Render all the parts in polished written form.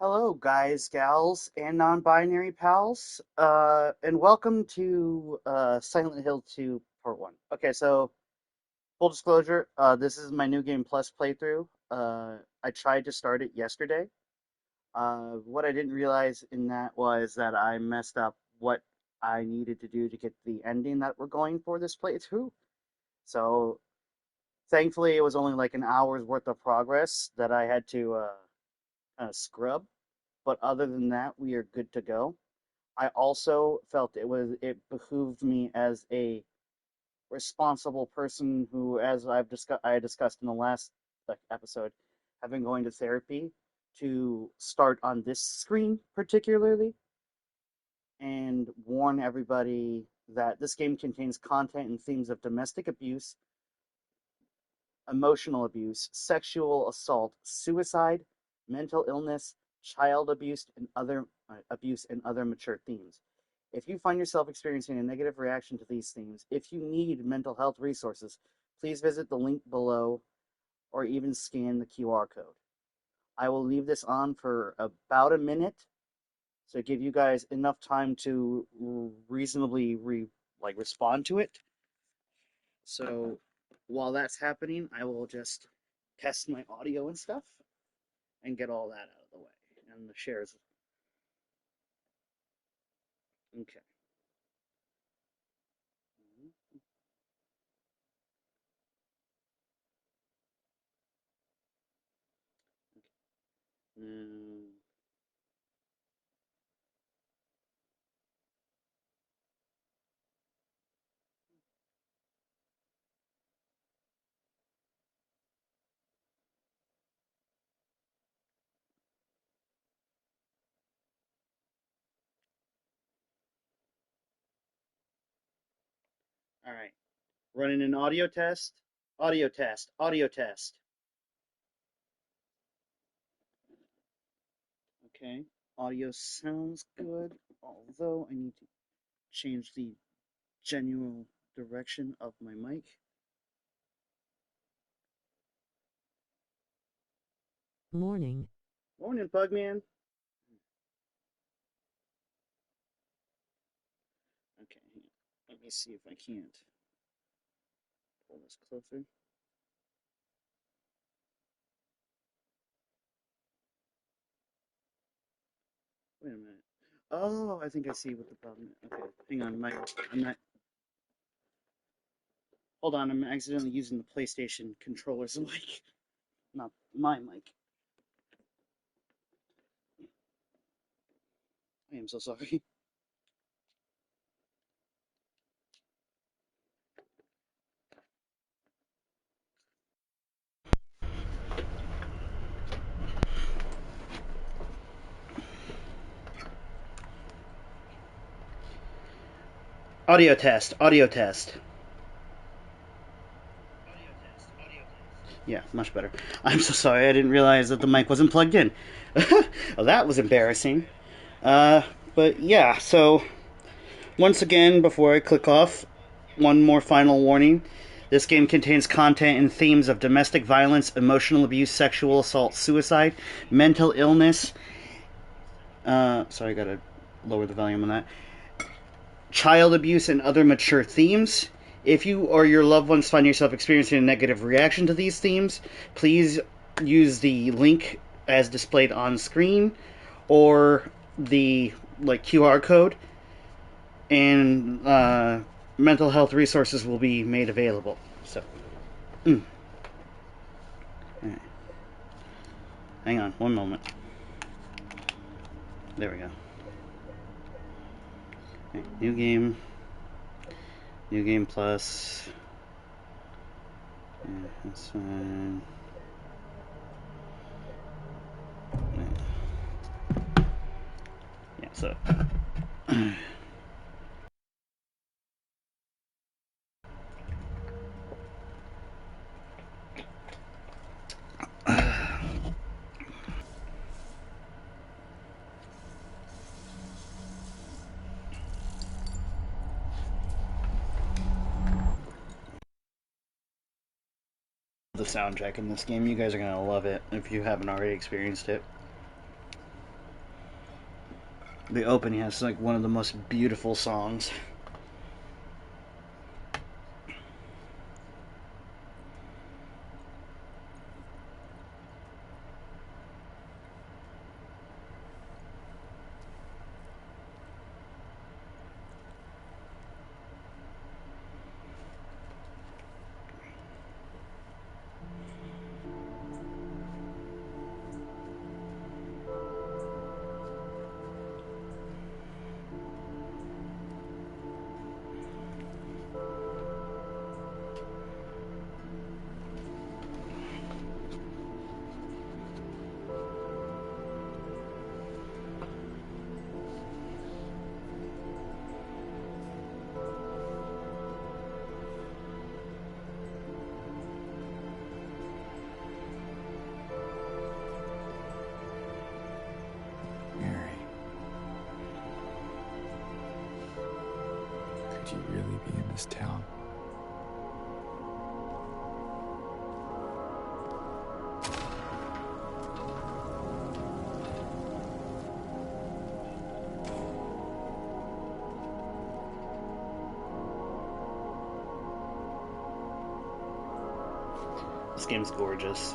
Hello, guys, gals, and non-binary pals, and welcome to Silent Hill 2 Part 1. Okay, so full disclosure, this is my New Game Plus playthrough. I tried to start it yesterday. What I didn't realize in that was that I messed up what I needed to do to get the ending that we're going for this playthrough. So thankfully, it was only like an hour's worth of progress that I had to kind of scrub. But other than that, we are good to go. I also felt it behooved me as a responsible person who, as I discussed in the last episode, have been going to therapy to start on this screen particularly and warn everybody that this game contains content and themes of domestic abuse, emotional abuse, sexual assault, suicide, mental illness, child abuse, and other mature themes. If you find yourself experiencing a negative reaction to these themes, if you need mental health resources, please visit the link below or even scan the QR code. I will leave this on for about a minute to give you guys enough time to reasonably respond to it. So while that's happening, I will just test my audio and stuff and get all that out of the way. And the shares. Okay. Um, all right. Running an audio test. Audio test. Audio test. Okay. Audio sounds good, although I need to change the general direction of my mic. Morning. Morning, Pugman. Okay. Let me see if I can't pull this closer. Wait a minute. Oh, I think I see what the problem is. Okay, hang on. I'm not. Hold on. I'm accidentally using the PlayStation controller's mic, not my mic. I am so sorry. Audio test. Audio test. Yeah, much better. I'm so sorry. I didn't realize that the mic wasn't plugged in. Well, that was embarrassing. Uh, but yeah. So once again, before I click off, one more final warning. This game contains content and themes of domestic violence, emotional abuse, sexual assault, suicide, mental illness. Sorry, I gotta lower the volume on that. Child abuse, and other mature themes. If you or your loved ones find yourself experiencing a negative reaction to these themes, please use the link as displayed on screen or the QR code, and mental health resources will be made available. So, mm, right. Hang on one moment. There we go. Right, new game plus. Yeah, that's fine. Yeah, so the soundtrack in this game. You guys are gonna love it if you haven't already experienced it. The opening has like one of the most beautiful songs. Mary, could you really be in this town? This game's gorgeous.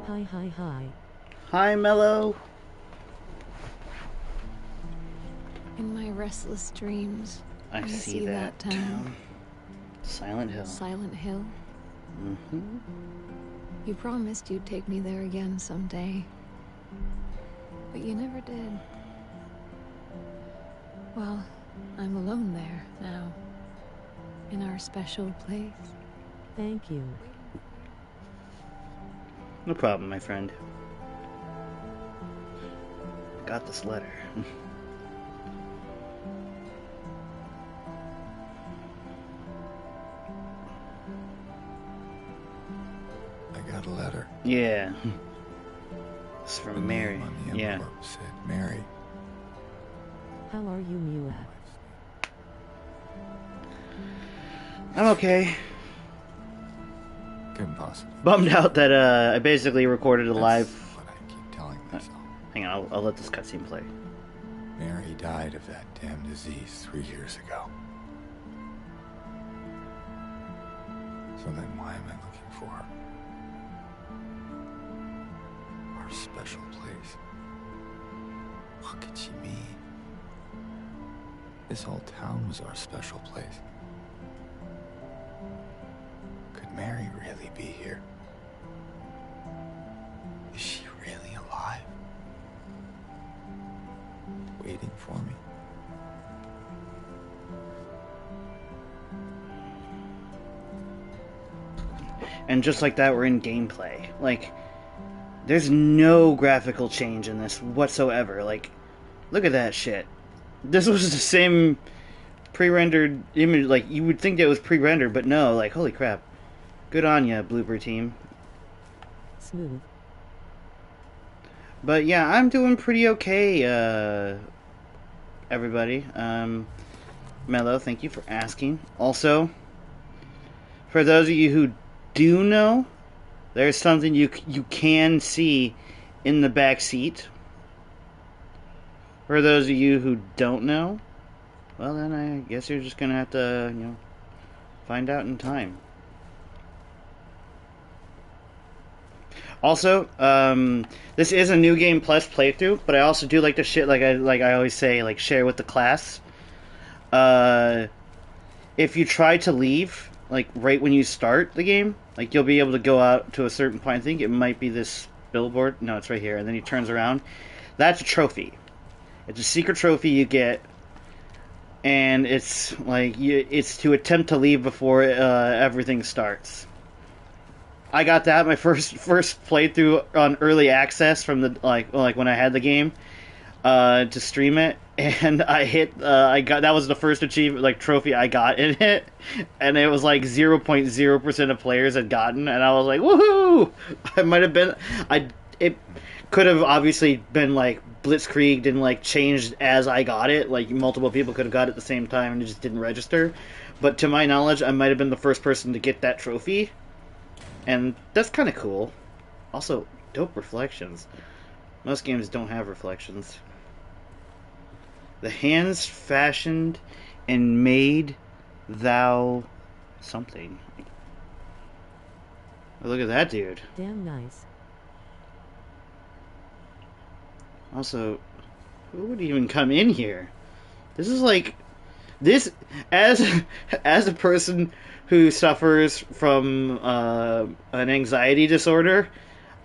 Hi, hi, hi. Hi, Mello. In my restless dreams, I see that town. Silent Hill. Silent Hill. Mm-hmm. You promised you'd take me there again someday. But you never did. Well, I'm alone there now. In our special place. Thank you. No problem, my friend. I got this letter. I got a letter. Yeah. It's The from Mary. name on the Yeah. envelope said Mary. How are you, Mewa? I'm okay. Couldn't possibly. Bummed out that I basically recorded a That's live. what I keep telling myself. Hang on, I'll let this cutscene play. Mary died of that damn disease 3 years ago. So then why am I looking for her? Our special place. What could she mean? This whole town was our special place. Could Mary really be here? Is she really alive? Waiting for me? And just like that, we're in gameplay. Like, there's no graphical change in this whatsoever. Like, look at that shit. This was the same pre-rendered image. Like, you would think that it was pre-rendered, but no. Like, holy crap. Good on ya, blooper team. Smooth. But yeah, I'm doing pretty okay, everybody. Mello, thank you for asking. Also, for those of you who do know, there's something you can see in the back seat. For those of you who don't know, well then I guess you're just gonna have to, find out in time. Also, this is a new game plus playthrough, but I also do like to shit like I always say, like share with the class. If you try to leave, like right when you start the game, like you'll be able to go out to a certain point. I think it might be this billboard. No, it's right here. And then he turns around. That's a trophy. It's a secret trophy you get, and it's like it's to attempt to leave before everything starts. I got that my first playthrough on early access from the like when I had the game to stream it, and I hit I got that was the first achievement like trophy I got in it, and it was like 0.0% of players had gotten, and I was like woohoo! I might have been it could have obviously been like blitzkrieged and like changed as I got it, like multiple people could have got it at the same time and it just didn't register, but to my knowledge I might have been the first person to get that trophy. And that's kind of cool. Also, dope reflections. Most games don't have reflections. The hands fashioned and made thou something. Oh, look at that dude. Damn nice. Also, who would even come in here? This is like this as as a person who suffers from an anxiety disorder.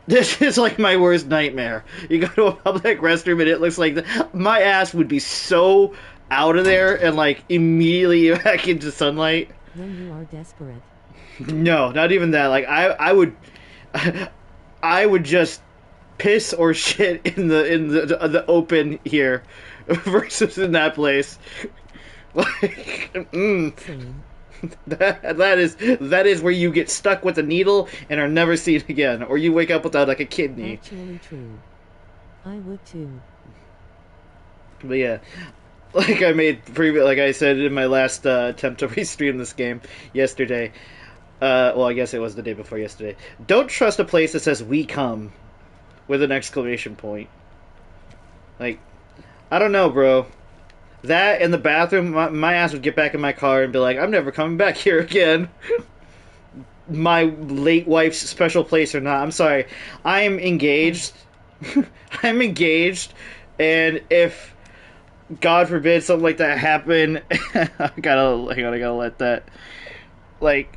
This is like my worst nightmare. You go to a public restroom and it looks like my ass would be so out of there and like immediately back into sunlight. When you are desperate. No, not even that. Like I would, I would just piss or shit in the open here, versus in that place. Like, Same. that is where you get stuck with a needle and are never seen again, or you wake up without like a kidney. Actually true. I would too. But yeah, like I said in my last attempt to restream this game yesterday. Well, I guess it was the day before yesterday. Don't trust a place that says "We come" with an exclamation point. Like, I don't know, bro. That in the bathroom, my ass would get back in my car and be like, "I'm never coming back here again." My late wife's special place or not. I'm sorry. I'm engaged. I'm engaged, and if God forbid something like that happen, I gotta hang on. I gotta let that like.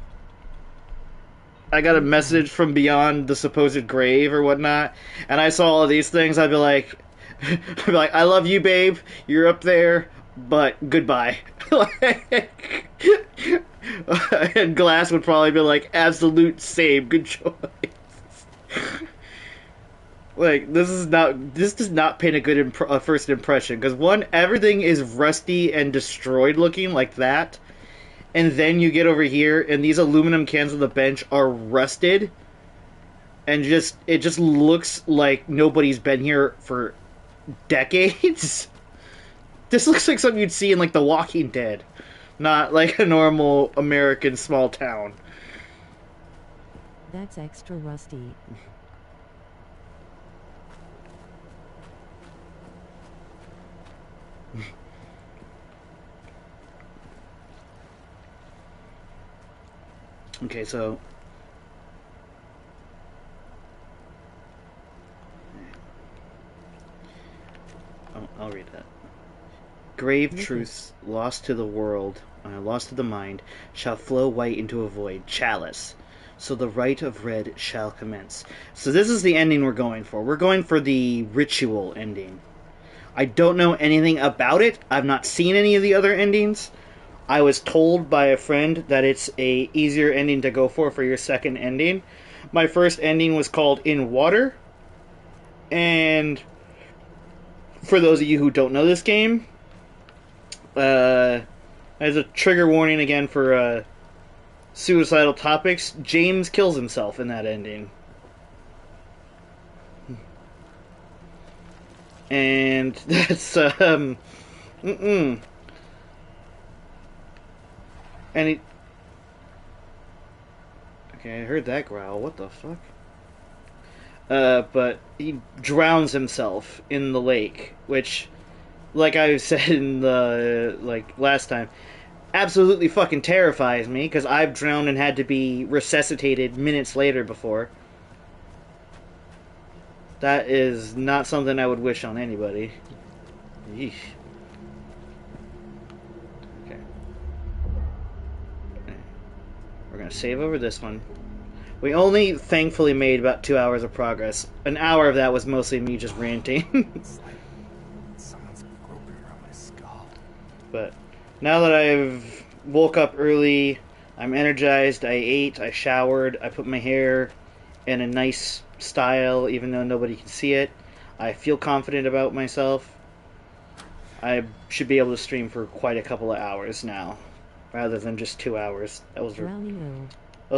I got a message from beyond the supposed grave or whatnot, and I saw all these things. I'd be like, I love you, babe. You're up there, but goodbye. And Glass would probably be like, absolute same. Good choice. Like this does not paint a good first impression because one, everything is rusty and destroyed looking like that. And then you get over here, and these aluminum cans on the bench are rusted, and it just looks like nobody's been here for decades. This looks like something you'd see in like The Walking Dead, not like a normal American small town. That's extra rusty. Okay, so I'll read that. Grave truths lost to the world, lost to the mind, shall flow white into a void, chalice. So the rite of red shall commence. So this is the ending we're going for. We're going for the ritual ending. I don't know anything about it. I've not seen any of the other endings. I was told by a friend that it's a easier ending to go for your second ending. My first ending was called In Water. And for those of you who don't know this game, as a trigger warning again for suicidal topics, James kills himself in that ending. And that's and he... Okay, I heard that growl. What the fuck? But he drowns himself in the lake, which, like I said in the last time, absolutely fucking terrifies me because I've drowned and had to be resuscitated minutes later before. That is not something I would wish on anybody. Yeesh. We're going to save over this one. We only thankfully made about 2 hours of progress. An hour of that was mostly me just ranting. It's like someone's groping around my skull. But now that I've woke up early, I'm energized, I ate, I showered, I put my hair in a nice style even though nobody can see it. I feel confident about myself. I should be able to stream for quite a couple of hours now, rather than just 2 hours. Those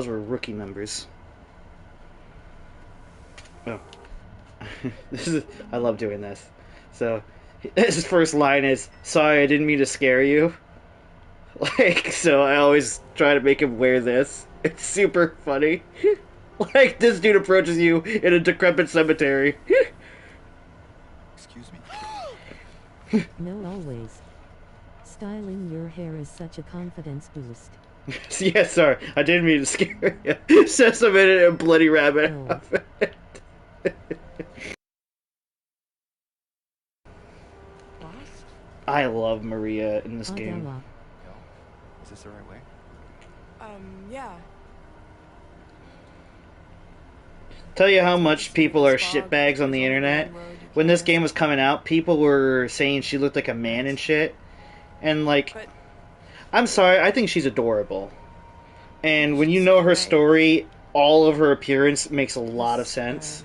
were rookie numbers. Oh. I love doing this. So, his first line is, "Sorry, I didn't mean to scare you." So I always try to make him wear this. It's super funny. Like, this dude approaches you in a decrepit cemetery. Excuse me? No, always. Styling your hair is such a confidence boost. Yeah, sorry. I didn't mean to scare you. Says him in a bloody rabbit Oh. outfit. Lost? I love Maria in this game. Adela. Yo, is this the right way? Yeah. Tell you how It's much just people are this fog, shitbags on the there's only internet. one road you When can this miss. game was coming out, people were saying she looked like a man and shit. And, like, But I'm sorry, I think she's adorable. And when you she's know so her right. story, all of her appearance makes a lot of This, sense.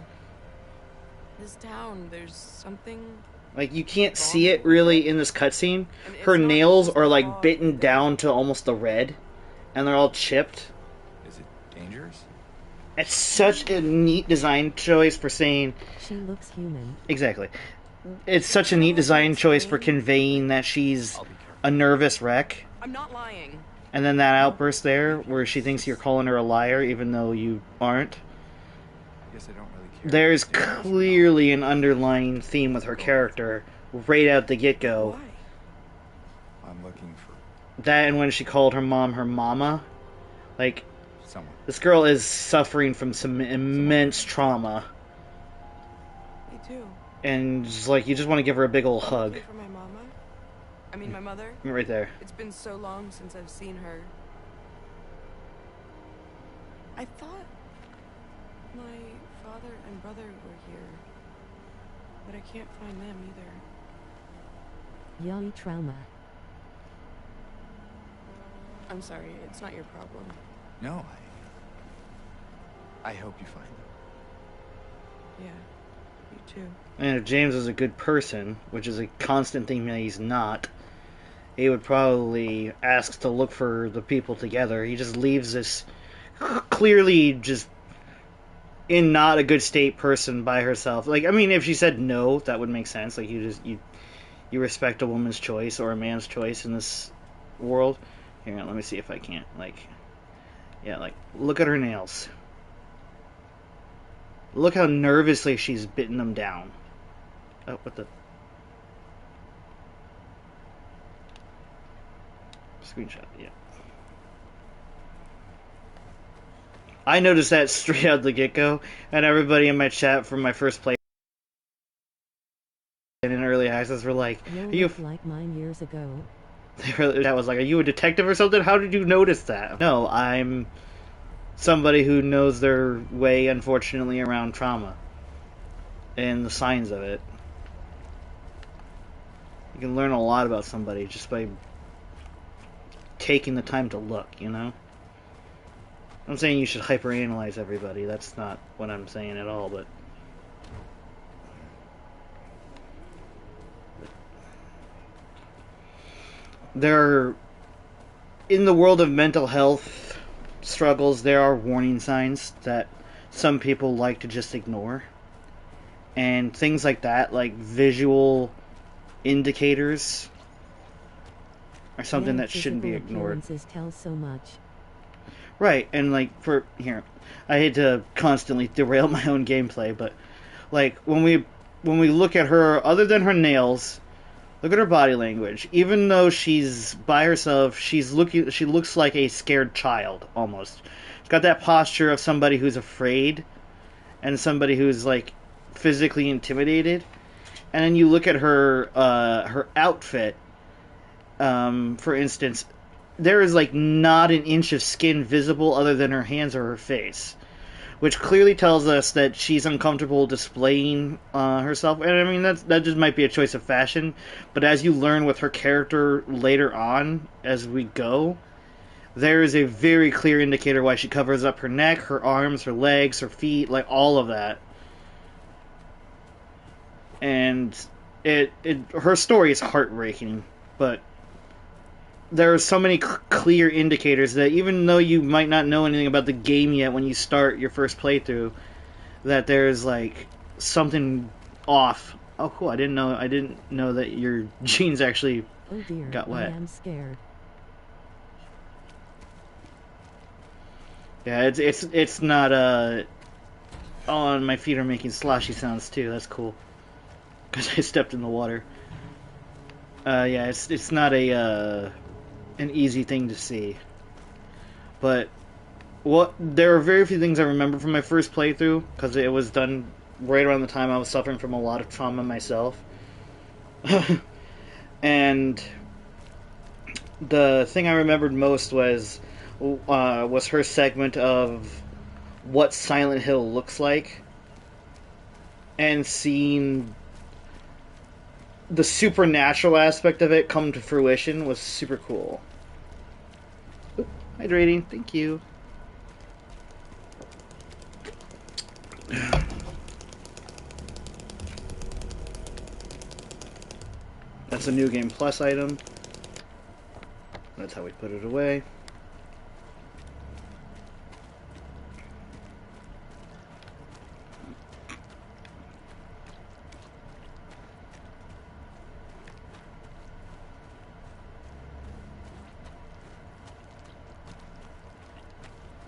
This town, there's something. Like, you can't see it really in this cutscene. And it's Her not nails just are, the like, fog bitten either. down to almost the red. And they're all chipped. Is it dangerous? It's such a neat design choice for saying... She looks human. Exactly. It's such a neat design choice for conveying that she's I'll be careful. a nervous wreck. I'm not lying. And then that outburst there, where she thinks you're calling her a liar, even though you aren't. I guess I don't really care. There's It's dangerous. clearly an underlying theme with her character, right out the get-go. Why? I'm looking for That and when she called her mom her mama. Like, someone. this girl is suffering from some immense trauma. Me too. And just like, you just want to give her a big ol' hug. Okay for my mama? I mean, my mother? Right there. It's been so long since I've seen her. I thought my father and brother were here, but I can't find them either. Yay trauma. I'm sorry, it's not your problem. No, I hope you find them. Yeah, you too. And if James was a good person, which is a constant thing that he's not, he would probably ask to look for the people together. He just leaves this clearly just in not a good state person by herself. Like, I mean, if she said no, that would make sense. Like, you respect a woman's choice or a man's choice in this world. Here, let me see if I can't, like, yeah, like, look at her nails. Look how nervously she's bitten them down. Oh, what the? Screenshot, yeah. I noticed that straight out the get-go, and everybody in my chat from my first play and in early access were like, You "Are you?" look like mine years ago. That was like, "Are you a detective or something? How did you notice that?" No, I'm somebody who knows their way, unfortunately, around trauma and the signs of it. You can learn a lot about somebody just by taking the time to look, you know? I'm saying you should hyperanalyze everybody. That's not what I'm saying at all, but there are, in the world of mental health struggles, there are warning signs that some people like to just ignore. And things like that, like visual indicators, are something Yeah, that shouldn't be physical ignored. appearances tell so much. Right, and like for here, I hate to constantly derail my own gameplay, but like when we look at her, other than her nails, look at her body language. Even though she's by herself, she looks like a scared child almost. She's got that posture of somebody who's afraid and somebody who's like physically intimidated. And then you look at her her outfit. For instance, there is like not an inch of skin visible other than her hands or her face, which clearly tells us that she's uncomfortable displaying herself. And I mean, that just might be a choice of fashion, but as you learn with her character later on as we go, there is a very clear indicator why she covers up her neck, her arms, her legs, her feet, like all of that. And her story is heartbreaking, but there are so many clear indicators that even though you might not know anything about the game yet when you start your first playthrough, that there's like something off. Oh, cool! I didn't know that your jeans actually Oh dear, got wet. I am scared. Yeah, it's not Oh, and my feet are making sloshy sounds too. That's cool. Because I stepped in the water. Yeah, it's not a an easy thing to see. But there are very few things I remember from my first playthrough because it was done right around the time I was suffering from a lot of trauma myself. And the thing I remembered most was her segment of what Silent Hill looks like, and seeing the supernatural aspect of it come to fruition was super cool. Oop, hydrating, thank you. That's a New Game Plus item. That's how we put it away.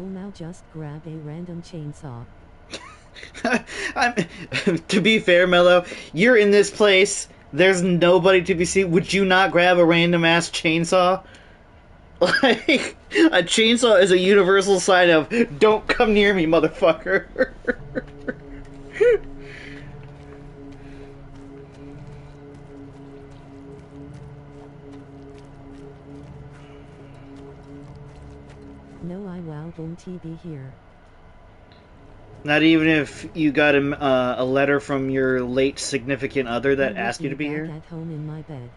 Oh, now just grab a random chainsaw. To be fair, Mello, you're in this place. There's nobody to be seen. Would you not grab a random ass chainsaw? Like, a chainsaw is a universal sign of "Don't come near me, motherfucker." No, I won't be here. Not even if you got a letter from your late significant other that asked you to be here? At home in my bed.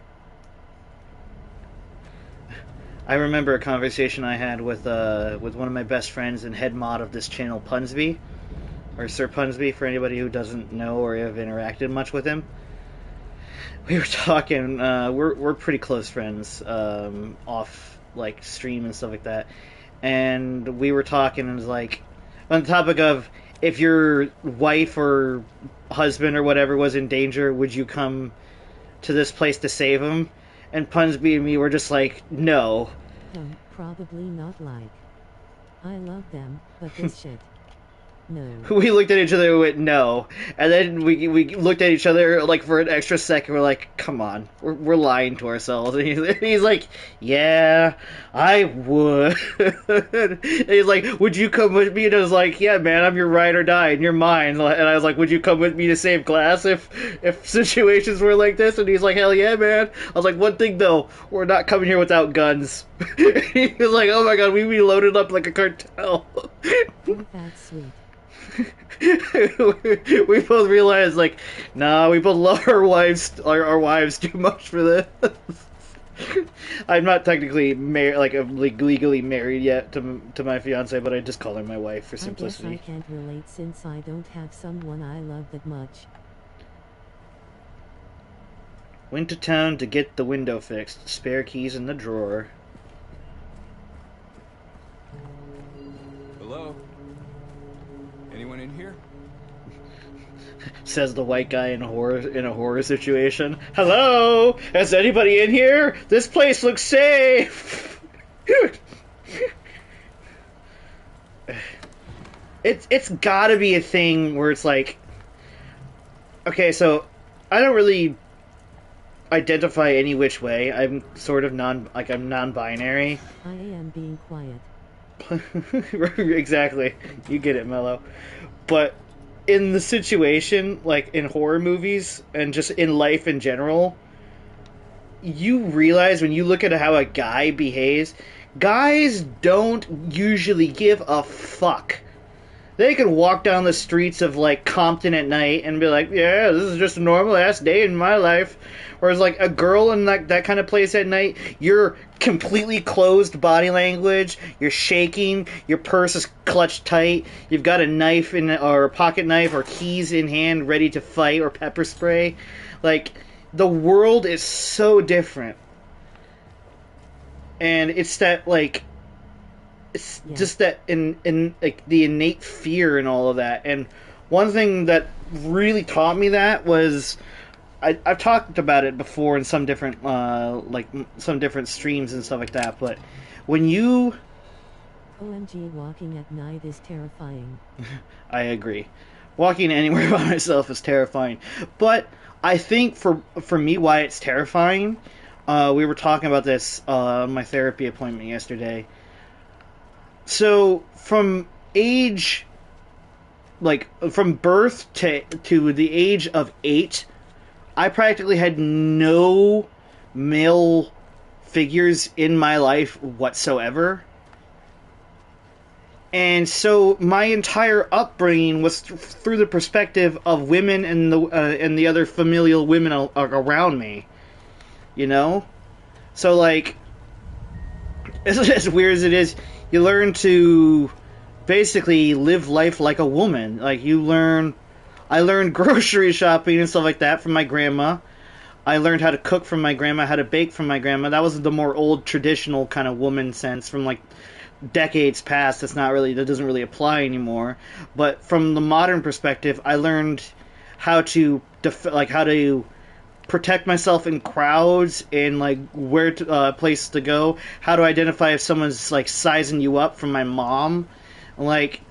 I remember a conversation I had with one of my best friends and head mod of this channel, Punsby, or Sir Punsby, for anybody who doesn't know or have interacted much with him. We were talking. We're pretty close friends off like stream and stuff like that, and we were talking and it was like on the topic of if your wife or husband or whatever was in danger, would you come to this place to save him? And Punsby and me were just like, no. Probably not like. I love them, but this shit. No. We looked at each other and went, no. And then we looked at each other like for an extra second. We're like, come on. We're lying to ourselves. And he's like, yeah, I would. And he's like, would you come with me? And I was like, yeah, man, I'm your ride or die and you're mine. And I was like, would you come with me to save class if situations were like this? And he's like, hell yeah, man. I was like, one thing though, we're not coming here without guns. He was like, oh my god, we'd be loaded up like a cartel. That's sweet. We both realized, like, nah, we both love our wives too much for this. I'm not technically married, like, I'm legally married yet to my fiance, but I just call her my wife for simplicity. I guess I can't relate since I don't have someone I love that much. Went to town to get the window fixed. Spare keys in the drawer. Hello? Anyone in here? Says the white guy in a horror situation. Hello? Is anybody in here? This place looks safe. It's gotta be a thing where it's like, okay, so I don't really identify any which way. I'm sort of I'm non-binary. I am being quiet. Exactly. You get it, Mello. But in the situation, like in horror movies and just in life in general, you realize when you look at how a guy behaves, guys don't usually give a fuck. They can walk down the streets of like Compton at night and be like, yeah, this is just a normal ass day in my life. Whereas like a girl in that kind of place at night, you're completely closed body language, you're shaking, your purse is clutched tight, you've got a knife or a pocket knife or keys in hand ready to fight or pepper spray. Like, the world is so different. And it's that like just that in like the innate fear and all of that. And one thing that really taught me that was I've talked about it before in some different some different streams and stuff like that. But when you OMG, walking at night is terrifying. I agree. Walking anywhere by myself is terrifying. But I think for me, why it's terrifying, we were talking about this on my therapy appointment yesterday. So age, from birth to the age of 8, I practically had no male figures in my life whatsoever. And so my entire upbringing was through the perspective of women and the other familial women around me, you know. So like, as weird as it is, you learn to basically live life like a woman. I learned grocery shopping and stuff like that from my grandma. I learned how to cook from my grandma, how to bake from my grandma. That was the more old traditional kind of woman sense from like decades past. That doesn't really apply anymore. But from the modern perspective, I learned how to how to protect myself in crowds and like where to places to go, how to identify if someone's like sizing you up from my mom. Like,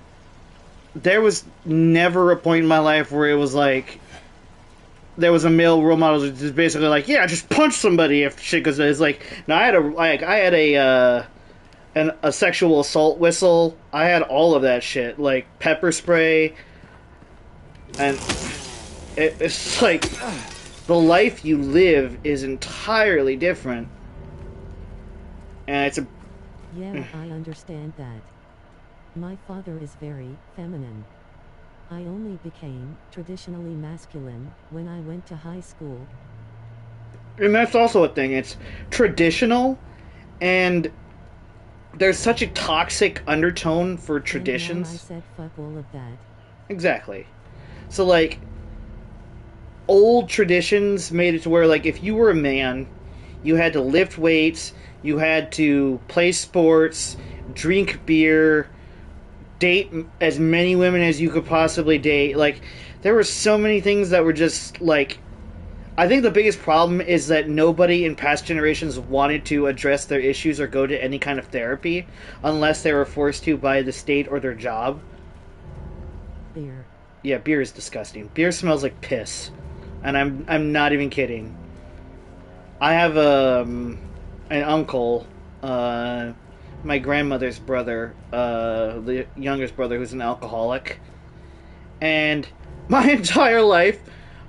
there was never a point in my life where it was like there was a male role model that's just basically like, yeah, just punch somebody if shit goes. It's like, no, I had a sexual assault whistle. I had all of that shit, like pepper spray, and it's like the life you live is entirely different, and it's a Yeah, I understand that. My father is very feminine. I only became traditionally masculine when I went to high school. and that's also a thing. It's traditional, and there's such a toxic undertone for And then I traditions. said fuck all of that. Exactly. So like, old traditions made it to where like if you were a man, you had to lift weights, you had to play sports, drink beer, date as many women as you could possibly date. Like, there were so many things that were just like, I think the biggest problem is that nobody in past generations wanted to address their issues or go to any kind of therapy unless they were forced to by the state or their job. Beer. Yeah, beer is disgusting. Beer smells like piss, and I'm not even kidding. I have an uncle, my grandmother's brother, the youngest brother, who's an alcoholic, and my entire life,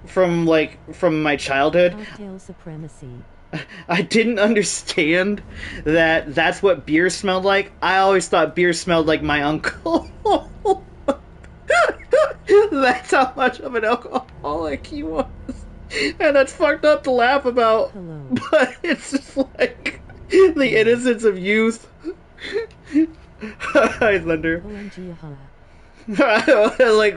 from my childhood, Cocktail supremacy. I didn't understand that that's what beer smelled like. I always thought beer smelled like my uncle. That's how much of an alcoholic he was. And that's fucked up to laugh about. Hello. But it's just like the innocence of youth. Hi, Thunder. OMG, haha. Like,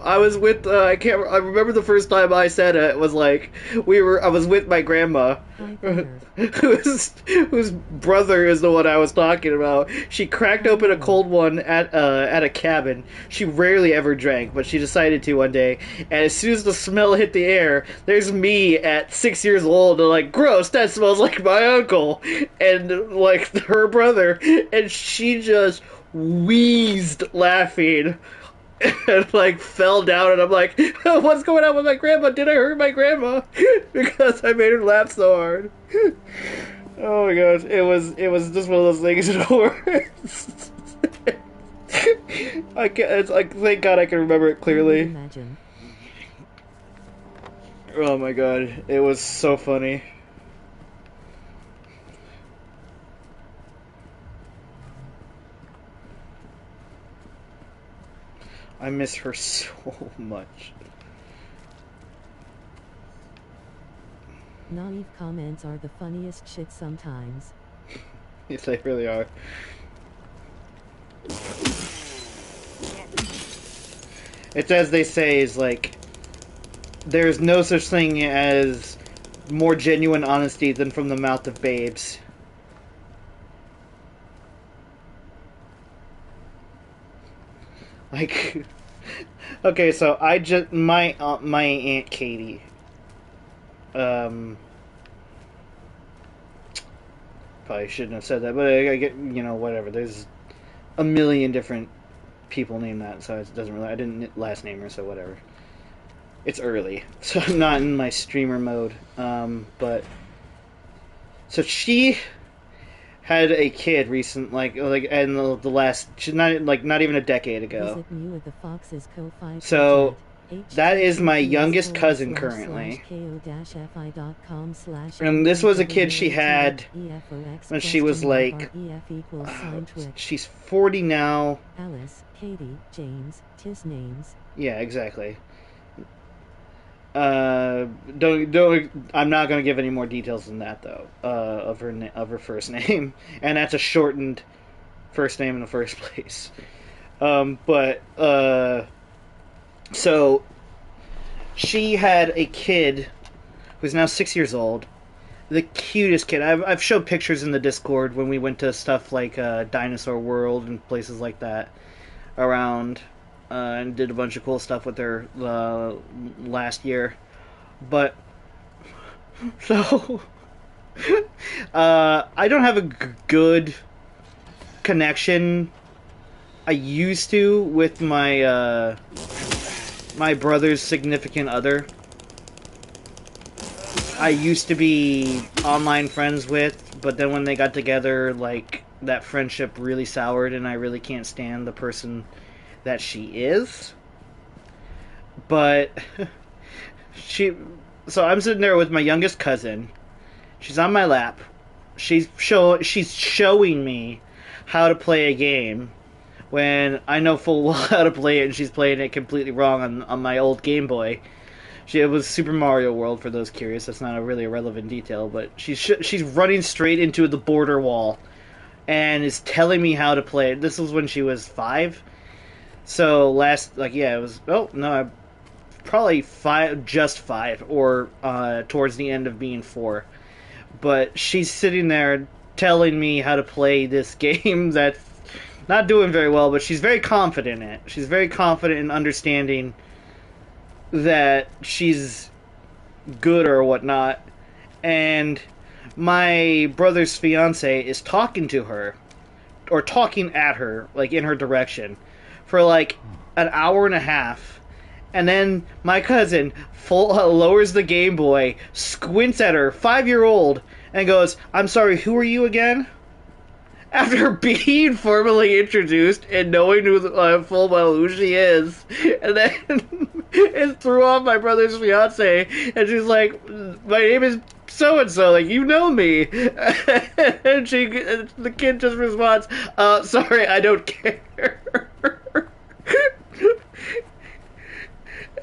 I was with I remember the first time I said it was like I was with my grandma, Hi, Thunder. whose brother is the one I was talking about. She cracked open a cold one at a cabin. She rarely ever drank, but she decided to one day, and as soon as the smell hit the air, there's me at 6 years old and like, gross, that smells like my uncle and like her brother, and she just wheezed laughing and like fell down, and I'm like, what's going on with my grandma? Did I hurt my grandma? Because I made her laugh so hard. Oh my gosh, it was just one of those things where I can, it's like, thank God I can remember it clearly. Imagine. Oh my god, it was so funny. I miss her so much. Naive comments are the funniest shit sometimes. Yes, they really are. It's as they say, is like, there's no such thing as more genuine honesty than from the mouth of babes. Like, okay, so my Aunt Katie, um, probably shouldn't have said that, but I get, whatever. a million different people named that, so it doesn't really. I didn't last name her, so whatever. It's early, so I'm not in my streamer mode. But so she had a kid recent, like, and the last, she's not even a decade ago. Visit Mewa the Fox's Ko-Fi So that is my youngest cousin https:// currently. ko-fi.com/ And this was a kid she had when she was like, she's 40 now. Alice, Katie, James, tis names. Yeah, exactly. Don't. I'm not going to give any more details than that though. Of her first name, and that's a shortened first name in the first place. So she had a kid who's now 6 years old. The cutest kid. I've showed pictures in the Discord when we went to stuff like Dinosaur World and places like that around, and did a bunch of cool stuff with her last year. But so I don't have a good connection. I used to with my my brother's significant other. I used to be online friends with, but then when they got together, like, that friendship really soured, and I really can't stand the person that she is. But so I'm sitting there with my youngest cousin. She's on my lap. She's showing me how to play a game when I know full well how to play it, and she's playing it completely wrong on my old Game Boy. It was Super Mario World, for those curious. That's not a really relevant detail, but she's running straight into the border wall and is telling me how to play it. This was when she was 5. So it was, oh, no, probably 5, just 5, or towards the end of being 4. But she's sitting there telling me how to play this game that's not doing very well, but she's very confident in it. She's very confident in understanding that she's good or whatnot, and my brother's fiance is talking to her, or talking at her, like in her direction, for like an hour and a half, and then my cousin lowers the Game Boy, squints at her, 5-year-old, and goes, "I'm sorry, who are you again?" After being formally introduced and knowing full well who she is, and then it threw off my brother's fiance, and she's like, "My name is so and so, like, you know me," and the kid just responds, "Sorry, I don't care."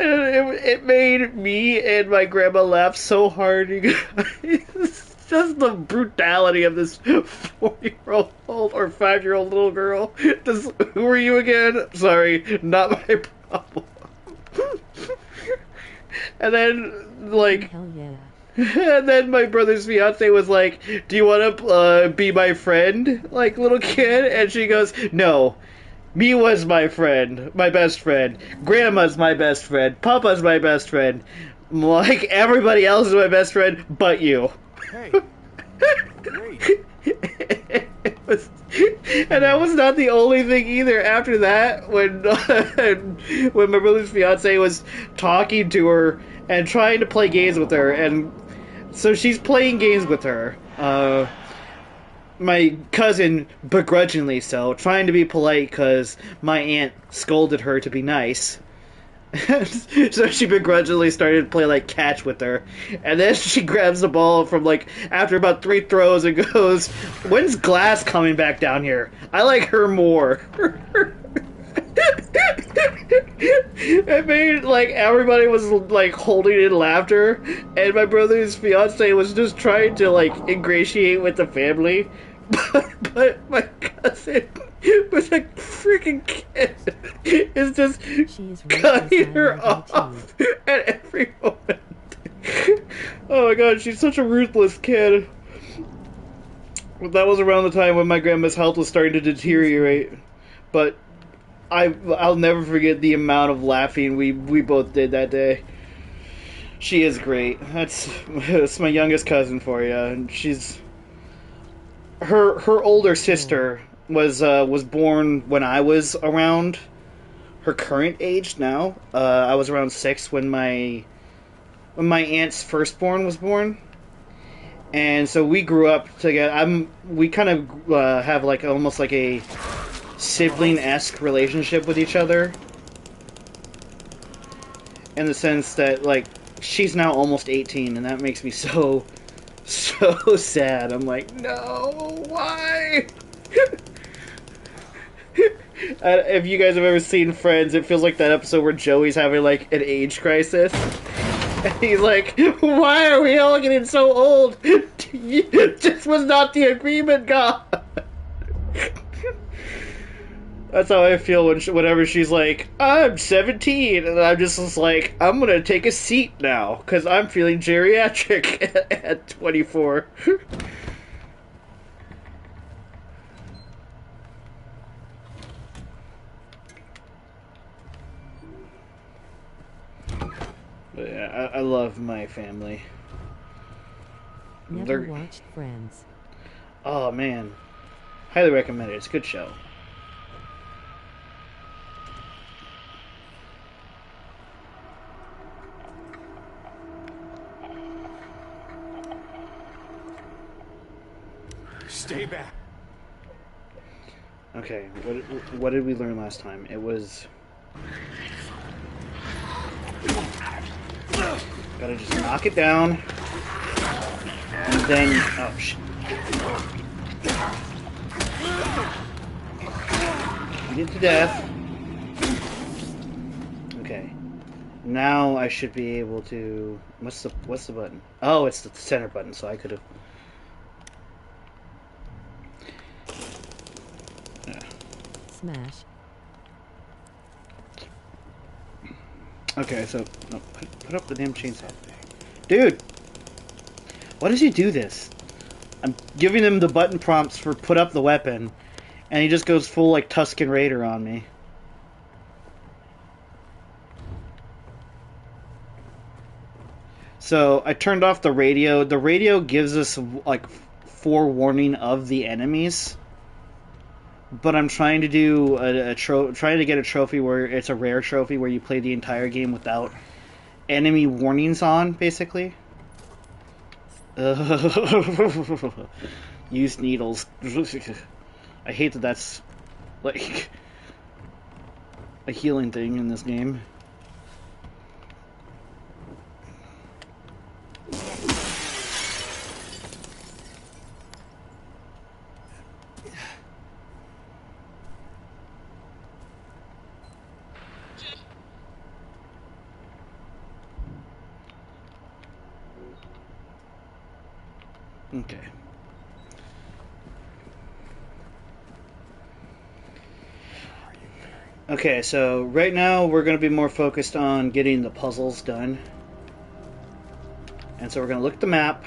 And it made me and my grandma laugh so hard, you guys. Just the brutality of this 4-year-old or 5-year-old little girl. Who are you again? Sorry, not my problem. And then, like, Hell yeah. and then my brother's fiance was like, "Do you want to be my friend, like, little kid?" And she goes, "No. Mewa's my friend, my best friend. Grandma's my best friend. Papa's my best friend. Like, everybody else is my best friend, but you." Hey, great. And that was not the only thing either. After that, when my brother's fiance was talking to her and trying to play games with her, and so she's playing games with her. My cousin, begrudgingly so, trying to be polite because my aunt scolded her to be nice. So she begrudgingly started to play like catch with her, and then she grabs the ball from, like, after about 3 throws and goes, "When's Glass coming back down here? I like her more." It made, like, everybody was, like, holding in laughter, and my brother's fiance was just trying to, like, ingratiate with the family, but my cousin was a freaking kid is just cutting her off at every moment. Oh my god, she's such a ruthless kid. That was around the time when my grandma's health was starting to deteriorate, but I'll never forget the amount of laughing we both did that day. She is great. That's my youngest cousin for you, and she's her older sister was born when I was around her current age now. I was around 6 when my aunt's firstborn was born, and so we grew up together. We kind of have like almost like a sibling-esque relationship with each other, in the sense that like she's now almost 18, and that makes me so sad. I'm like, no, why? If you guys have ever seen Friends, it feels like that episode where Joey's having like an age crisis. And he's like, why are we all getting so old? This was not the agreement, God. That's how I feel whenever she's like, I'm 17, and I'm just like, I'm gonna take a seat now, because I'm feeling geriatric at 24. But yeah, I love my family. Never watched Friends. Oh man, highly recommend it. It's a good show. Stay back. Okay, what did we learn last time? It was gotta just knock it down, and then oh shit. Beat it to death. Okay. Now I should be able to. What's the button? Oh, it's the center button. So I could have. Yeah. Smash. Okay, so no, put up the damn chainsaw, dude. Why does he do this? I'm giving him the button prompts for put up the weapon, and he just goes full like Tusken Raider on me. So I turned off the radio. The radio gives us like forewarning of the enemies, but I'm trying to do trying to get a trophy where it's a rare trophy where you play the entire game without enemy warnings on, basically. Use needles. I hate that that's like a healing thing in this game. Okay. Okay, so right now we're going to be more focused on getting the puzzles done. And so we're going to look at the map.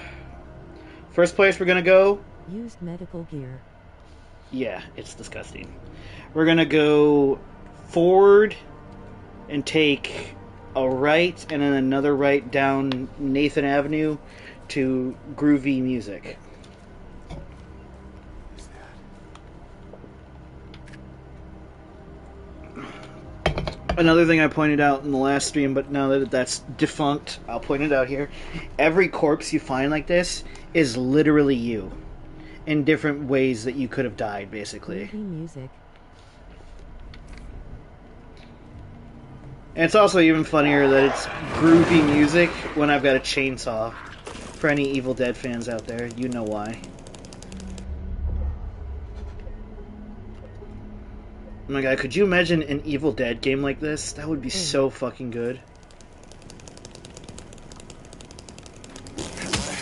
First place we're going to go... Used medical gear. Yeah, it's disgusting. We're going to go forward and take a right and then another right down Nathan Avenue to groovy music. Another thing I pointed out in the last stream, but now that that's defunct, I'll point it out here. Every corpse you find like this is literally you, in different ways that you could have died, basically. Groovy music. And it's also even funnier that it's groovy music when I've got a chainsaw. For any Evil Dead fans out there, you know why. Oh my god, could you imagine an Evil Dead game like this? That would be so fucking good.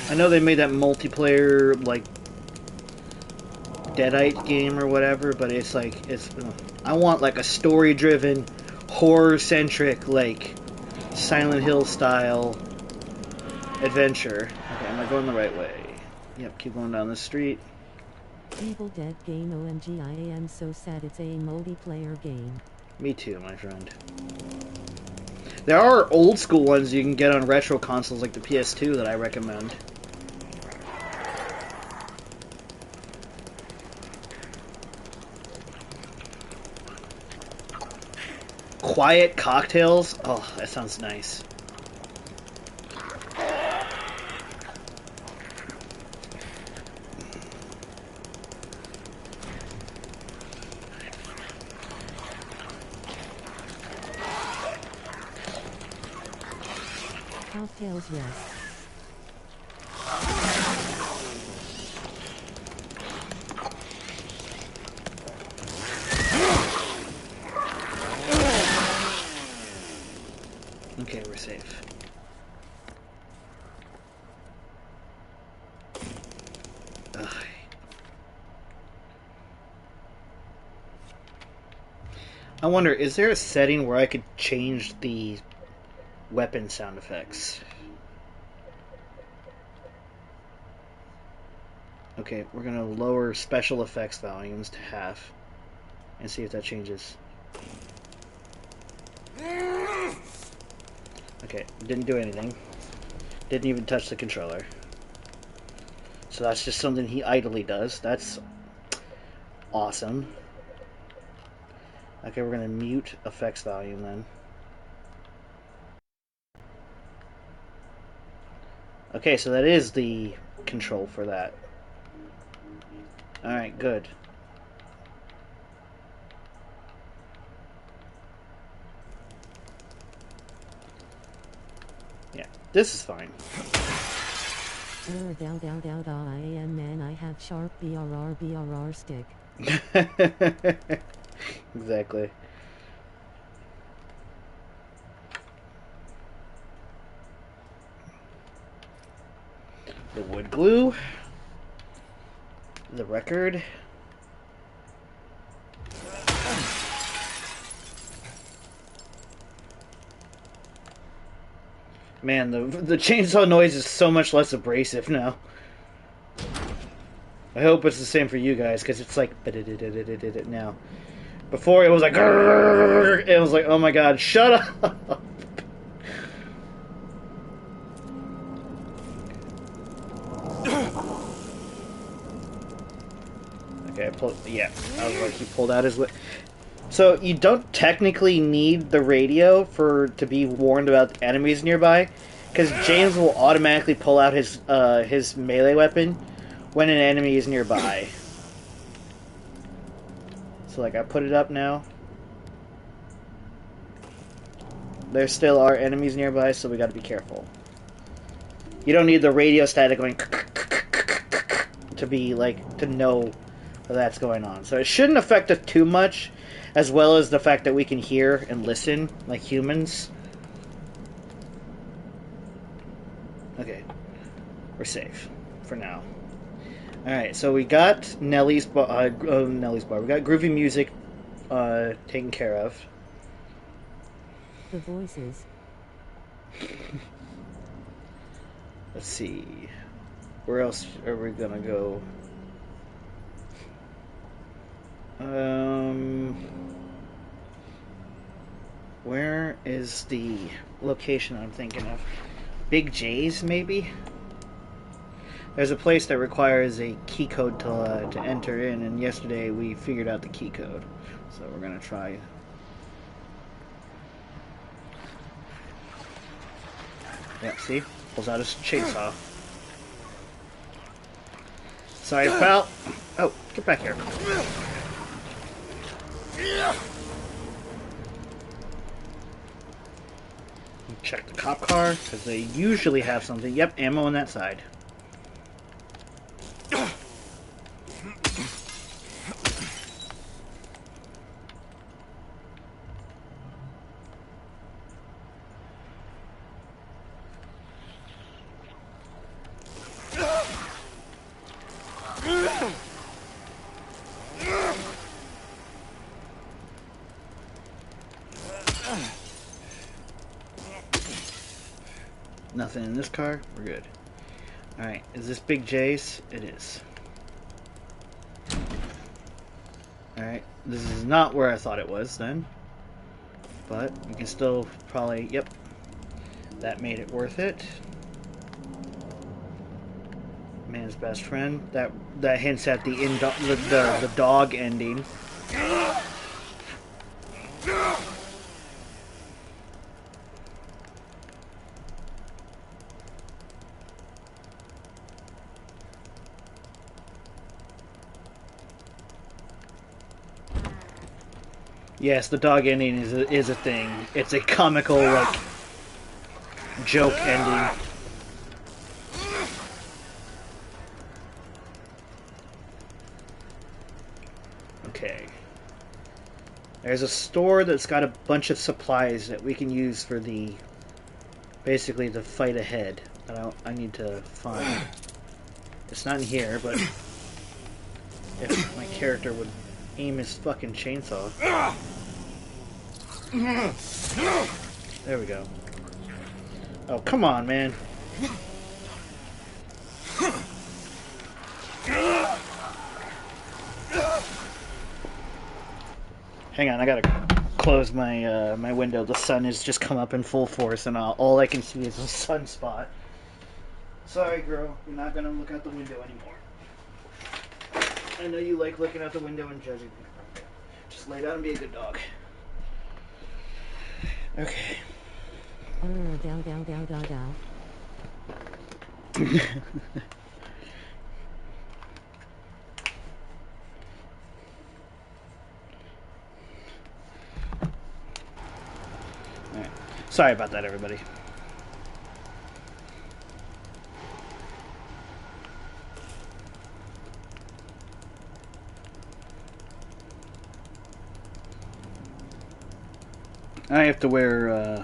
I know they made that multiplayer, like, Deadite game or whatever, but it's like, I want like a story-driven, horror-centric, like, Silent Hill style adventure. Okay, am I going the right way? Yep, keep going down the street. Evil Dead game, OMG, I am so sad it's a multiplayer game. Me too, my friend. There are old school ones you can get on retro consoles like the PS2 that I recommend. Quiet cocktails. Oh, that sounds nice. Cocktails, yes. Okay, we're safe. Ugh. I wonder, is there a setting where I could change the weapon sound effects? Okay, we're gonna lower special effects volumes to half and see if that changes. Okay, didn't do anything. Didn't even touch the controller. So that's just something he idly does. That's awesome. Okay, we're gonna mute effects volume then. Okay, so that is the control for that. Alright, good. Yeah, this is fine. I am man, I have sharp BRR stick. Exactly. The wood glue. The record. Man, the chainsaw noise is so much less abrasive now. I hope it's the same for you guys, because it's like now. Before it was like it was like, oh my god, shut up. Okay, I pulled. Yeah, I was like, he pulled out his lip. So you don't technically need the radio to be warned about enemies nearby, because James will automatically pull out his melee weapon when an enemy is nearby. So like, I put it up now. There still are enemies nearby, so we got to be careful. You don't need the radio static going to be like to know that that's going on. So it shouldn't affect us too much, as well as the fact that we can hear and listen like humans. Okay, we're safe for now. All right, so we got Nellie's bar. Nellie's bar. We got groovy music taken care of. The voices. Let's see. Where else are we gonna go? Where is the location I'm thinking of? Big J's, maybe? There's a place that requires a key code to enter in, and yesterday we figured out the key code. So we're gonna try. Yep, see? Pulls out his chainsaw. Sorry, pal. Oh, get back here. Check the cop car, because they usually have something. Yep, ammo on that side. Nothing in this car. We're good. Alright, is this Big J's? It is. Alright, this is not where I thought it was then. But we can still probably... Yep. That made it worth it. Man's best friend. That hints at the dog ending. Yes, the dog ending is a thing. It's a comical, like, joke ending. Okay. There's a store that's got a bunch of supplies that we can use for the... basically the fight ahead. I need to find... It's not in here, but... if my character would aim his fucking chainsaw. There we go. Oh, come on, man. Hang on, I gotta close my my window. The sun has just come up in full force, and all I can see is a sunspot. Sorry, girl. You're not gonna look out the window anymore. I know you like looking out the window and judging me. Just lay down and be a good dog. Okay. Dow, dow, dow, dow, dow. Alright. Sorry about that, everybody. I have to wear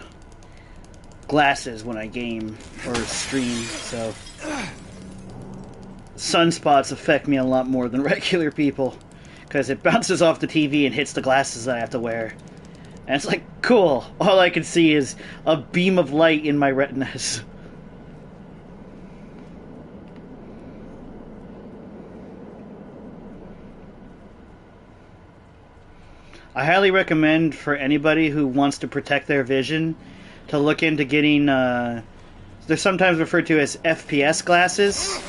glasses when I game or stream, so sunspots affect me a lot more than regular people because it bounces off the TV and hits the glasses that I have to wear. And it's like, cool, all I can see is a beam of light in my retinas. I highly recommend for anybody who wants to protect their vision to look into getting, they're sometimes referred to as FPS glasses.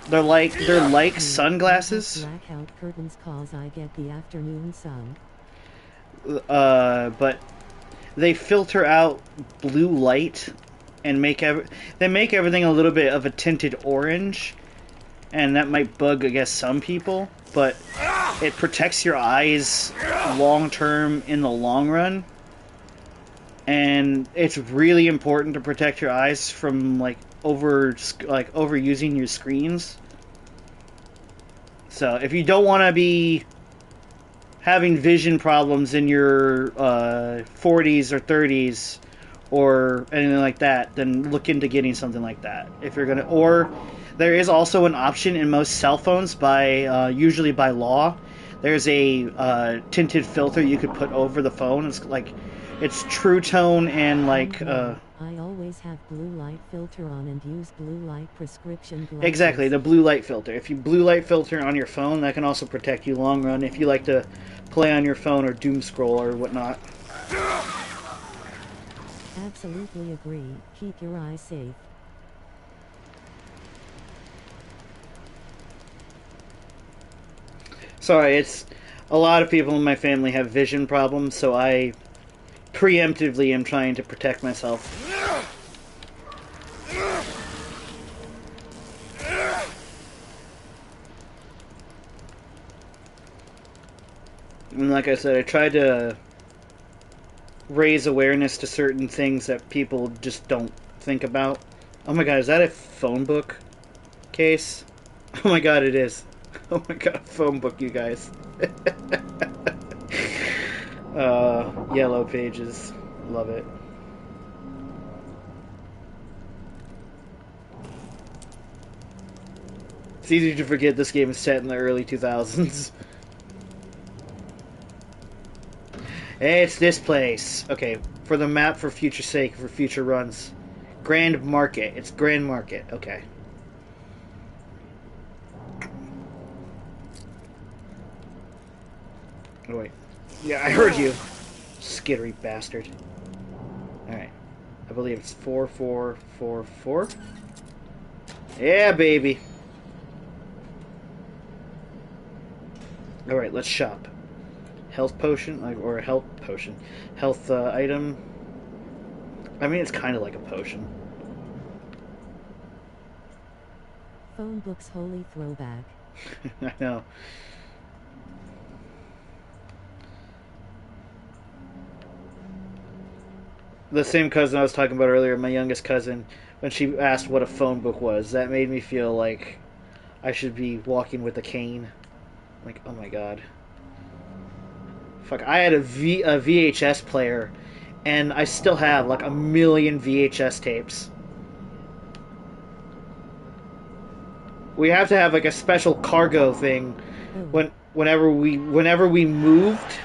They're like sunglasses. Blackout curtains cause I get the afternoon sun. But they filter out blue light and they make everything a little bit of a tinted orange, and that might bug, I guess, some people, but it protects your eyes long term in the long run. And it's really important to protect your eyes from overusing your screens. So if you don't want to be having vision problems in your 40s or 30s or anything like that, then look into getting something like that. If you're gonna, or there is also an option in most cell phones by usually by law. There's a tinted filter you could put over the phone. It's True Tone and I always have blue light filter on and use blue light prescription glasses. Exactly, the blue light filter. If you blue light filter on your phone, that can also protect you long run if you like to play on your phone or doom scroll or whatnot. Absolutely agree. Keep your eyes safe. Sorry, it's a lot of people in my family have vision problems, so I preemptively am trying to protect myself. And like I said, I tried to raise awareness to certain things that people just don't think about. Oh my god, is that a phone book case? Oh my god, it is. Oh my god, phone book, you guys. Yellow pages. Love it. It's easy to forget this game is set in the early 2000s. It's this place. Okay, for the map, for future sake, for future runs. Grand Market. It's Grand Market. Okay. Oh, wait. Yeah, I heard you. Skittery bastard. Alright. I believe it's 4444. Yeah, baby. Alright, let's shop. Health potion, or a health potion. Health item. I mean, it's kind of like a potion. Phone book's holy throwback. I know. the same cousin I was talking about earlier, my youngest cousin, when she asked what a phone book was, that made me feel like I should be walking with a cane. Like, oh my god. Fuck, I had a VHS player, and I still have like a million VHS tapes. We have to have like a special cargo thing Oh, whenever we moved.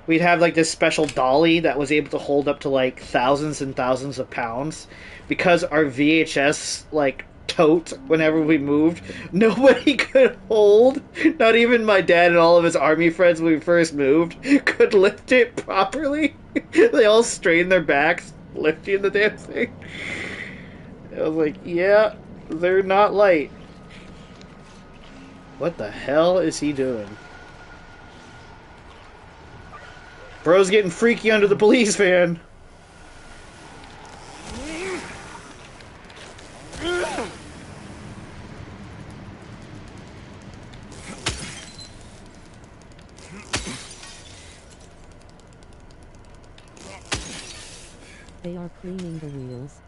We'd have like this special dolly that was able to hold up to like thousands and thousands of pounds because our VHS like tote whenever we moved nobody could hold, not even my dad and all of his army friends when we first moved could lift it properly. They all strained their backs lifting the damn thing. I was like, yeah, they're not light. What the hell is he doing? Bro's getting freaky under the police van. they are cleaning the wheels.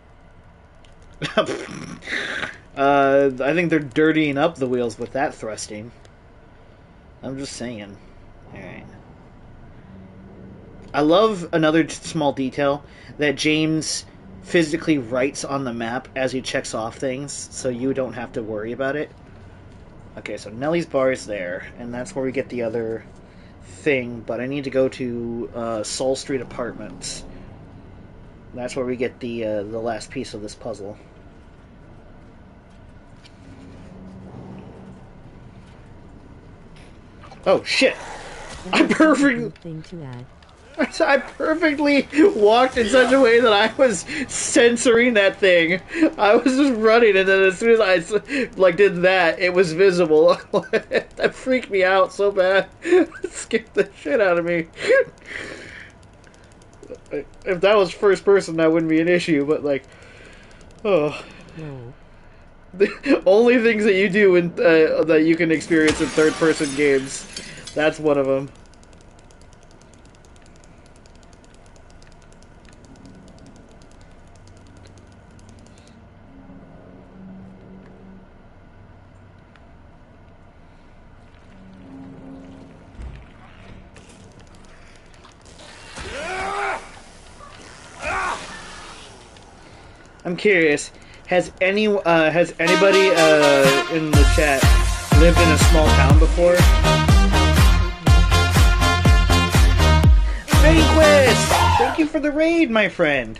I think they're dirtying up the wheels with that thrusting. I'm just saying. Alright. I love another small detail that James physically writes on the map as he checks off things, so you don't have to worry about it. Okay, so Nellie's bar is there, and that's where we get the other thing, but I need to go to Soul Street Apartments. That's where we get the last piece of this puzzle. Oh shit! I perfectly Thing to add. I perfectly walked in such a way that I was censoring that thing. I was just running, and then as soon as I like did that, it was visible. That freaked me out so bad. It scared the shit out of me. If that was first person, that wouldn't be an issue. But like, oh, No. the only things that you do in that you can experience in third person games, that's one of them. I'm curious. Has anybody in the chat lived in a small town before? Vanquish! Thank you for the raid, my friend.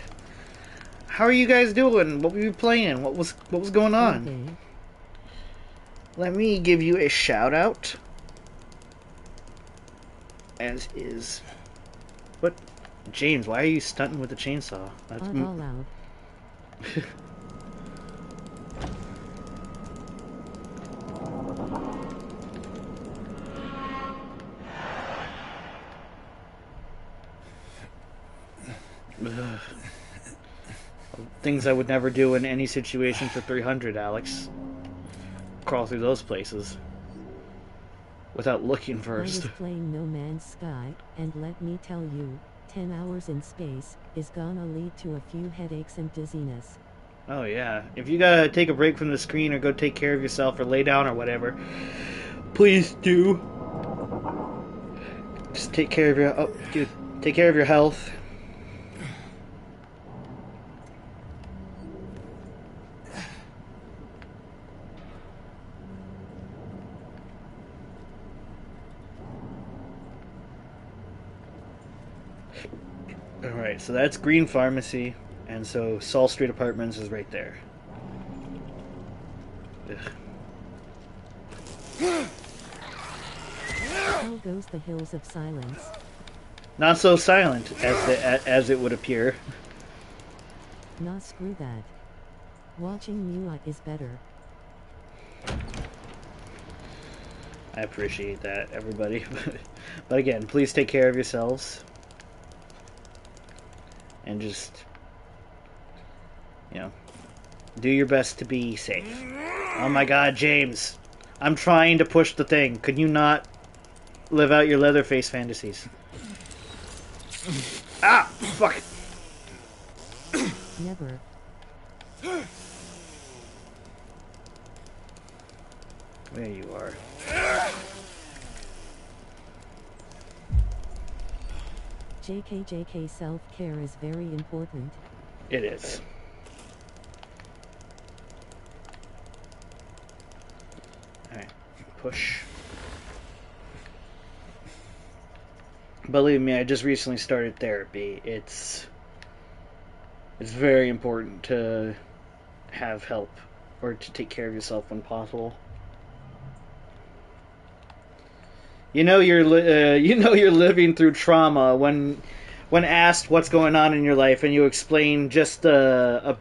How are you guys doing? What were you playing? What was going on? Okay. Let me give you a shout out. As is. What? James, why are you stunting with the chainsaw? That's All out. Ugh. Things I would never do in any situation for 300, Alex. Crawl through those places. Without looking I first. was playing No Man's Sky, and let me tell you, 10 hours in space is gonna lead to a few headaches and dizziness. Oh yeah. If you gotta take a break from the screen or go take care of yourself or lay down or whatever, please do. Just take care of your take care of your health. Alright, so that's Green Pharmacy, and so Saul Street Apartments is right there. Ugh. How goes the Hills of Silence? Not so silent as it would appear. Nah, screw that. Watching Mewa is better. I appreciate that, everybody. But again, please take care of yourselves. And just, you know, do your best to be safe. Oh my god, James. I'm trying to push the thing. Could you not live out your Leatherface fantasies? Ah! Fuck! Never. There you are. JK self-care is very important. It is. Alright, push. Believe me, I just recently started therapy. It's very important to have help or to take care of yourself when possible. You know you're living through trauma when asked what's going on in your life and you explain just a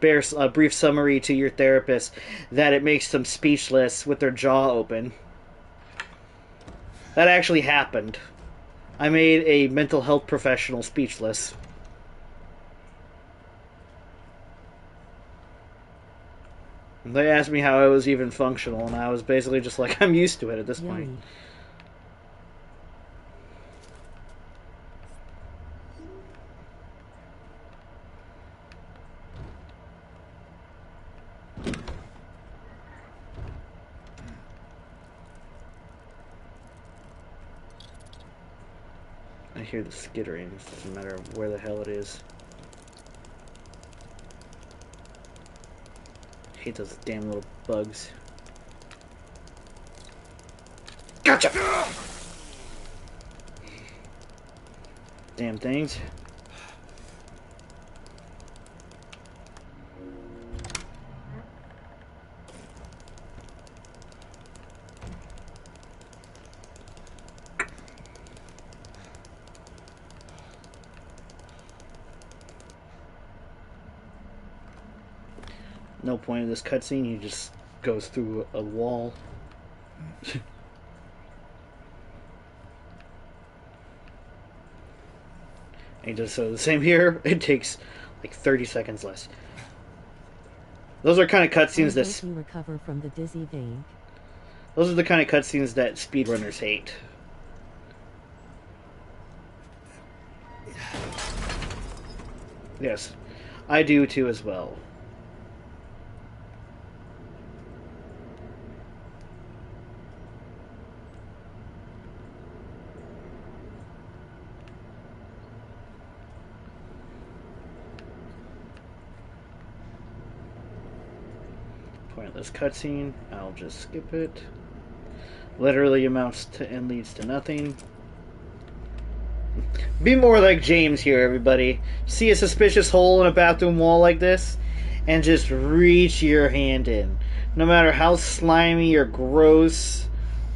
brief summary to your therapist that it makes them speechless with their jaw open. That actually happened. I made a mental health professional speechless. They asked me how I was even functional, and I was basically just like, I'm used to it at this point. Yummy. I hear the skittering. It doesn't matter where the hell it is. I hate those damn little bugs. Gotcha! Damn things. No point in this cutscene, he just goes through a wall. And he does so the same here. It takes like 30 seconds less. Those are kind of cutscenes that you recover from the dizzy vein. those are the kind of cutscenes that speedrunners hate. Yes, I do too as well. Pointless cutscene. I'll just skip it. Literally amounts to and leads to nothing. Be more like James here, everybody. See a suspicious hole in a bathroom wall like this, and just reach your hand in. No matter how slimy or gross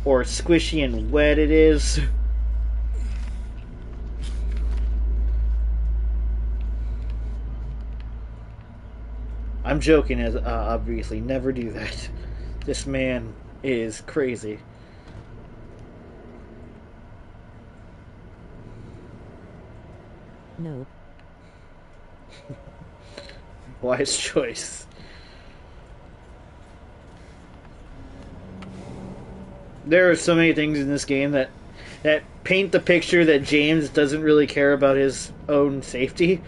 or squishy and wet it is. I'm joking, as obviously. Never do that. This man is crazy. Nope. Wise choice. There are so many things in this game that paint the picture that James doesn't really care about his own safety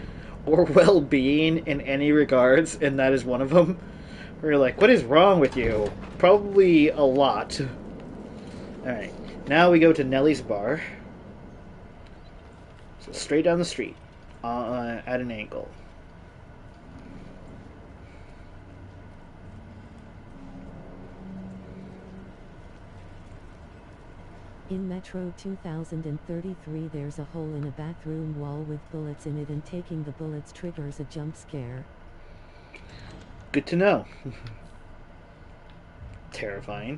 or well-being in any regards, and that is one of them. Where you're like, what is wrong with you? Probably a lot. Alright, now we go to Nellie's bar. So straight down the street, at an angle. In Metro 2033 there's a hole in a bathroom wall with bullets in it, and taking the bullets triggers a jump scare. Good to know. Terrifying.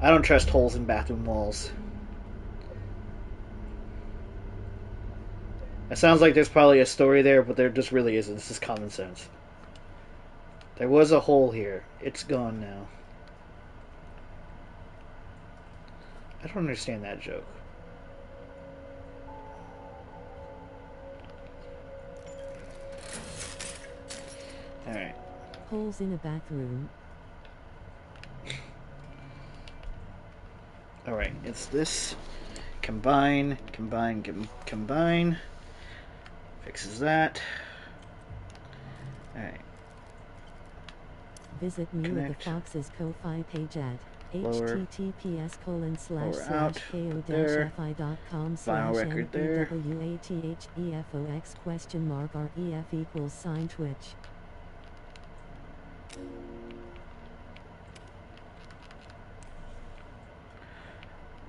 I don't trust holes in bathroom walls. It sounds like there's probably a story there, but there just really isn't. This is common sense. There was a hole here. It's gone now. I don't understand that joke. Alright. Holes in a bathroom. Alright, it's this. Combine, combine, combine. Fixes that. Alright. Visit Mewa the Connect. Fox's Ko-Fi page at Lower. Lower out. There. Vinyl record there. ko-fi.com/ko-wathefox ? Twitch.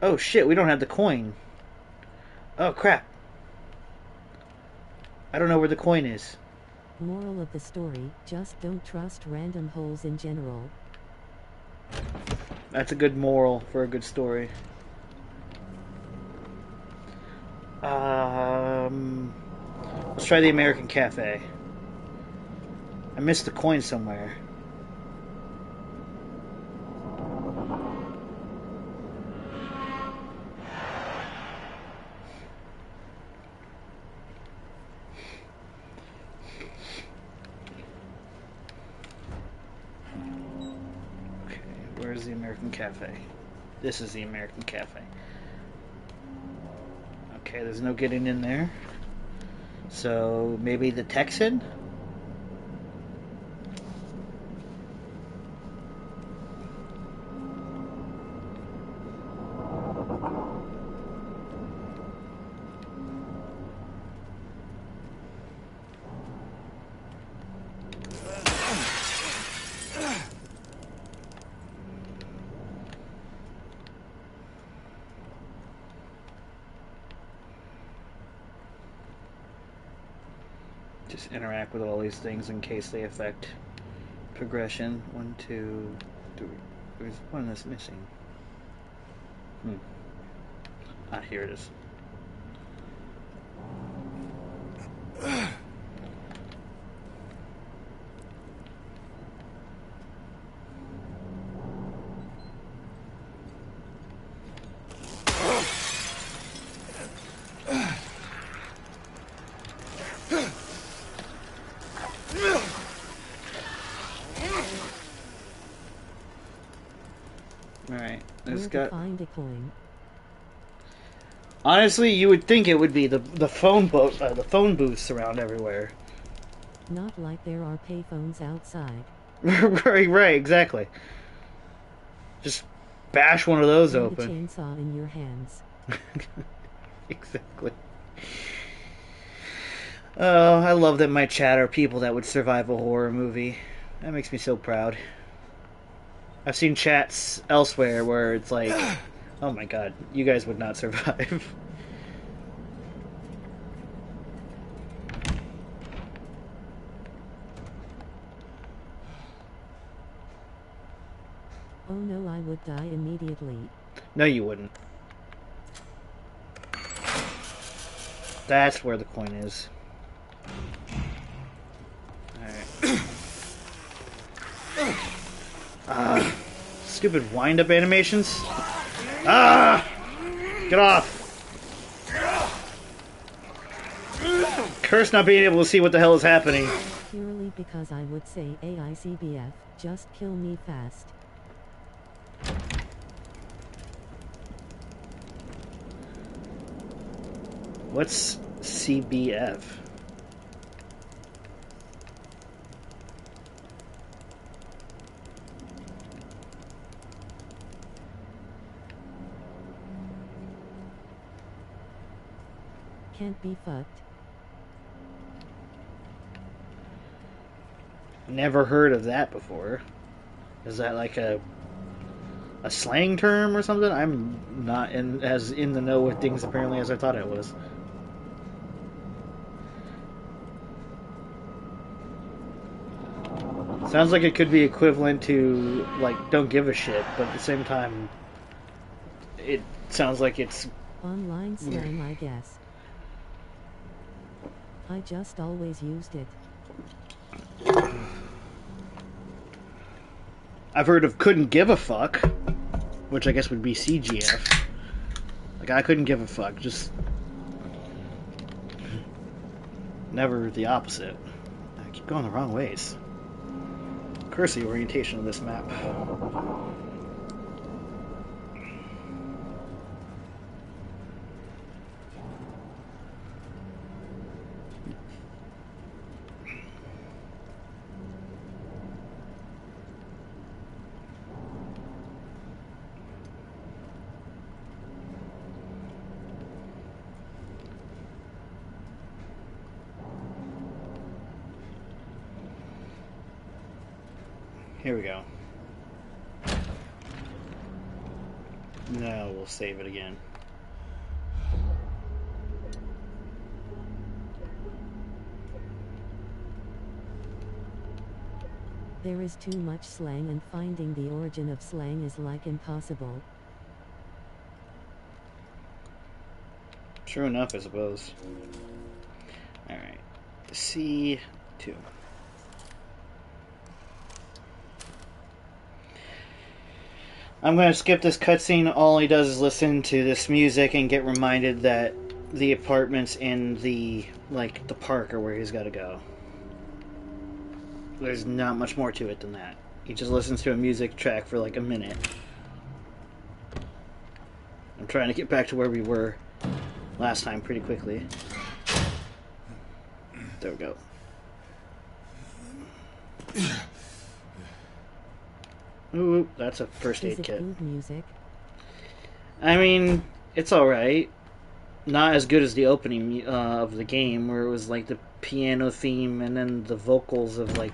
Oh shit, we don't have the coin. Oh crap. I don't know where the coin is. Moral of the story, just don't trust random holes in general. That's a good moral for a good story. Let's try the American Cafe. I missed the coin somewhere. Okay, where's the American Cafe? This is the American Cafe. Okay, there's no getting in there. So maybe the Texan? Just interact with all these things in case they affect progression. 1, 2, 3. There's one that's missing. Ah, here it is. Alright, there's got... Find a coin. Honestly, you would think it would be the phone booths around everywhere. Not like there are payphones outside. right, exactly. Just bash one of those and open. A chainsaw in your hands. Exactly. Oh, I love that my chat are people that would survive a horror movie. That makes me so proud. I've seen chats elsewhere where it's like, oh my god, you guys would not survive. Oh no, I would die immediately. No, you wouldn't. That's where the coin is. Alright. Stupid wind-up animations. Ah! Get off! Curse not being able to see what the hell is happening. Purely because I would say AICBF, just kill me fast. What's CBF? Can't be fucked. Never heard of that before. Is that like a slang term or something? I'm not as in the know with things apparently as I thought I was. Sounds like it could be equivalent to like don't give a shit, but at the same time it sounds like it's online slang, I guess. I just always used it. I've heard of couldn't give a fuck, which I guess would be CGF. Like I couldn't give a fuck, just never the opposite. I keep going the wrong ways. Curse the orientation of this map. Here we go. Now we'll save it again. There is too much slang and finding the origin of slang is like impossible. True enough, I suppose. Alright. C2. I'm going to skip this cutscene. All he does is listen to this music and get reminded that the apartments in the park are where he's got to go. There's not much more to it than that. He just listens to a music track for like a minute. I'm trying to get back to where we were last time pretty quickly. There we go. Ooh, that's a first aid kit. Good music? I mean, it's alright. Not as good as the opening of the game, where it was like the piano theme and then the vocals of like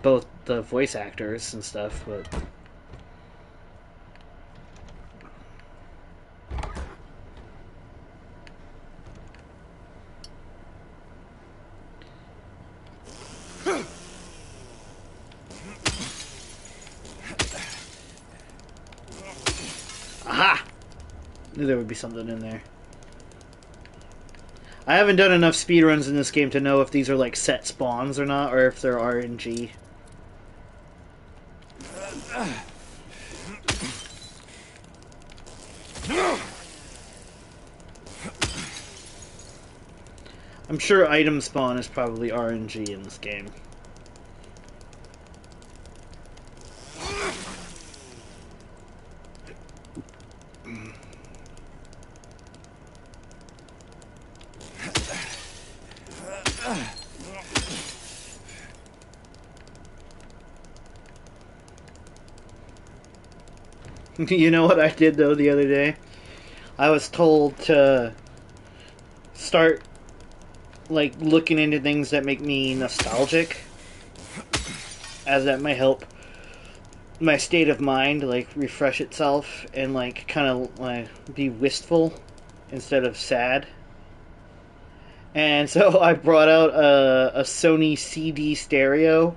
both the voice actors and stuff, but aha! Knew there would be something in there. I haven't done enough speedruns in this game to know if these are like set spawns or not, or if they're RNG. I'm sure item spawn is probably RNG in this game. You know what I did though the other day? I was told to start like looking into things that make me nostalgic, as that might help my state of mind like refresh itself and like kind of like be wistful instead of sad. And so I brought out a Sony CD stereo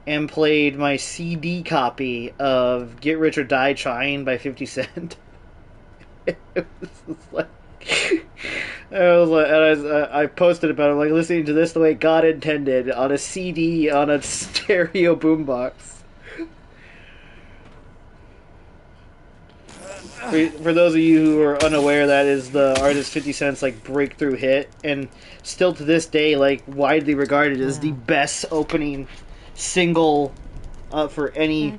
and played my CD copy of Get Rich or Die Trying by 50 Cent. It was like, I posted about it, like listening to this the way God intended on a CD on a stereo boombox. For those of you who are unaware, that is the artist 50 Cent's like breakthrough hit, and still to this day like widely regarded as the best opening single for any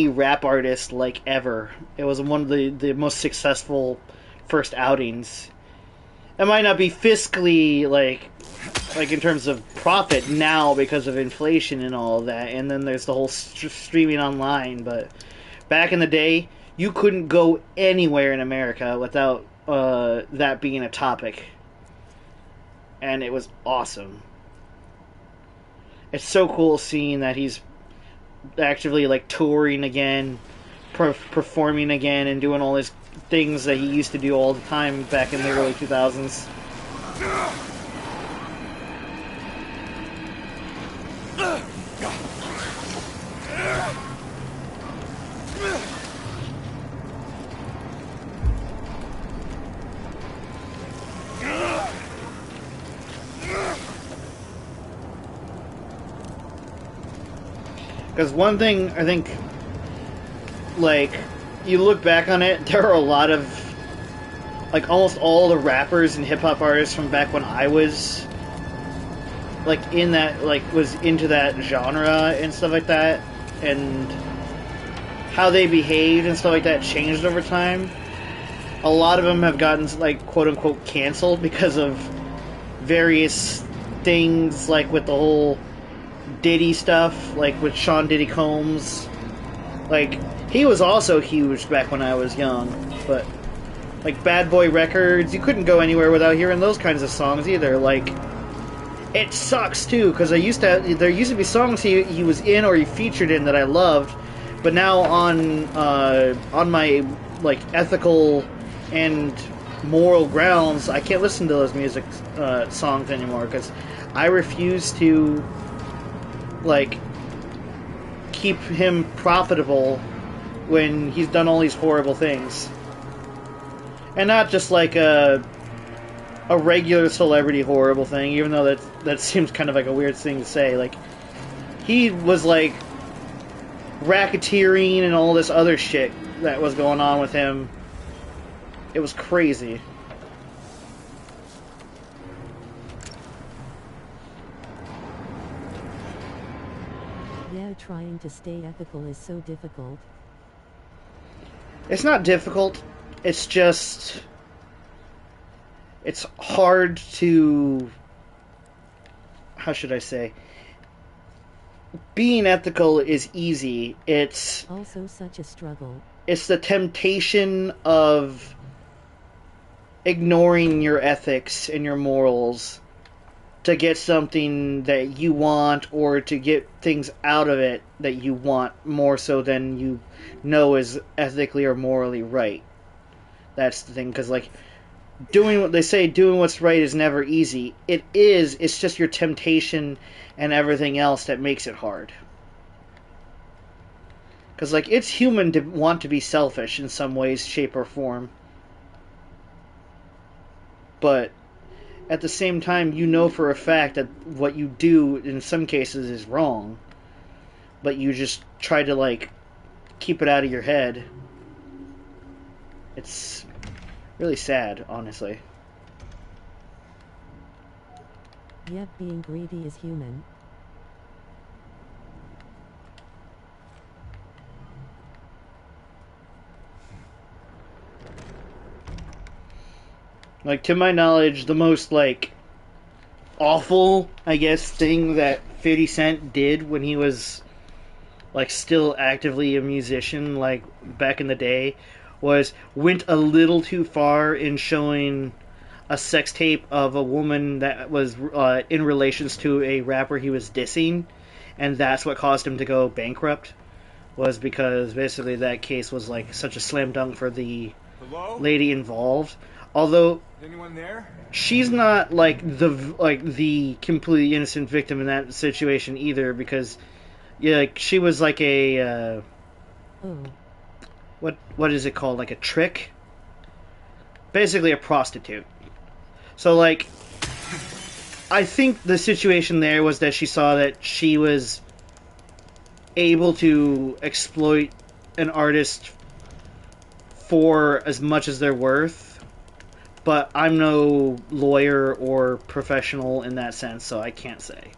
rap artist like ever. It was one of the most successful first outings. It might not be fiscally like in terms of profit now because of inflation and all of that, and then there's the whole streaming online, but back in the day you couldn't go anywhere in America without that being a topic, and it was awesome. It's so cool seeing that he's actively like touring again, performing again, and doing all his things that he used to do all the time back in the early 2000s. Because one thing, I think, like, you look back on it, there are a lot of, like, almost all the rappers and hip-hop artists from back when I was, like, in that, like, was into that genre and stuff like that, and how they behaved and stuff like that changed over time. A lot of them have gotten, like, quote-unquote canceled because of various things, like, with the whole Diddy stuff, like with Sean Diddy Combs. Like, he was also huge back when I was young, but like Bad Boy Records, you couldn't go anywhere without hearing those kinds of songs either. Like it sucks too because there used to be songs he was in or he featured in that I loved, but now on my like ethical and moral grounds, I can't listen to those music songs anymore because I refuse to like keep him profitable when he's done all these horrible things, and not just like a regular celebrity horrible thing, even though that seems kind of like a weird thing to say. Like, he was like racketeering and all this other shit that was going on with him. It was crazy. Yeah, trying to stay ethical is so difficult. It's not difficult. It's just it's hard to, how should I say? Being ethical is easy. It's also such a struggle. It's the temptation of ignoring your ethics and your morals to get something that you want or to get things out of it that you want more so than you know is ethically or morally right. That's the thing, because like doing what they say, doing what's right is never easy. It is. It's just your temptation and everything else that makes it hard. Because like it's human to want to be selfish in some ways, shape, or form. But at the same time, you know for a fact that what you do in some cases is wrong. But you just try to like keep it out of your head. It's really sad, honestly. Yep, being greedy is human. Like, to my knowledge, the most, like, awful, I guess, thing that 50 Cent did when he was, like, still actively a musician, like, back in the day, was went a little too far in showing a sex tape of a woman that was in relations to a rapper he was dissing, and that's what caused him to go bankrupt, was because basically that case was, like, such a slam dunk for the lady involved. Although Is anyone there? she's not the completely innocent victim in that situation either, because yeah, like she was like a Oh. what is it called, like a trick, basically a prostitute. So like I think the situation there was that she saw that she was able to exploit an artist for as much as they're worth. But I'm no lawyer or professional in that sense, so I can't say.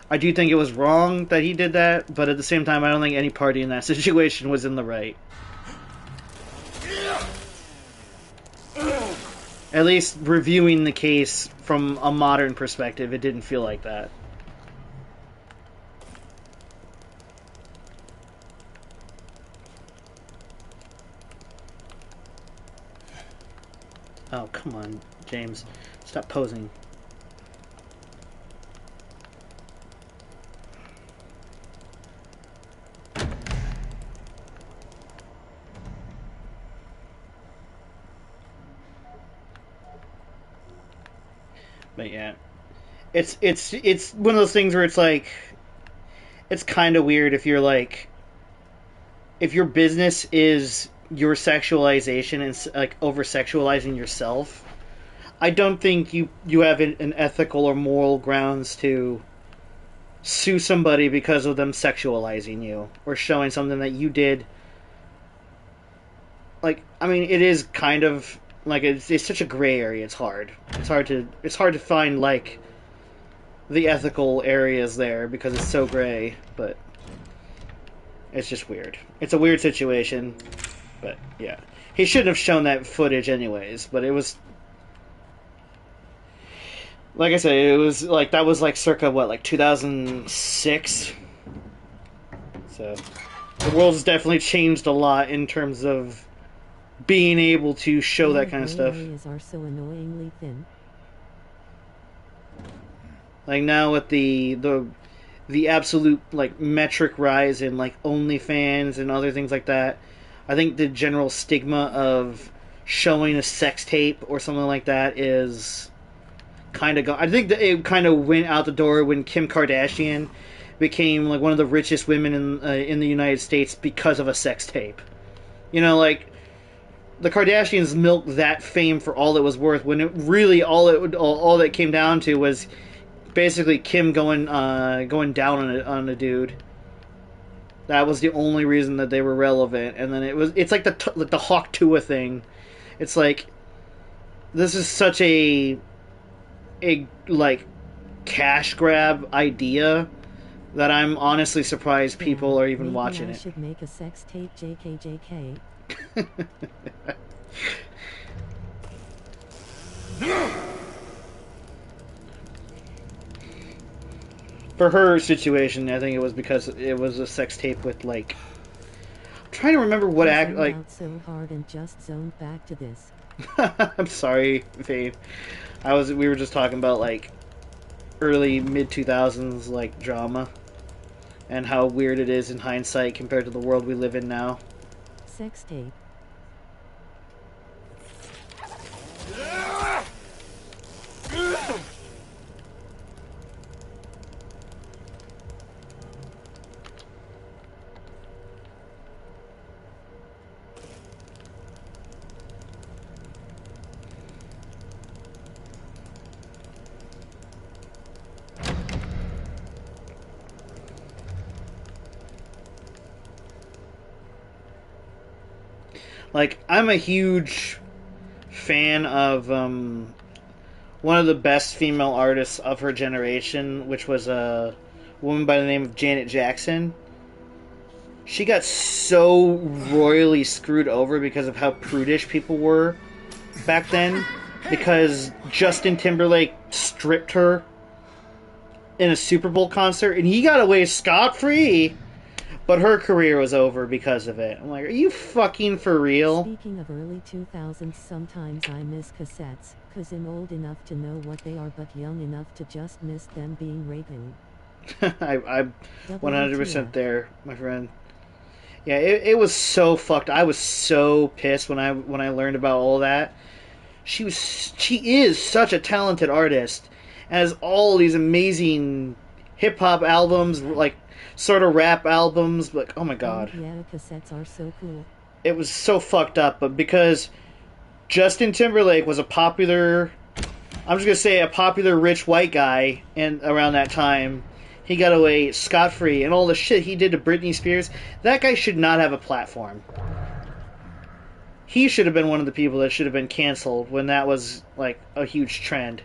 I do think it was wrong that he did that, but at the same time, I don't think any party in that situation was in the right. At least reviewing the case from a modern perspective, it didn't feel like that. Oh, come on, James. Stop posing. But yeah. It's one of those things where it's like it's kind of weird if you're like if your business is your sexualization and like over sexualizing yourself. I don't think you have an ethical or moral grounds to sue somebody because of them sexualizing you or showing something that you did. Like, I mean, it is kind of like it's such a gray area. It's hard to find like the ethical areas there because it's so gray. But it's just weird. It's a weird situation. But yeah, he shouldn't have shown that footage anyways. But it was. Like I said, it was like that was like circa what, like 2006. So the world's definitely changed a lot in terms of being able to show that kind of stuff. Areas are so annoyingly thin. Like now with the absolute like metric rise in like OnlyFans and other things like that, I think the general stigma of showing a sex tape or something like that is kind of gone. I think that it kind of went out the door when Kim Kardashian became like one of the richest women in the United States because of a sex tape. You know, like the Kardashians milked that fame for all it was worth. When it really all that came down to was basically Kim going down on a dude. That was the only reason that they were relevant. And then it's like the Hawk Tuah thing. It's like this is such a like cash grab idea that I'm honestly surprised people Dad, are even maybe watching I it. should make a sex tape, JK. For her situation, I think it was because it was a sex tape with like. I'm trying to remember what I act zoned like. out so hard and just zoned back to this. I'm sorry, Faye. We were just talking about like early mid 2000s like drama and how weird it is in hindsight compared to the world we live in now. Sex tape. Like I'm a huge fan of one of the best female artists of her generation, which was a woman by the name of Janet Jackson. She got so royally screwed over because of how prudish people were back then. Because Justin Timberlake stripped her in a Super Bowl concert, and he got away scot free. But her career was over because of it. I'm like, are you fucking for real? Speaking of early 2000s, sometimes I miss cassettes, cause I'm old enough to know what they are but young enough to just miss them being raping. I'm 100% WTF. there, my friend. Yeah, it was so fucked. I was so pissed when I learned about all that. She is such a talented artist, has all these amazing hip hop albums, like sort of rap albums. Like, oh my Oh god, yeah, cassettes are so cool. it was so fucked up. But because Justin Timberlake was a popular, I'm just gonna say a popular rich white guy, and around that time, he got away scot free, and all the shit he did to Britney Spears. That guy should not have a platform. He should have been one of the people that should have been canceled when that was like a huge trend.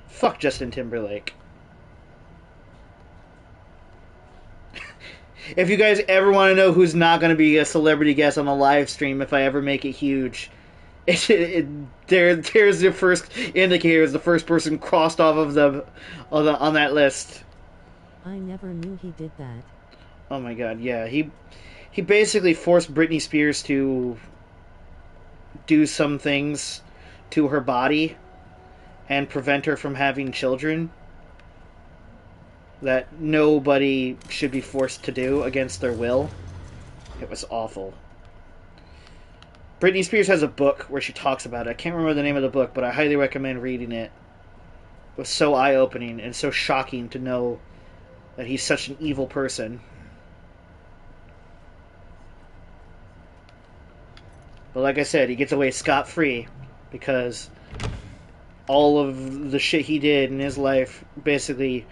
Fuck Justin Timberlake. If you guys ever want to know who's not going to be a celebrity guest on the live stream if I ever make it huge, there's the first indicator is the first person crossed off of on that list. I never knew he did that. Oh my god, yeah. He basically forced Britney Spears to do some things to her body and prevent her from having children that nobody should be forced to do against their will. It was awful. Britney Spears has a book where she talks about it. I can't remember the name of the book, but I highly recommend reading it. It was so eye-opening and so shocking to know that he's such an evil person. But like I said, he gets away scot-free because all of the shit he did in his life basically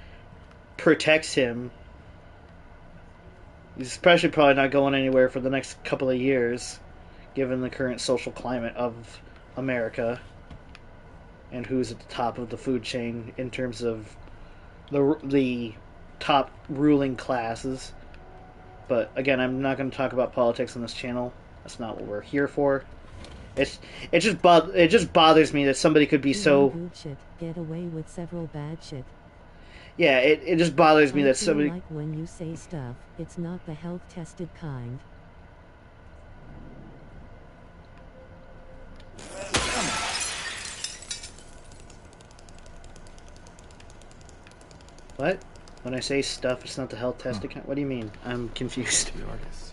protects him. He's especially probably not going anywhere for the next couple of years, given the current social climate of America and who's at the top of the food chain in terms of the top ruling classes. But again, I'm not going to talk about politics on this channel. That's not what we're here for. It just bothers me that somebody could be so. Good shit, get away with several bad shit. Yeah, it just bothers me I that feel somebody. like when you say stuff, it's not the health tested kind. What? When I say stuff, it's not the health test Huh. account. What do you mean? I'm confused. The artist.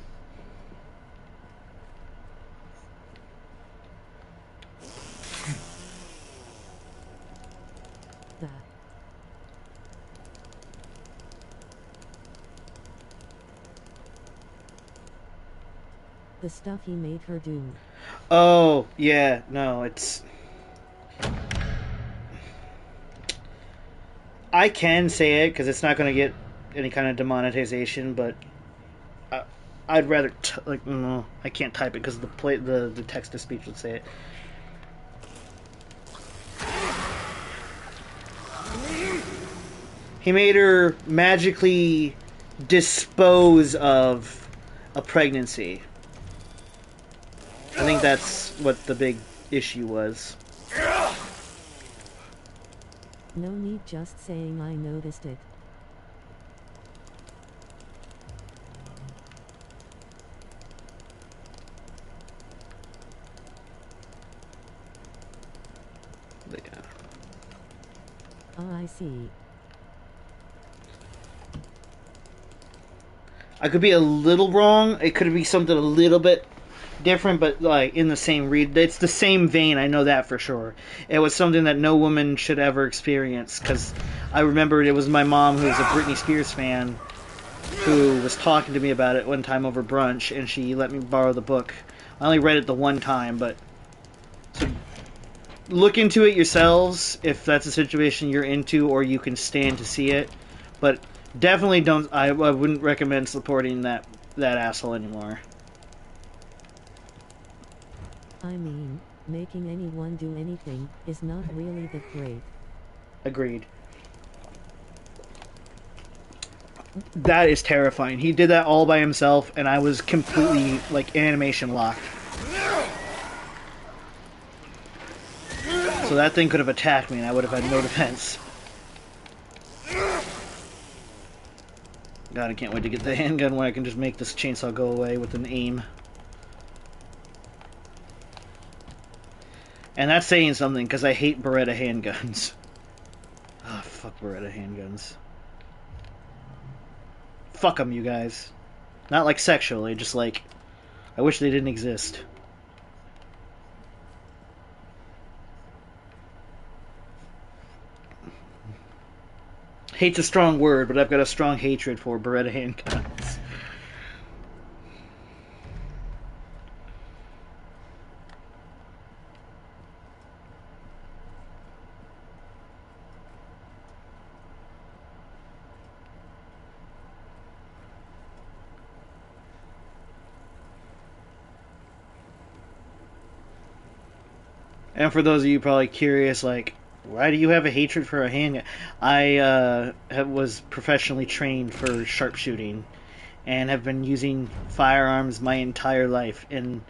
That. The stuff he made her do. Oh, yeah. No, it's... I can say it because it's not going to get any kind of demonetization, but I'd rather no, I can't type it because the text to speech would say it. He made her magically dispose of a pregnancy. I think that's what the big issue was. No need just saying I noticed it. But yeah. Oh, I see. I could be a little wrong. It could be something a little bit different, but like in the same read. It's the same vein. I know that for sure. It was something that no woman should ever experience because I remember it was my mom, who was a Britney Spears fan, who was talking to me about it one time over brunch, and she let me borrow the book. I only read it the one time, but so look into it yourselves if that's a situation you're into or you can stand to see it. But definitely don't. I wouldn't recommend supporting that asshole anymore. I mean, making anyone do anything is not really that great. Agreed. That is terrifying. He did that all by himself, and I was completely like animation locked. So that thing could have attacked me, and I would have had no defense. God, I can't wait to get the handgun where I can just make this chainsaw go away with an aim. And that's saying something, because I hate Beretta handguns. Ah, oh, fuck Beretta handguns. Fuck them, you guys. Not like sexually, just like, I wish they didn't exist. Hate's a strong word, but I've got a strong hatred for Beretta handguns. And for those of you probably curious, like, why do you have a hatred for a handgun? I was professionally trained for sharpshooting and have been using firearms my entire life in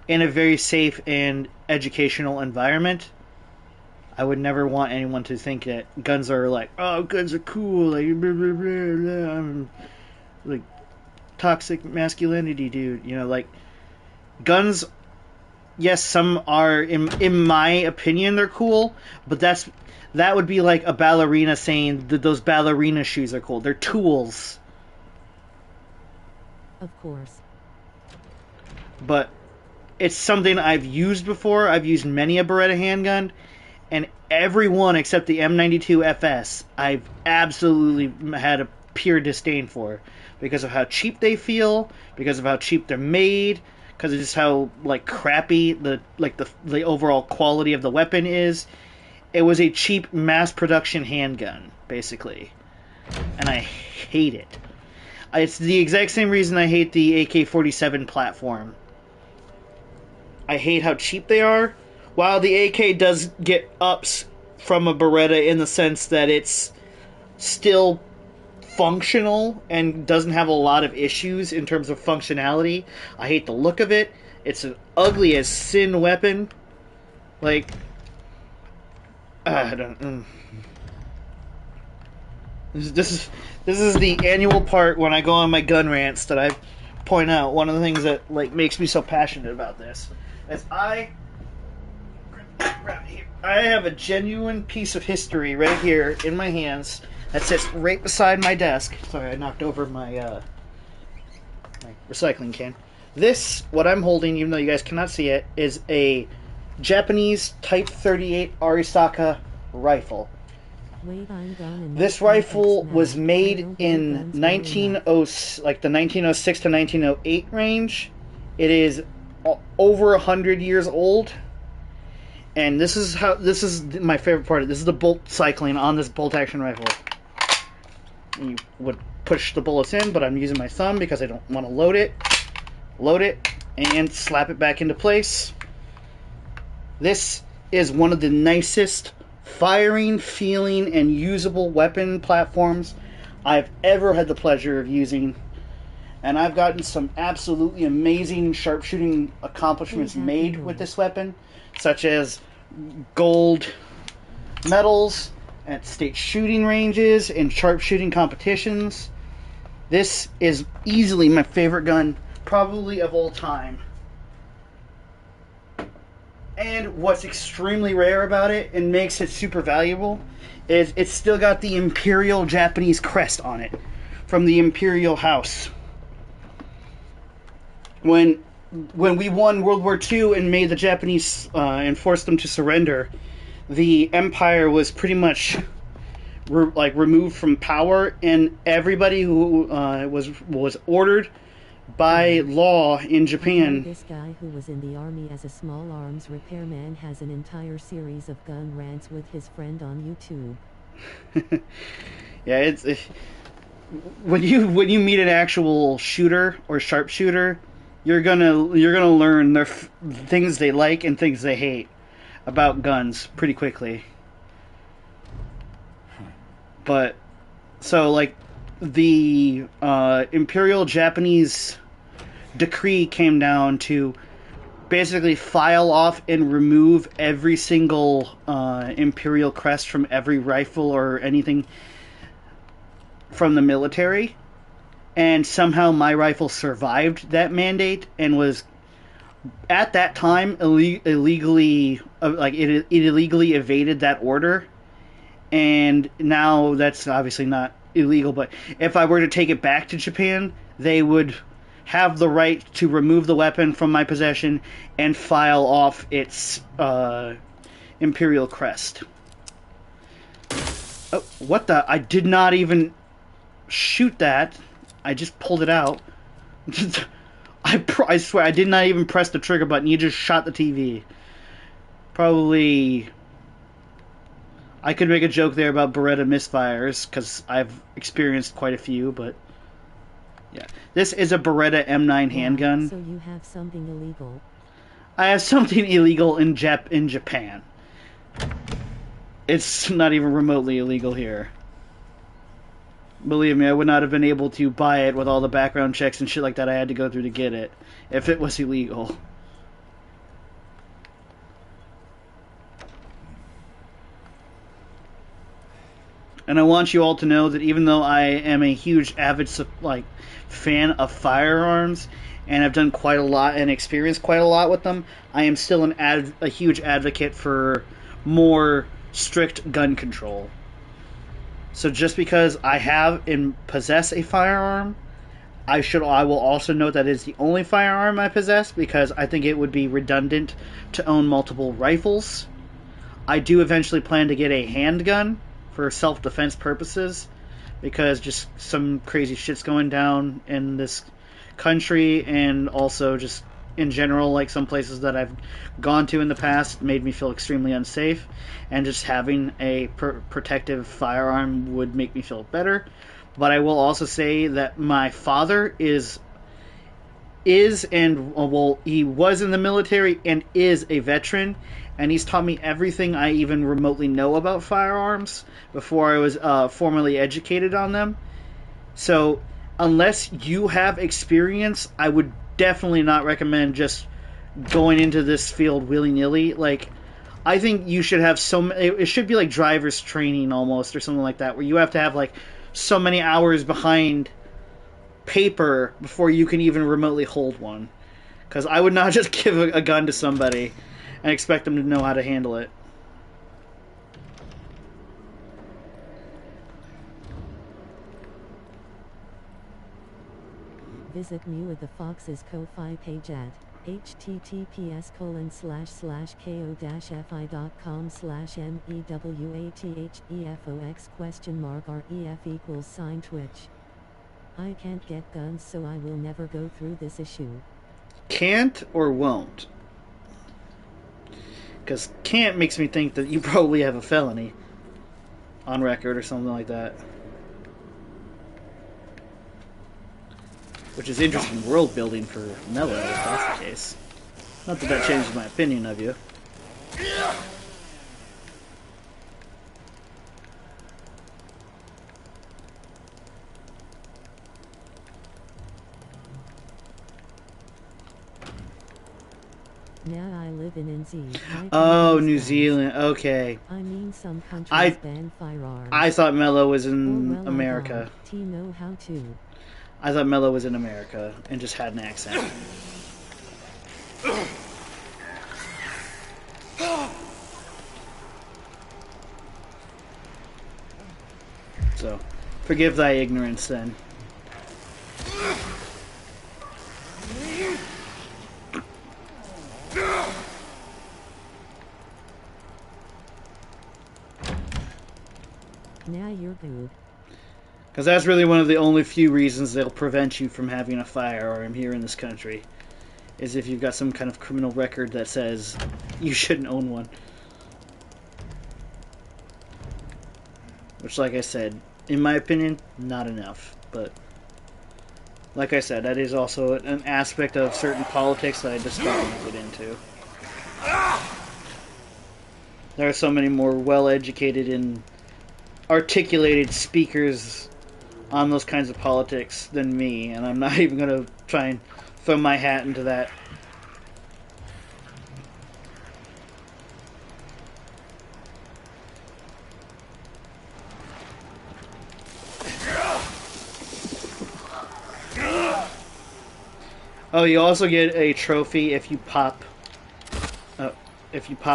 a very safe and educational environment. I would never want anyone to think that guns are like, oh, guns are cool, like, blah, blah, blah, blah. I'm like toxic masculinity, dude. You know, like, guns, yes, some are in my opinion they're cool, but that would be like a ballerina saying that those ballerina shoes are cool. They're tools. Of course. But it's something I've used before. I've used many a Beretta handgun, and every one except the M92 FS I've absolutely had a pure disdain for because of how cheap they feel, because of how cheap they're made, because of just how like crappy the overall quality of the weapon is. It was a cheap mass production handgun, basically, and I hate it. It's the exact same reason I hate the AK-47 platform. I hate how cheap they are. While the AK does get ups from a Beretta in the sense that it's still functional and doesn't have a lot of issues in terms of functionality, I hate the look of it. It's an ugly as sin weapon. Like, I don't. This is the annual part when I go on my gun rants that I point out. One of the things that like makes me so passionate about this is I have a genuine piece of history right here in my hands that sits right beside my desk. Sorry, I knocked over my recycling can. This, what I'm holding, even though you guys cannot see it, is a Japanese Type 38 Arisaka rifle. Wait, I'm gone in This my context rifle now. was I made don't know in guns well enough. the 1906 to 1908 range. It is over 100 years old, and this is my favorite part. This is the bolt cycling on this bolt action rifle. You would push the bullets in, but I'm using my thumb because I don't want to load it, and slap it back into place. This is one of the nicest firing, feeling, and usable weapon platforms I've ever had the pleasure of using. And I've gotten some absolutely amazing sharpshooting accomplishments made with this weapon, such as gold medals at state shooting ranges and sharpshooting competitions. This is easily my favorite gun, probably of all time. And what's extremely rare about it and makes it super valuable is it's still got the Imperial Japanese crest on it from the Imperial House. When we won World War II and made the Japanese and forced them to surrender, the Empire was pretty much removed from power, and everybody who was ordered by law in Japan. This guy who was in the army as a small arms repairman has an entire series of gun rants with his friend on YouTube. Yeah, when you meet an actual shooter or sharpshooter, you're gonna learn their things they like and things they hate about guns pretty quickly. But so like the Imperial Japanese decree came down to basically file off and remove every single Imperial crest from every rifle or anything from the military. And somehow my rifle survived that mandate and was, at that time, illegally, it illegally evaded that order. And now that's obviously not illegal, but if I were to take it back to Japan, they would have the right to remove the weapon from my possession and file off its Imperial crest. Oh, what the? I did not even shoot that. I just pulled it out. I swear, I did not even press the trigger button. You just shot the TV. Probably... I could make a joke there about Beretta misfires, because I've experienced quite a few, but... yeah. This is a Beretta M9 handgun. So you have something illegal. I have something illegal in Japan. It's not even remotely illegal here. Believe me, I would not have been able to buy it with all the background checks and shit like that I had to go through to get it, if it was illegal. And I want you all to know that even though I am a huge avid fan of firearms and I've done quite a lot and experienced quite a lot with them, I am still a huge advocate for more strict gun control. So just because I have and possess a firearm, I will also note that it's the only firearm I possess, because I think it would be redundant to own multiple rifles. I do eventually plan to get a handgun for self-defense purposes, because just some crazy shit's going down in this country, and also just in general, like some places that I've gone to in the past made me feel extremely unsafe, and just having a protective firearm would make me feel better. But I will also say that my father is and well, he was in the military and is a veteran, and he's taught me everything I even remotely know about firearms before I was formally educated on them. So unless you have experience, I would definitely not recommend just going into this field willy-nilly. Like, I think you should have it should be like driver's training almost, or something like that, where you have to have like so many hours behind paper before you can even remotely hold one. Because I would not just give a gun to somebody and expect them to know how to handle it. Visit Mewa the Fox's Ko-Fi page at https://ko-fi.com/mewatthefox?ref=Twitch. I can't get guns, so I will never go through this issue. Can't or won't? Because can't makes me think that you probably have a felony on record or something like that. Which is interesting world building for Mewa, if that's the case. Not that that changes my opinion of you. Now I live in NZ. Oh, New Zealand. Okay. I mean, some countries ban firearms. I thought Mello was in well, America. I know how to. I thought Mello was in America and just had an accent. So, forgive thy ignorance then. Now you're good. Because that's really one of the only few reasons they'll prevent you from having a firearm here in this country. Is if you've got some kind of criminal record that says you shouldn't own one. Which, like I said, in my opinion, not enough. But, like I said, that is also an aspect of certain politics that I just don't want to get into. There are so many more well-educated and articulated speakers on those kinds of politics than me, and I'm not even going to try and throw my hat into that. Oh, you also get a trophy if you pop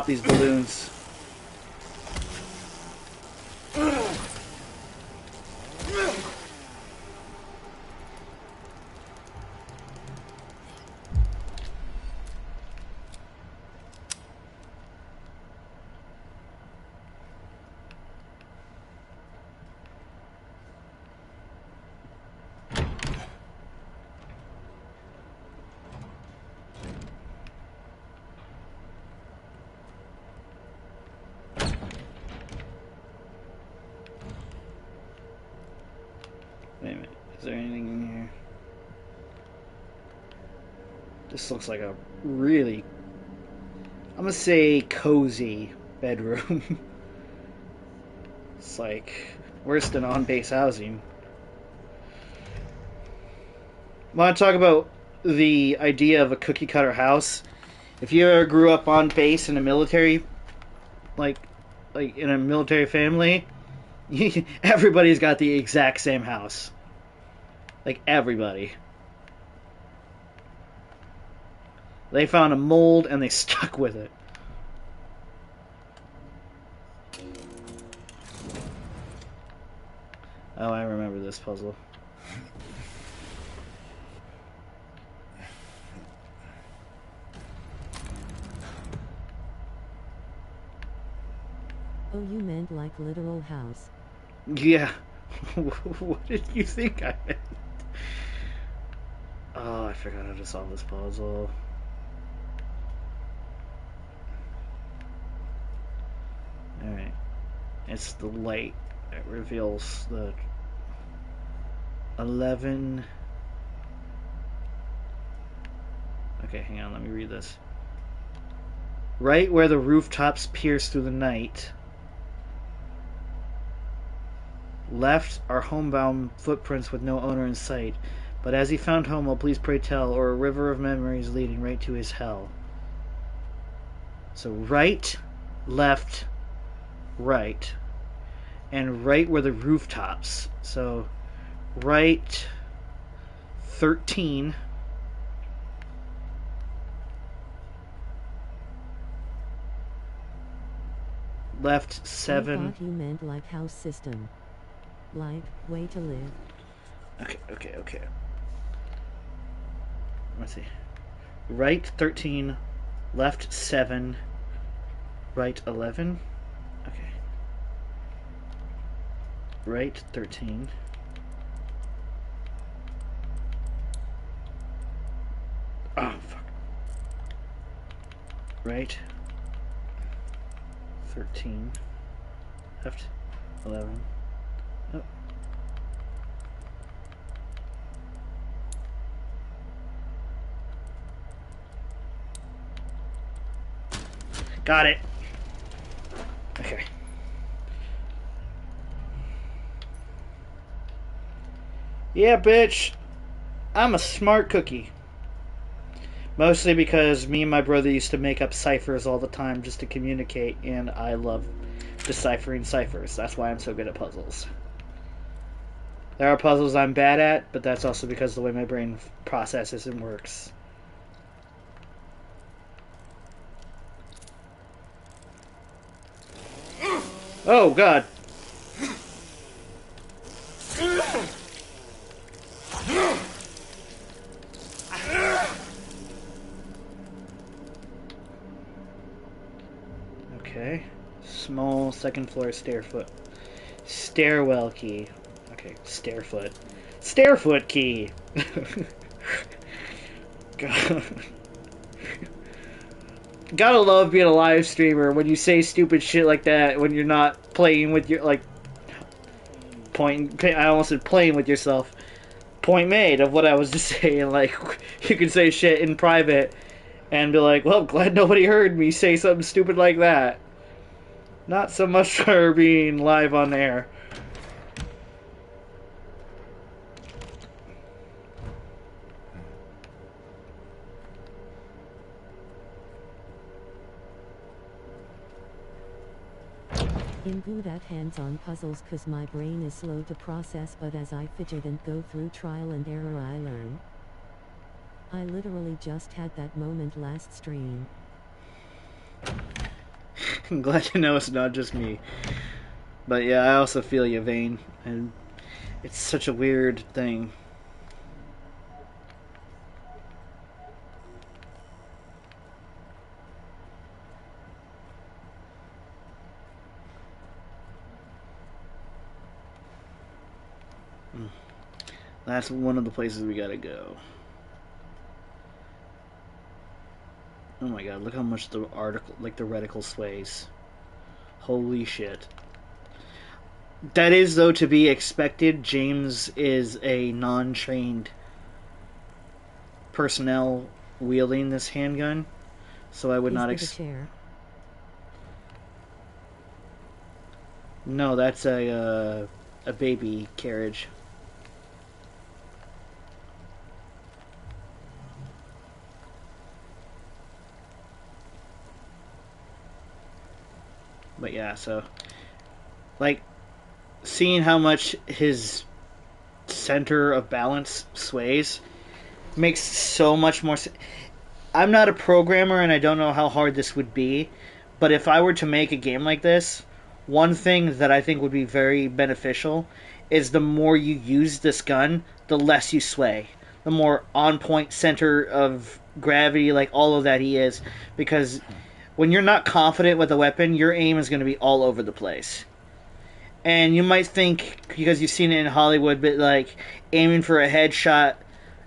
these balloons. Wait a minute, is there anything in here? This looks like a really, I'm gonna say, cozy bedroom. It's like worse than on-base housing. Want to talk about the idea of a cookie-cutter house? If you ever grew up on base in a military, like in a military family, everybody's got the exact same house. Like, everybody. They found a mold and they stuck with it. Oh, I remember this puzzle. Oh, you meant like literal house. Yeah. What did you think I meant? Oh, I forgot how to solve this puzzle. Alright. It's the light that reveals the 11. Okay, hang on, let me read this. Right where the rooftops pierce through the night. Left are homebound footprints with no owner in sight. But as he found home, oh please pray tell, or a river of memories leading right to his hell. So right, left, right. And right where the rooftops. So right 13. Left 7. I thought you meant like house system. Like, way to live. Okay. let's see. Right 13, left 7, right 11. Okay. Right 13. Oh, fuck. Right 13, left 11. Oh. Got it. Okay. Yeah, bitch. I'm a smart cookie. Mostly because me and my brother used to make up ciphers all the time just to communicate, and I love deciphering ciphers. That's why I'm so good at puzzles. There are puzzles I'm bad at, but that's also because of the way my brain processes and works. Oh, God. Okay. Small second floor stairwell key. Okay, stairfoot. Stairfoot key! God. Gotta love being a live streamer when you say stupid shit like that when you're not playing with your, like, I almost said playing with yourself. Point made of what I was just saying. Like, you can say shit in private and be like, well, glad nobody heard me say something stupid like that. Not so much for being live on air. I'm good at hands-on puzzles cause my brain is slow to process, but as I fidget and go through trial and error I learn. I literally just had that moment last stream. I'm glad to know it's not just me. But yeah, I also feel you, Vane. And it's such a weird thing. That's one of the places we gotta go. Oh my god, look how much the reticle sways. Holy shit. That is, though, to be expected. James is a non-trained personnel wielding this handgun, so I would not chair. No, that's a baby carriage. But yeah, so, like, seeing how much his center of balance sways makes so much more sense. I'm not a programmer and I don't know how hard this would be, but if I were to make a game like this, one thing that I think would be very beneficial is the more you use this gun, the less you sway. The more on point center of gravity, like all of that he is, because when you're not confident with a weapon, your aim is going to be all over the place. And you might think, because you've seen it in Hollywood, but like aiming for a headshot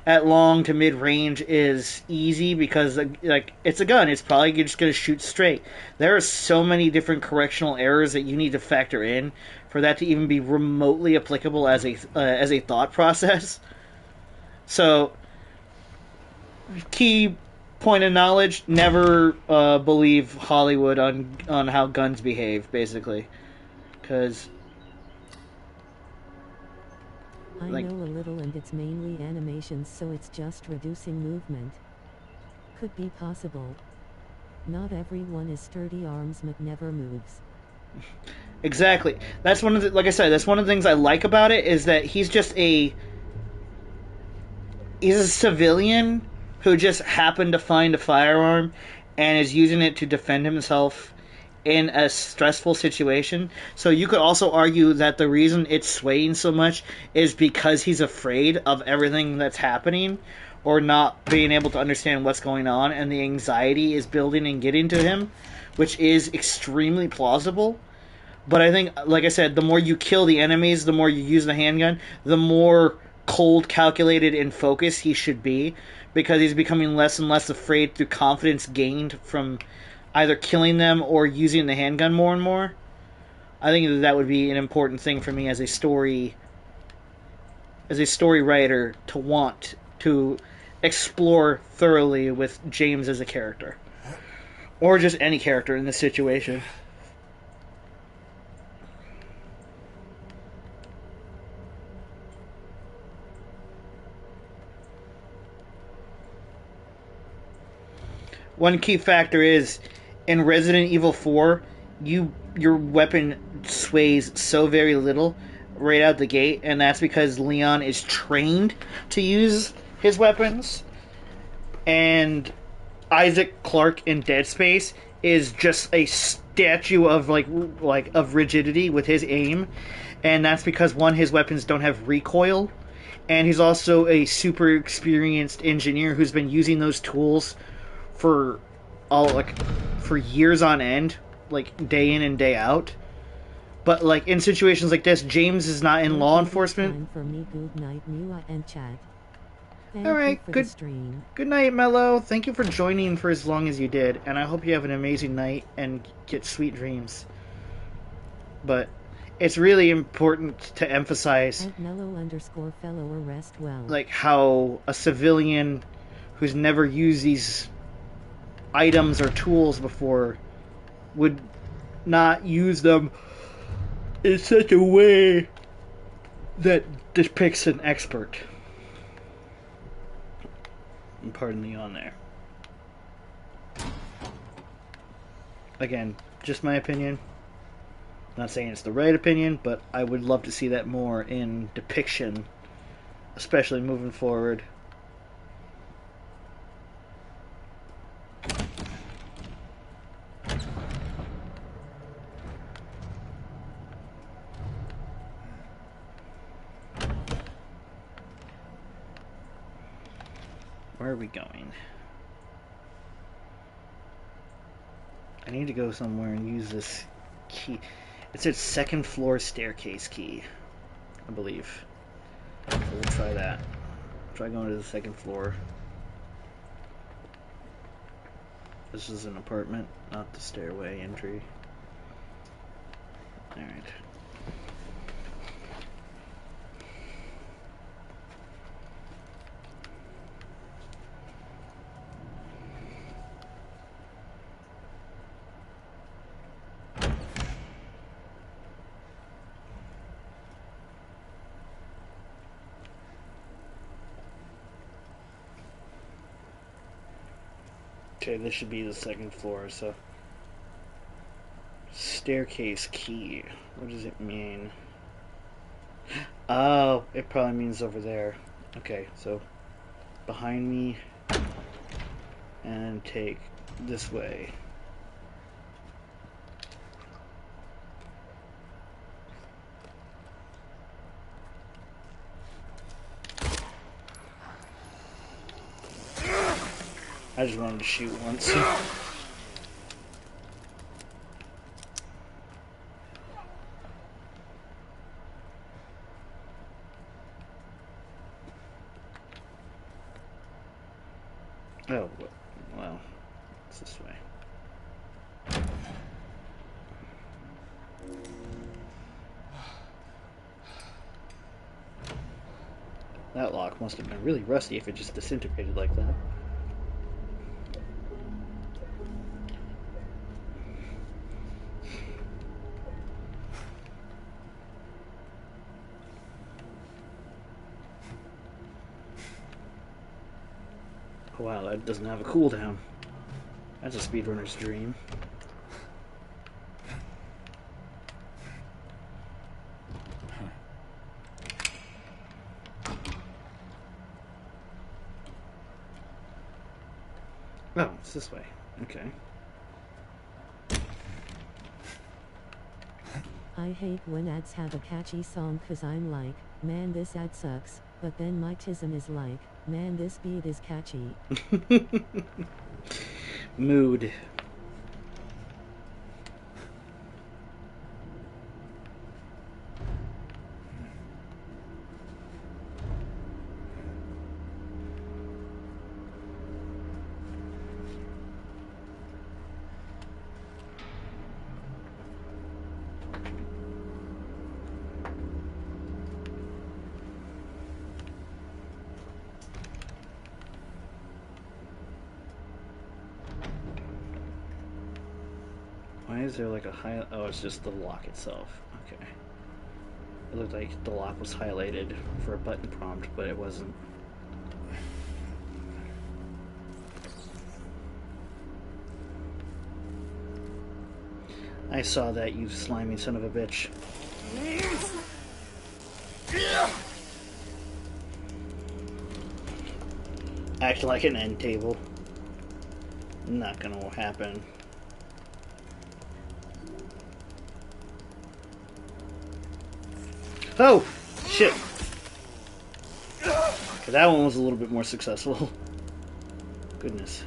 at long to mid range is easy because like it's a gun. It's probably just going to shoot straight. There are so many different correctional errors that you need to factor in for that to even be remotely applicable as a thought process. So, key point of knowledge: never believe Hollywood on how guns behave, basically, because. I know a little and it's mainly animations, so it's just reducing movement. Could be possible. Not everyone is sturdy arms but never moves. Exactly. That's one of the, like I said, that's one of the things I like about it is that he's a civilian who just happened to find a firearm and is using it to defend himself in a stressful situation. So you could also argue that the reason it's swaying so much is because he's afraid of everything that's happening, or not being able to understand what's going on, and the anxiety is building and getting to him, which is extremely plausible. But I think, like I said, the more you kill the enemies, the more you use the handgun, the more cold, calculated, and focused he should be, because he's becoming less and less afraid through confidence gained from either killing them or using the handgun more and more. I think that would be an important thing for me as a story writer to want to explore thoroughly with James as a character, or just any character in this situation. One key factor is in Resident Evil 4, your weapon sways so very little right out the gate, and that's because Leon is trained to use his weapons, and Isaac Clarke in Dead Space is just a statue of of rigidity with his aim, and that's because one, his weapons don't have recoil, and he's also a super experienced engineer who's been using those tools for for years on end, like day in and day out. But like in situations like this, James is not in law enforcement. Time for me. Good night, Mewa and chat. Thank All you right, for good. the stream. Good night, Mello. Thank you for joining for as long as you did, and I hope you have an amazing night and get sweet dreams. But it's really important to emphasize, @mellow_fellow or rest well. like, how a civilian who's never used these items or tools before would not use them in such a way that depicts an expert. Pardon the yawn there. Again, just my opinion. Not saying it's the right opinion, but I would love to see that more in depiction, especially moving forward. Where are we going? I need to go somewhere and use this key. It's a second floor staircase key, I believe. So we'll try that. Try going to the second floor. This is an apartment, not the stairway entry. Alright. Okay, this should be the second floor, so... Staircase key. What does it mean? Oh, it probably means over there. Okay, so... behind me... and take this way. I just wanted to shoot once. Oh, well, it's this way. That lock must have been really rusty if it just disintegrated like that. Oh, wow, that doesn't have a cooldown. That's a speedrunner's dream. Oh, it's this way. Okay. I hate when ads have a catchy song cause I'm like, man, this ad sucks. But then my tism is like, man, this beat is catchy. Mood. Why is there like a high... Oh, it's just the lock itself. Okay. It looked like the lock was highlighted for a button prompt, but it wasn't. I saw that, you slimy son of a bitch. Act like an end table. Not gonna happen. Oh! Shit! Okay, that one was a little bit more successful. Goodness.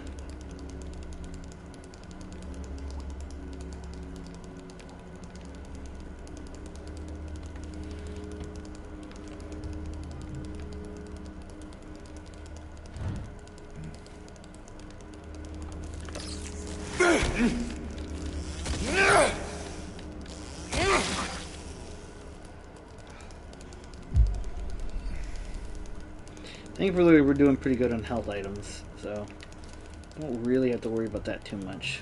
Thankfully, we're doing pretty good on health items, so don't really have to worry about that too much.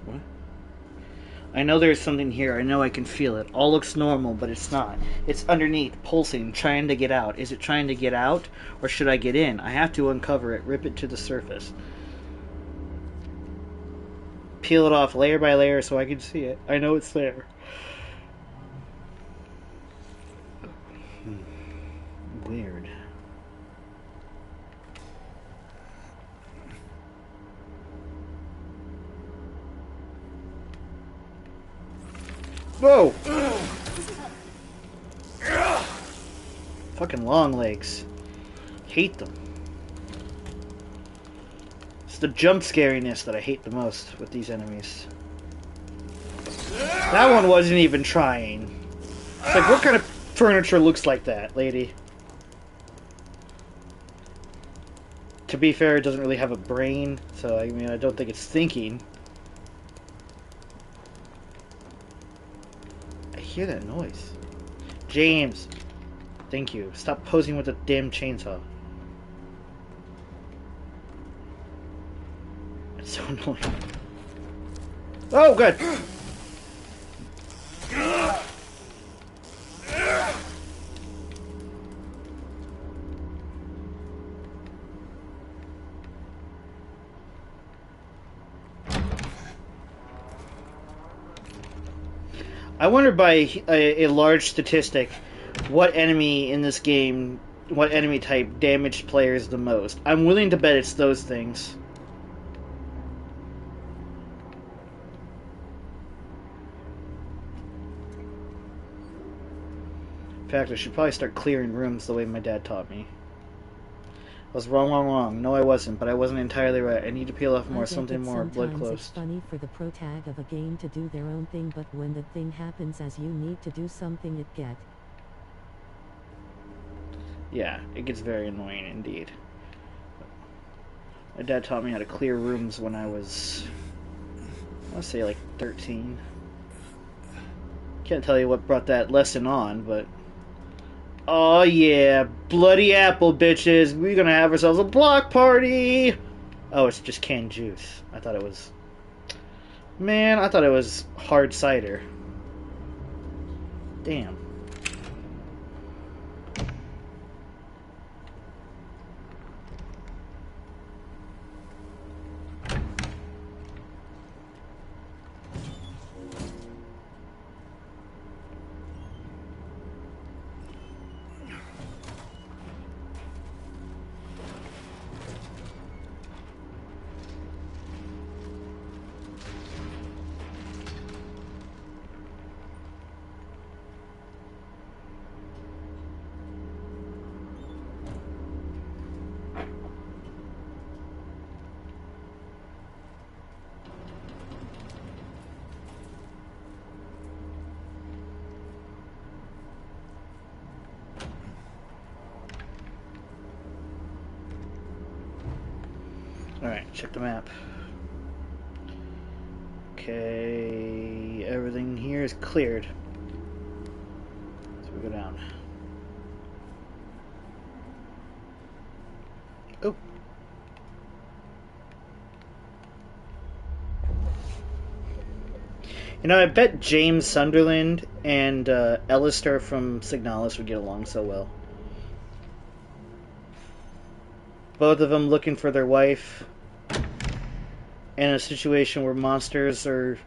What? I know there's something here. I know I can feel it. All looks normal, but it's not. It's underneath, pulsing, trying to get out. Is it trying to get out, or should I get in? I have to uncover it, rip it to the surface. Peel it off layer by layer so I can see it. I know it's there. Weird. Whoa! Fucking long legs. Hate them. It's the jump scariness that I hate the most with these enemies. That one wasn't even trying. It's like, what kind of furniture looks like that, lady? To be fair, it doesn't really have a brain, so I mean, I don't think it's thinking. I hear that noise. James! Thank you. Stop posing with the damn chainsaw. It's so annoying. Oh, good! I wonder by a large statistic what enemy in this game, what enemy type damaged players the most. I'm willing to bet it's those things. In fact, I should probably start clearing rooms the way my dad taught me. I was wrong. No, I wasn't, but I wasn't entirely right. I need to peel off more, something more blood close. It's funny for the pro tag of a game to do their own thing, but when the thing happens as you need to do something, it gets. Yeah, it gets very annoying indeed. My dad taught me how to clear rooms when I was, I want to say like 13. Can't tell you what brought that lesson on, but... Oh yeah, bloody apple, bitches. We're gonna have ourselves a block party! Oh, it's just canned juice. I thought it was... Man, I thought it was hard cider. Damn. Alright, check the map. Okay, everything here is cleared. So we go down. Oh. You know, I bet James Sunderland and Ellister from Signalis would get along so well. Both of them looking for their wife in a situation where monsters are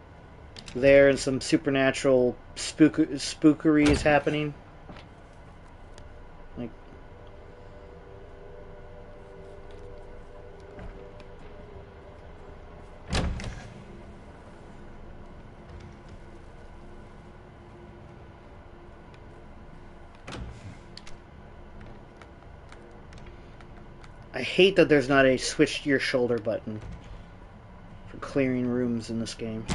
there and some supernatural spookery is happening. Like, I hate that there's not a switch your shoulder button for clearing rooms in this game.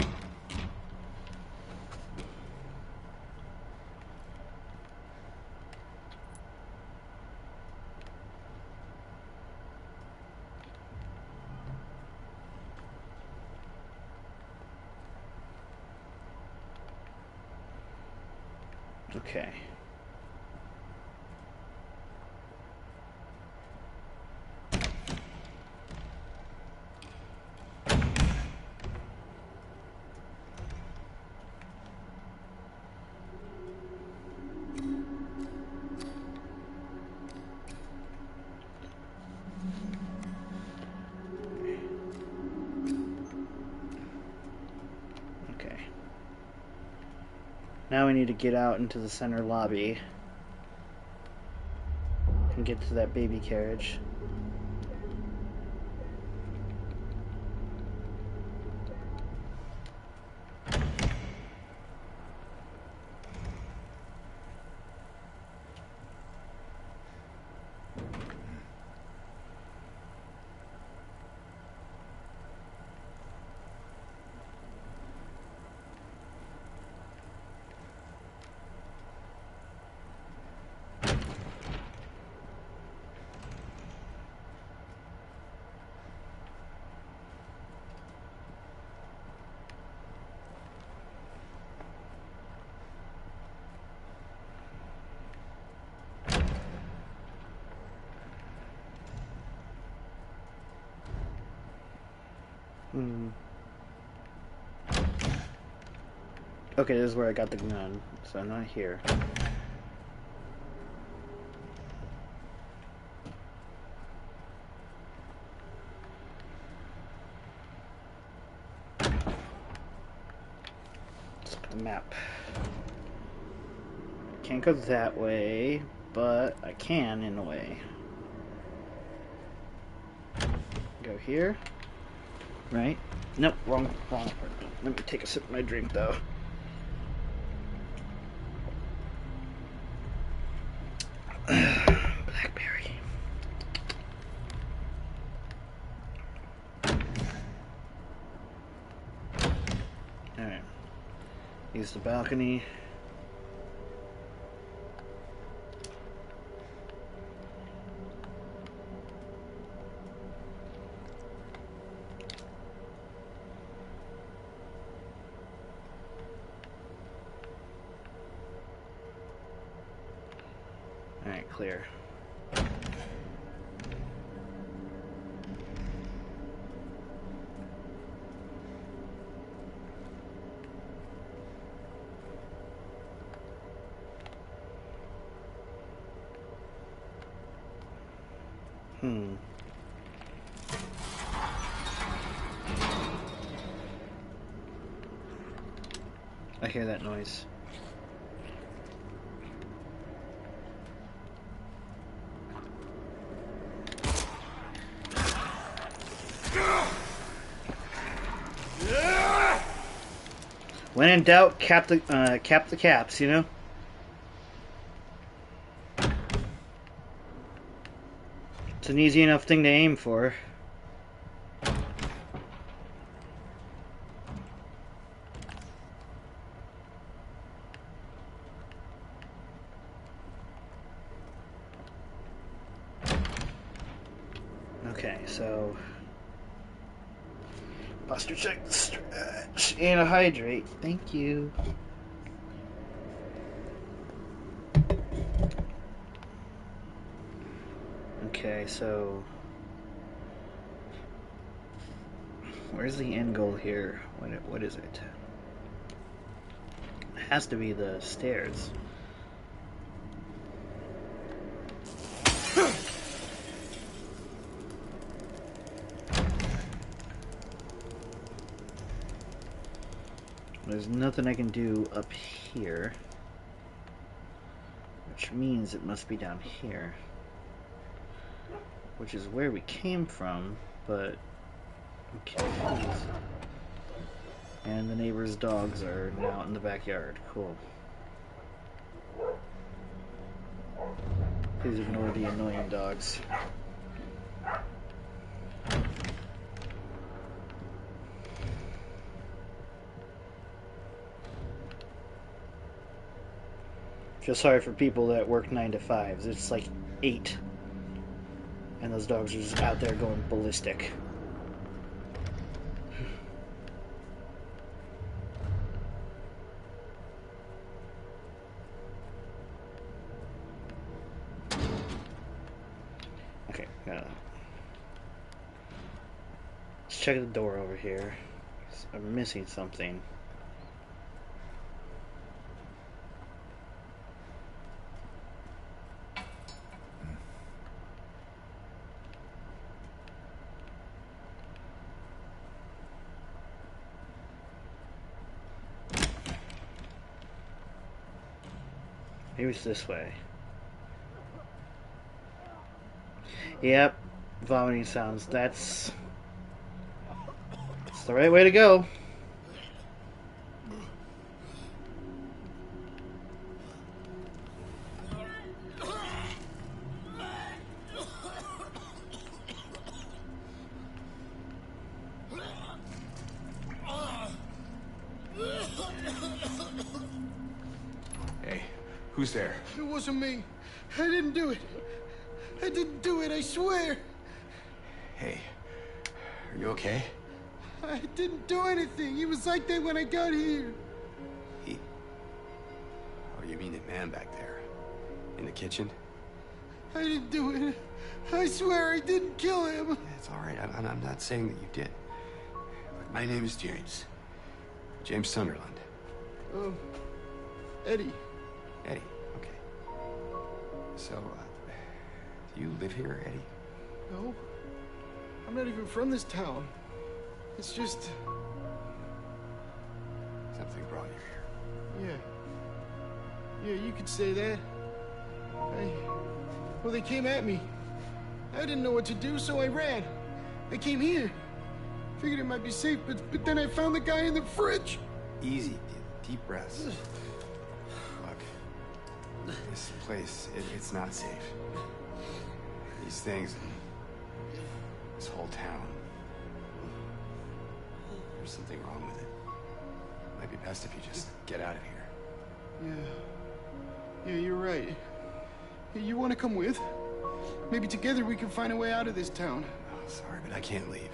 Okay. Okay. Now we need to get out into the center lobby and get to that baby carriage. Hmm. Okay, this is where I got the gun, so I'm not here. Let's look at the map. Can't go that way, but I can in a way. Go here. Right? Nope, wrong part. Let me take a sip of my drink though. Blackberry. Alright. Use the balcony. Alright, clear. I hear that noise. When in doubt, cap the caps, you know? It's an easy enough thing to aim for. Okay, so Posture check, stretch, and a hydrate. Thank you. Okay, so where's the end goal here? What is it? It has to be the stairs. There's nothing I can do up here, which means it must be down here, which is where we came from, but I'm confused. And the neighbor's dogs are now in the backyard. Cool. Please ignore the annoying dogs. Feel sorry for people that work 9 to 5s. It's like 8. And those dogs are just out there going ballistic. Okay, let's check the door over here. I'm missing something. Maybe it's this way. Yep, vomiting sounds. That's the right way to go. Hey, who's there? It wasn't me. I didn't do it. I didn't do it, I swear. Hey, are you okay? I didn't do anything. He was like that when I got here. He... Oh, you mean the man back there? In the kitchen? I didn't do it. I swear I didn't kill him. Yeah, it's all right. I'm not saying that you did. Look, my name is James. James Sunderland. Eddie. Eddie, okay. So, do you live here, Eddie? No. I'm not even from this town. It's just... Something brought you here. Yeah. Yeah, you could say that. Well, they came at me. I didn't know what to do, so I ran. I came here. Figured it might be safe, but then I found the guy in the fridge. Easy, deep breaths. Look, this place, it's not safe. These things, this whole town. There's something wrong with it. Might be best if you just get out of here. Yeah, you're right. Hey, you want to come with? Maybe together we can find a way out of this town. Oh, sorry, but I can't leave.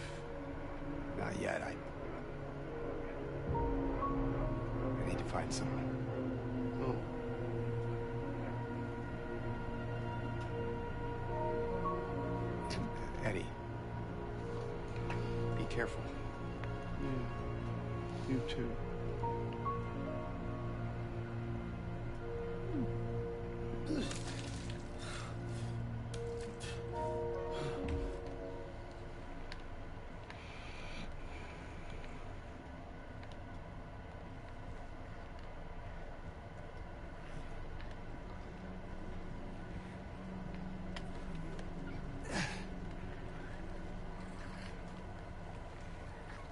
Not yet. I need to find someone. Oh. Eddie, be careful. Yeah, you too.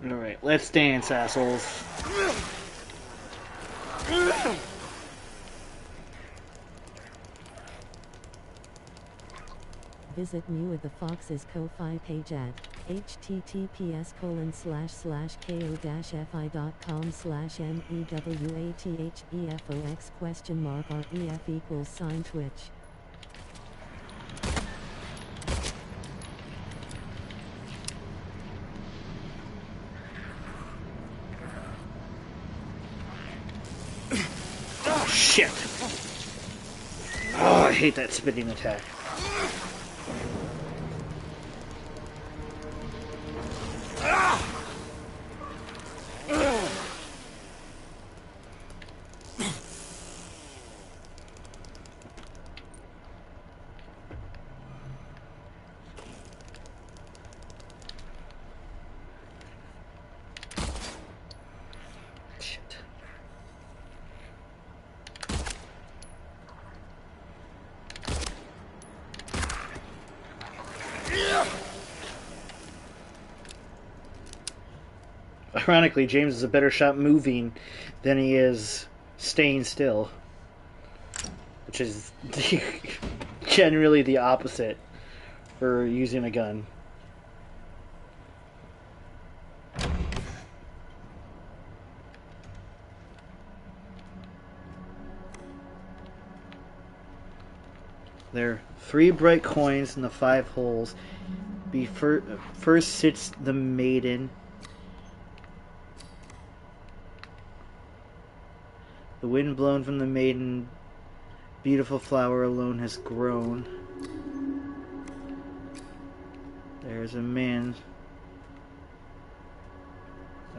Alright, let's dance, assholes. Visit Mewa the Fox's Ko-Fi page at https://ko-fi.com/MEWATHEFOX?ref=Twitch. hate that spitting attack. Shit. Ironically, James is a better shot moving than he is staying still, which is generally the opposite for using a gun. There are 3 bright coins in the 5 holes. First sits the maiden. The wind blown from the maiden, beautiful flower alone has grown. There's a man.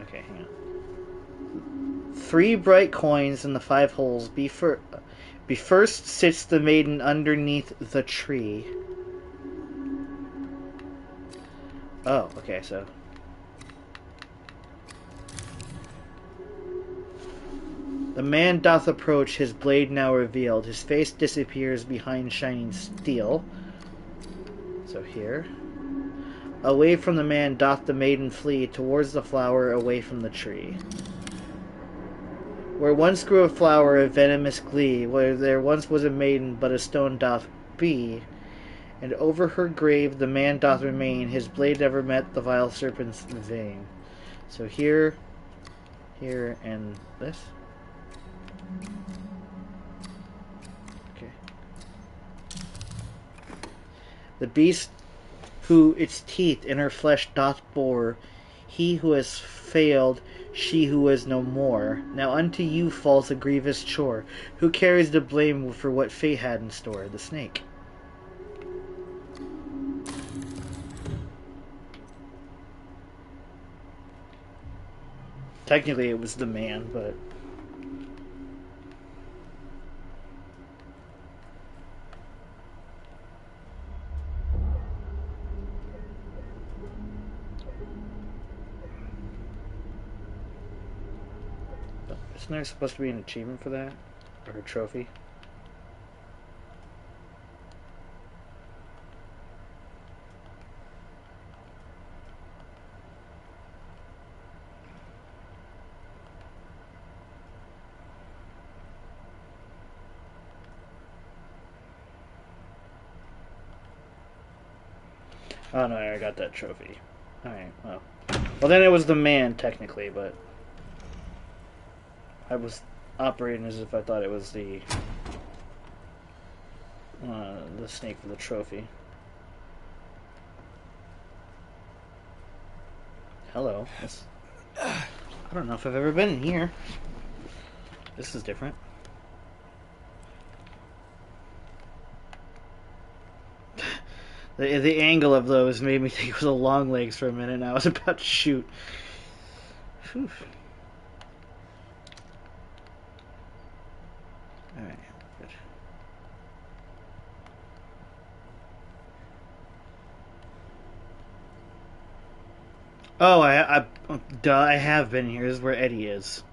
Okay, hang on. 3 bright coins in the 5 holes. First sits the maiden underneath the tree. Oh, okay, so. The man doth approach, his blade now revealed. His face disappears behind shining steel. So here. Away from the man doth the maiden flee, towards the flower, away from the tree. Where once grew a flower of venomous glee, where there once was a maiden, but a stone doth be, and over her grave the man doth remain, his blade never met the vile serpent's vein. So here, and this. Okay. The beast who its teeth in her flesh doth bore, he who has failed, she who is no more. Now unto you falls a grievous chore. Who carries the blame for what fate had in store? The snake. Technically it was the man, but... Isn't there supposed to be an achievement for that? Or a trophy? Oh no, I got that trophy. Alright, well. Well then it was the man, technically, but... I was operating as if I thought it was the snake for the trophy. Hello. I don't know if I've ever been in here. This is different. The angle of those made me think it was a long legs for a minute, and I was about to shoot. Whew. Alright, good. Oh, I have been here. This is where Eddie is.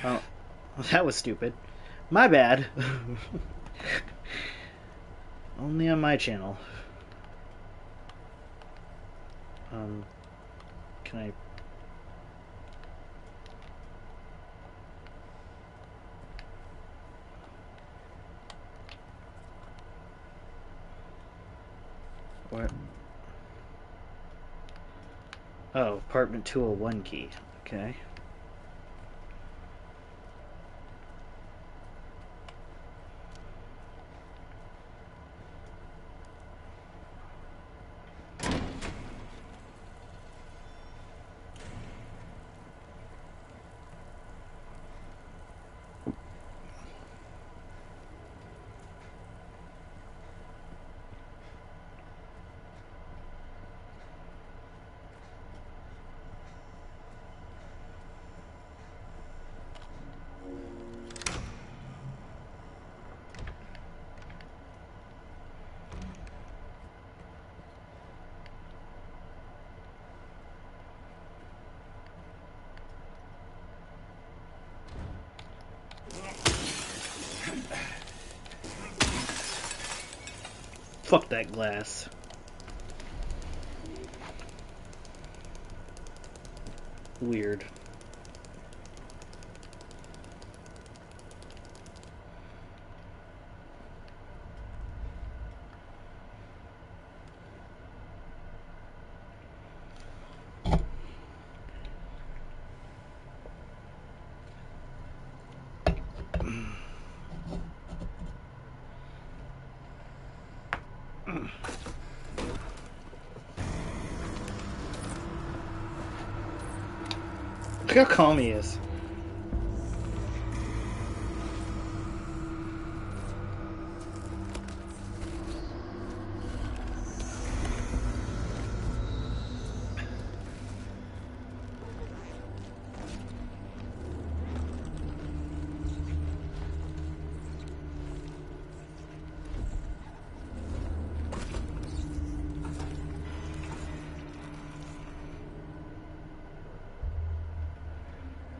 Oh, that was stupid. My bad. Only on my channel. Can I... What? Oh, apartment 201 key. Okay. Fuck that glass. Weird. Look how calm he is.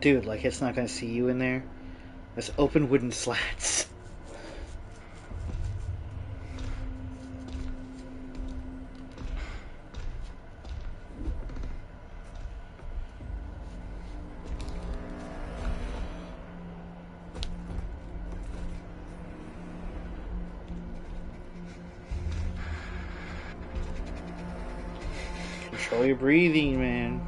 Dude, like, it's not gonna see you in there. There's open wooden slats. Control your breathing, man.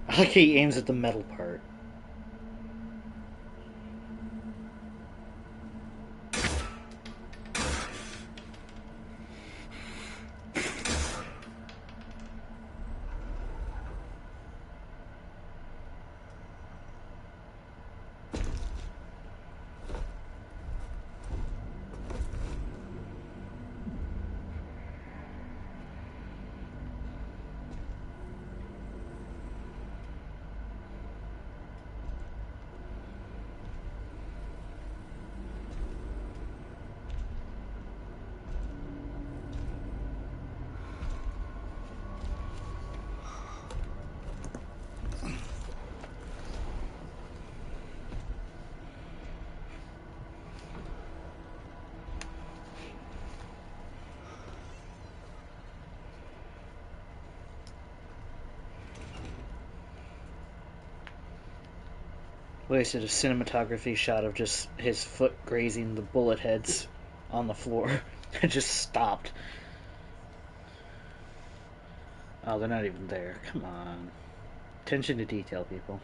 I like how he aims at the metal part. Wasted a cinematography shot of just his foot grazing the bullet heads on the floor. It just stopped. Oh, they're not even there. Come on. Attention to detail, people.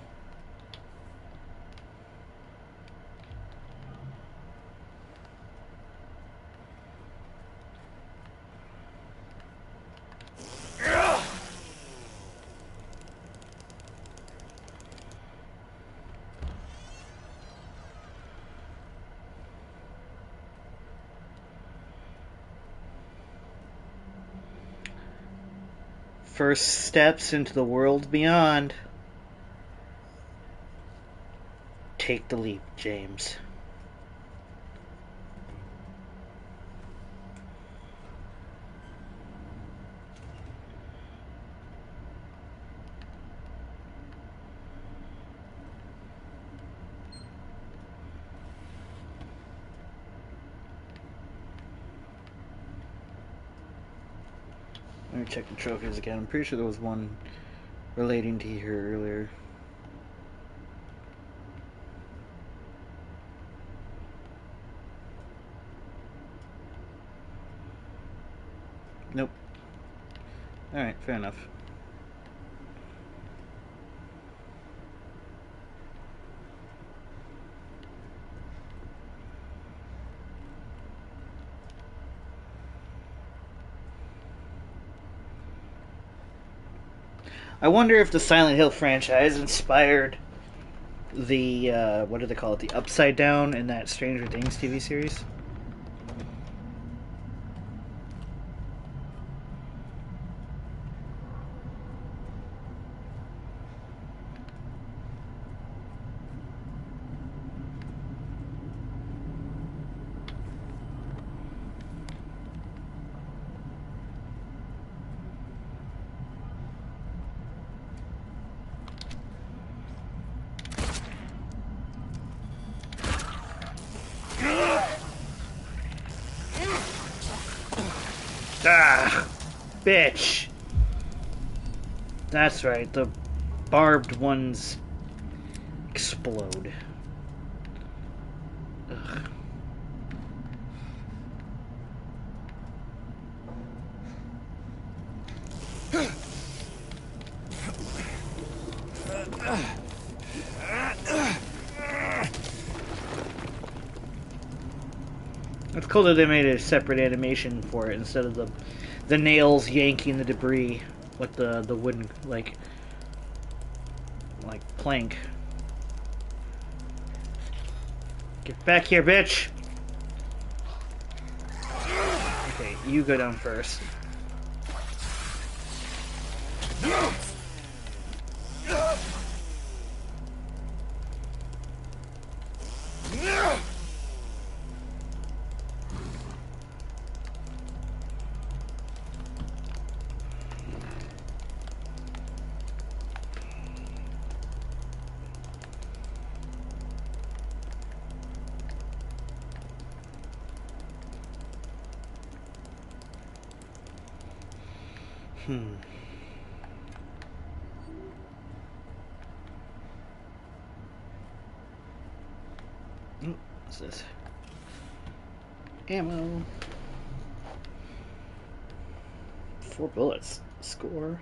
First steps into the world beyond. Take the leap, James. Let me check the trophies again. I'm pretty sure there was one relating to here earlier. Nope. Alright, fair enough. I wonder if the Silent Hill franchise inspired the, what do they call it? The Upside Down in that Stranger Things TV series? Ah, bitch. That's right, the barbed ones explode. Ugh. It's cool that they made a separate animation for it instead of the nails yanking the debris with the wooden like plank. Get back here, bitch! Okay, you go down first. What's this? Ammo. 4 bullets. Score.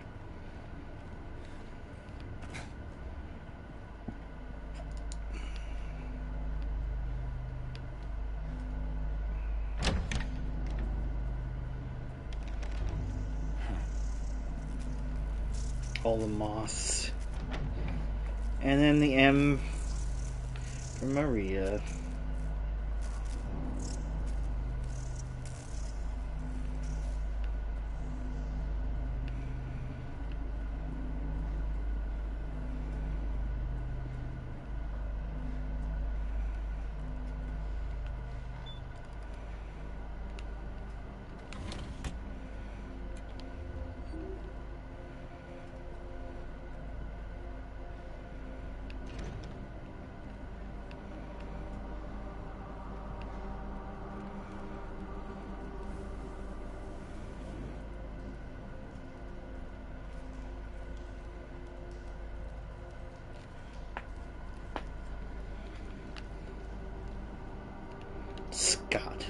All the moss. And then the M for Maria. Scott.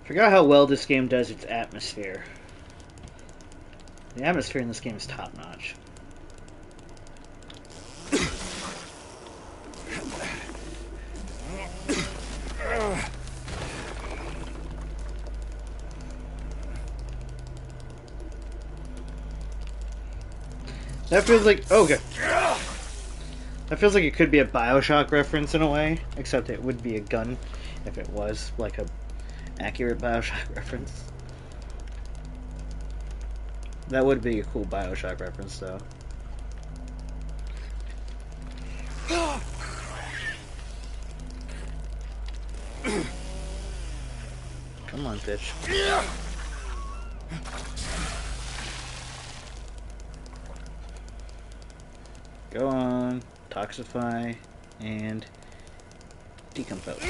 Forgot how well this game does its atmosphere. The atmosphere in this game is top notch. That feels like okay. That feels like it could be a BioShock reference in a way, except it would be a gun if it was like a accurate BioShock reference. That would be a cool BioShock reference, though. Come on, bitch. Go on, toxify, and decompose.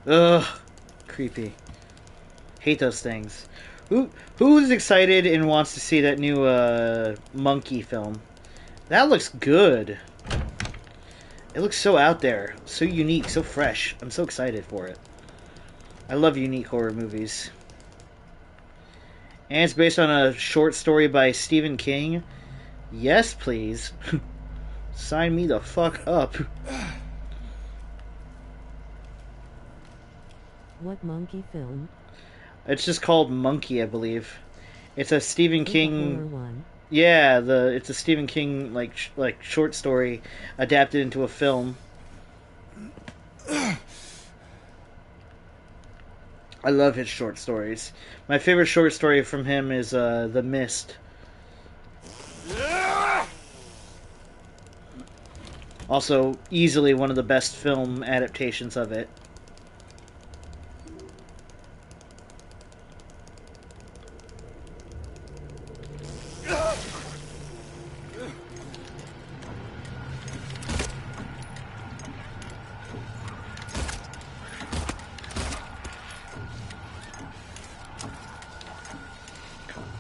Ugh, creepy. Hate those things. Who's excited and wants to see that new monkey film? That looks good. It looks so out there, so unique, so fresh. I'm so excited for it. I love unique horror movies. And it's based on a short story by Stephen King. Yes, please. Sign me the fuck up. What monkey film? It's just called Monkey, I believe. It's a Stephen It's a King. horror one. Yeah, it's a Stephen King like short story adapted into a film. I love his short stories. My favorite short story from him is The Mist. Also, easily one of the best film adaptations of it.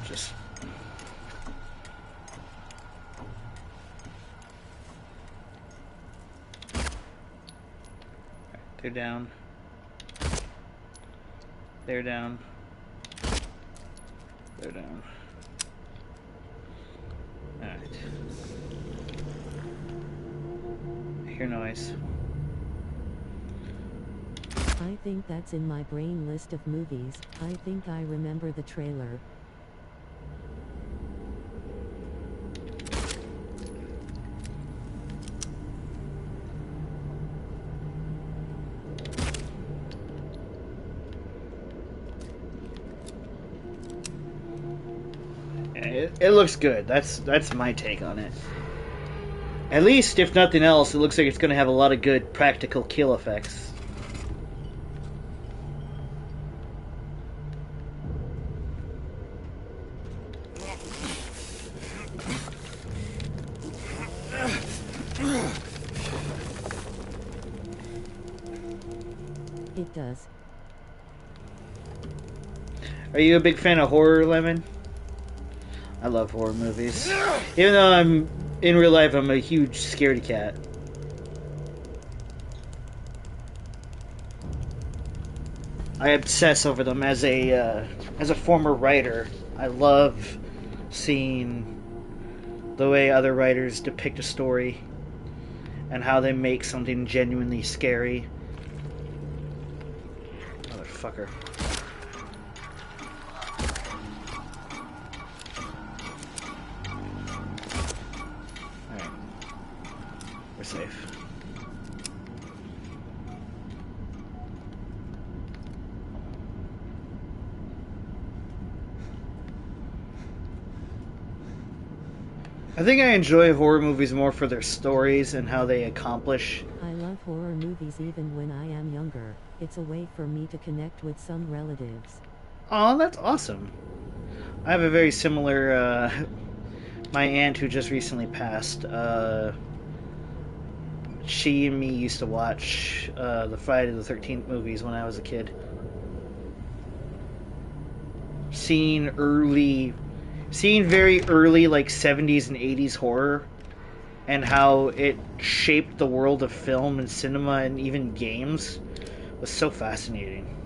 Just they're down. They're down. They're down. Alright. I hear noise. I think that's in my brain list of movies. I think I remember the trailer. It looks good. That's my take on it. At least, if nothing else, it looks like it's going to have a lot of good practical kill effects. It does. Are you a big fan of horror, Lemon? I love horror movies. Even though I'm in real life, I'm a huge scaredy cat. I obsess over them as a former writer. I love seeing the way other writers depict a story and how they make something genuinely scary. Motherfucker. Alright. We're safe. I think I enjoy horror movies more for their stories and how they accomplish. I love horror movies even when I am younger. It's a way for me to connect with some relatives. Oh, that's awesome. I have a very similar, my aunt who just recently passed, she and me used to watch the Friday the 13th movies when I was a kid. Seeing very early, like, 70s and 80s horror and how it shaped the world of film and cinema and even games was so fascinating.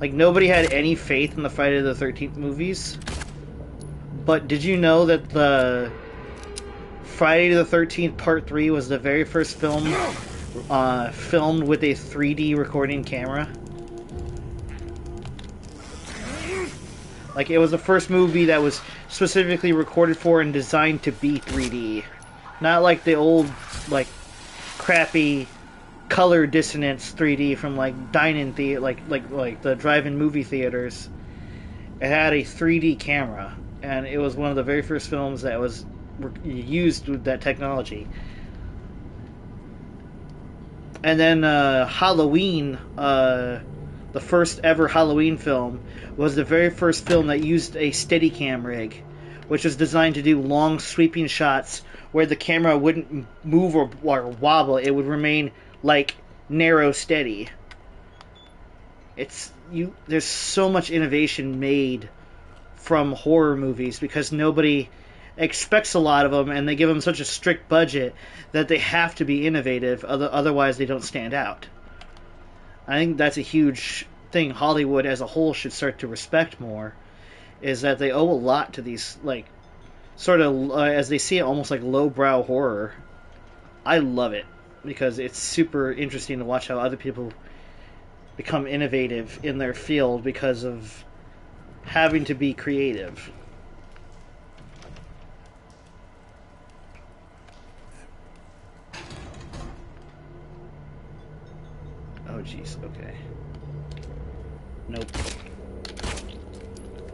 Like, nobody had any faith in the Friday the 13th movies. But did you know that the Friday the 13th Part 3 was the very first film filmed with a 3D recording camera? Like, it was the first movie that was specifically recorded for and designed to be 3D. Not like the old, like, crappy color dissonance 3D from, like, dine-in theater, like the drive-in movie theaters. It had a 3D camera, and it was one of the very first films that was used with that technology. And then Halloween, the first ever Halloween film, was the very first film that used a Steadicam rig, which was designed to do long sweeping shots where the camera wouldn't move or wobble. It would remain, like, narrow steady. There's so much innovation made from horror movies because nobody expects a lot of them, and they give them such a strict budget that they have to be innovative. Otherwise, they don't stand out. I think that's a huge thing Hollywood as a whole should start to respect more. Is that they owe a lot to these, like, sort of as they see it, almost like lowbrow horror. I love it because it's super interesting to watch how other people become innovative in their field because of having to be creative. Oh jeez, okay. Nope.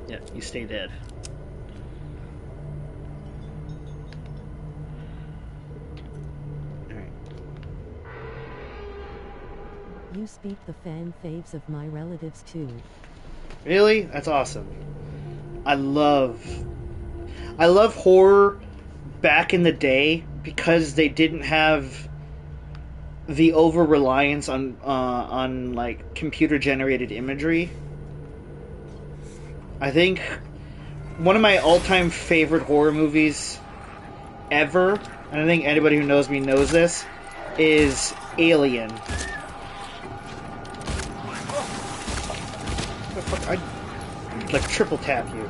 Yeah, you stay dead. Alright. You speak the fan faves of my relatives too. Really? That's awesome. I love horror back in the day because they didn't have the over reliance on like computer generated imagery. I think one of my all time favorite horror movies ever, and I think anybody who knows me knows this, is Alien. I like triple tap you.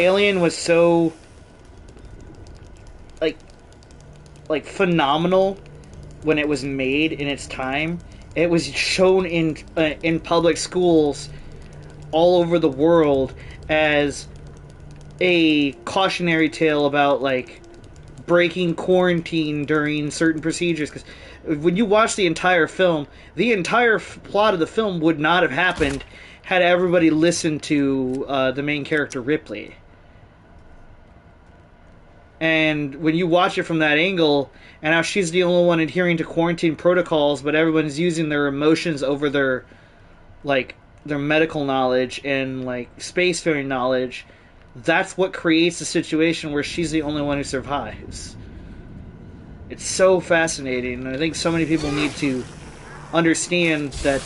Alien was so like phenomenal when it was made in its time. It was shown in public schools all over the world as a cautionary tale about like breaking quarantine during certain procedures. Because when you watch the entire film, the entire plot of the film would not have happened had everybody listened to the main character Ripley. And when you watch it from that angle, and how she's the only one adhering to quarantine protocols, but everyone's using their emotions over their medical knowledge and like spacefaring knowledge, that's what creates a situation where she's the only one who survives. It's so fascinating, and I think so many people need to understand that,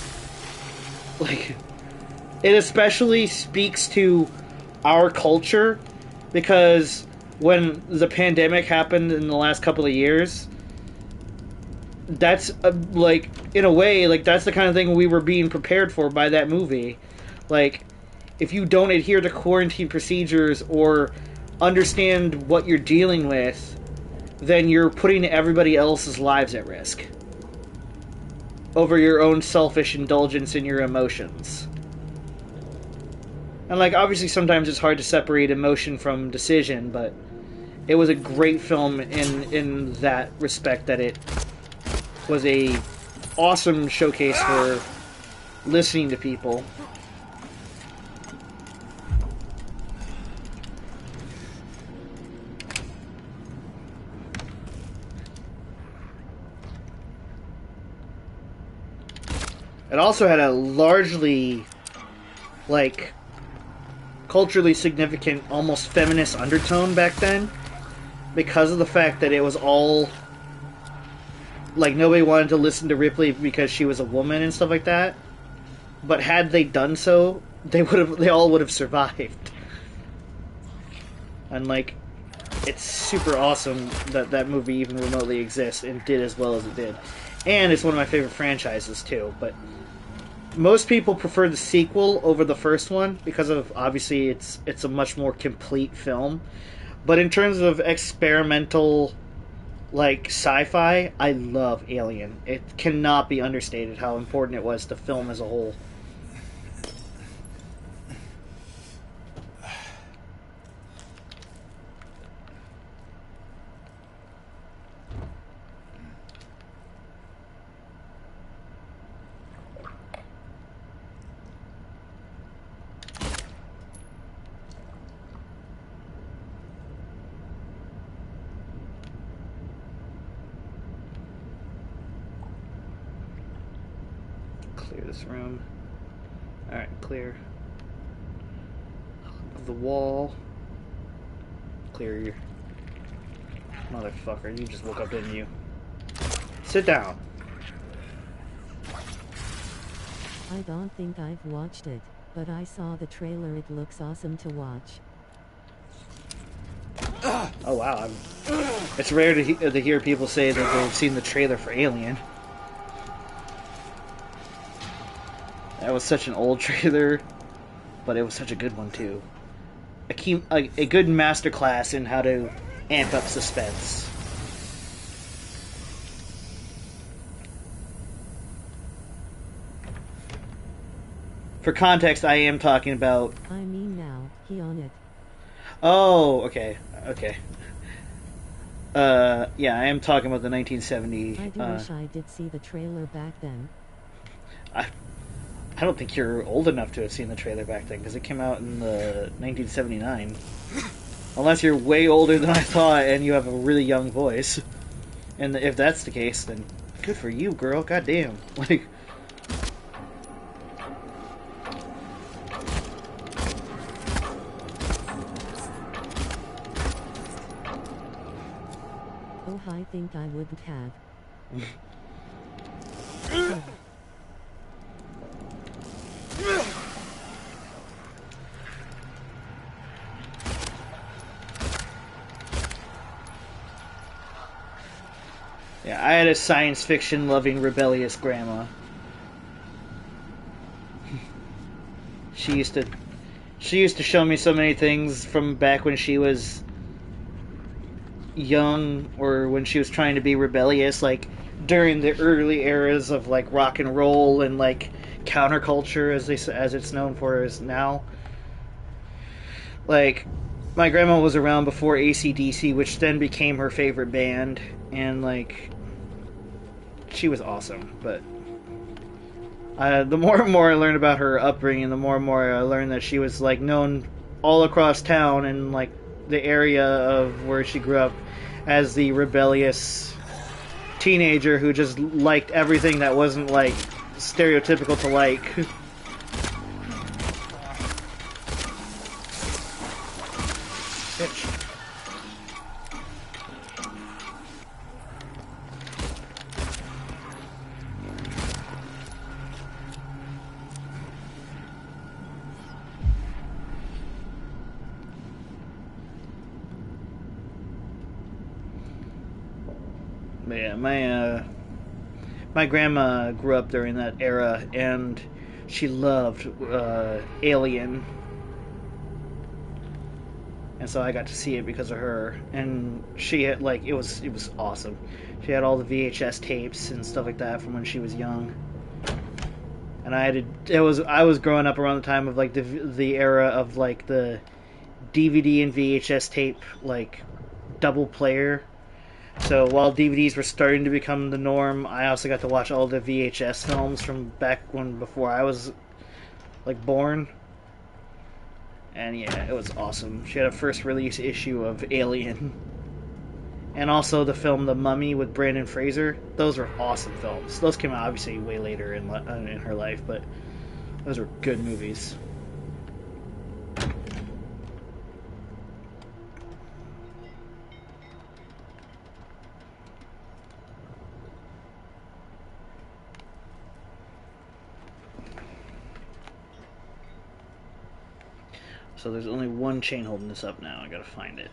like, it especially speaks to our culture because when the pandemic happened in the last couple of years, that's like, in a way, like, that's the kind of thing we were being prepared for by that movie. Like, if you don't adhere to quarantine procedures or understand what you're dealing with, then you're putting everybody else's lives at risk over your own selfish indulgence in your emotions. And, like, obviously sometimes it's hard to separate emotion from decision, but it was a great film in that respect, that it was a awesome showcase for listening to people. It also had a largely, like, culturally significant, almost feminist undertone back then, because of the fact that it was all, like, nobody wanted to listen to Ripley because she was a woman and stuff like that. But had they done so, they all would have survived. And, like, it's super awesome that that movie even remotely exists and did as well as it did. And it's one of my favorite franchises too, but most people prefer the sequel over the first one because of, obviously, it's a much more complete film. But in terms of experimental, like, sci-fi, I love Alien. It cannot be understated how important it was to film as a whole. Clear this room. Alright, clear the wall. clear your... Motherfucker, you just woke up, didn't you? Sit down. I don't think I've watched it, but I saw the trailer. It looks awesome to watch. Oh wow, it's rare to hear people say that they've seen the trailer for Alien. That was such an old trailer, but it was such a good one too. A good masterclass in how to amp up suspense. For context, I am talking about... I mean now, he on it. Oh, okay. Yeah, I am talking about the 1970... I do wish I did see the trailer back then. I don't think you're old enough to have seen the trailer back then, because it came out in the 1979. Unless you're way older than I thought, and you have a really young voice. And if that's the case, then good for you, girl. Goddamn. Like... Oh, I think I wouldn't have. Yeah, I had a science fiction loving rebellious grandma. She used to show me so many things from back when she was young, or when she was trying to be rebellious, like during the early eras of like rock and roll and like counterculture, as it's known for as now. Like, my grandma was around before AC/DC, which then became her favorite band, and like, she was awesome. But the more and more I learned about her upbringing, the more and more I learned that she was like known all across town and like the area of where she grew up as the rebellious teenager who just liked everything that wasn't like stereotypical to like. Bitch. But yeah, my grandma grew up during that era, and she loved Alien, and so I got to see it because of her. And she had like it was awesome. She had all the VHS tapes and stuff like that from when she was young. And I was growing up around the time of like the era of like the DVD and VHS tape like double player. So while DVDs were starting to become the norm, I also got to watch all the VHS films from back when before I was like born. And yeah, it was awesome. She had a first release issue of Alien. And also the film The Mummy with Brandon Fraser. Those were awesome films. Those came out obviously way later in her life, but those were good movies. So there's only one chain holding this up now. I gotta find it.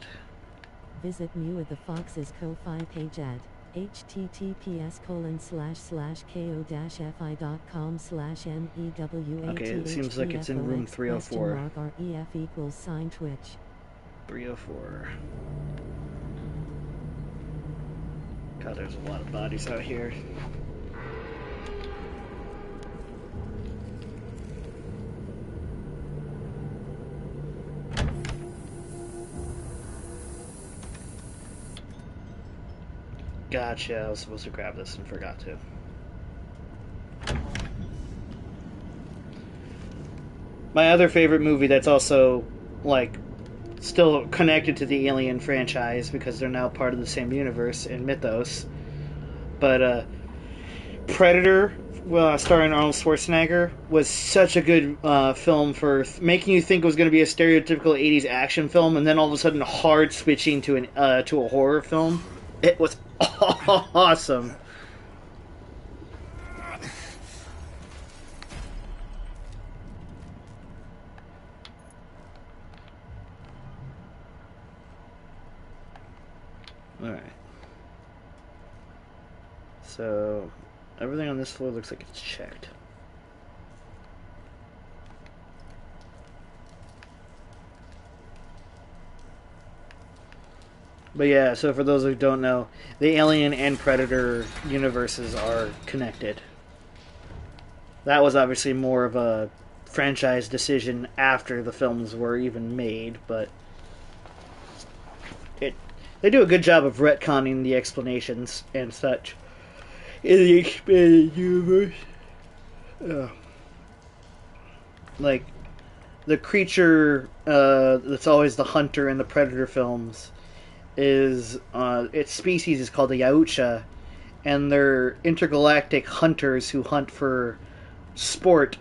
Visit Mewa the Fox's Ko-Fi page at https://ko-fi.com/mewa. Okay, it seems like it's in room 304. /ref equals #Twitch. 304. God, there's a lot of bodies out here. Gotcha, I was supposed to grab this and forgot to. My other favorite movie that's also, like, still connected to the Alien franchise because they're now part of the same universe and mythos. But, Predator starring Arnold Schwarzenegger, was such a good film for making you think it was going to be a stereotypical '80s action film, and then all of a sudden hard switching to a horror film. It was awesome. All right. So everything on this floor looks like it's checked. But yeah, so for those who don't know, the Alien and Predator universes are connected. That was obviously more of a franchise decision after the films were even made, but they do a good job of retconning the explanations and such in the expanded universe. Like, the creature that's always the hunter in the Predator films is its species is called a Yautja, and they're intergalactic hunters who hunt for sport.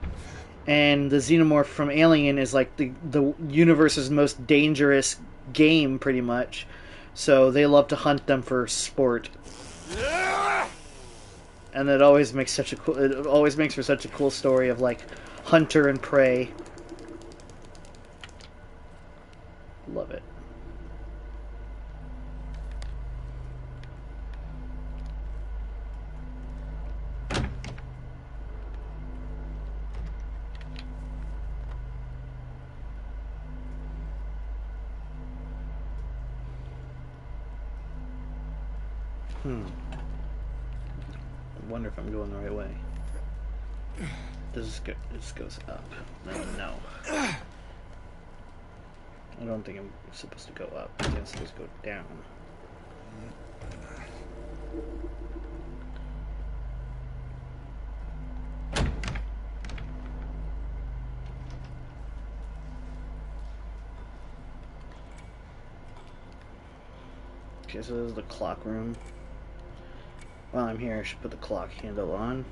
And the xenomorph from Alien is like the universe's most dangerous game, pretty much. So they love to hunt them for sport. And it always makes for such a cool story of like hunter and prey. Love it. I wonder if I'm going the right way. This goes up. No. I don't think I'm supposed to go up. I guess just go down. Okay, so this is the clock room. While I'm here, I should put the clock handle on.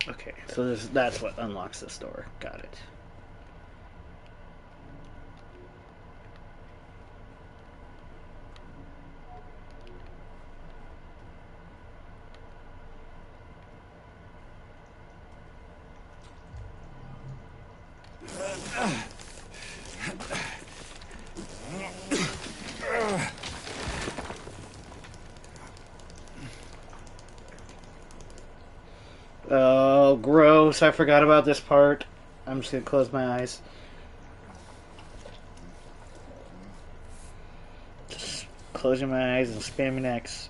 Okay, so that's what unlocks this door. Got it. Oh, gross. I forgot about this part. I'm just gonna close my eyes. Just closing my eyes and spamming X.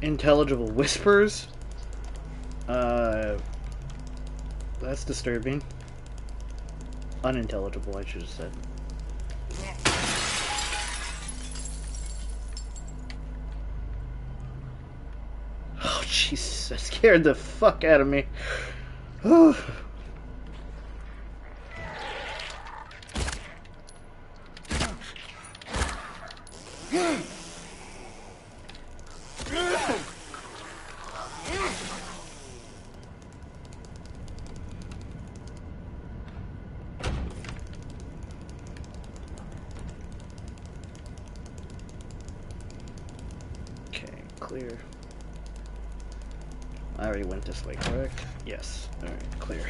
Intelligible whispers? That's disturbing. Unintelligible, I should have said. Oh, Jesus, that scared the fuck out of me. clear. I already went this way, correct? Yes. Alright, clear.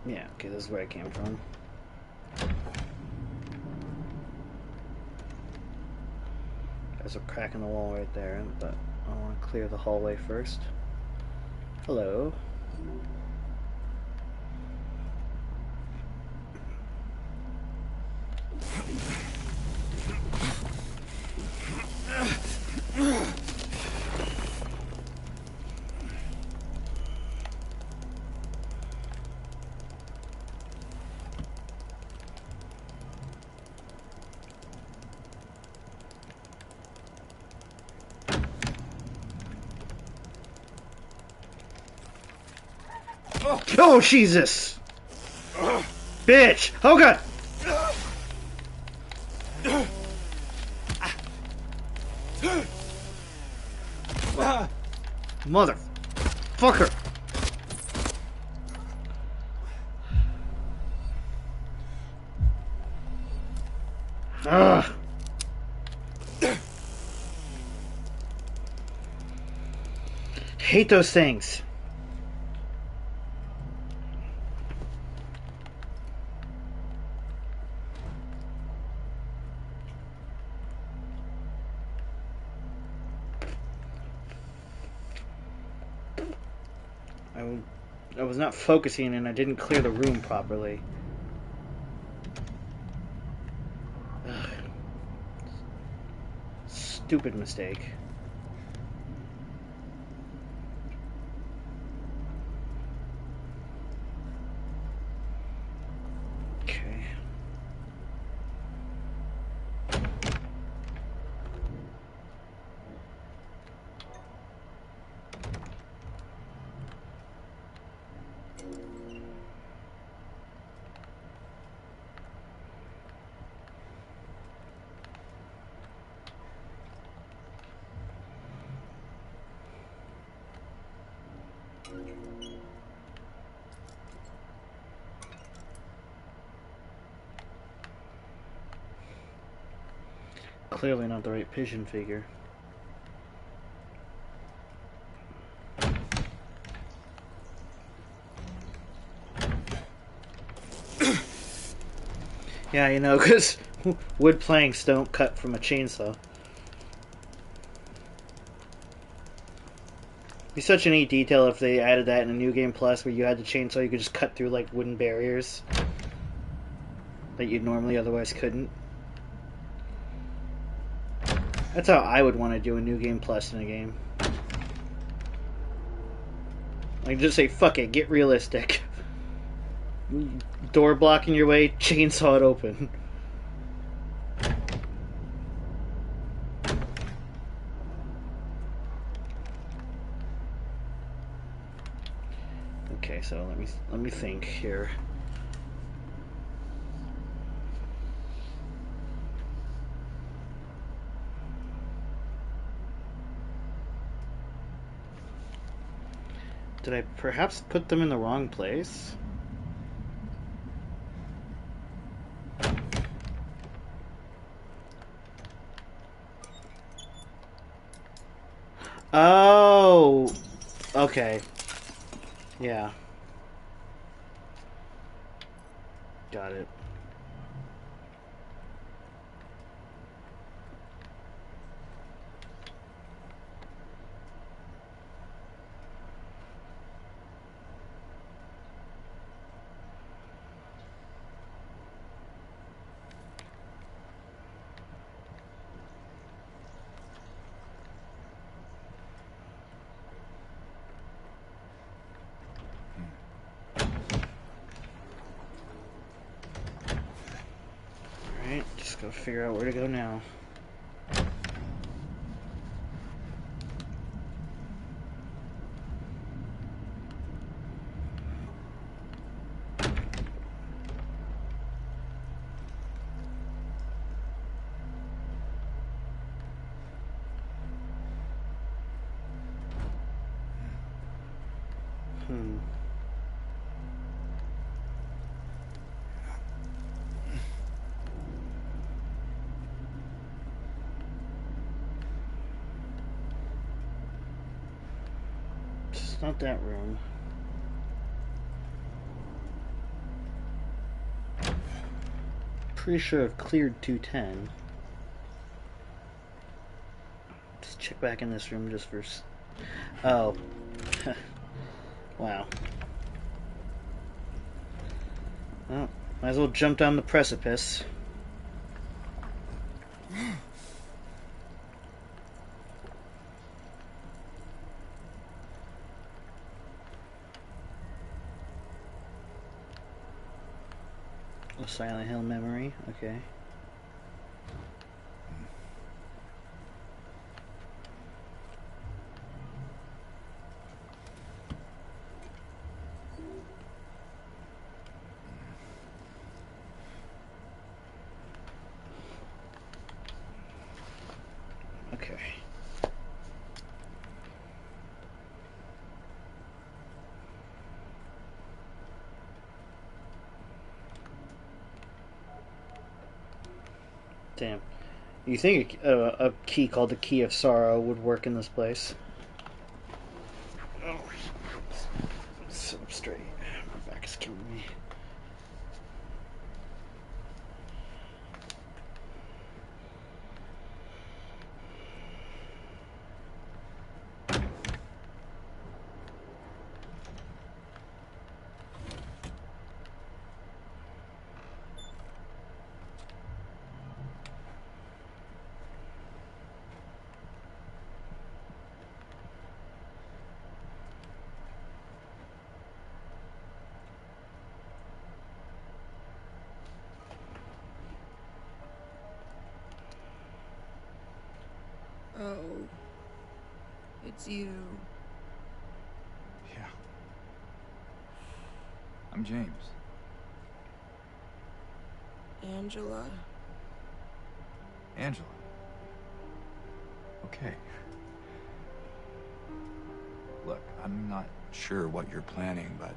Yeah, okay, this is where I came from. There's a crack in the wall right there, but I want to clear the hallway first. Hello. Oh, Jesus! Bitch! Oh, God! Motherfucker! Ugh. Hate those things. I was not focusing and I didn't clear the room properly. Ugh. Stupid mistake. Okay. Clearly not the right pigeon figure. Yeah, you know, because wood planks don't cut from a chainsaw. It'd be such a neat detail if they added that in a New Game Plus where you had the chainsaw, you could just cut through like wooden barriers that you normally otherwise couldn't. That's how I would want to do a New Game Plus in a game. Like, just say, fuck it, get realistic. Door blocking your way, chainsaw it open. Okay, so let me think here. Did I perhaps put them in the wrong place? Oh, okay. Yeah. Got it. Alright, just gotta figure out where to go now. Hmm. It's not that room. Pretty sure I've cleared 210. Just check back in this room just for. Oh. Wow. Well, might as well jump down the precipice. A Silent Hill memory. Okay. Okay. Damn. You think a key called the Key of Sorrow would work in this place? Oh, sit up straight. My back is killing me. Oh. It's you. Yeah. I'm James. Angela. Angela. Okay. Look, I'm not sure what you're planning, but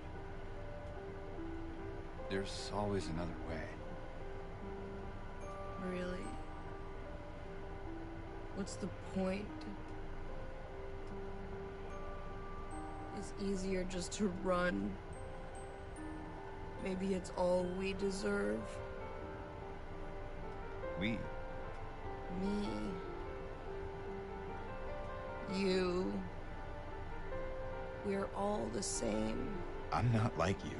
there's always another way. Really? What's the point? It's easier just to run. Maybe it's all we deserve. We? Me. You. We're all the same. I'm not like you.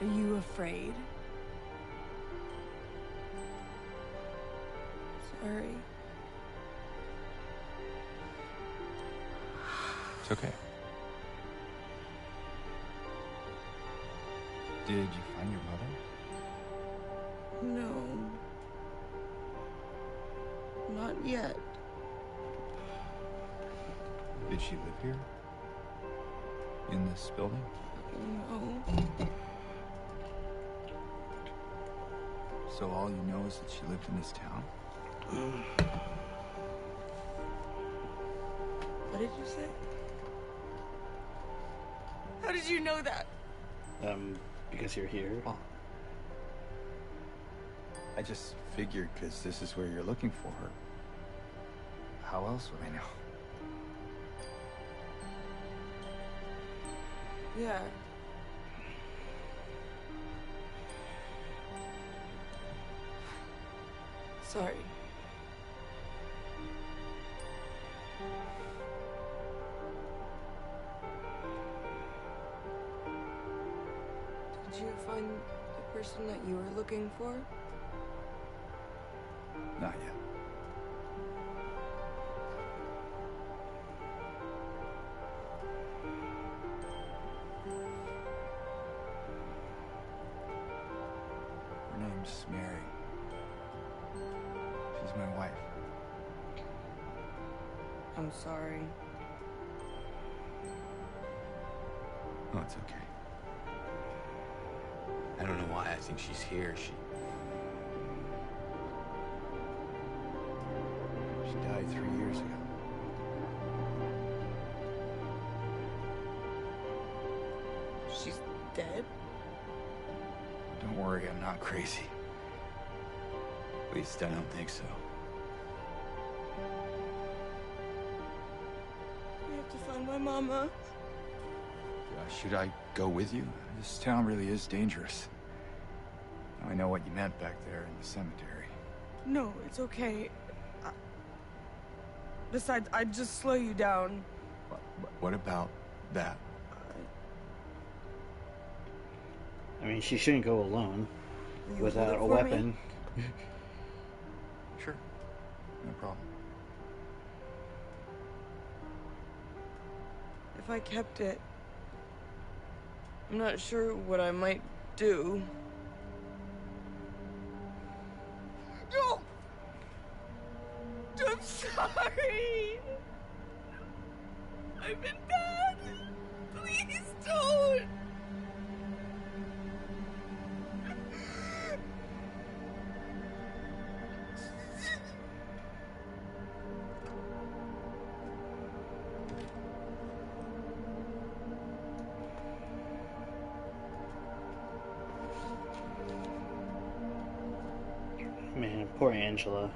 Are you afraid? Sorry. It's okay. Did you find your mother? No. Not yet. Did she live here? In this building? No. So all you know is that she lived in this town? What did you say? How did you know that? Because you're here. Well, I just figured because this is where you're looking for her. How else would I know? Yeah. Sorry. Did you find the person that you were looking for? Not yet. Her name's Mary. She's my wife. I'm sorry. Oh, it's okay. I don't know why I think she's here. She died 3 years ago. She's dead? Don't worry, I'm not crazy. At least I don't think so. We have to find my mama. Should I go with you? This town really is dangerous. I know what you meant back there in the cemetery. No, it's okay. Besides, I'd just slow you down. What about that? I mean, she shouldn't go alone Will you without hold it a for weapon. me? Sure. No problem. If I kept it, I'm not sure what I might do. No! I'm sorry! I've been bad! Please don't! Man, poor Angela.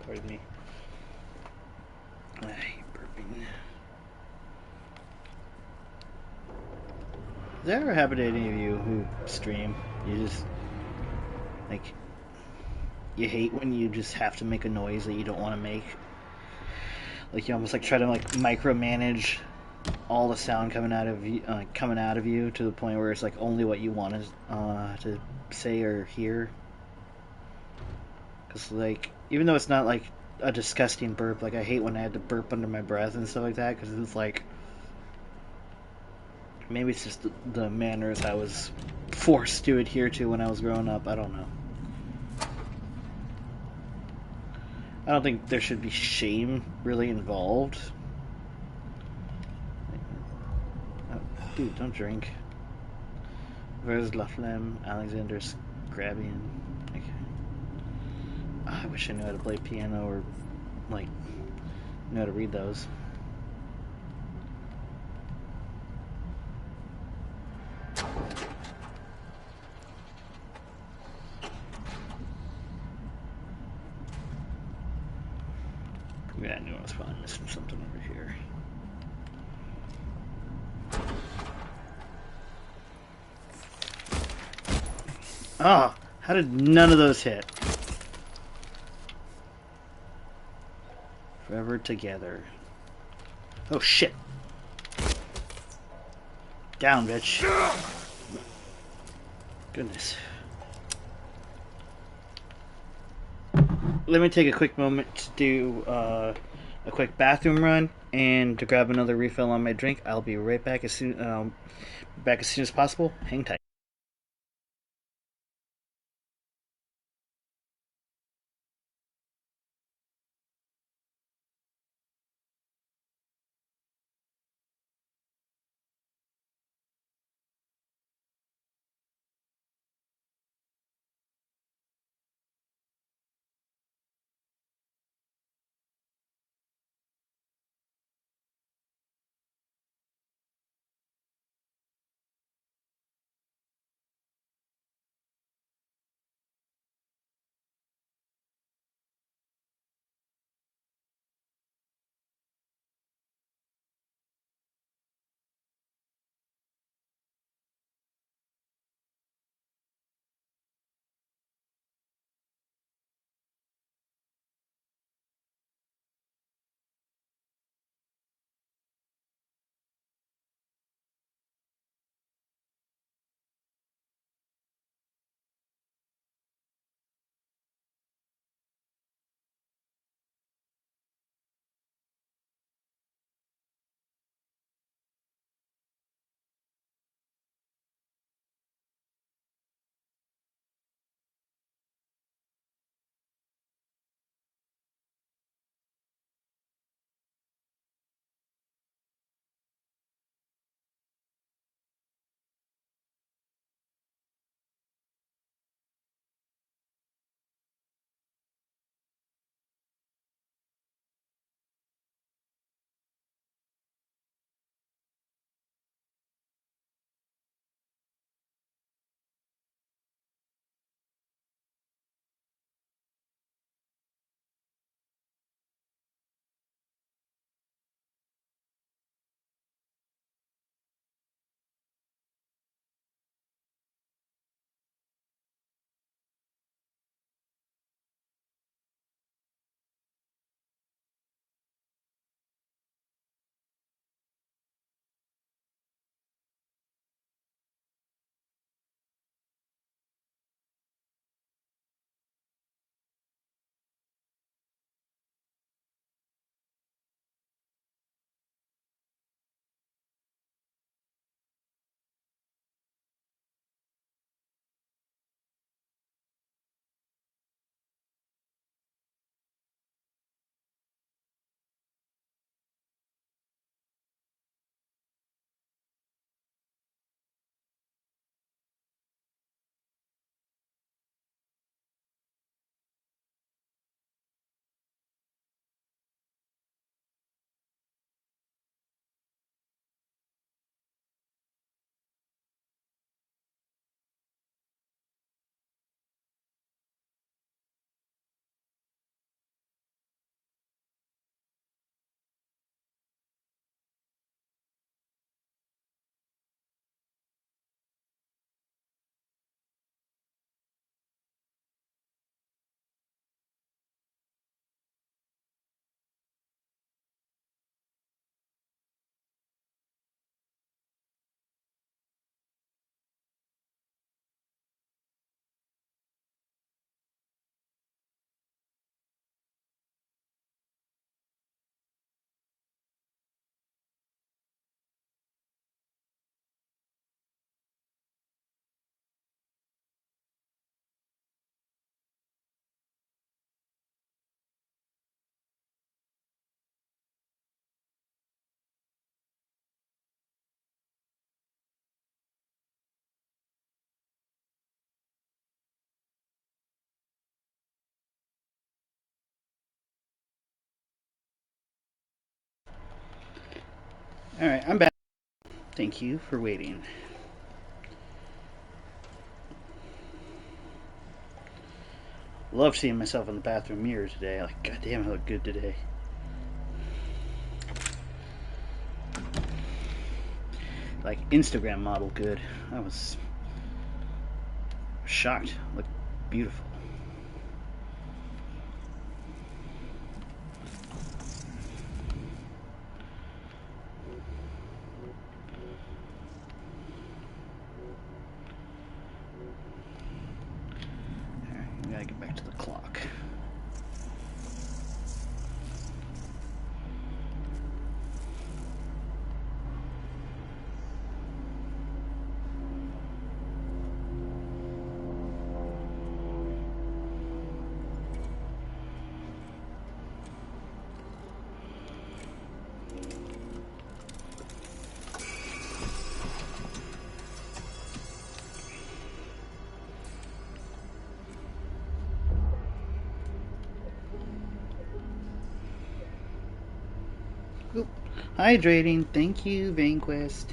Pardon me. I hate burping. Does that ever happen to any of you who stream? You just, like, you hate when you just have to make a noise that you don't want to make? Like, you almost, like, try to, like, micromanage all the sound coming out of you to the point where it's, like, only what you want to say or hear? Because, like, even though it's not, like, a disgusting burp, like, I hate when I had to burp under my breath and stuff like that, because it's, like, maybe it's just the manners I was forced to adhere to when I was growing up. I don't know. I don't think there should be shame really involved. Oh, dude, don't drink. Where's La Flemme? Alexander's Grabian. Okay. I wish I knew how to play piano or, like, knew how to read those. Yeah, I knew I was probably missing something over here. Ah, oh, how did none of those hit? Forever together. Oh shit. Down, bitch. Goodness. Let me take a quick moment to do a quick bathroom run and to grab another refill on my drink. I'll be right back as soon as possible. Hang tight. Alright, I'm back. Thank you for waiting. Love seeing myself in the bathroom mirror today. Like, goddamn, I look good today. Like, Instagram model good. I was shocked. Looked beautiful. Alright, we gotta get back to the clock. Oop. Hydrating. Thank you, Vanquist.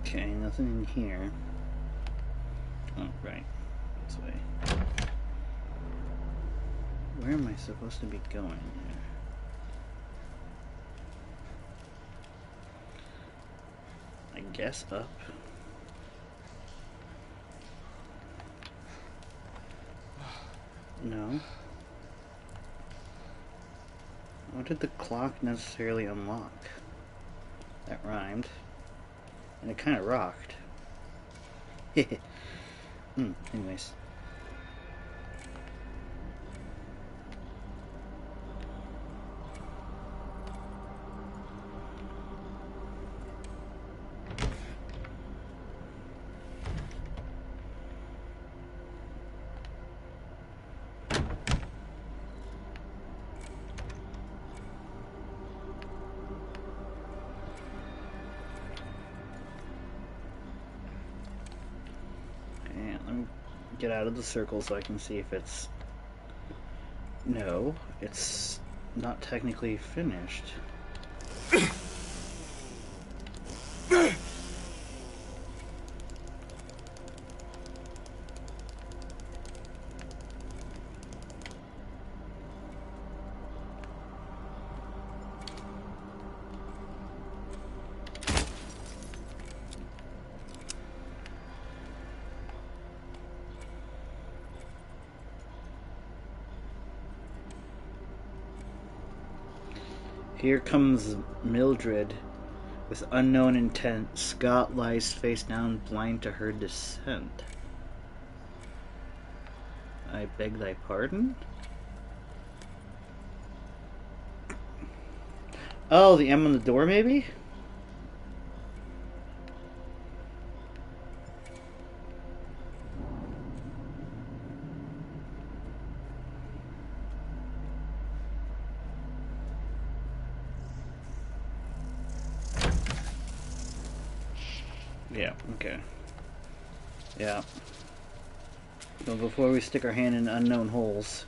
Okay, nothing in here. Oh, right. This way. Where am I supposed to be going here? I guess up. No. What did the clock necessarily unlock? That rhymed. And it kind of rocked. Anyways. Get out of the circle so I can see if it's... No, it's not technically finished. Here comes Mildred with unknown intent. Scott lies face down, blind to her descent. I beg thy pardon? Oh, the M on the door, maybe? Yeah, okay. Yeah. So before we stick our hand in unknown holes...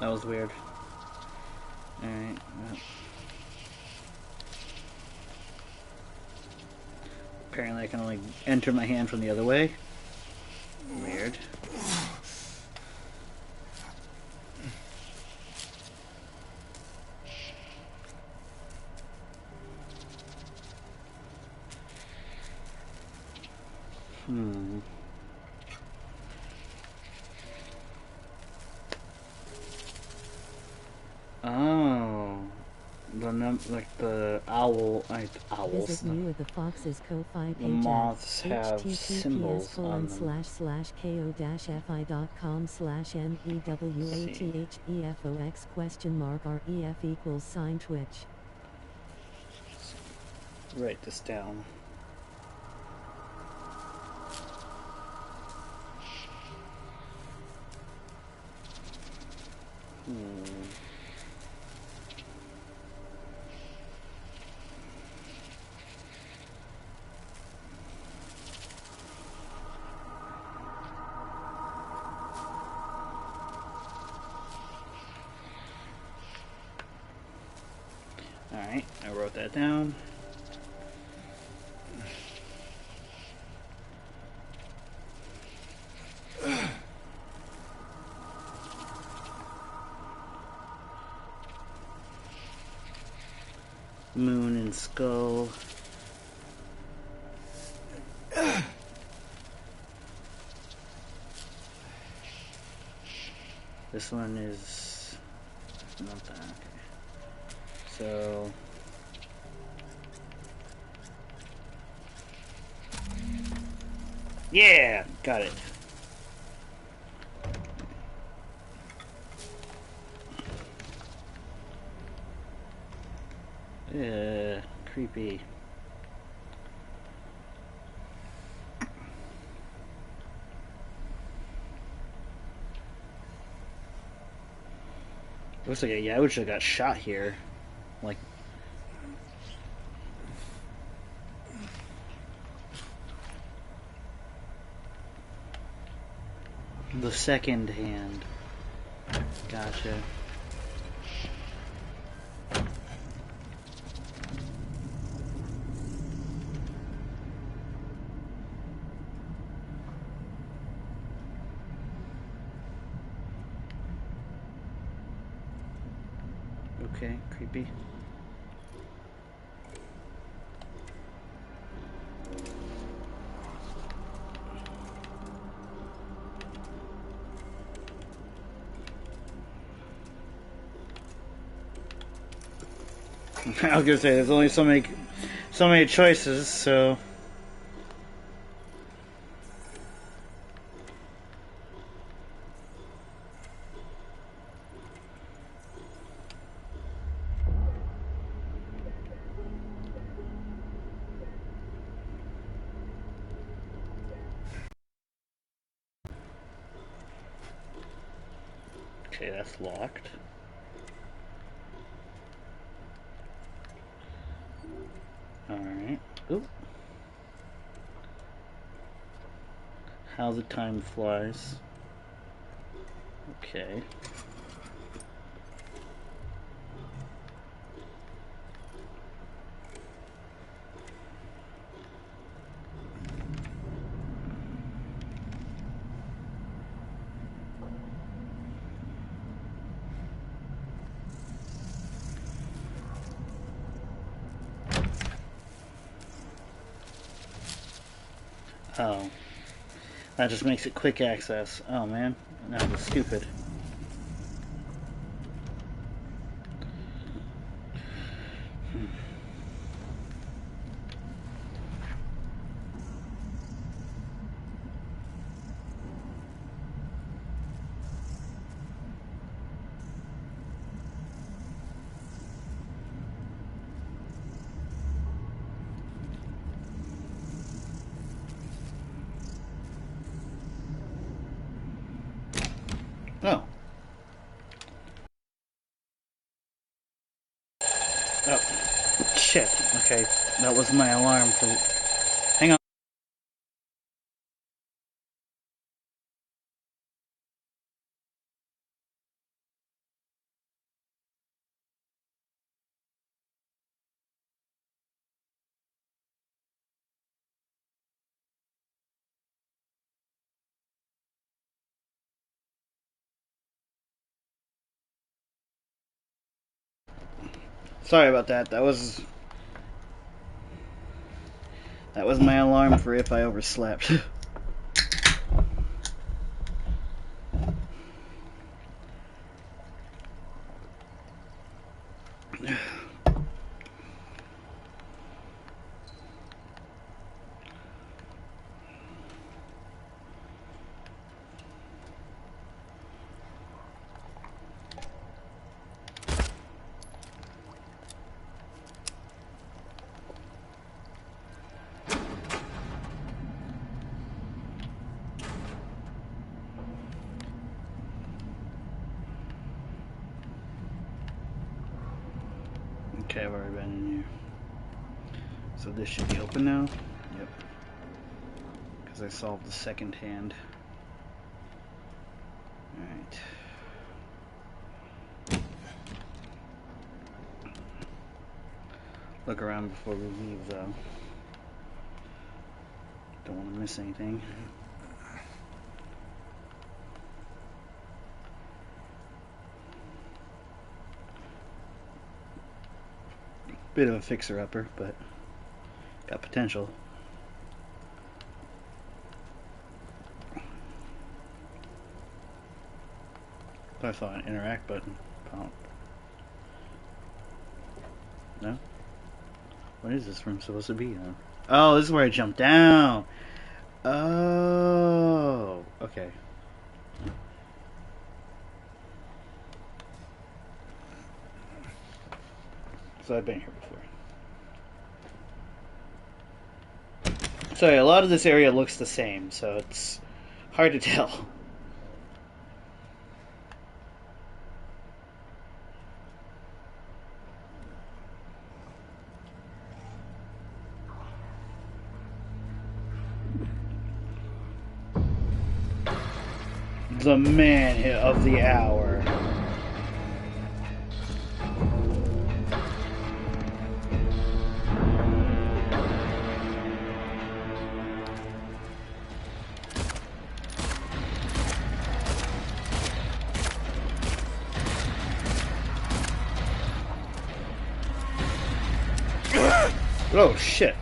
That was weird. Alright. Well. Apparently I can only enter my hand from the other way. Weird. Oh. Like the owls. Visit Mewa the Fox's Ko-Fi The page moths at have symbols on them. ko-fi.com/MEWATHEFOX ? REF =. Write this down. Alright, I wrote that down. Moon and skull. This one is not that. Okay. So yeah, got it. Creepy. Looks like I would have got shot here. Like the second hand. Gotcha. Okay, creepy. I was gonna say there's only so many choices, so okay, that's locked. Alright. Oop. How the time flies. Okay. Oh. That just makes it quick access. Oh man. That was stupid. Oh. Oh. Shit. Okay. That was my alarm for... Hang on. Sorry about that. That was my alarm for if I overslept. Okay, I've already been in here. So this should be open now? Yep. Because I solved the second hand. Alright. Look around before we leave, though. Don't want to miss anything. Bit of a fixer-upper, but got potential. I saw an interact button. No? What is this room supposed to be on? Oh, this is where I jumped down. Oh, okay. So I've been here before. Sorry, a lot of this area looks the same, so it's hard to tell. The man of the hour. Oh shit.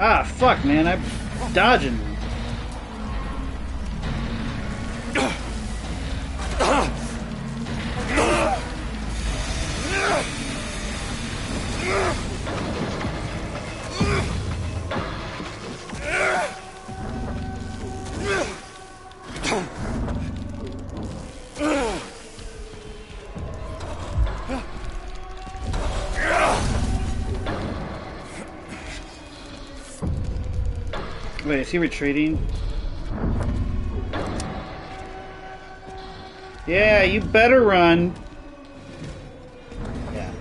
Ah, fuck, man, I'm dodging. Wait, is he retreating? Yeah, you better run. Yeah.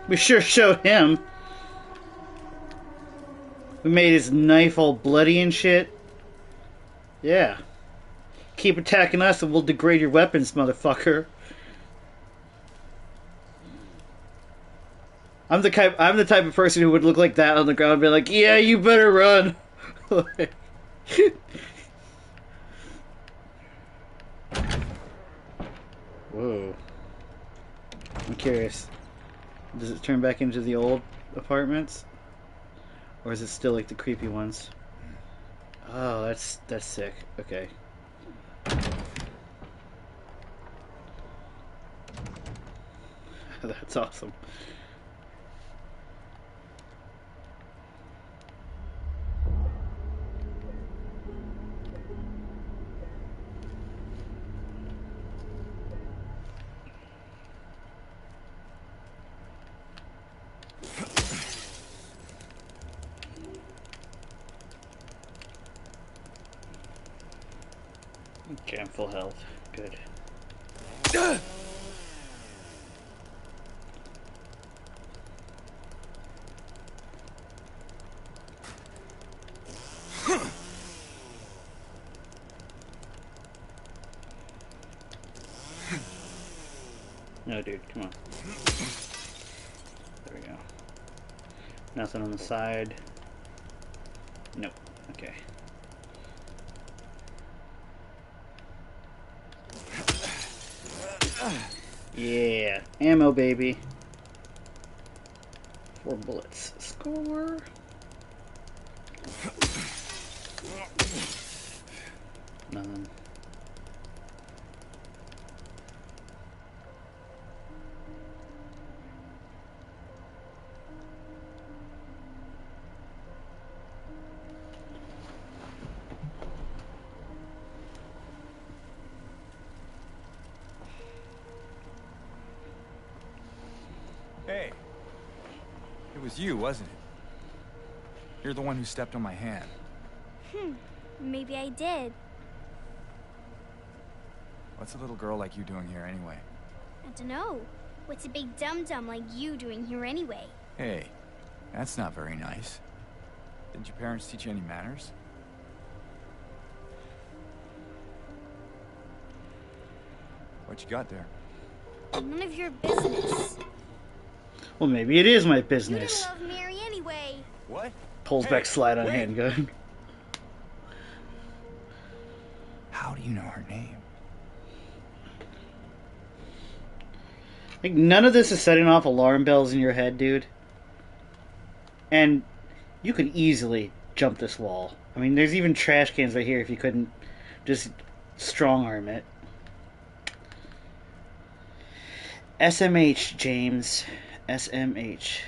We sure showed him. We made his knife all bloody and shit. Yeah. Keep attacking us and we'll degrade your weapons, motherfucker. I'm the type of person who would look like that on the ground and be like, yeah, you better run. Whoa. I'm curious. Does it turn back into the old apartments? Or is it still like the creepy ones? Oh, that's sick. Okay. That's awesome. I'm full health. Good. No, dude, come on. There we go. Nothing on the side. Nope. Okay. Yeah. Ammo, baby. 4 bullets. Score. Nothing. Hey. It was you, wasn't it? You're the one who stepped on my hand. Maybe I did. What's a little girl like you doing here anyway? I dunno. What's a big dum-dum like you doing here anyway? Hey, that's not very nice. Didn't your parents teach you any manners? What you got there? None of your business. Well, maybe it is my You business. didn't love Mary anyway. What? Pulls back slide on handgun. How do you know her name? Like, none of this is setting off alarm bells in your head, dude. And you could easily jump this wall. I mean, there's even trash cans right here if you couldn't just strong arm it. SMH, James. SMH.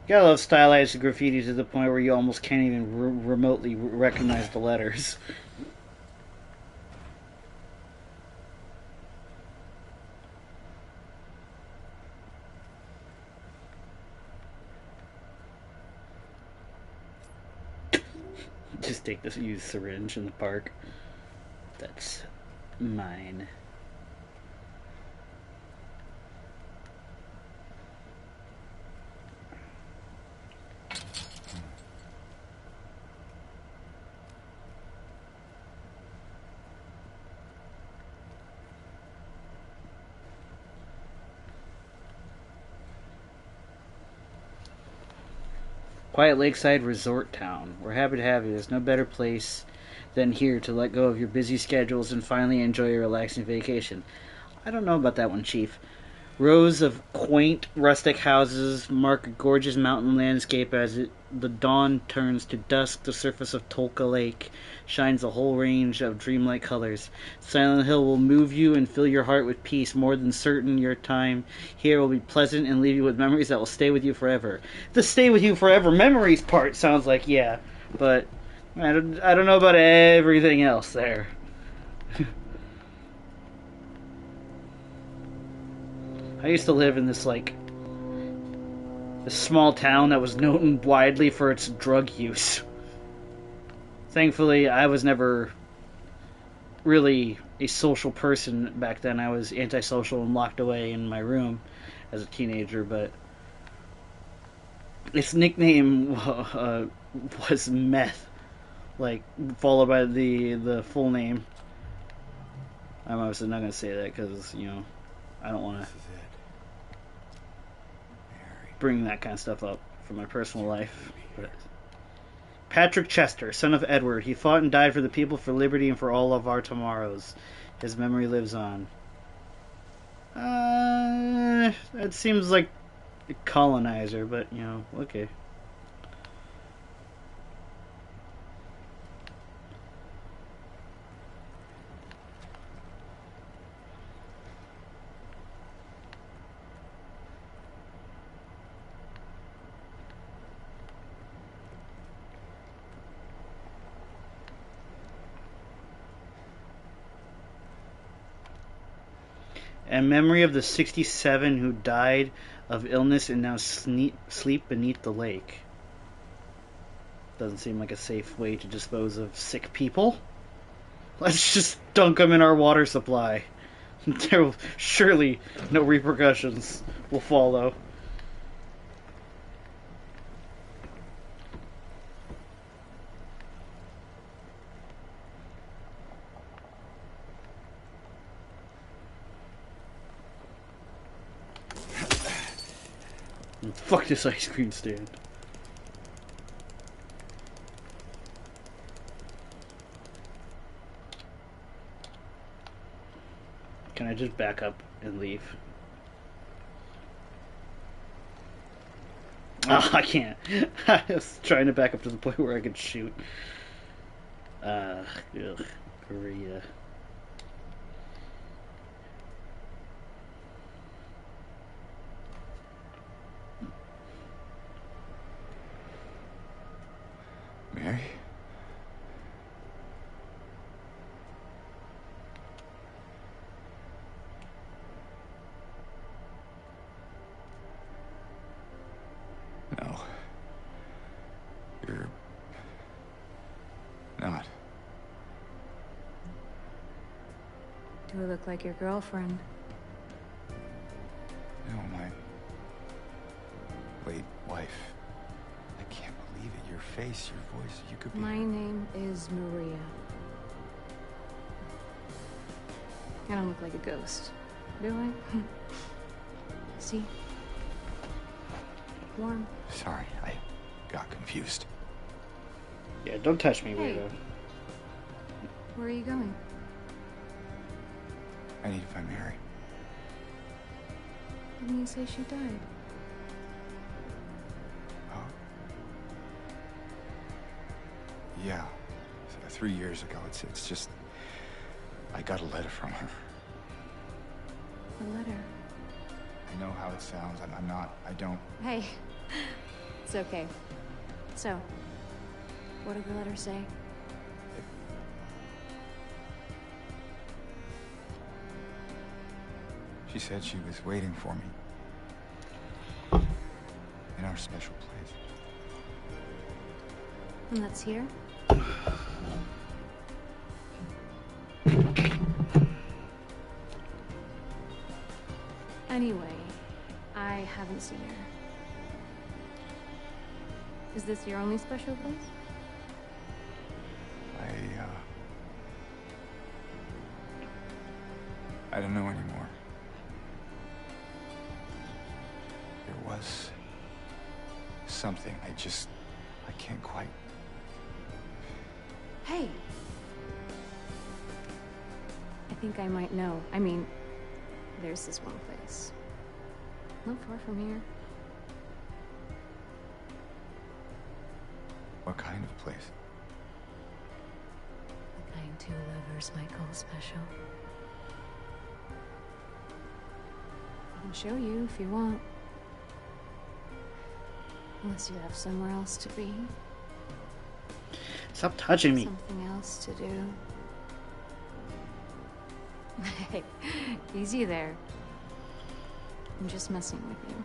You gotta love stylized graffiti to the point where you almost can't even remotely recognize the letters. Just take this used syringe in the park. That's mine. Quiet Lakeside Resort Town. We're happy to have you. There's no better place than here to let go of your busy schedules and finally enjoy a relaxing vacation. I don't know about that one, Chief. Rows of quaint, rustic houses mark a gorgeous mountain landscape as the dawn turns to dusk. The surface of Tolka Lake shines a whole range of dreamlike colors. Silent Hill will move you and fill your heart with peace. More than certain your time here will be pleasant and leave you with memories that will stay with you forever. The stay with you forever memories part sounds like, yeah, but I don't know about everything else there. I used to live in this small town that was known widely for its drug use. Thankfully, I was never really a social person back then. I was antisocial and locked away in my room as a teenager, but its nickname was Meth, followed by the full name. I'm obviously not going to say that because, I don't want to bring that kind of stuff up for my personal life. But Patrick Chester, son of Edward, he fought and died for the people, for liberty, and for all of our tomorrows. His memory lives on. That seems like a colonizer, but, okay. In memory of the 67 who died of illness and now sleep beneath the lake. Doesn't seem like a safe way to dispose of sick people. Let's just dunk them in our water supply. There will surely no repercussions will follow. Fuck this ice cream stand. Can I just back up and leave? Oh, I can't. I was trying to back up to the point where I could shoot. Ugh, Korea. Mary? No. You're not. Do I look like your girlfriend? No, my late wife. I can't believe it. Your face, your voice, you could be... My name is Maria. I don't look like a ghost, do I? See? Warm. Sorry, I got confused. Yeah, don't touch me, Hey. weirdo. Where are you going? I need to find Mary. Didn't you say she died? Oh. Yeah. 3 years ago. It's just... I got a letter from her. A letter? I know how it sounds. I don't... Hey. It's okay. So, what did the letter say? She said she was waiting for me. In our special place. And that's here? Anyway, I haven't seen her. Is this your only special place? I don't know anymore. There was something. I can't quite. Hey! I think I might know. I mean, there's this one place. Not far from here. What kind of place? The kind two lovers might call special. I can show you if you want. Unless you have somewhere else to be. Stop touching me. Something else to do. Hey, easy there. I'm just messing with you.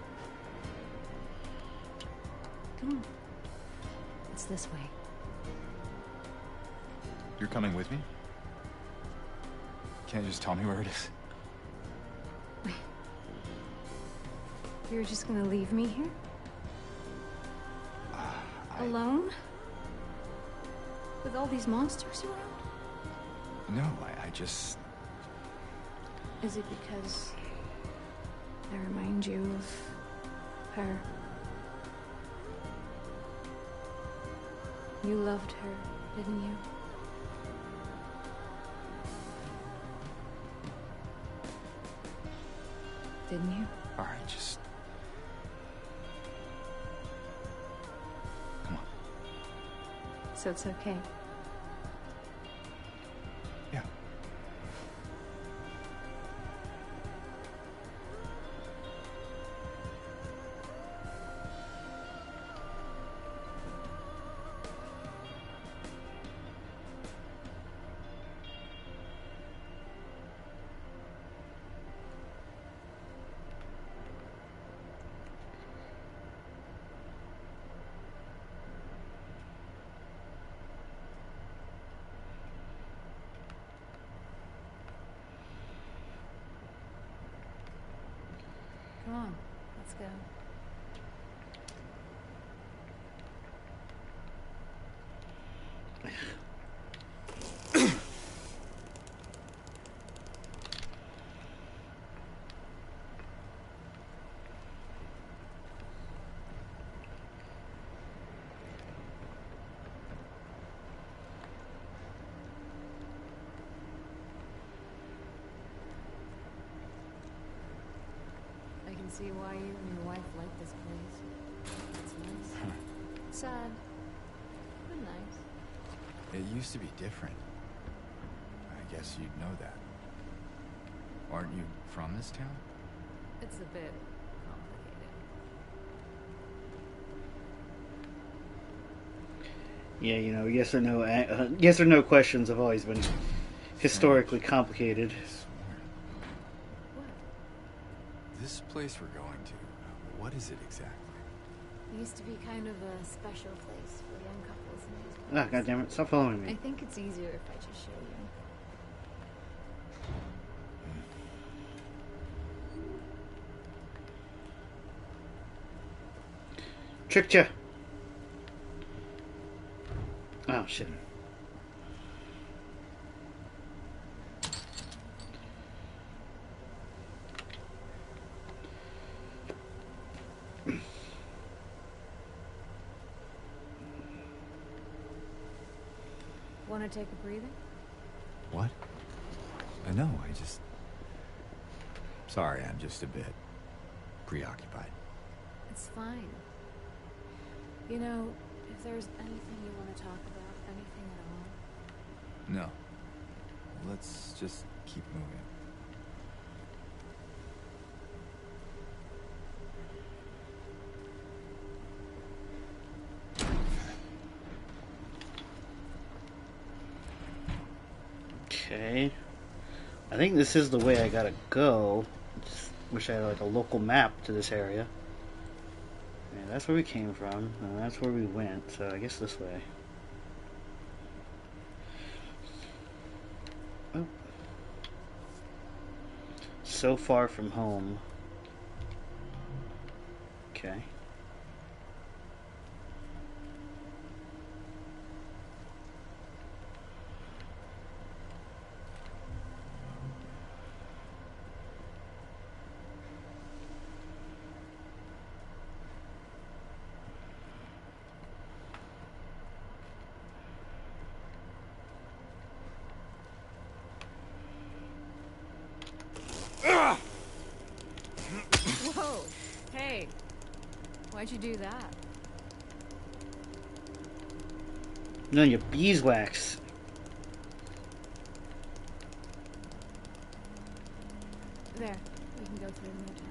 Come on. It's this way. You're coming with me? Can't you just tell me where it is? You're just gonna leave me here? Alone? With all these monsters around? No, I just... Is it because I remind you of her? You loved her, didn't you? Didn't you? All right, just... Come on. So it's okay. Yeah. Let's go. I can see why you and your wife like this place. It's nice. Sad, but nice. It used to be different. I guess you'd know that. Aren't you from this town? It's a bit complicated. Yeah, you know, yes or no questions have always been historically complicated. What? This place we're going to, what is it exactly? It used to be kind of a special place for young couples in these Ah, goddammit, stop following I me. think it's easier if I just show you. Tricked ya. Oh, shit. Want to take a breather? What? No, I just... Sorry, I'm just a bit preoccupied. It's fine. You know, if there's anything you want to talk about, anything at all. No. Let's just keep moving. Okay. I think this is the way I gotta go. Just wish I had like a local map to this area. Yeah, that's where we came from, and that's where we went, so I guess this way. Oh. So far from home. Okay. Whoa! Hey! Why'd you do that? No, your beeswax. There. We can go through the new town.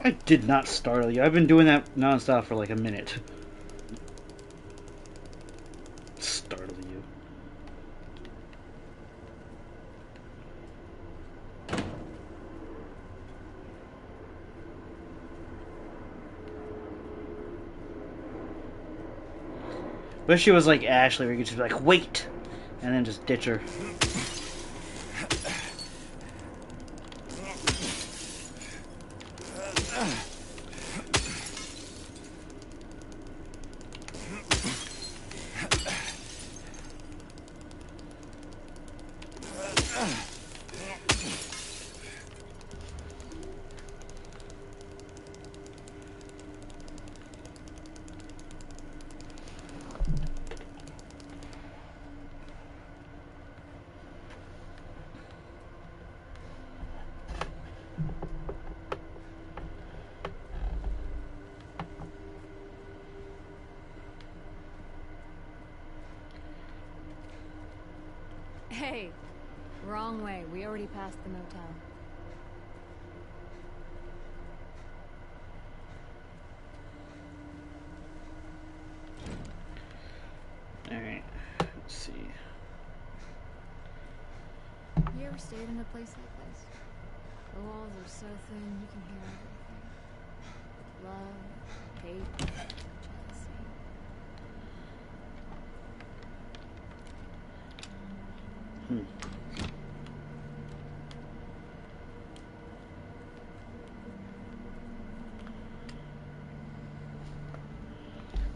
I did not startle you. I've been doing that nonstop for like a minute. Startle you. Wish she was like Ashley, where you could just be like, wait! And then just ditch her. Hey! Wrong way. We already passed the motel. Alright, let's see. You ever stayed in a place like this? The walls are so thin you can hear everything. Love, hate, jealousy.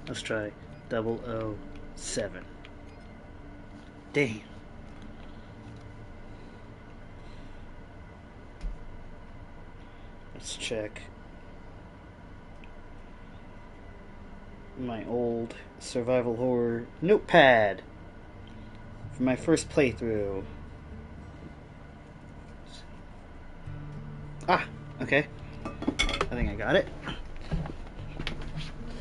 Let's try 007. Damn. Let's check my old survival horror notepad for my first playthrough. Ah, okay. I think I got it.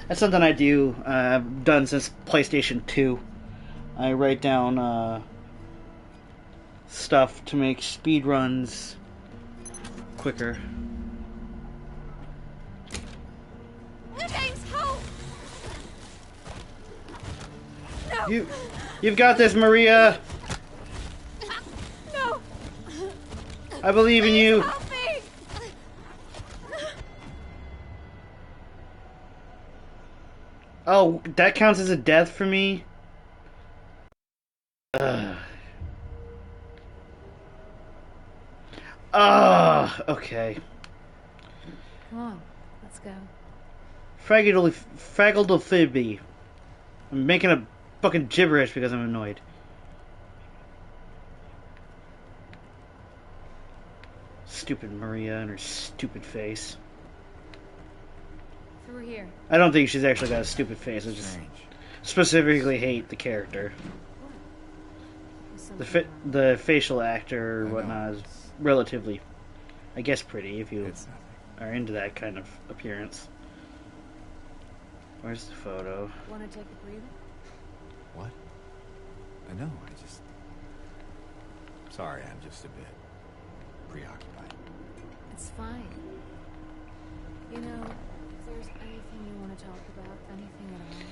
That's something I do. I've done since PlayStation 2. I write down stuff to make speed runs quicker. James, help! No! You've got this, Maria. No! I believe in you. Help me! Oh, that counts as a death for me? Okay. Come on, let's go. Fragglefibby. I'm making a fucking gibberish because I'm annoyed. Stupid Maria and her stupid face. Through here. I don't think she's actually got a stupid face. I just specifically hate the character. The facial actor or whatnot is relatively, I guess, pretty if you are into that kind of appearance. Where's the photo? Want to take a breather? What? I know, Sorry, I'm just a bit preoccupied. It's fine. You know, if there's anything you want to talk about, anything at all.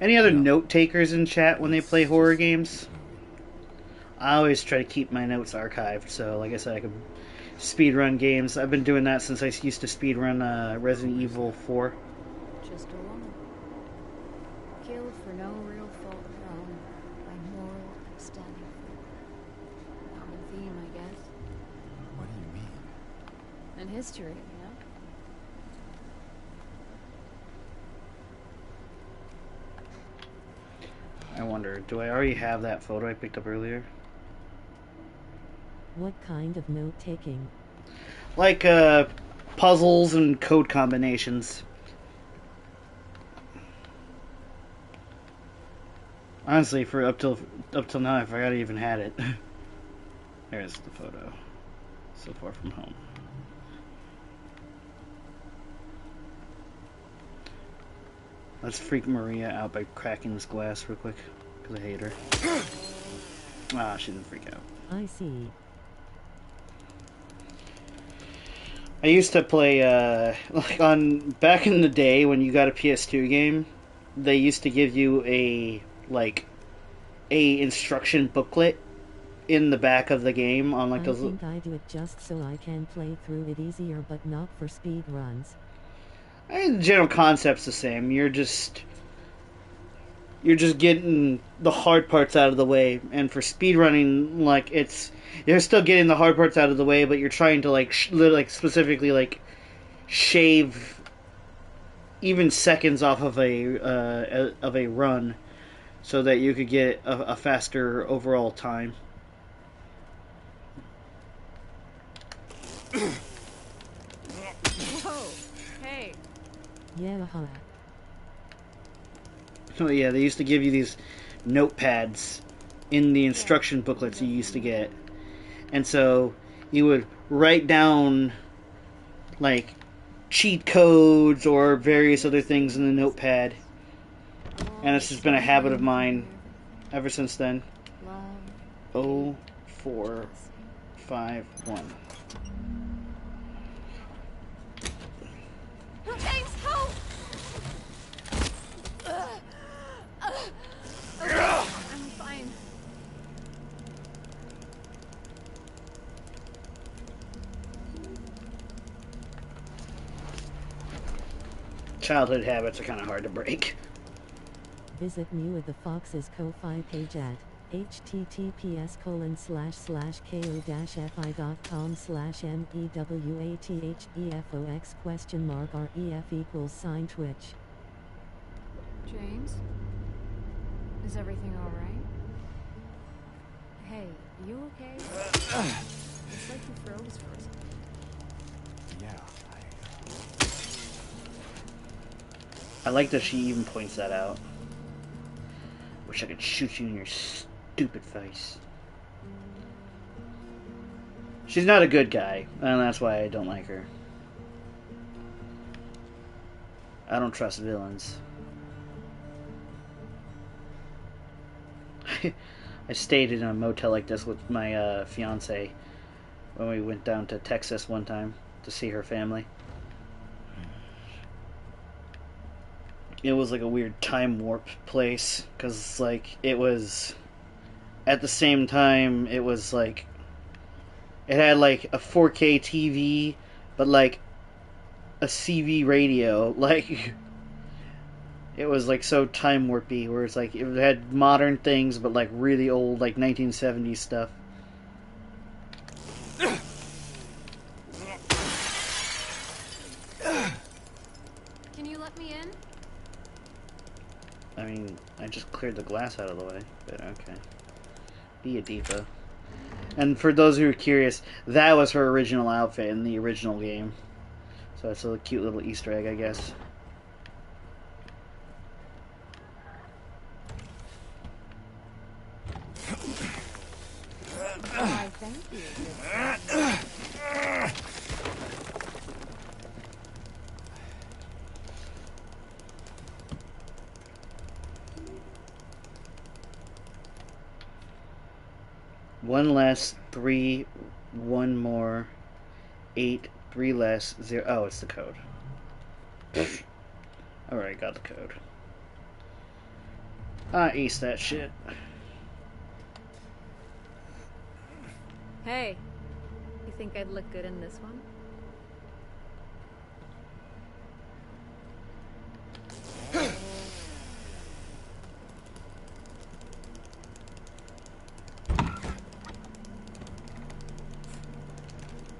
Any other note takers in chat when they play horror games? I always try to keep my notes archived, so like I said, I can speedrun games. I've been doing that since I used to speedrun Resident Evil 4. Just a woman. Killed for no real fault of her own, by moral upstanding folk. Common theme, I guess. What do you mean? And history, you know? I wonder, do I already have that photo I picked up earlier? What kind of note-taking? Like, puzzles and code combinations. Honestly, for up till now, I forgot I even had it. There's the photo. So far from home. Let's freak Maria out by cracking this glass real quick, because I hate her. Ah, she didn't freak out. I see. I used to play, like back in the day when you got a PS2 game, they used to give you a instruction booklet in the back of the game on I think I do it just so I can play through it easier, but not for speed runs. I mean, the general concept's the same. You're just getting the hard parts out of the way, and for speedrunning, you're still getting the hard parts out of the way, but you're trying to specifically shave even seconds off of a run, so that you could get a faster overall time. Whoa! Hey! Yeah, So yeah, they used to give you these notepads in the instruction booklets you used to get. And so you would write down cheat codes or various other things in the notepad. And it's just been a habit of mine ever since then. Oh 4, 5, 1. James, help! Okay, I'm fine. Childhood habits are kind of hard to break. Visit Mewa the Fox's Ko-Fi page at https://ko-fi.com/mewathtefox ? James? Is everything alright? Hey, you okay? It's like you froze for a second. Yeah, I like that she even points that out. Wish I could shoot you in your stupid face. She's not a good guy, and that's why I don't like her. I don't trust villains. I stayed in a motel like this with my fiance when we went down to Texas one time to see her family. It was like a weird time warp place because like it was at the same time it was like it had like a 4K TV but like a CV radio. Like it was like so time warpy where it's like it had modern things but like really old like 1970s stuff. Can you let me in? I mean, I just cleared the glass out of the way, but okay. Be a diva. And for those who are curious, that was her original outfit in the original game. So it's a cute little Easter egg, I guess. Why, thank you. One less, 3, 1 more, 8, 3 less, 0. Oh, it's the code. Alright, got the code. I aced that shit. Hey, you think I'd look good in this one?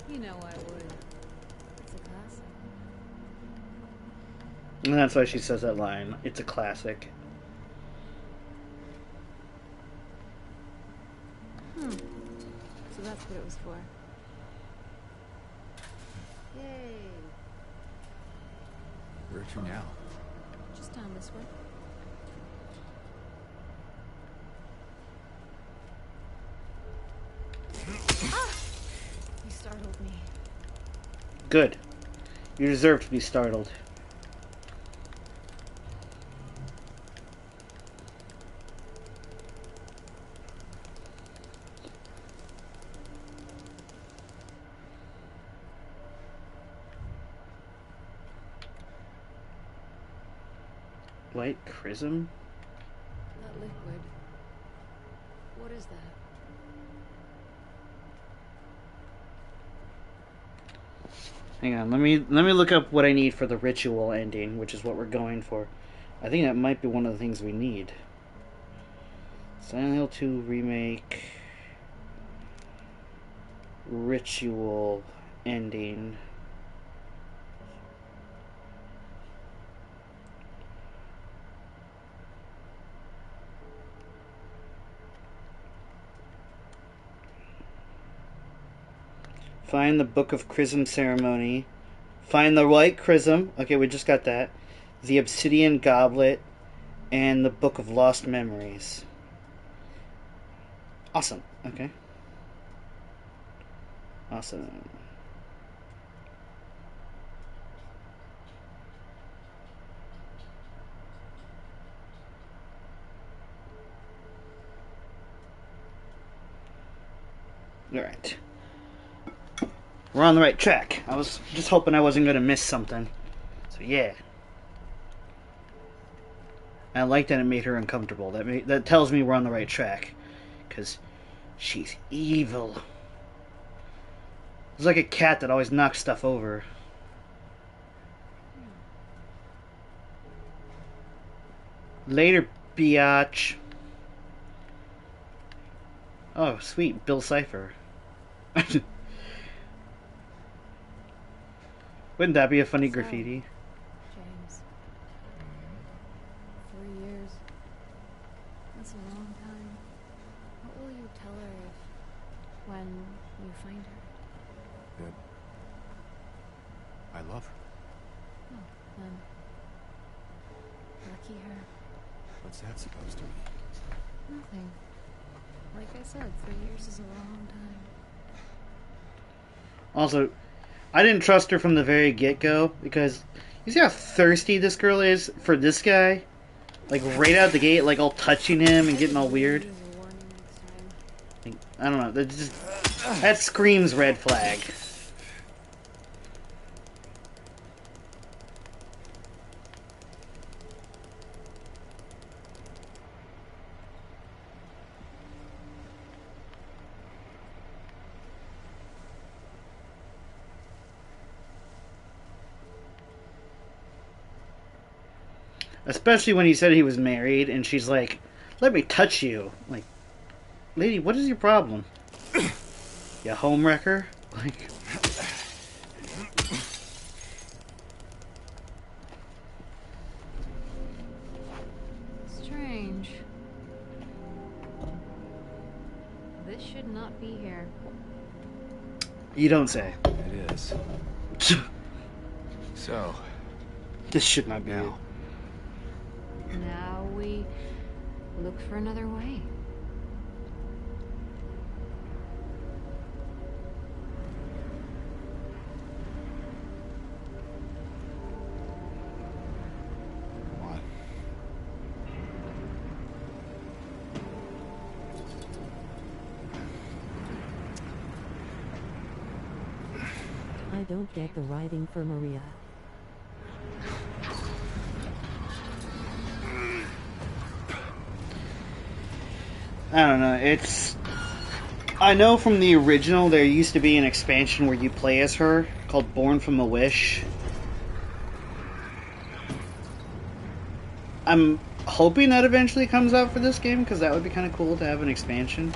You know I would. It's a classic. And that's why she says that line. It's a classic. So that's what it was for. Yay. where to now? Just down this way. You startled me. Good. You deserve to be startled. White chrism? That liquid. What is that? Hang on, let me look up what I need for the ritual ending, which is what we're going for. I think that might be one of the things we need. Silent Hill 2 remake ritual ending. Find the Book of Chrism ceremony. Find the white chrism. Okay, we just got that. The obsidian goblet and the Book of Lost Memories. Awesome. Okay. Awesome. Alright. We're on the right track. I was just hoping I wasn't going to miss something. So, yeah. I like that it made her uncomfortable. That tells me we're on the right track. Because she's evil. It's like a cat that always knocks stuff over. Later, biatch. Oh, sweet. Bill Cipher. Wouldn't that be a funny graffiti? James. 3 years. That's a long time. What will you tell her when you find her? That I love her. Oh, then. Lucky her. What's that supposed to mean? Nothing. Like I said, 3 years is a long time. Also, I didn't trust her from the very get-go, because you see how thirsty this girl is for this guy? Like, right out the gate, like, all touching him and getting all weird. Like, I don't know, that screams red flag. Especially when he said he was married, and she's like, let me touch you. Like, lady, what is your problem? You homewrecker? Like... Strange. This should not be here. You don't say. It is. So, This should not be it. now, Now we look for another way. come on. I don't get the writing for Maria. I don't know, it's... I know from the original there used to be an expansion where you play as her, called Born from a Wish. I'm hoping that eventually comes out for this game, because that would be kind of cool to have an expansion.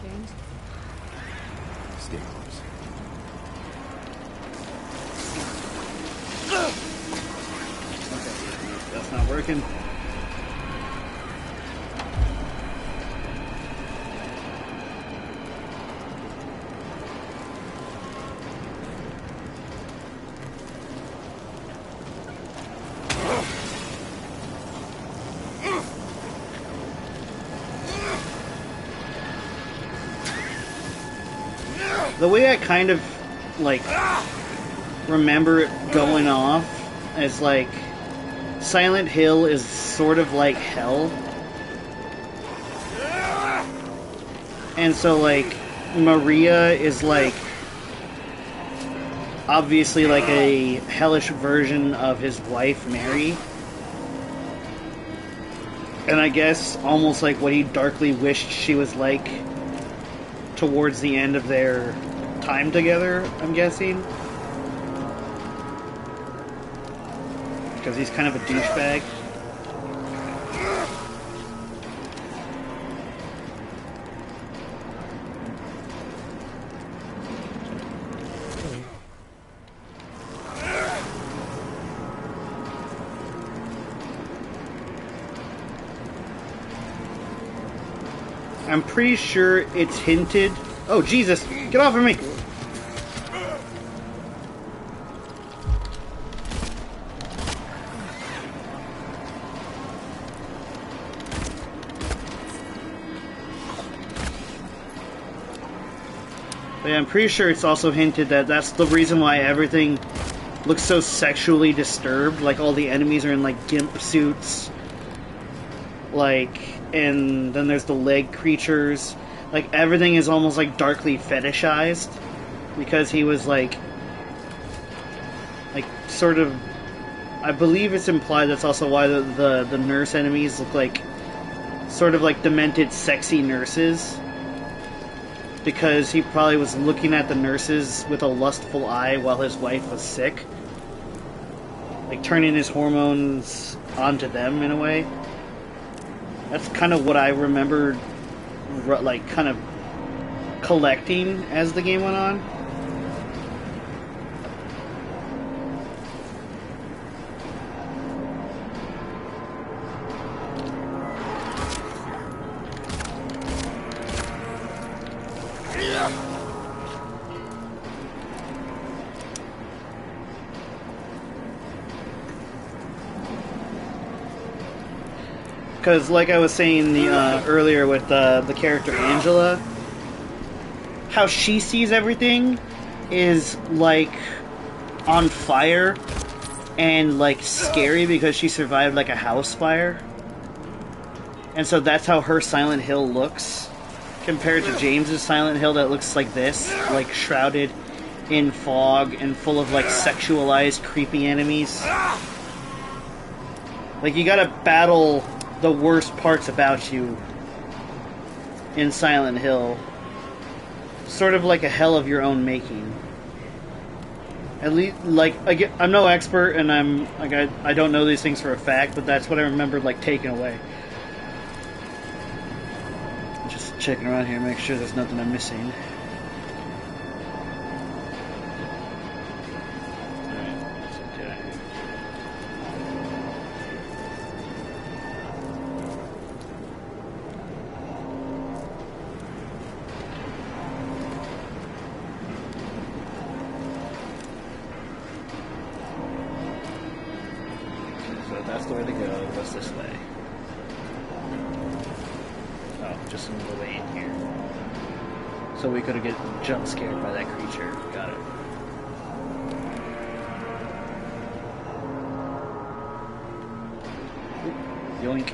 James? Stay close. That's not working. The way I kind of, like, remember it going off as, like, Silent Hill is sort of like hell. And so, like, Maria is, like, obviously, like, a hellish version of his wife, Mary. And I guess almost like what he darkly wished she was like towards the end of their time together, I'm guessing. Because he's kind of a douchebag. I'm pretty sure it's hinted. Oh, Jesus! Get off of me! But yeah, I'm pretty sure it's also hinted that that's the reason why everything looks so sexually disturbed. Like all the enemies are in like gimp suits. Like, and then there's the leg creatures. Like everything is almost like darkly fetishized because he was like sort of. I believe it's implied that's also why the nurse enemies look like sort of like demented, sexy nurses. Because he probably was looking at the nurses with a lustful eye while his wife was sick. Like turning his hormones onto them in a way. That's kind of what I remembered, like, kind of collecting as the game went on. Because, like I was saying earlier with the character Angela, how she sees everything is like on fire and like scary because she survived like a house fire, and so that's how her Silent Hill looks compared to James's Silent Hill that looks like this, like shrouded in fog and full of like sexualized, creepy enemies. Like you gotta battle the worst parts about you in Silent Hill. Sort of like a hell of your own making. At least, like, again, I'm no expert, and I don't know these things for a fact, but that's what I remembered, like, taking away. Just checking around here, make sure there's nothing I'm missing. That's the way to go. What's this way? Oh, just another way in here. So we could get jump scared by that creature. Got it. Ooh, yoink.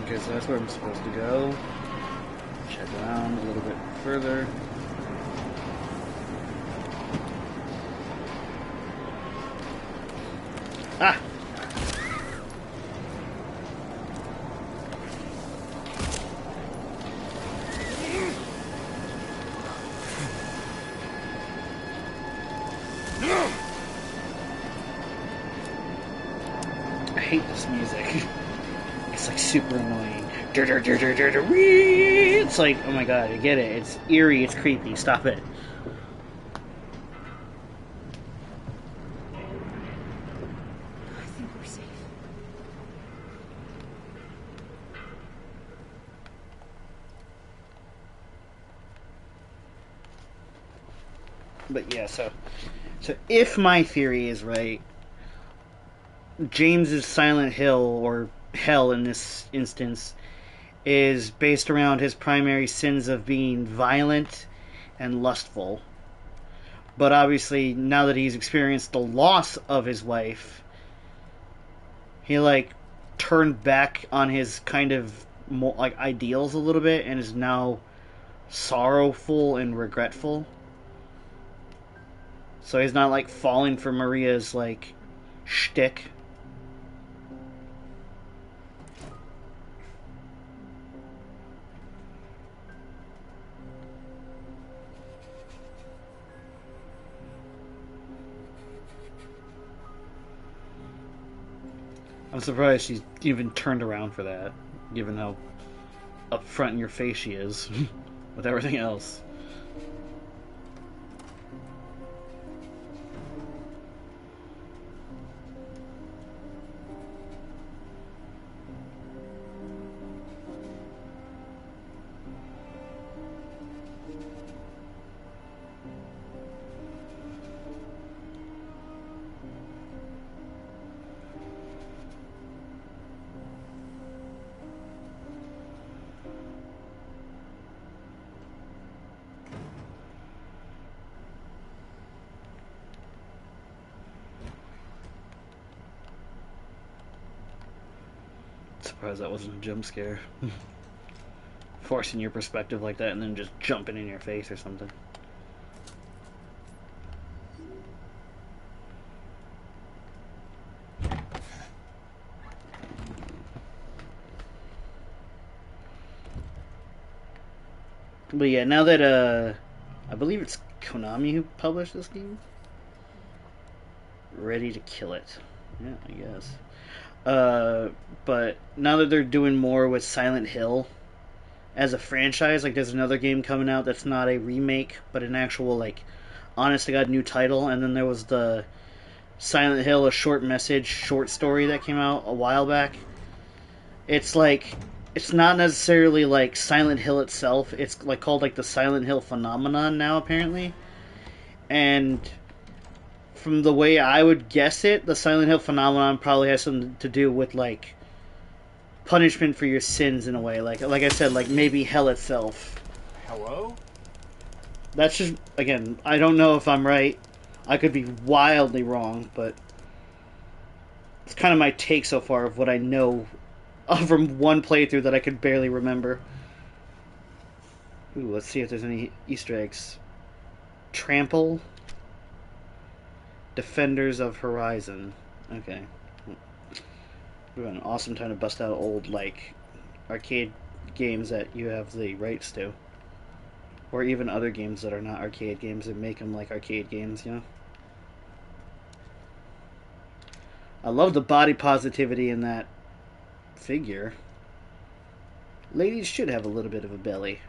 Okay, so that's where I'm supposed to go. Check around a little bit further. Ah! I hate this music. It's like super annoying. It's like, oh my god, I get it. It's eerie, it's creepy. Stop it. I think we're safe. But yeah, so if my theory is right, James's Silent Hill, or Hell in this instance, is based around his primary sins of being violent and lustful. But obviously, now that he's experienced the loss of his wife, he like turned back on his kind of more, like, ideals a little bit and is now sorrowful and regretful. So he's not like falling for Maria's like shtick. I'm surprised she's even turned around for that, given how upfront in your face she is with everything else. Surprised that wasn't a jump scare. Forcing your perspective like that and then just jumping in your face or something. But yeah, now that I believe it's Konami who published this game. Ready to kill it. Yeah, I guess. But now that they're doing more with Silent Hill as a franchise, like there's another game coming out that's not a remake, but an actual like honest to god new title, and then there was the Silent Hill a short message short story that came out a while back. It's like it's not necessarily like Silent Hill itself. It's like called like the Silent Hill phenomenon now apparently. And from the way I would guess it, the Silent Hill phenomenon probably has something to do with like punishment for your sins in a way. Like I said, like maybe hell itself. Hello? That's just again, I don't know if I'm right. I could be wildly wrong, but it's kind of my take so far of what I know from one playthrough that I could barely remember. Ooh, let's see if there's any Easter eggs. Trample. Defenders of Horizon. Okay. We've got an awesome time to bust out old, like, arcade games that you have the rights to. Or even other games that are not arcade games and make them like arcade games, you know? I love the body positivity in that figure. Ladies should have a little bit of a belly.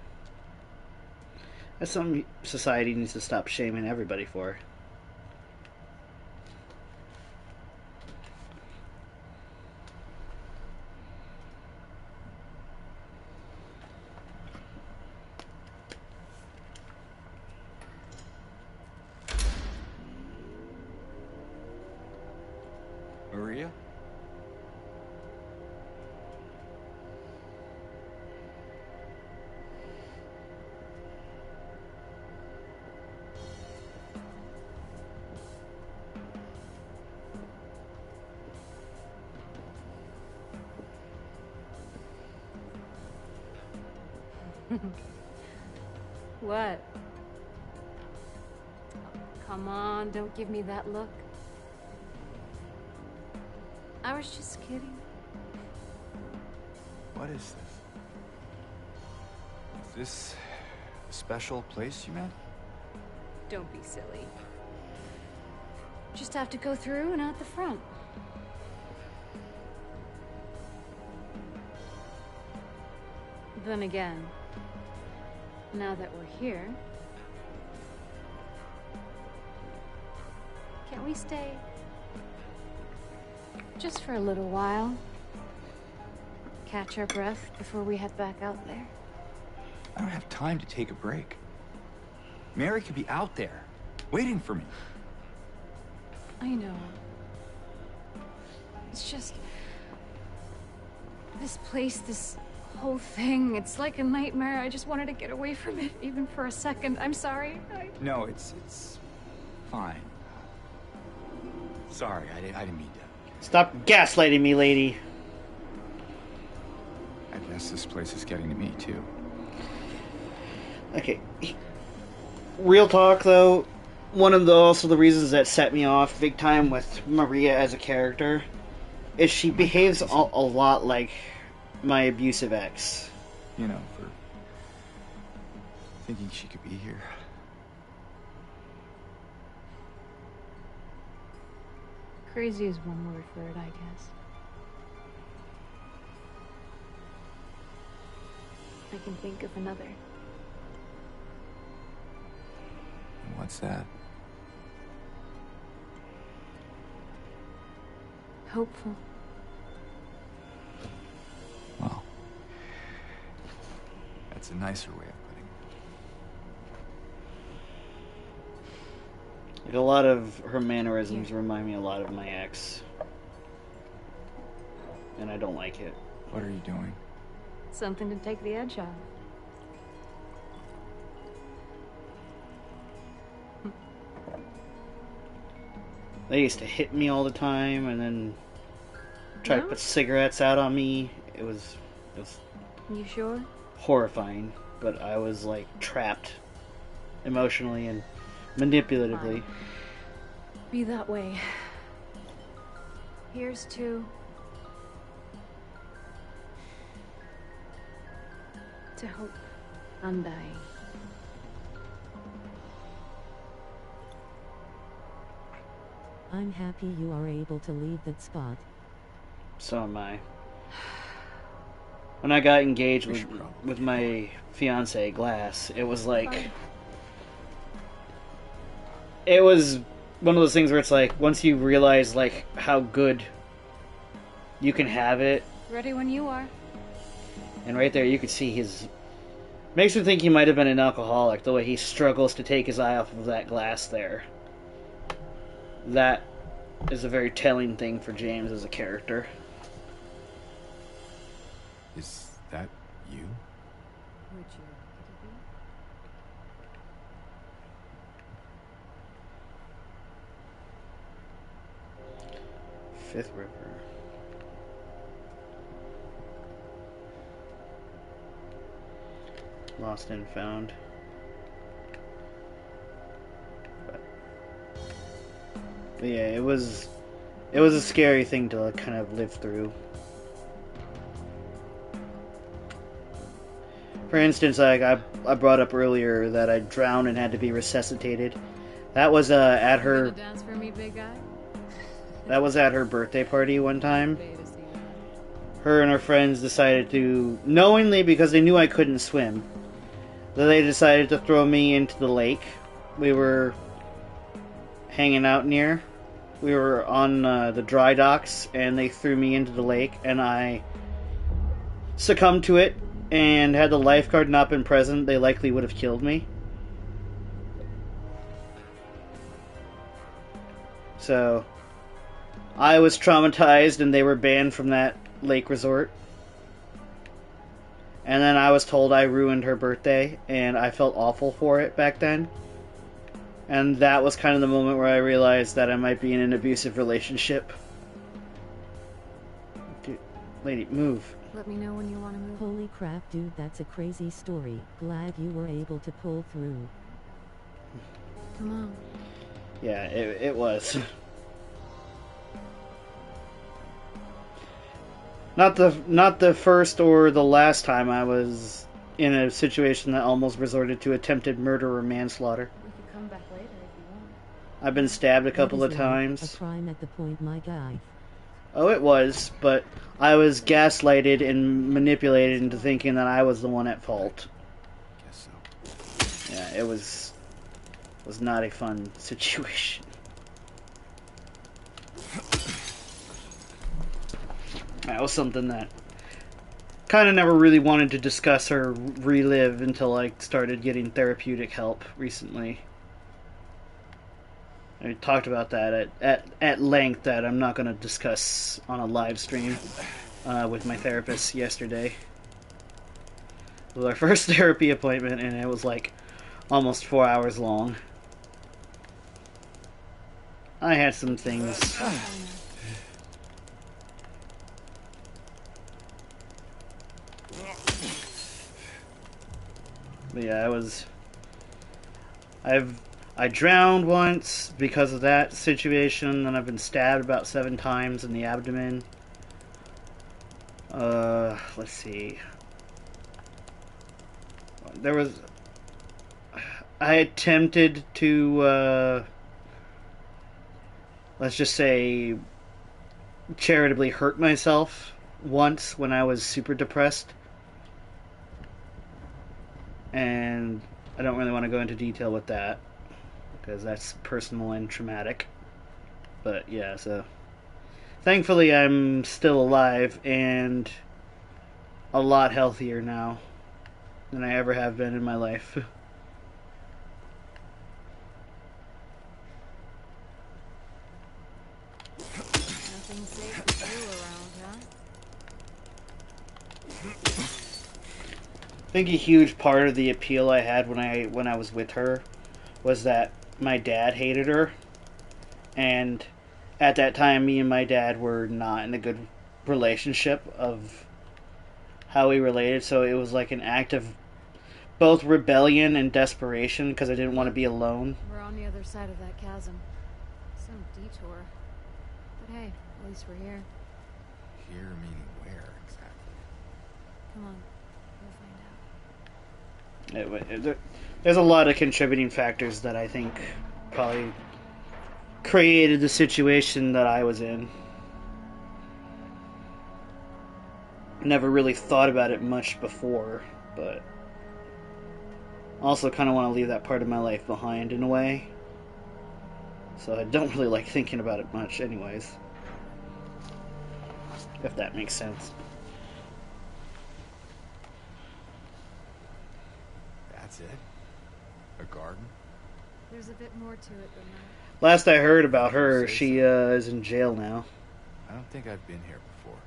That's something society needs to stop shaming everybody for. Maria? What? Come on, don't give me that look. I was just kidding. What is this? Is this a special place you meant? Don't be silly. Just have to go through and out the front. Then again, now that we're here, can't we stay just for a little while? Catch our breath before we head back out there. I don't have time to take a break. Mary could be out there, waiting for me. I know. It's just... this place, this whole thing, it's like a nightmare. I just wanted to get away from it, even for a second. I'm sorry. No, it's fine. Sorry, I didn't mean to. Stop gaslighting me, lady. I guess this place is getting to me, too. Okay. Real talk, though, one of the also the reasons that set me off big time with Maria as a character is she behaves a lot like my abusive ex. You know, for thinking she could be here. Crazy is one word for it, I guess. I can think of another. And what's that? Hopeful. Well, that's a nicer way of putting it. Like a lot of her mannerisms remind me a lot of my ex. And I don't like it. What are you doing? Something to take the edge off. They used to hit me all the time and then try to put cigarettes out on me it was You sure? horrifying, but I was like trapped emotionally and manipulatively. Fine. Be that way. Here's to... hope. Undying. I'm happy you are able to leave that spot. So am I. When I got engaged with my fiance Glass, it was like it was one of those things where it's like once you realize like how good you can have it, Ready when you are. and right there you could see his makes me think he might have been an alcoholic, the way he struggles to take his eye off of that glass there. That is a very telling thing for James as a character. Is that you? Would you like it to be? Fifth River. Lost and Found. But yeah, it was a scary thing to kind of live through. For instance, like I brought up earlier that I drowned and had to be resuscitated. That was at her. You gonna dance for me, big guy? That was at her birthday party one time. Her and her friends decided to, knowingly because they knew I couldn't swim, that they decided to throw me into the lake. We were hanging out near. We were on the dry docks, and they threw me into the lake, and I succumbed to it. And had the lifeguard not been present, they likely would have killed me. So, I was traumatized, and they were banned from that lake resort. And then I was told I ruined her birthday, and I felt awful for it back then. And that was kind of the moment where I realized that I might be in an abusive relationship. Dude, lady, move. Let me know when you want to move. Holy crap, dude, that's a crazy story. Glad you were able to pull through. Come on. Yeah, it was. Not the first or the last time I was in a situation that almost resorted to attempted murder or manslaughter. We could come back later if you want. I've been stabbed a couple That of is times. a crime at the point, my guy. Oh, it was, but I was gaslighted and manipulated into thinking that I was the one at fault. Guess so. Yeah, it was not a fun situation. That was something that kind of never really wanted to discuss or relive until I started getting therapeutic help recently. I talked about that at length that I'm not going to discuss on a live stream with my therapist yesterday. It was our first therapy appointment, and it was like almost 4 hours long. I had some things. But yeah, I drowned once because of that situation, and I've been stabbed about 7 times in the abdomen. Let's see. I attempted to, let's just say, charitably hurt myself once when I was super depressed. And I don't really want to go into detail with that, because that's personal and traumatic. But yeah, so thankfully I'm still alive and a lot healthier now than I ever have been in my life. Nothing safe with you around, huh? I think a huge part of the appeal I had when I was with her was that my dad hated her, and at that time me and my dad were not in a good relationship of how we related. So it was like an act of both rebellion and desperation because I didn't want to be alone. We're on the other side of that chasm. Some detour. But hey, at least we're here. Here meaning where exactly? Come on, we'll find out. There's a lot of contributing factors that I think probably created the situation that I was in. Never really thought about it much before, but also kind of want to leave that part of my life behind in a way. So I don't really like thinking about it much anyways. If that makes sense. That's it? A garden? There's a bit more to it than that. Last I heard about her, she is in jail now. I don't think I've been here before.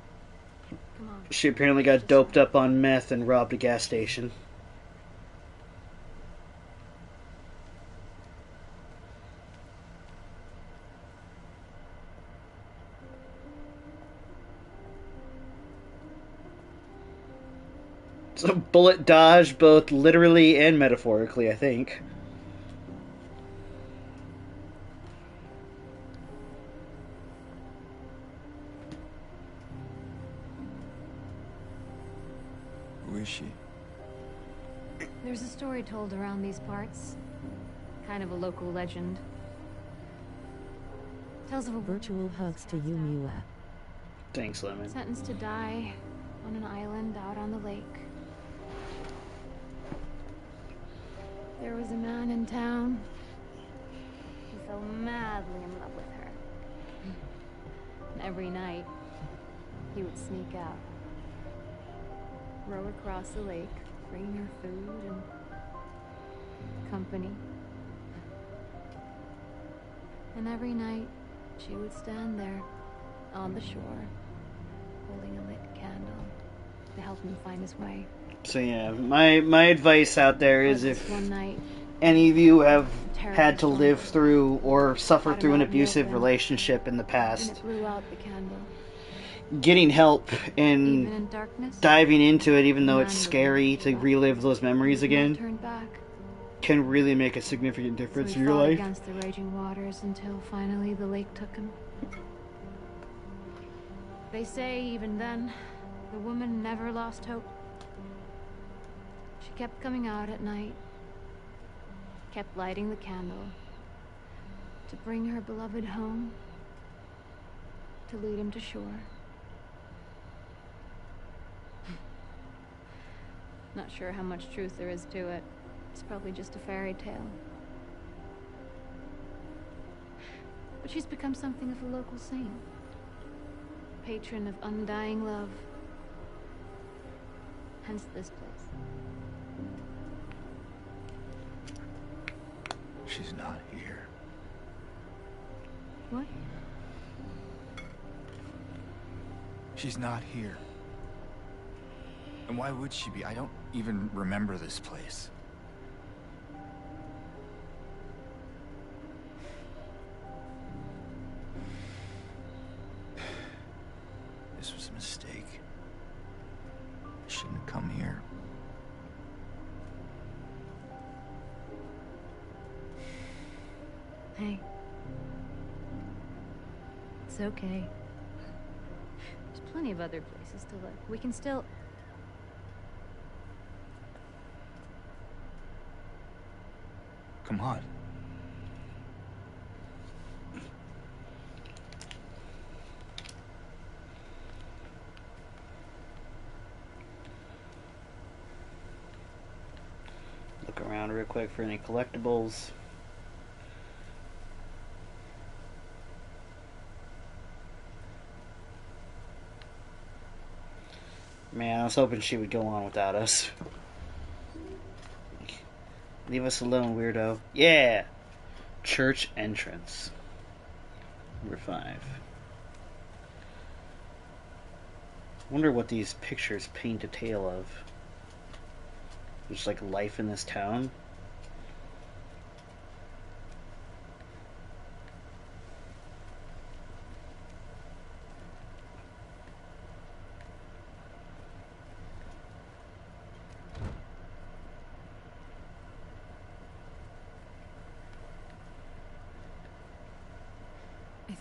Come on. She apparently got doped up on meth and robbed a gas station. So bullet dodge both literally and metaphorically, I think. Who is she? There's a story told around these parts. Kind of a local legend. Tells of a Virtual hugs to you, Mewa. Thanks, Lemon. sentenced to die on an island out on the lake. There was a man in town who fell madly in love with her. And every night, he would sneak out, row across the lake, bring her food and company. And every night, she would stand there on the shore, holding a lit candle to help him find his way. So yeah, my advice out there is if One night, any of you have had to live through or suffer through an abusive relationship in the and past, it blew out the candle. getting help Even and in darkness, diving into it, even though it's scary to relive those memories he again, turned back. can really make a significant So difference he in your fought life. against the raging waters until finally the lake took him. They say even then, the woman never lost hope. She kept coming out at night, kept lighting the candle to bring her beloved home, to lead him to shore. Not sure how much truth there is to it. It's probably just a fairy tale. But she's become something of a local saint. Patron of undying love. Hence this place. She's not here. What? She's not here. And why would she be? I don't even remember this place. This was a mistake. I shouldn't have come here. Hey. It's okay. There's plenty of other places to look. We can still... Come on. Look around real quick for any collectibles. Man, I was hoping she would go on without us. Leave us alone, weirdo. Yeah! Church entrance. Number 5. Wonder what these pictures paint a tale of. Just like life in this town.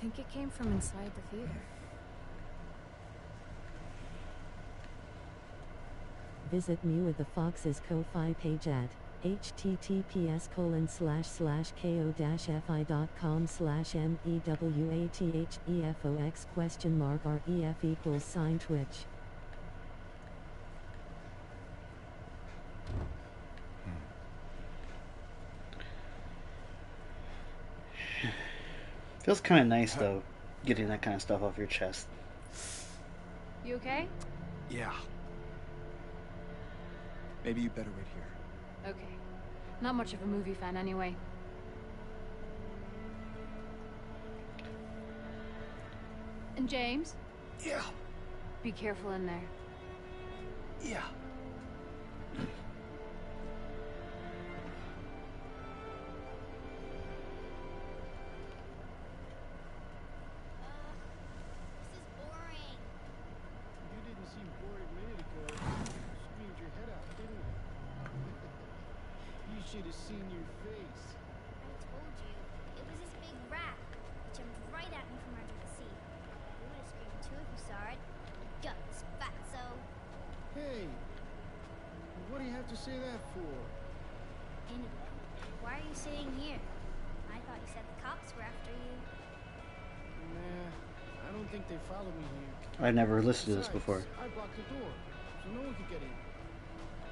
think it came from inside the theater. Visit Mewa the Fox's Ko-Fi page at https://ko-fi.com/MEWATHEFOX?ref=Twitch. Feels kind of nice though, getting that kind of stuff off your chest. You okay? Yeah. Maybe you better wait here. Okay. Not much of a movie fan anyway. And James? Yeah. Be careful in there. Yeah. This is boring. You didn't seem bored a minute ago. You screamed your head off, didn't you? You should have seen your face. I told you. It was this big rat. It jumped right at me from under the seat. You would have screamed too if you saw it. Guts, fatso. Hey, what do you have to say that for? Anyway, why are you sitting here? I thought you said the cops were after you. Nah, I don't think they followed me here. I've never listened to this Besides, before. I blocked the door, so no one could get in.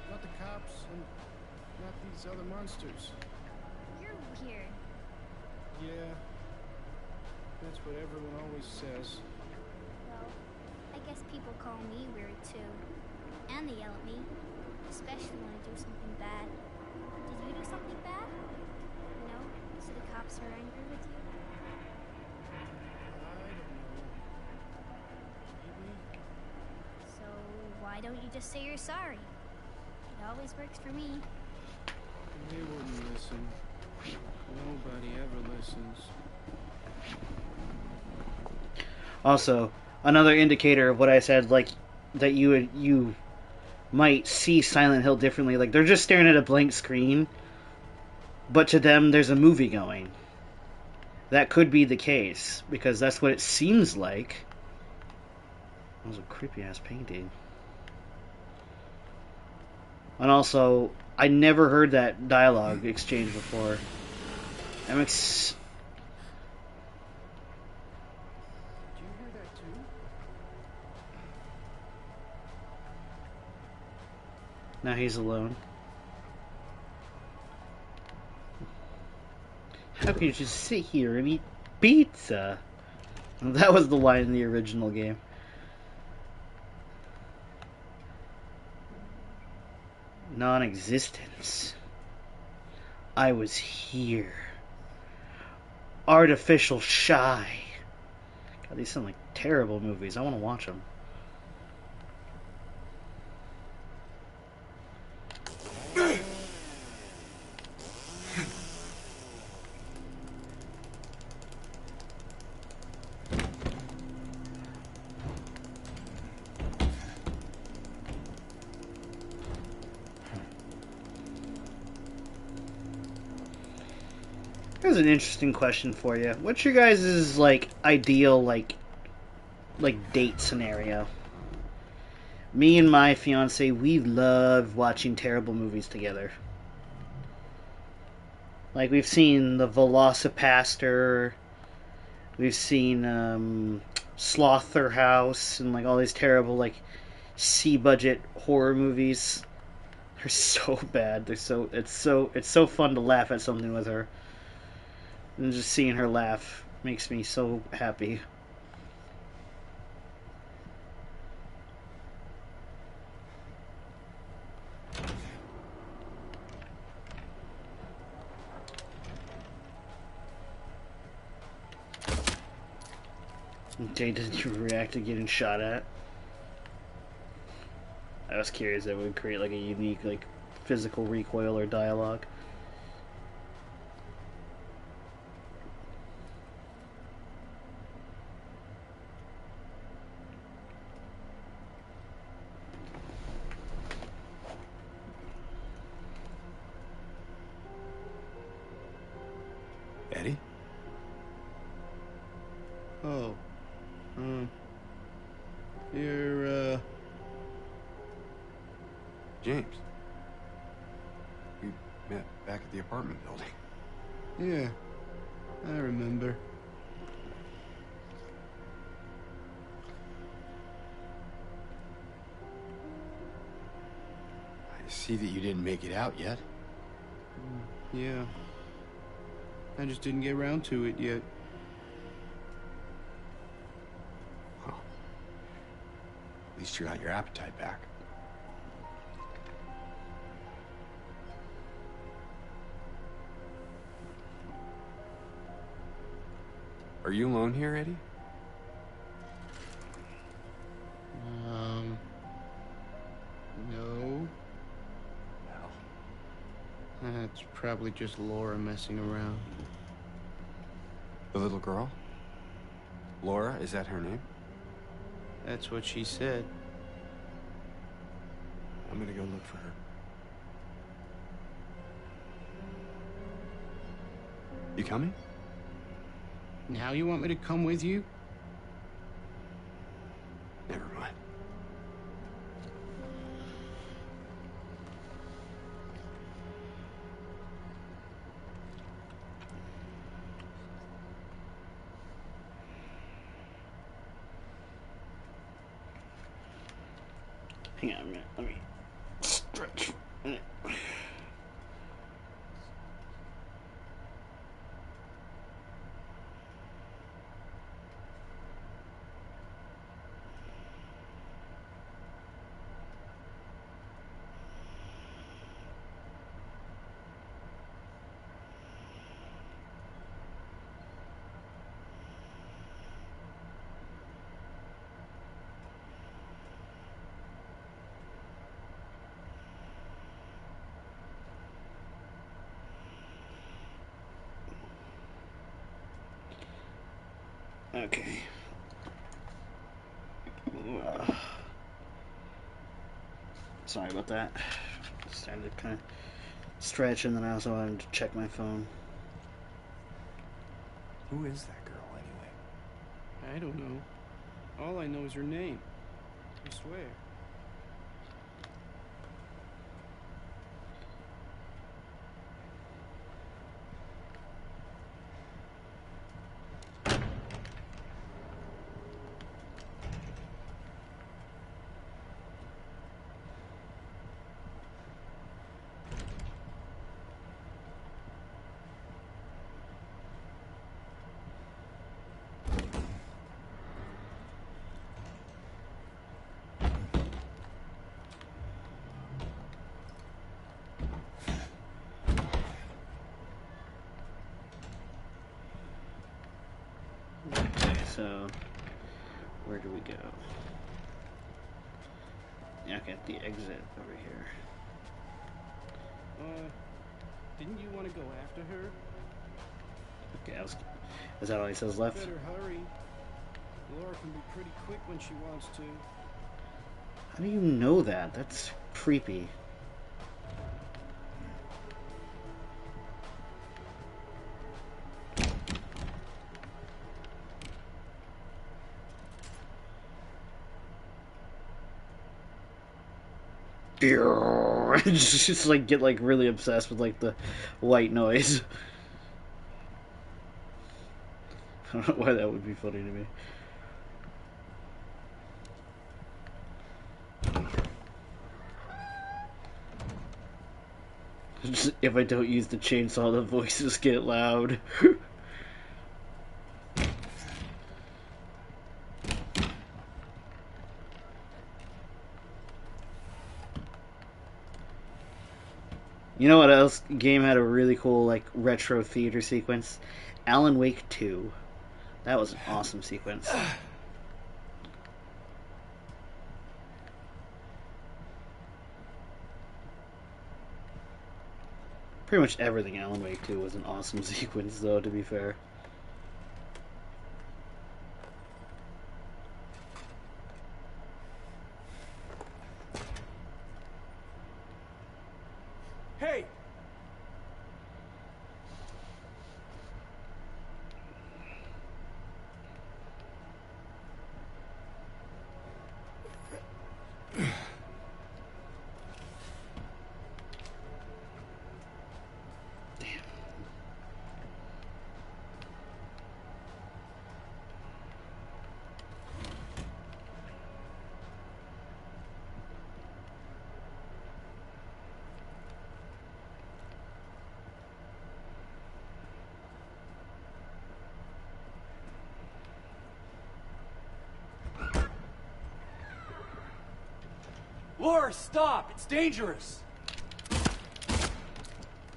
Not the cops, and not these other monsters. You're weird. Yeah, that's what everyone always says. Well, I guess people call me weird too. And they yell at me. Especially when I do something bad. Did you do something bad? No? So the cops are angry with you? I don't know. Maybe? So why don't you just say you're sorry? It always works for me. They wouldn't listen. Nobody ever listens. Also, another indicator of what I said, like that you might see Silent Hill differently. Like they're just staring at a blank screen, but to them there's a movie going. That could be the case because that's what it seems like. That was a creepy ass painting. And also, I never heard that dialogue exchange before. Did you hear that too? Now he's alone. How can you just sit here and eat pizza? That was the line in the original game. Non-existence. I was here. Artificial shy. God, these sound like terrible movies. I want to watch them. Here's an interesting question for you. What's your guys' like ideal like date scenario? Me and my fiance, we love watching terrible movies together. Like we've seen The Velocipaster, we've seen Slaughterhouse, and like all these terrible like C budget horror movies. They're so bad. It's so fun to laugh at something with her. And just seeing her laugh makes me so happy. Jay, did you react to getting shot at? I was curious if it would create like a unique like physical recoil or dialogue. Eddie? met back at the apartment building. Yeah, I remember. I see that you didn't make it out yet. Yeah. I just didn't get around to it yet. Well, at least you got your appetite back. Are you alone here, Eddie? No. Well, That's probably just Laura messing around. the little girl? Laura, is that her name? That's what she said. I'm gonna go look for her. You coming? Now you want me to come with you? Never mind. Hang on a minute. Let me stretch for a minute. Okay. Sorry about that. Just had to kind of stretch, and then I also wanted to check my phone. Who is that girl, anyway? I don't know. All I know is her name. I swear. Okay, so where do we go? Yeah, okay, the exit over here. Didn't you want to go after her? Okay, is that all he says left? Better hurry. Laura can be pretty quick when she wants to. How do you know that? That's creepy. Just like get like really obsessed with like the white noise. I don't know why that would be funny to me. Just, if I don't use the chainsaw, the voices get loud. You know what else game had a really cool like retro theater sequence? Alan Wake 2. That was an awesome sequence. Pretty much everything Alan Wake 2 was an awesome sequence though, to be fair. Hey! Laura, stop! It's dangerous!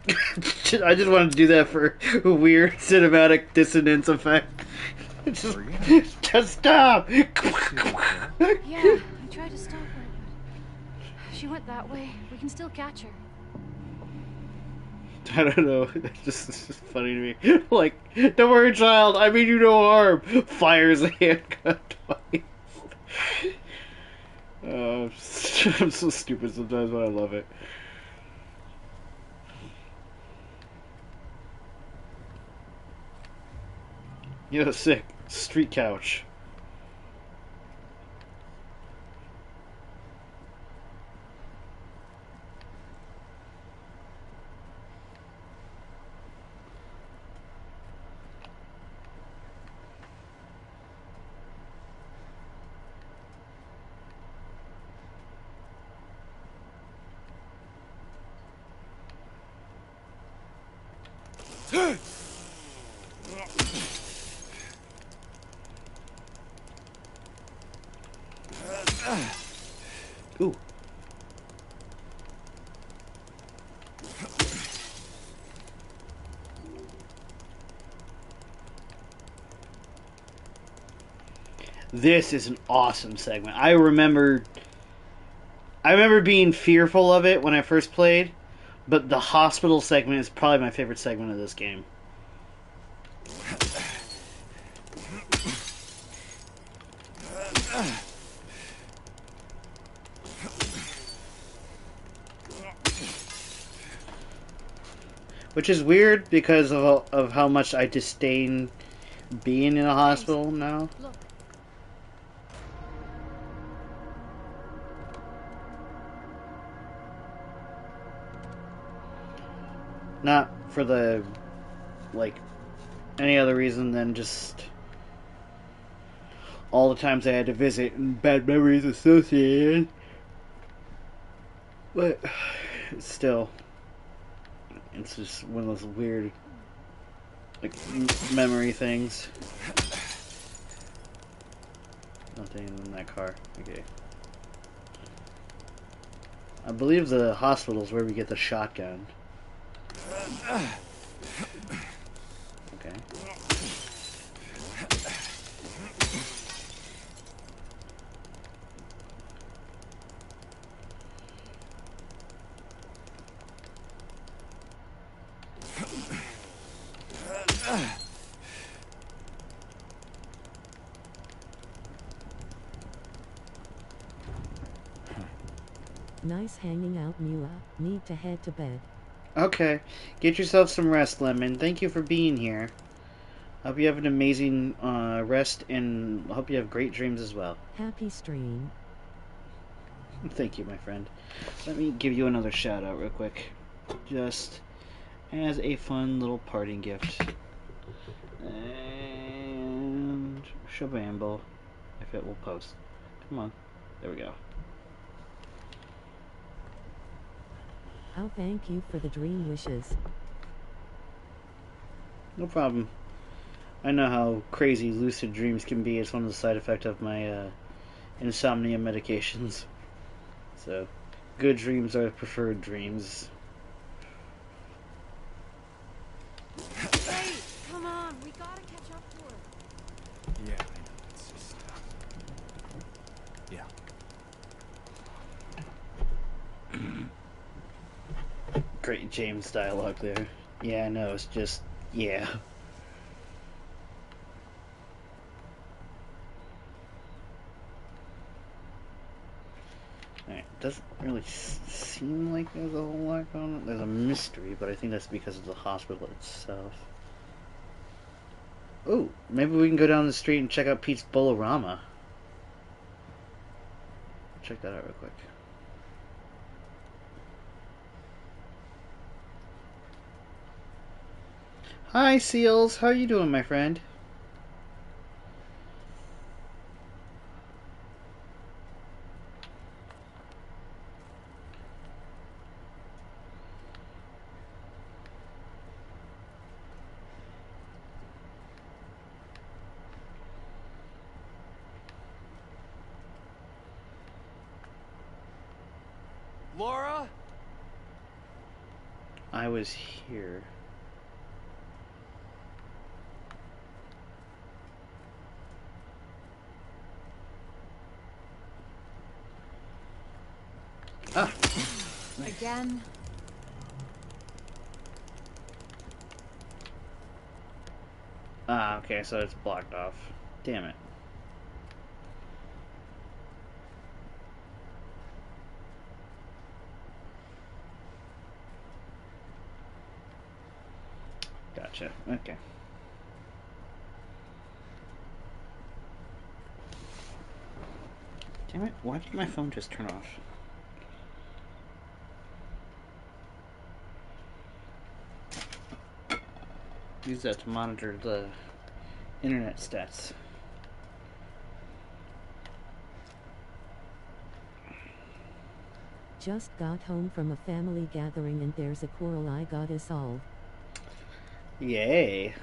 I just wanted to do that for a weird cinematic dissonance effect. Just, just stop! Yeah, I tried to stop her, but she went that way. We can still catch her. I don't know. It's just funny to me. Like, don't worry, child. I mean you no harm. Fires a handgun twice. I'm so stupid sometimes, but I love it. You know, sick. Street couch. Ooh. This is an awesome segment. I remember being fearful of it when I first played, but the hospital segment is probably my favorite segment of this game. Which is weird because of how much I disdain being in a hospital now. Look. Not for the, like, any other reason than just all the times I had to visit and bad memories associated. But still, it's just one of those weird, like, memory things. Nothing in that car. Okay. I believe the hospital's where we get the shotgun. Okay. Nice hanging out, Mewa. Need to head to bed. Okay. Get yourself some rest, Lemon. Thank you for being here. Hope you have an amazing rest, and hope you have great dreams as well. Happy stream. Thank you, my friend. Let me give you another shout out real quick. Just as a fun little parting gift. And shabamble. If it will post. Come on. There we go. I'll thank you for the dream wishes. No problem. I know how crazy lucid dreams can be. It's one of the side effects of my insomnia medications. So, good dreams are preferred dreams. Hey, come on, we gotta catch up to her. Yeah, I know. It's just... yeah. Great James dialogue there. Yeah, I know. It's just, yeah. Alright, doesn't really seem like there's a whole lot going on. There's a mystery, but I think that's because of the hospital itself. Oh, maybe we can go down the street and check out Pete's Bolorama. Check that out real quick. Hi, Seals. How you doing, my friend? Laura? I was here. Ah. Again? Ah, okay, so it's blocked off. Damn it. Gotcha. Okay. Damn it, why did my phone just turn off? Use that to monitor the internet stats. Just got home from a family gathering and there's a quarrel I gotta solve. Yay.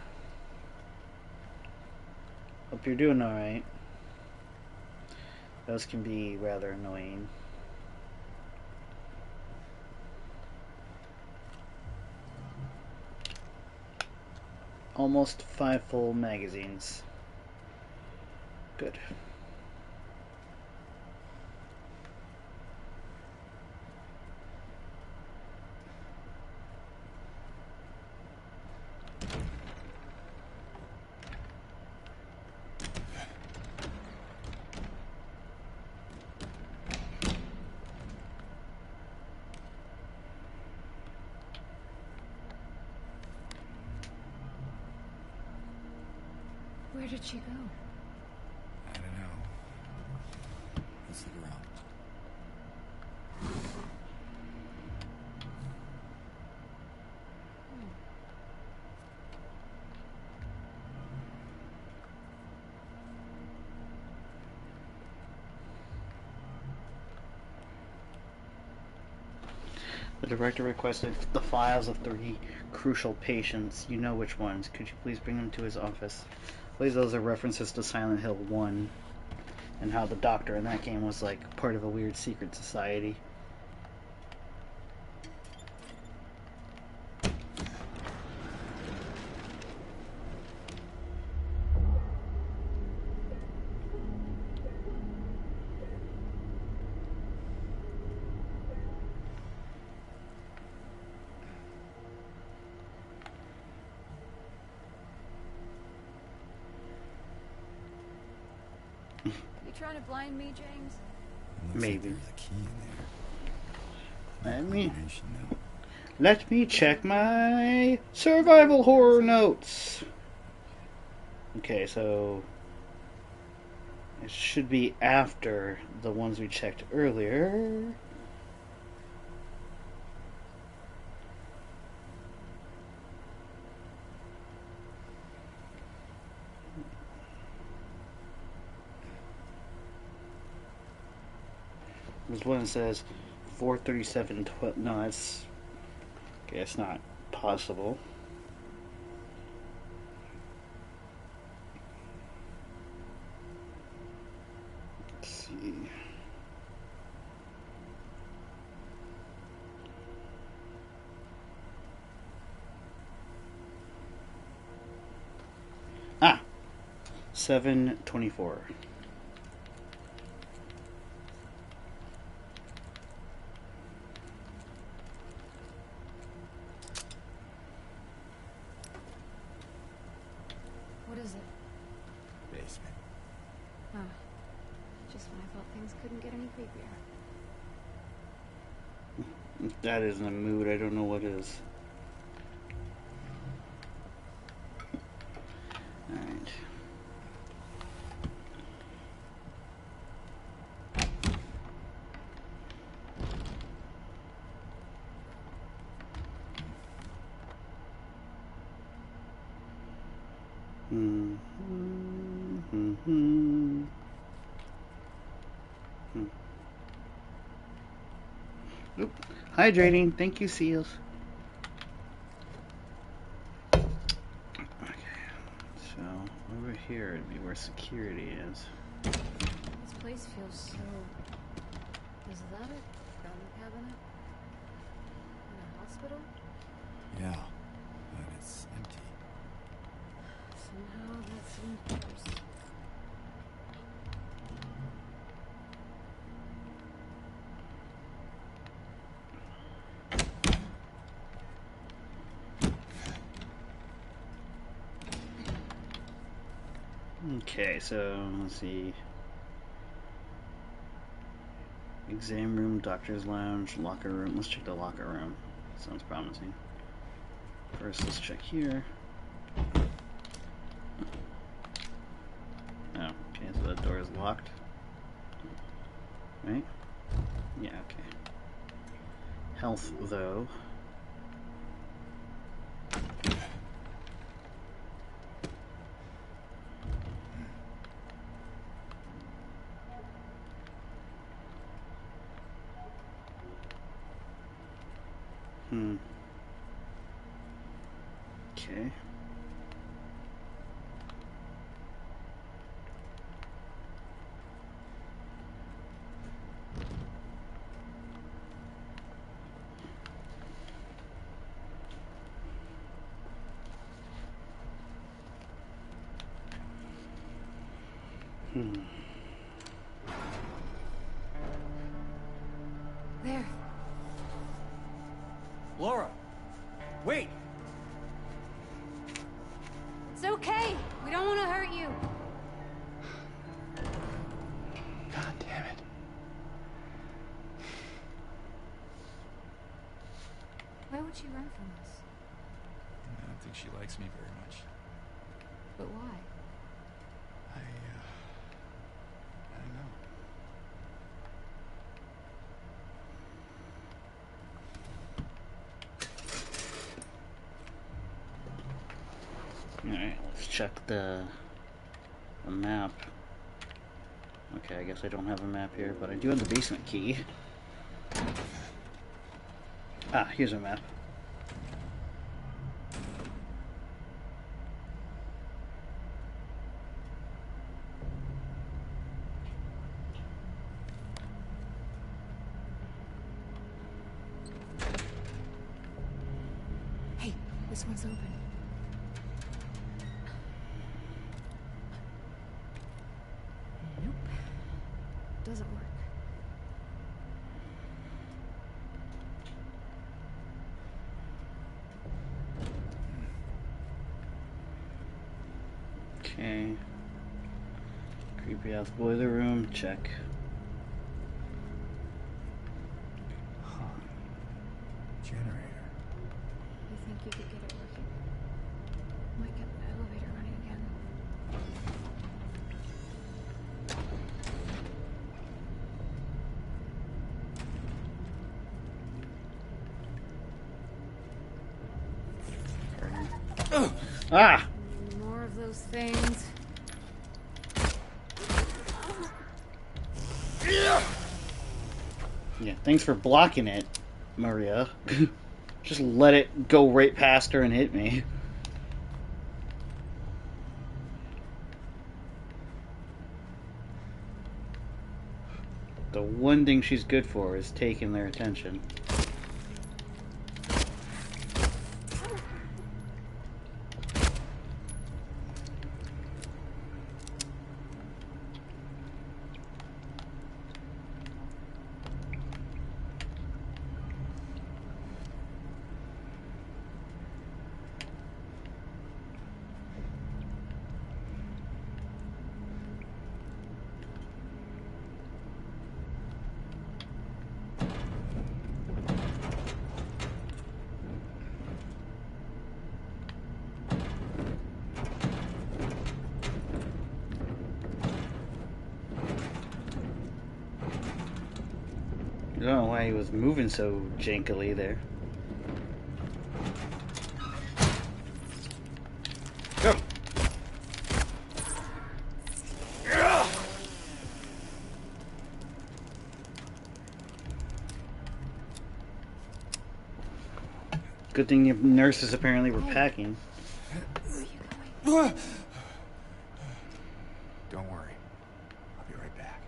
Hope you're doing alright. Those can be rather annoying. Almost 5 full magazines. Good. Where did she go? I don't know. Let's look around. The director requested the files of 3 crucial patients. You know which ones. Could you please bring them to his office? I believe those are references to Silent Hill 1 and how the doctor in that game was like part of a weird secret society. You trying to blind me, James? Looks Maybe. like there's a key in there. Combination, though. Let me check my survival horror notes. Okay, so it should be after the ones we checked earlier. There's one that says 43712. No, that's okay. It's not possible. Let's see. Ah, 724. What is it? Basement. Oh. Just when I thought things couldn't get any creepier. If that isn't a mood, I don't know what is. Alright. Oop. Hydrating. Thank you, seals. Okay. So, over here would be where security is. This place feels so... Is that a gun cabinet? In a hospital? Yeah, but it's empty. Somehow that seemed worse. Okay, so let's see. Exam room, doctor's lounge, locker room. Let's check the locker room. Sounds promising. First, let's check here. Oh, okay, so that door is locked. Right? Yeah, okay. Health, though. Okay. There. Laura! Wait! It's okay. We don't want to hurt you. God damn it. Why would she run from us? I don't think she likes me very much. But why? I don't know. Alright, let's check the map. Okay, I guess I don't have a map here, but I do have the basement key. Ah, here's a map. Hey, this one's open. Nope. Doesn't work. Okay. Creepy house boiler room, check. Huh. Generator. You think you could get it working? Might get the elevator running again. Ah! More of those things. Yeah, thanks for blocking it, Maria. Just let it go right past her and hit me. The one thing she's good for is taking their attention. I don't know why he was moving so jankily there. Go! Good thing your nurses apparently were packing. Where are you going? Don't worry. I'll be right back.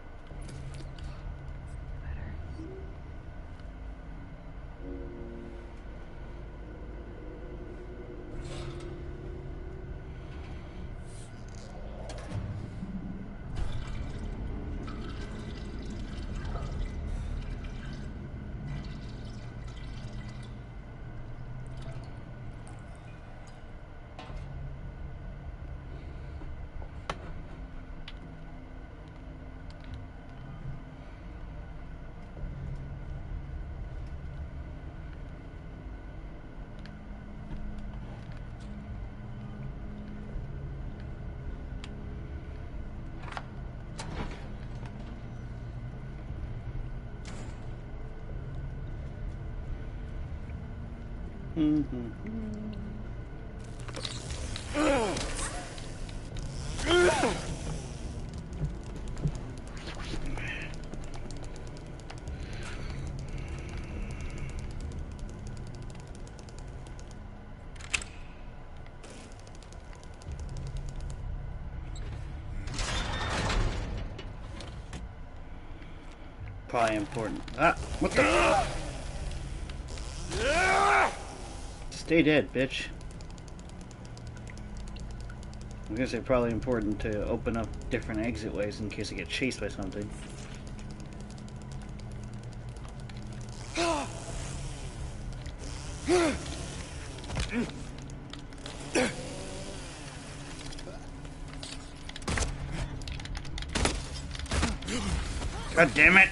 Better. Probably important. Ah, what the? Stay dead, bitch. I'm gonna say probably important to open up different exit ways in case I get chased by something. God damn it!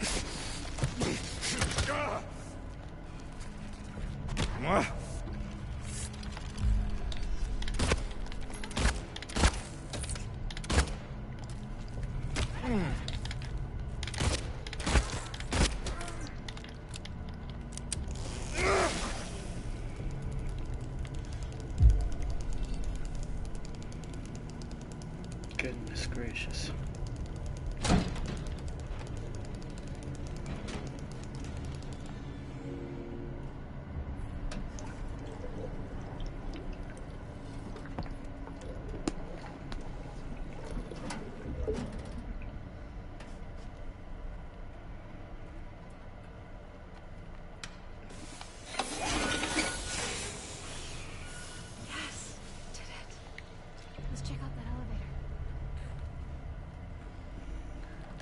Goodness gracious.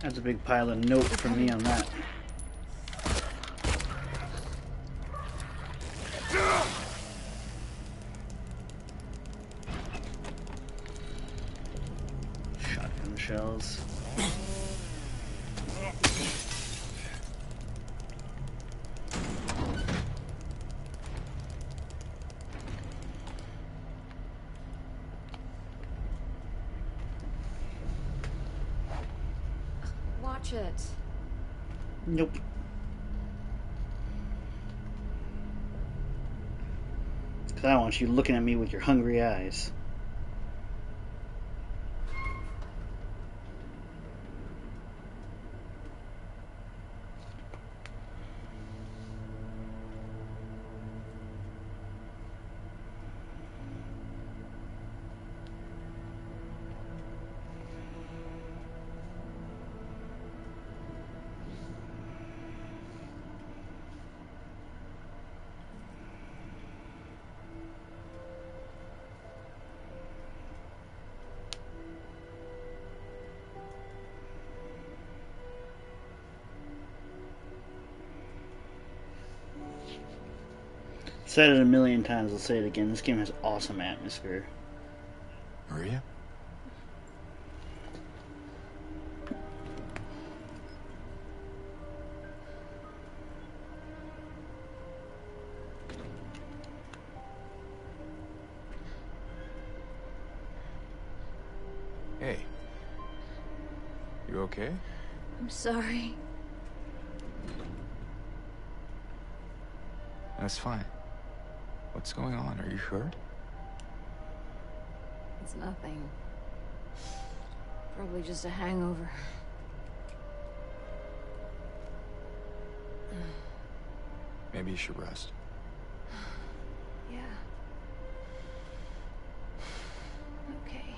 That's a big pile of note for me on that. Shotgun shells. Watch it. Nope. Because I don't want you looking at me with your hungry eyes. Said it a million times, I'll say it again. This game has awesome atmosphere. Maria? Hey. You okay? I'm sorry. That's fine. What's going on? Are you hurt? It's nothing. Probably just a hangover. Maybe you should rest. Yeah. Okay.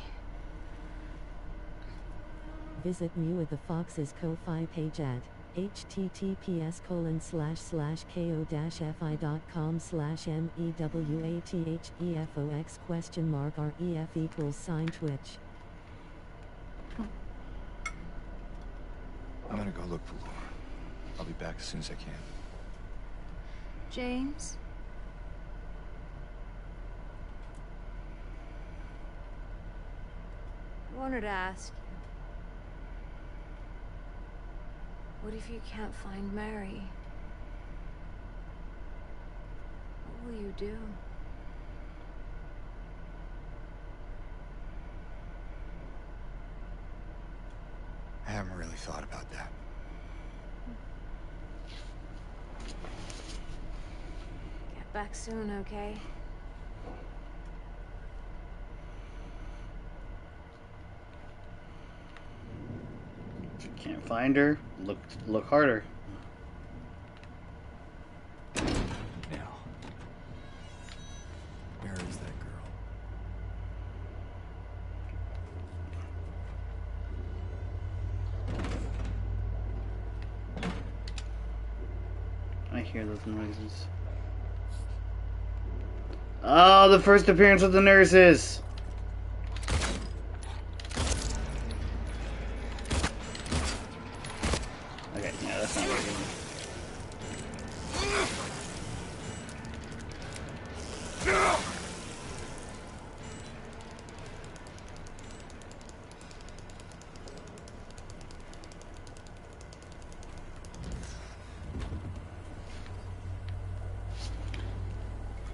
Visit Mewa the Fox's Ko-Fi page at https://ko-fi.com/MEWATHEFOX?ref=Twitch. I'm gonna go look for Laura. I'll be back as soon as I can. James? I wanted to ask you. What if you can't find Mary? What will you do? I haven't really thought about that. back soon, okay? If you can't find her, look harder. Now, where is that girl? I hear those noises. Oh, the first appearance of the nurses! Okay, yeah, that's not working.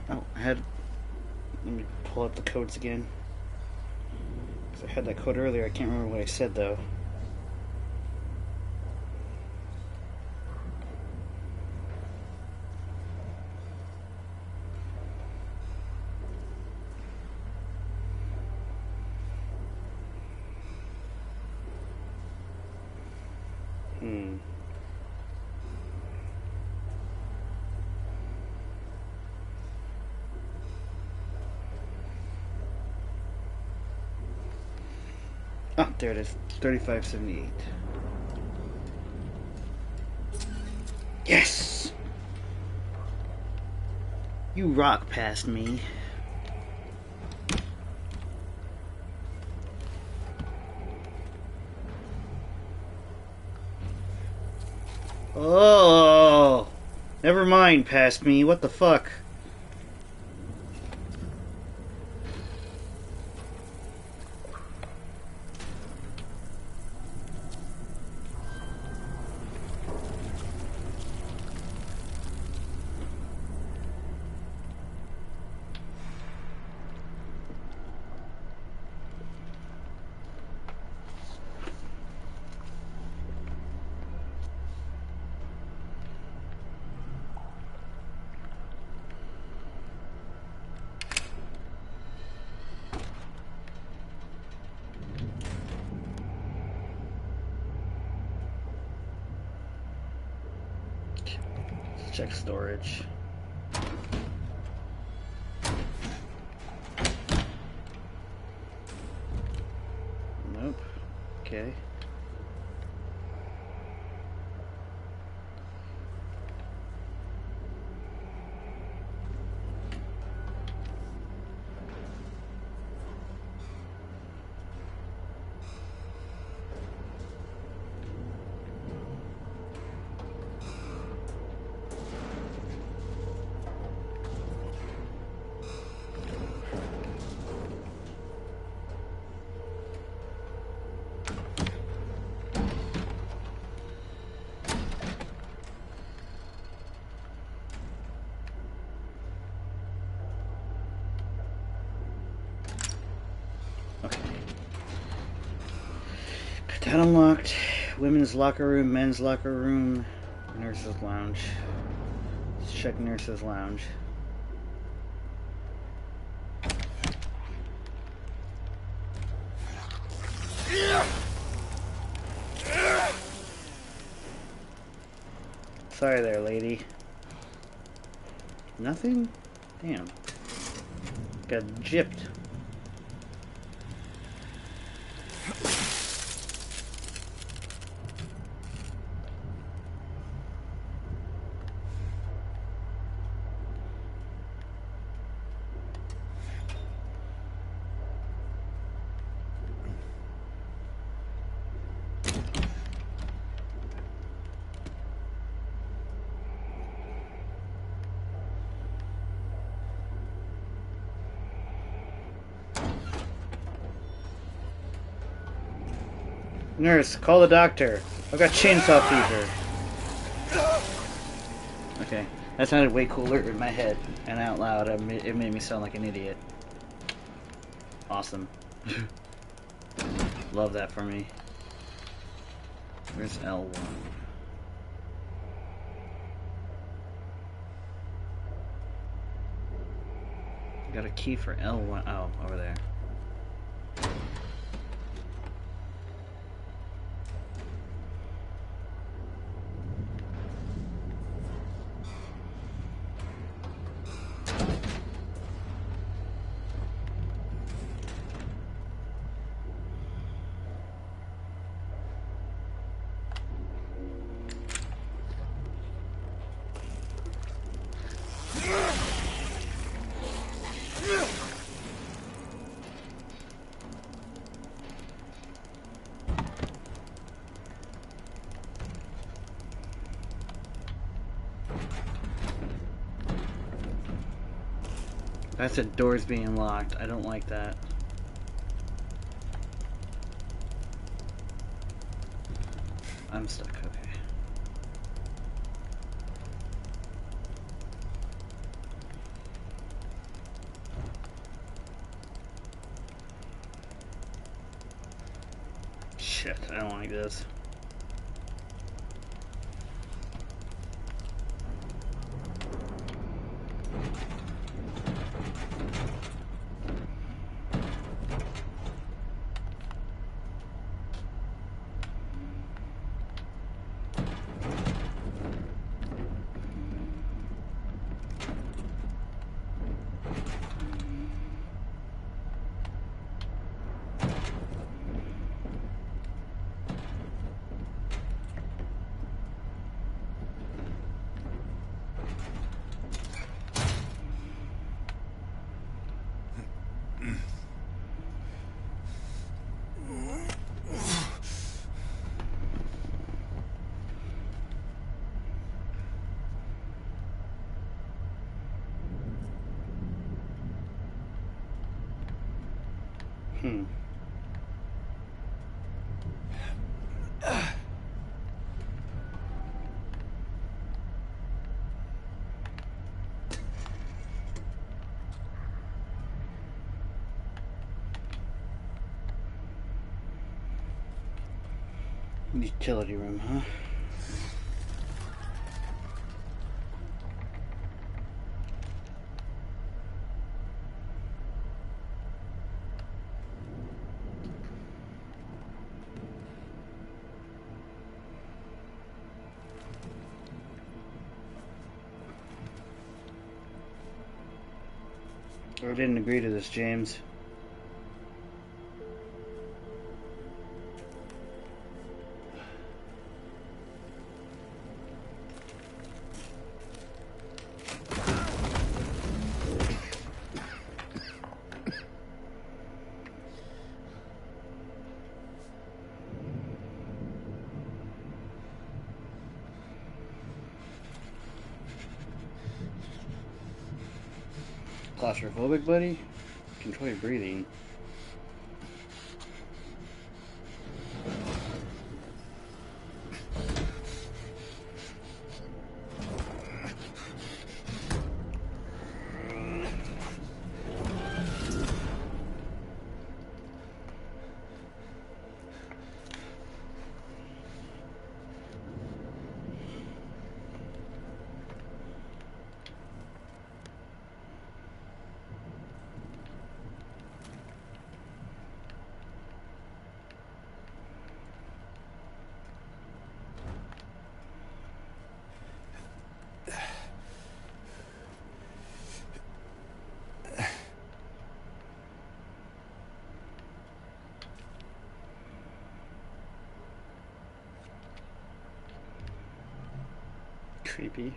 Oh, let me pull up the codes again. Because I had that code earlier, I can't remember what I said though. Oh, there it is. 3578. Yes! You rock past me. Oh! Never mind, past me. What the fuck? Check storage. Nope. Okay. Okay. Got that unlocked. Women's locker room, men's locker room, nurse's lounge. Let's check nurse's lounge. Sorry there, lady. Nothing? Damn. Got gypped. Nurse, call the doctor. I've got chainsaw fever. Okay, that sounded way cooler in my head and out loud. It made me sound like an idiot. Awesome. Love that for me. Where's L1? Got a key for L1. Oh, over there. That said doors being locked. I don't like that. I'm stuck, okay. Shit, I don't like this. Utility room, huh? I didn't agree to this, James. Claustrophobic, buddy? Control your breathing. Creepy.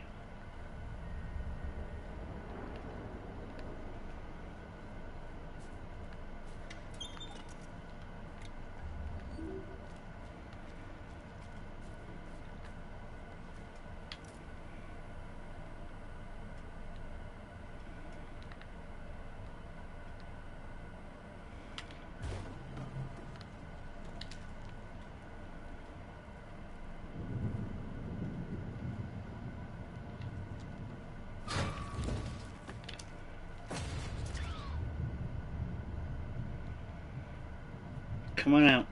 Come on out.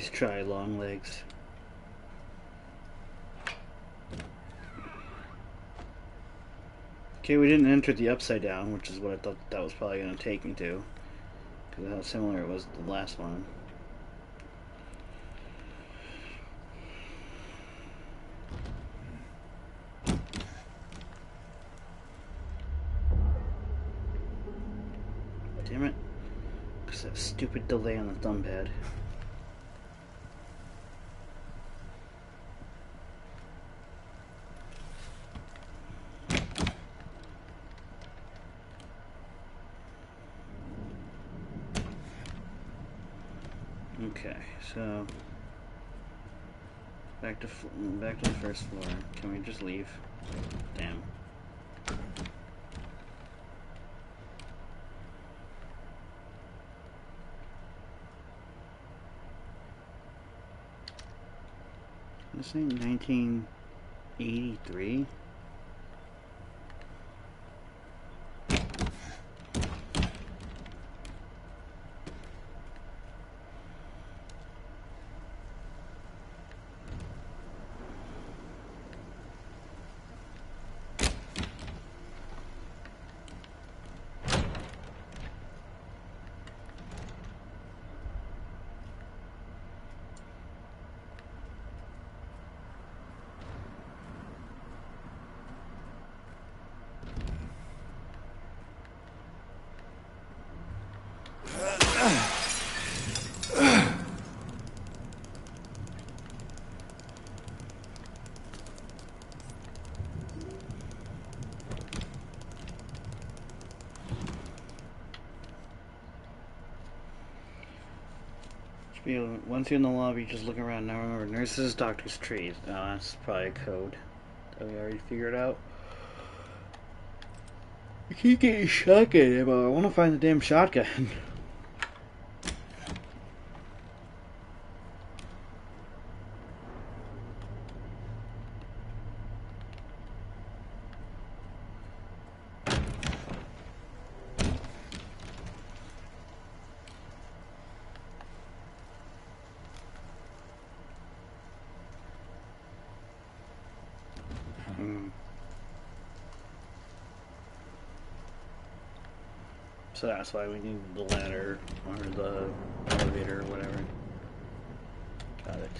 Nice try, long legs. Okay, we didn't enter the upside down, which is what I thought that was probably going to take me to. Because of how similar it was to the last one. Damn it. Because that stupid delay on the thumb pad. Okay, so back to the first floor. Can we just leave? Damn. This ain't 1983. Once you're in the lobby, just look around. Now remember, nurses, doctors, trees. Oh, that's probably a code that we already figured out. I keep getting shotgun, but I want to find the damn shotgun. So that's why we need the ladder or the elevator or whatever. Got it.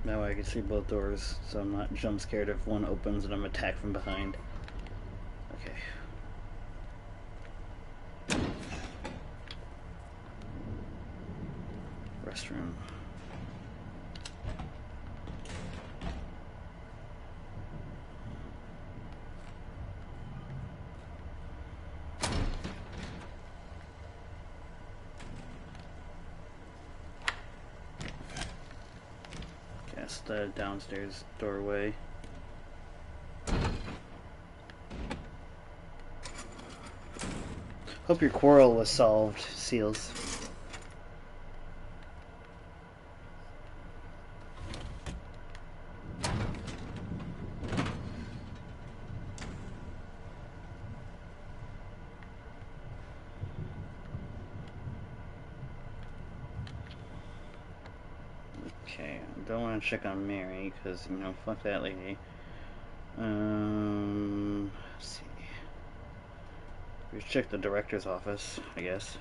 That way I can see both doors, so I'm not jump scared if one opens and I'm attacked from behind. Okay. Restroom. Guess the downstairs doorway. Hope your quarrel was solved, Seals. Okay, I don't want to check on Mary, because, you know, fuck that lady. Let's see. We should check the director's office, I guess.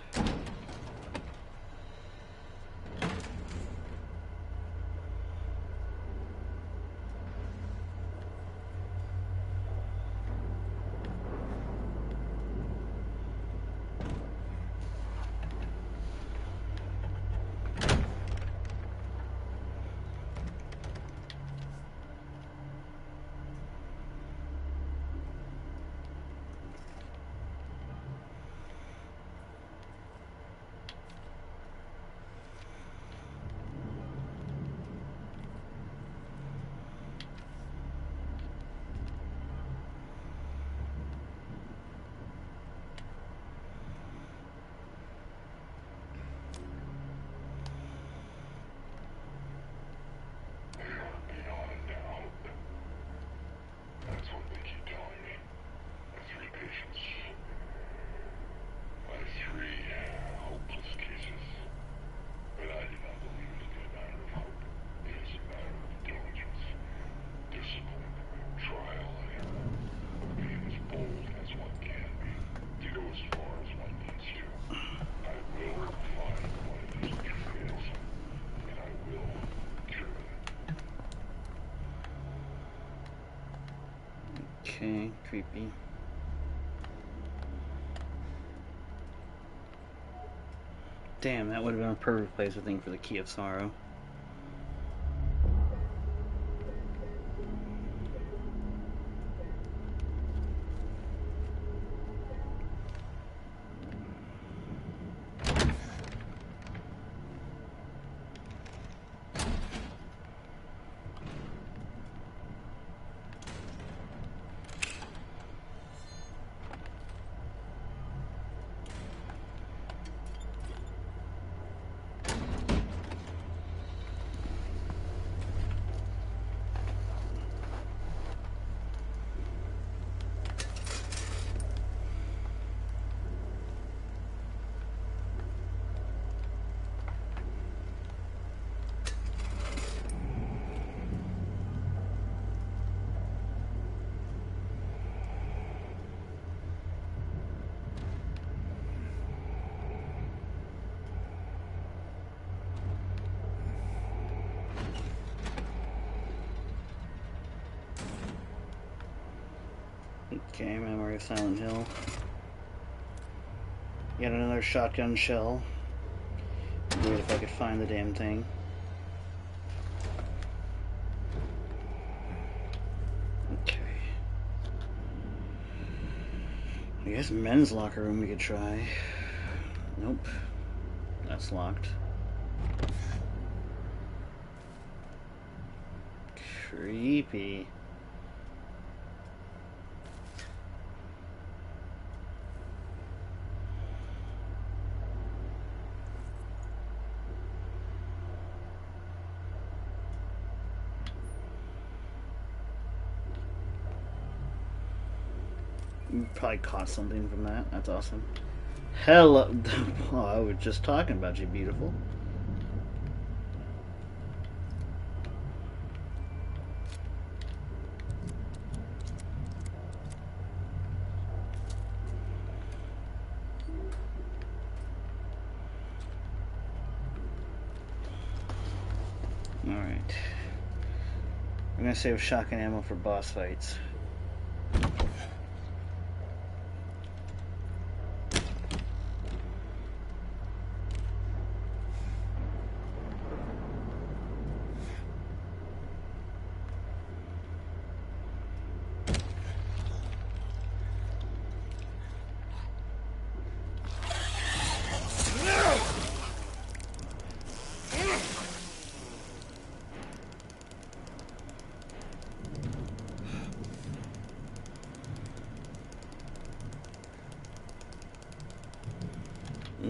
Okay, creepy. Damn, that would have been a perfect place, I think, for the Key of Sorrow. Okay, Memory of Silent Hill. Yet another shotgun shell. Wait if I could find the damn thing. Okay. I guess men's locker room we could try. Nope. That's locked. Creepy. You probably caught something from that. That's awesome. Hello. Oh, I was just talking about you, beautiful. Alright. I'm gonna save shotgun ammo for boss fights.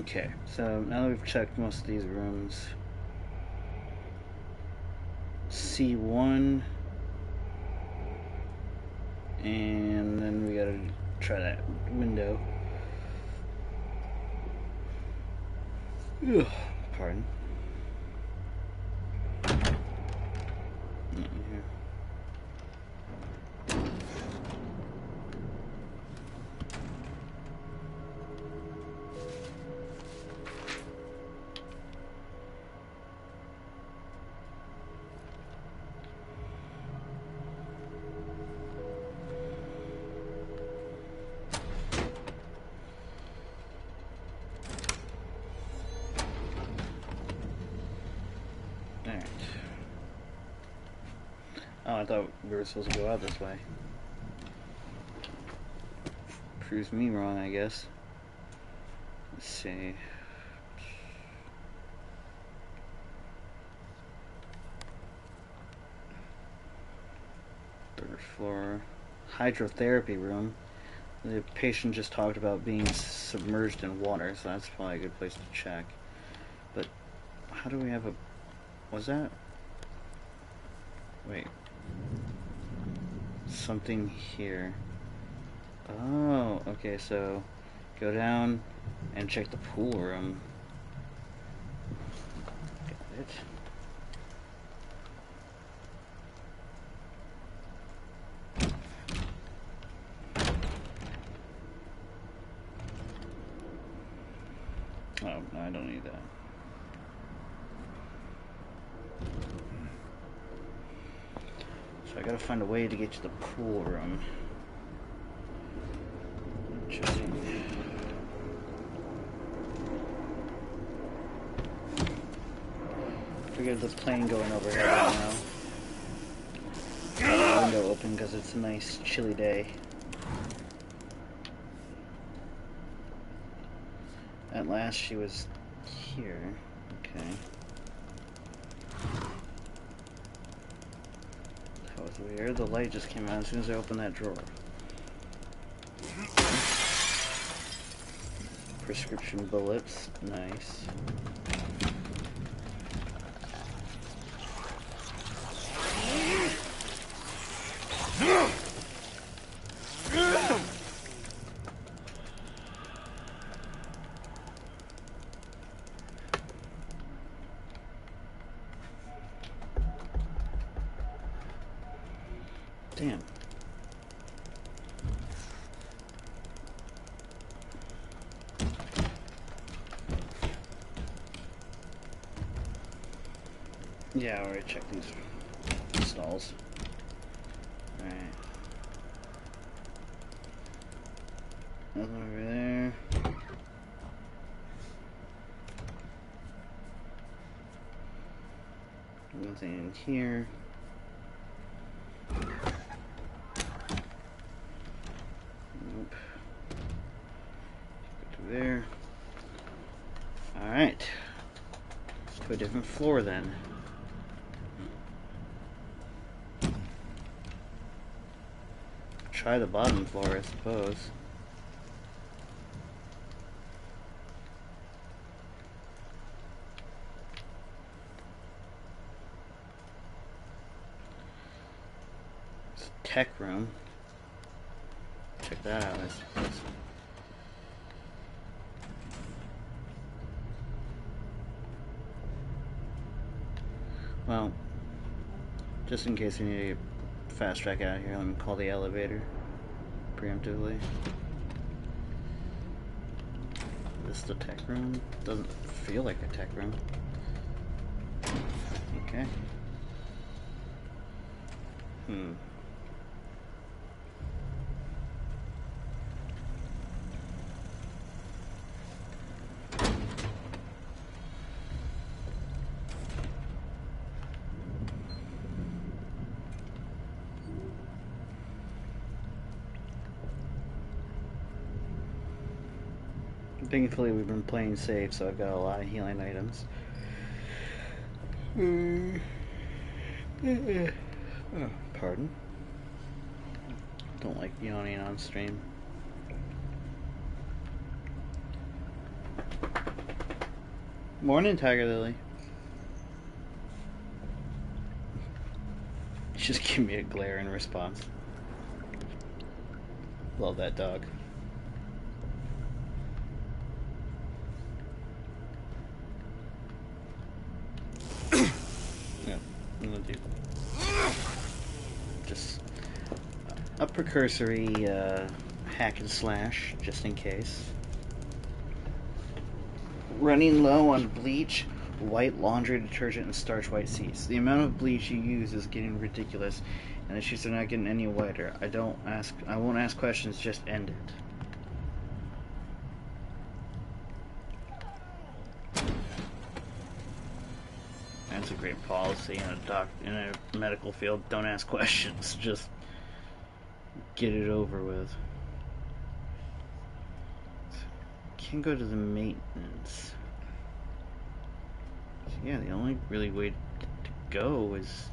Okay, so now that we've checked most of these rooms, C1, and then we gotta try that window. Ugh, pardon. Not in here. Alright. Oh, I thought we were supposed to go out this way. Proves me wrong, I guess. Let's see. Third floor. Hydrotherapy room. The patient just talked about being submerged in water, so that's probably a good place to check. But how do we have a... Was that... Wait. Something here. Oh, okay, so go down and check the pool room. Got it. Oh, no, I don't need that. So I gotta find a way to get to the pool room. get the plane going overhead right now. Got the window open because it's a nice chilly day. At last she was here. Okay. That was weird. The light just came out as soon as I opened that drawer. Prescription bullets. Nice. Damn. Yeah, I already checked these stalls. Alright. Nothing over there. Nothing in here. Nope. Go to there. Alright. To a different floor then. Try the bottom floor, I suppose. It's a tech room. Check that out, I suppose. Well, just in case we need to get fast track out of here, let me call the elevator preemptively. This is the tech room? Doesn't feel like a tech room. Okay. Thankfully, we've been playing safe, so I've got a lot of healing items. Oh, pardon. Don't like yawning on stream. Morning, Tiger Lily. Just give me a glare in response. Love that dog. I'm gonna do just a precursory hack and slash, just in case. Running low on bleach, white laundry detergent, and starch white seats. The amount of bleach you use is getting ridiculous, and the sheets are not getting any whiter. I won't ask questions, just end it. That's a great policy in a medical field. Don't ask questions, just get it over with. Can't go to the maintenance. So yeah, the only really way to go is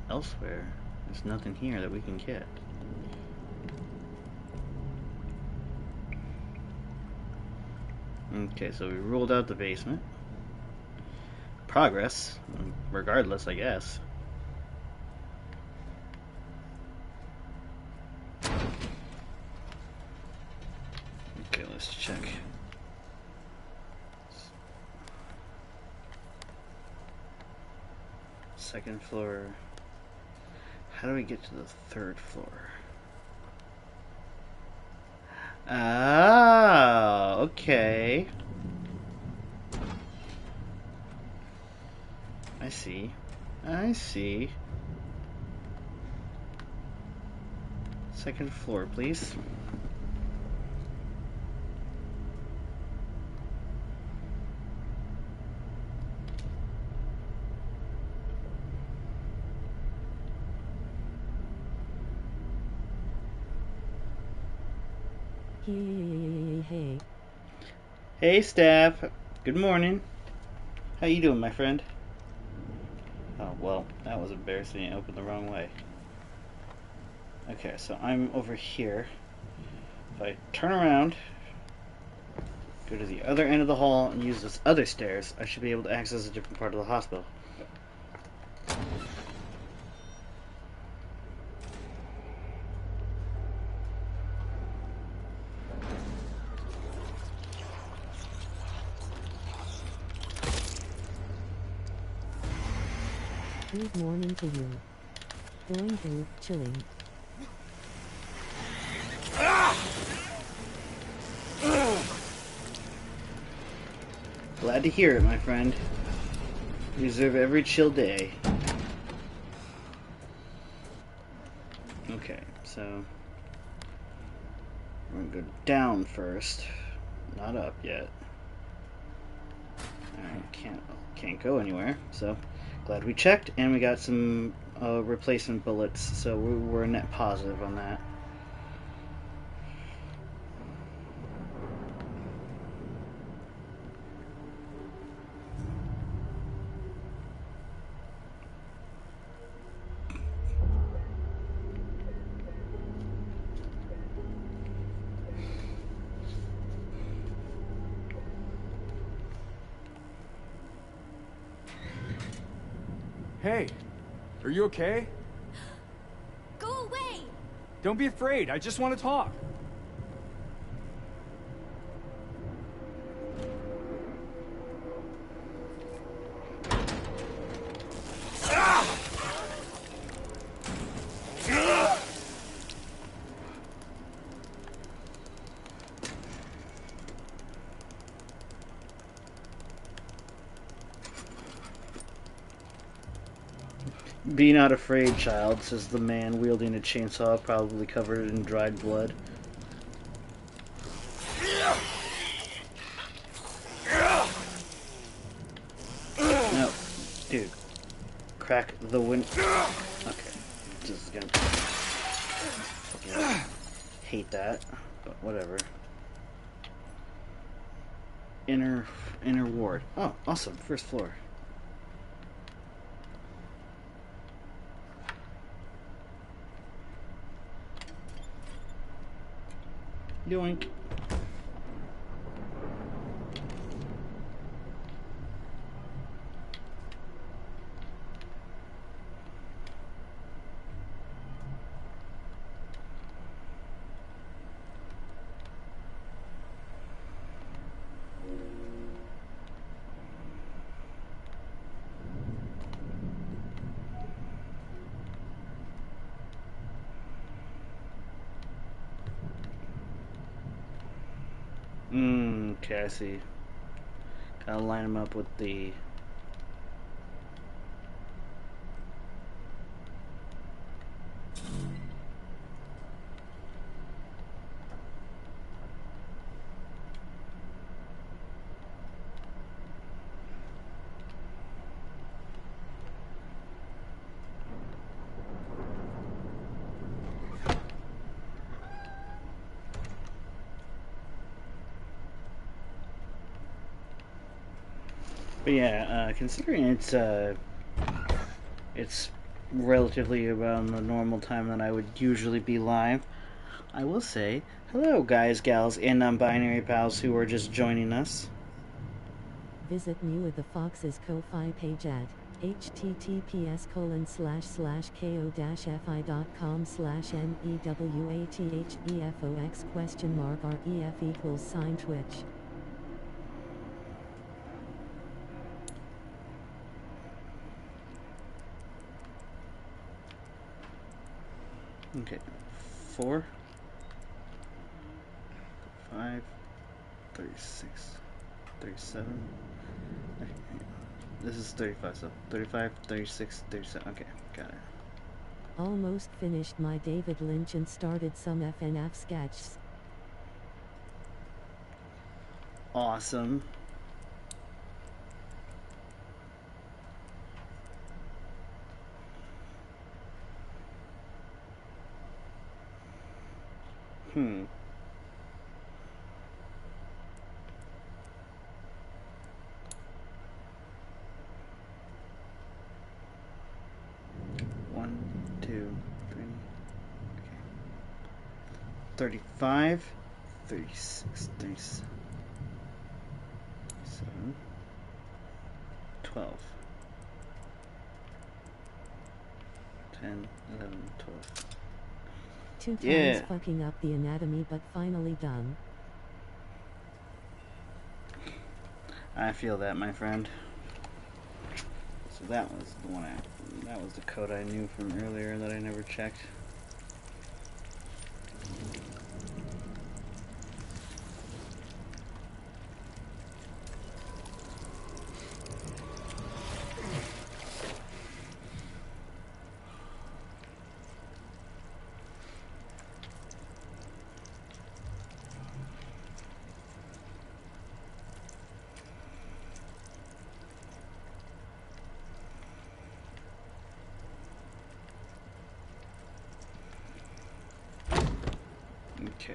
elsewhere. There's nothing here that we can get. Okay, so we ruled out the basement. Progress, regardless, I guess. Okay, let's check. Second floor. How do we get to the third floor? Ah, okay. I see. I see. Second floor, please. Hey. Hey, staff. Good morning. How you doing, my friend? Oh, well, that was embarrassing. I opened the wrong way. Okay, so I'm over here. If I turn around, go to the other end of the hall, and use this other stairs, I should be able to access a different part of the hospital. Good morning to you. Going through, chilling. Glad to hear it, my friend. You deserve every chill day. Okay, so we're gonna go down first, not up yet. Alright, can't go anywhere. So glad we checked, and we got some replacement bullets, so we're a net positive on that. Hey, are you okay? Go away! Don't be afraid. I just want to talk. Be not afraid, child, says the man wielding a chainsaw, probably covered in dried blood. No, dude. Crack the window. Okay, this is gonna fucking hate that, but whatever. Inner ward. Oh, awesome. First floor. Yoink. Okay, I see. Gotta line them up with the... But yeah, considering it's relatively around the normal time that I would usually be live, I will say hello, guys, gals, and non-binary pals who are just joining us. Visit Mewa the Fox's Ko-Fi page at https://ko-fi.com/mewathbfox?ref=Twitch. Okay, 4, 5, 36, 37. Okay, this is 35, so 35, 36, 37. Okay, got it. Almost finished my David Lynch and started some FNF sketches. Awesome. 35, 36, 37, 12, 10, 11, 12. 2 times Yeah. fucking up the anatomy, but finally done. I feel that, my friend. So that was the one that was the code I knew from earlier that I never checked. Okay.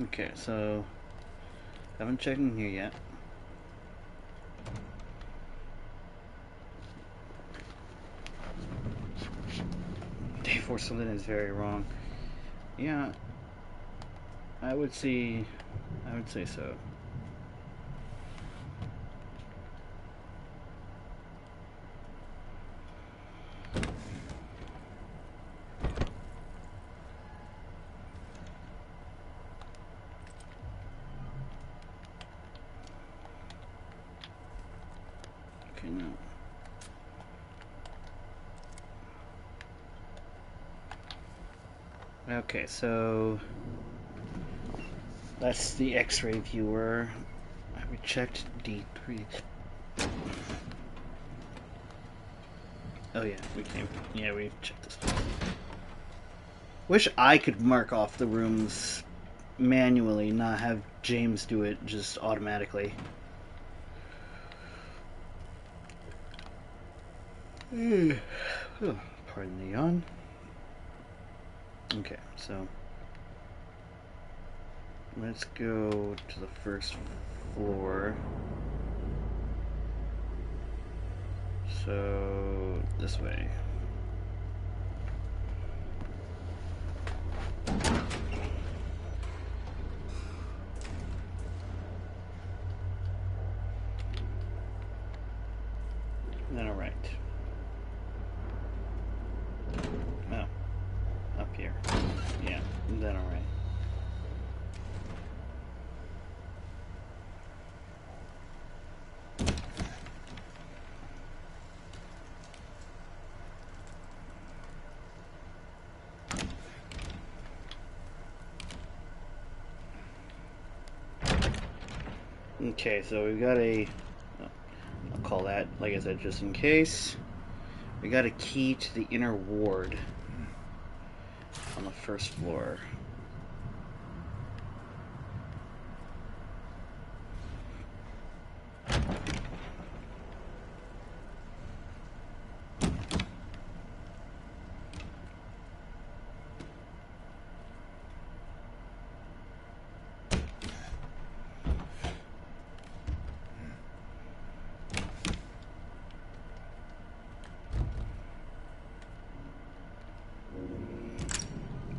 Okay, so haven't checked in here yet. Day 4 something is very wrong. Yeah, I would say so. Okay, no. Okay, so that's the X-ray viewer. We checked D3. Oh yeah, we checked this one. Wish I could mark off the rooms manually, not have James do it just automatically. Oh, pardon the yawn. Okay, so let's go to the first floor. So this way. Then alright. Oh. Up here. Yeah, then alright. Okay, so we've got a, I'll call that, like I said, just in case. We got a key to the inner ward on the first floor.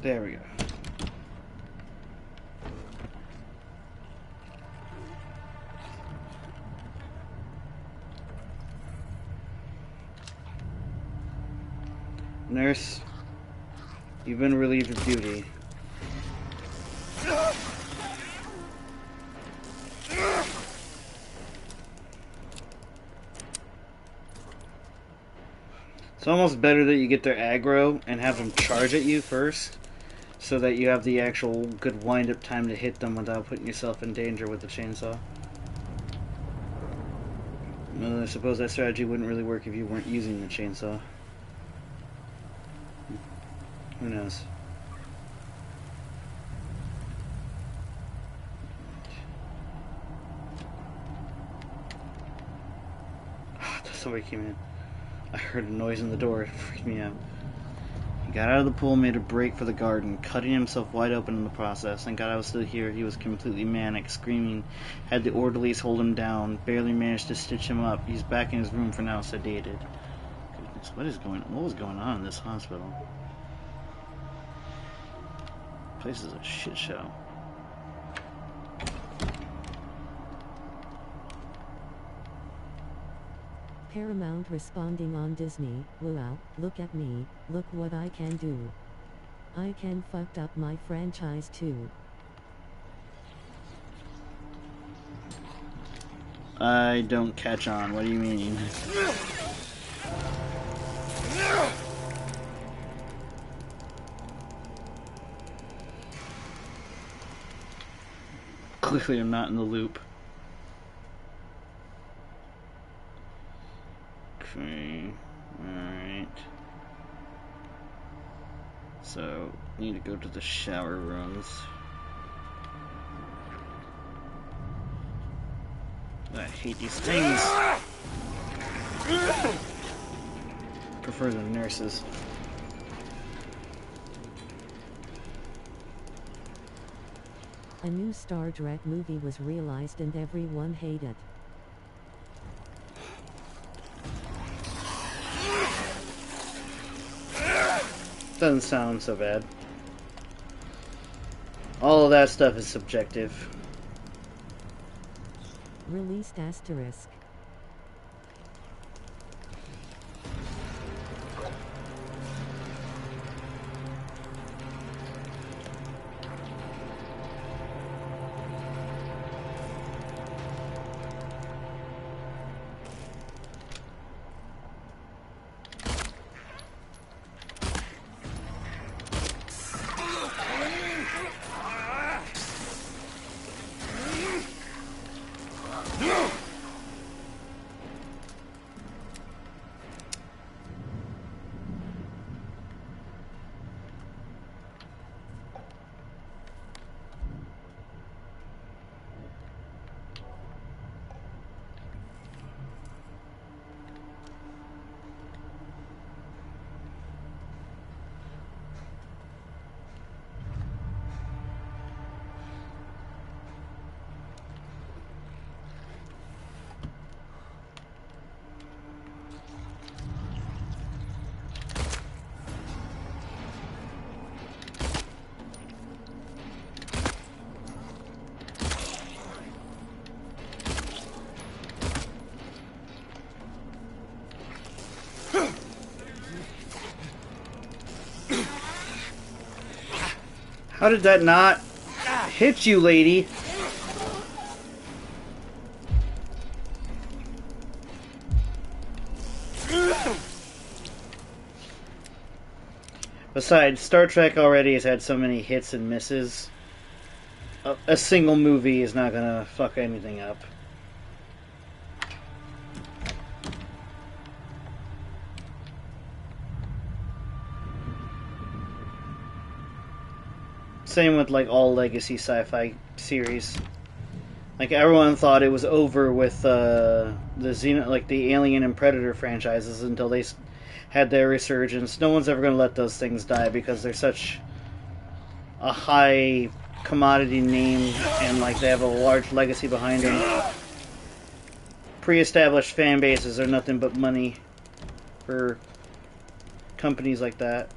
There we go. Nurse, you've been relieved of duty. It's almost better that you get their aggro and have them charge at you first, so that you have the actual good wind-up time to hit them without putting yourself in danger with the chainsaw. Well, I suppose that strategy wouldn't really work if you weren't using the chainsaw. Who knows? Somebody came in. I heard a noise in the door. It freaked me out. You got out of the pool, made a break for the garden, cutting himself wide open in the process. Thank God I was still here. He was completely manic, screaming. Had the orderlies hold him down. Barely managed to stitch him up. He's back in his room for now, sedated. Goodness, what was going on in this hospital? This place is a shit show. Paramount responding on Disney. Wow, look at me, look what I can do. I can fucked up my franchise too. I don't catch on. What do you mean? Clearly I'm not in the loop. Okay, alright. So, need to go to the shower rooms. I hate these things. Prefer the nurses. A new Star Trek movie was realized and everyone hated. Doesn't sound so bad. All of that stuff is subjective. Released asterisk. How did that not hit you, lady? Besides, Star Trek already has had so many hits and misses. A single movie is not gonna fuck anything up. Same with like all legacy sci-fi series. Like everyone thought it was over with the the Alien and Predator franchises until they had their resurgence. No one's ever going to let those things die because they're such a high commodity name and like they have a large legacy behind them. Pre-established fan bases are nothing but money for companies like that.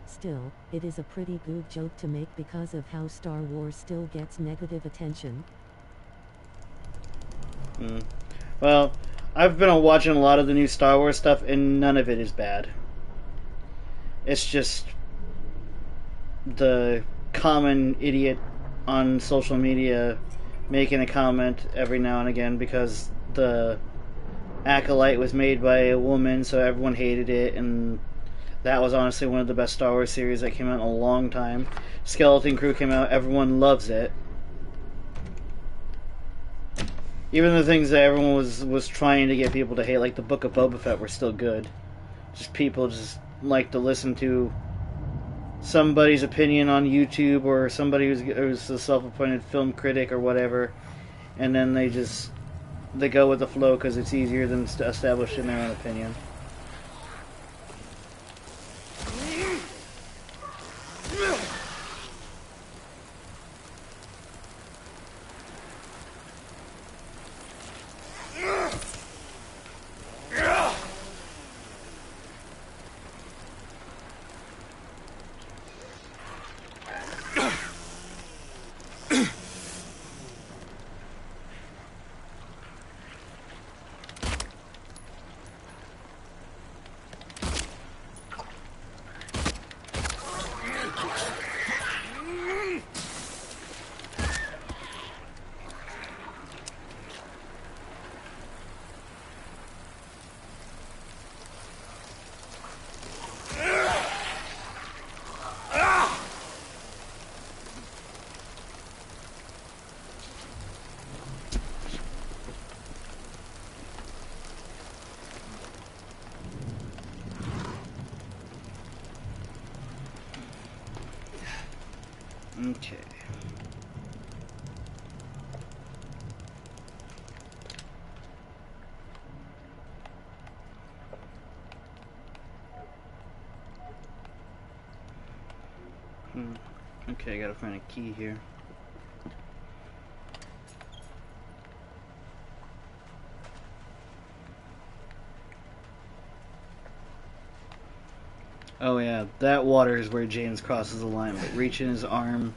Still, it is a pretty good joke to make because of how Star Wars still gets negative attention. Well, I've been watching a lot of the new Star Wars stuff and none of it is bad. It's just the common idiot on social media making a comment every now and again because the Acolyte was made by a woman, so everyone hated it, and that was honestly one of the best Star Wars series that came out in a long time. Skeleton Crew came out, everyone loves it. Even the things that everyone was trying to get people to hate, like the Book of Boba Fett, were still good. Just people just like to listen to somebody's opinion on YouTube or somebody who's a self-appointed film critic or whatever, and then they go with the flow because it's easier than establishing their own opinion. Okay. Okay, I gotta find a key here. Oh yeah, that water is where James crosses the line, but reaching his arm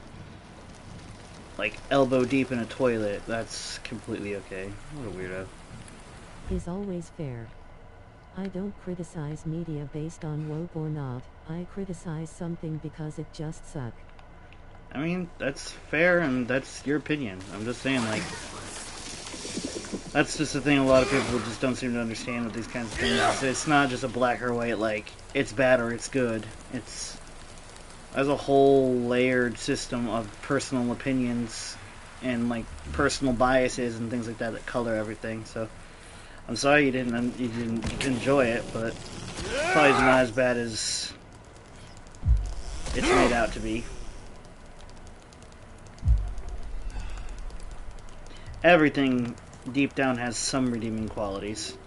like elbow deep in a toilet, that's completely okay. What a weirdo. Is always fair. I don't criticize media based on woke or not, I criticize something because it just suck. I mean, that's fair and that's your opinion. I'm just saying, like, that's just the thing a lot of people just don't seem to understand with these kinds of things. It's not just a black or white, like, it's bad or it's good. There's a whole layered system of personal opinions and, like, personal biases and things like that that color everything, so I'm sorry you didn't enjoy it, but it's probably not as bad as it's made out to be. Everything deep down has some redeeming qualities.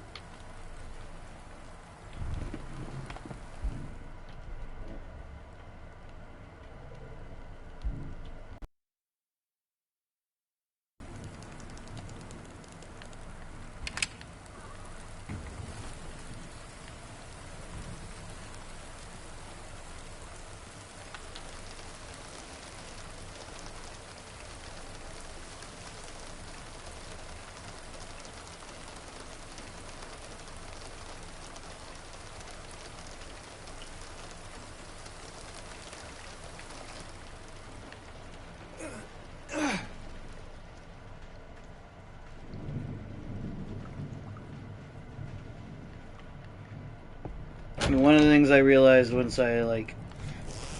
And one of the things I realized once I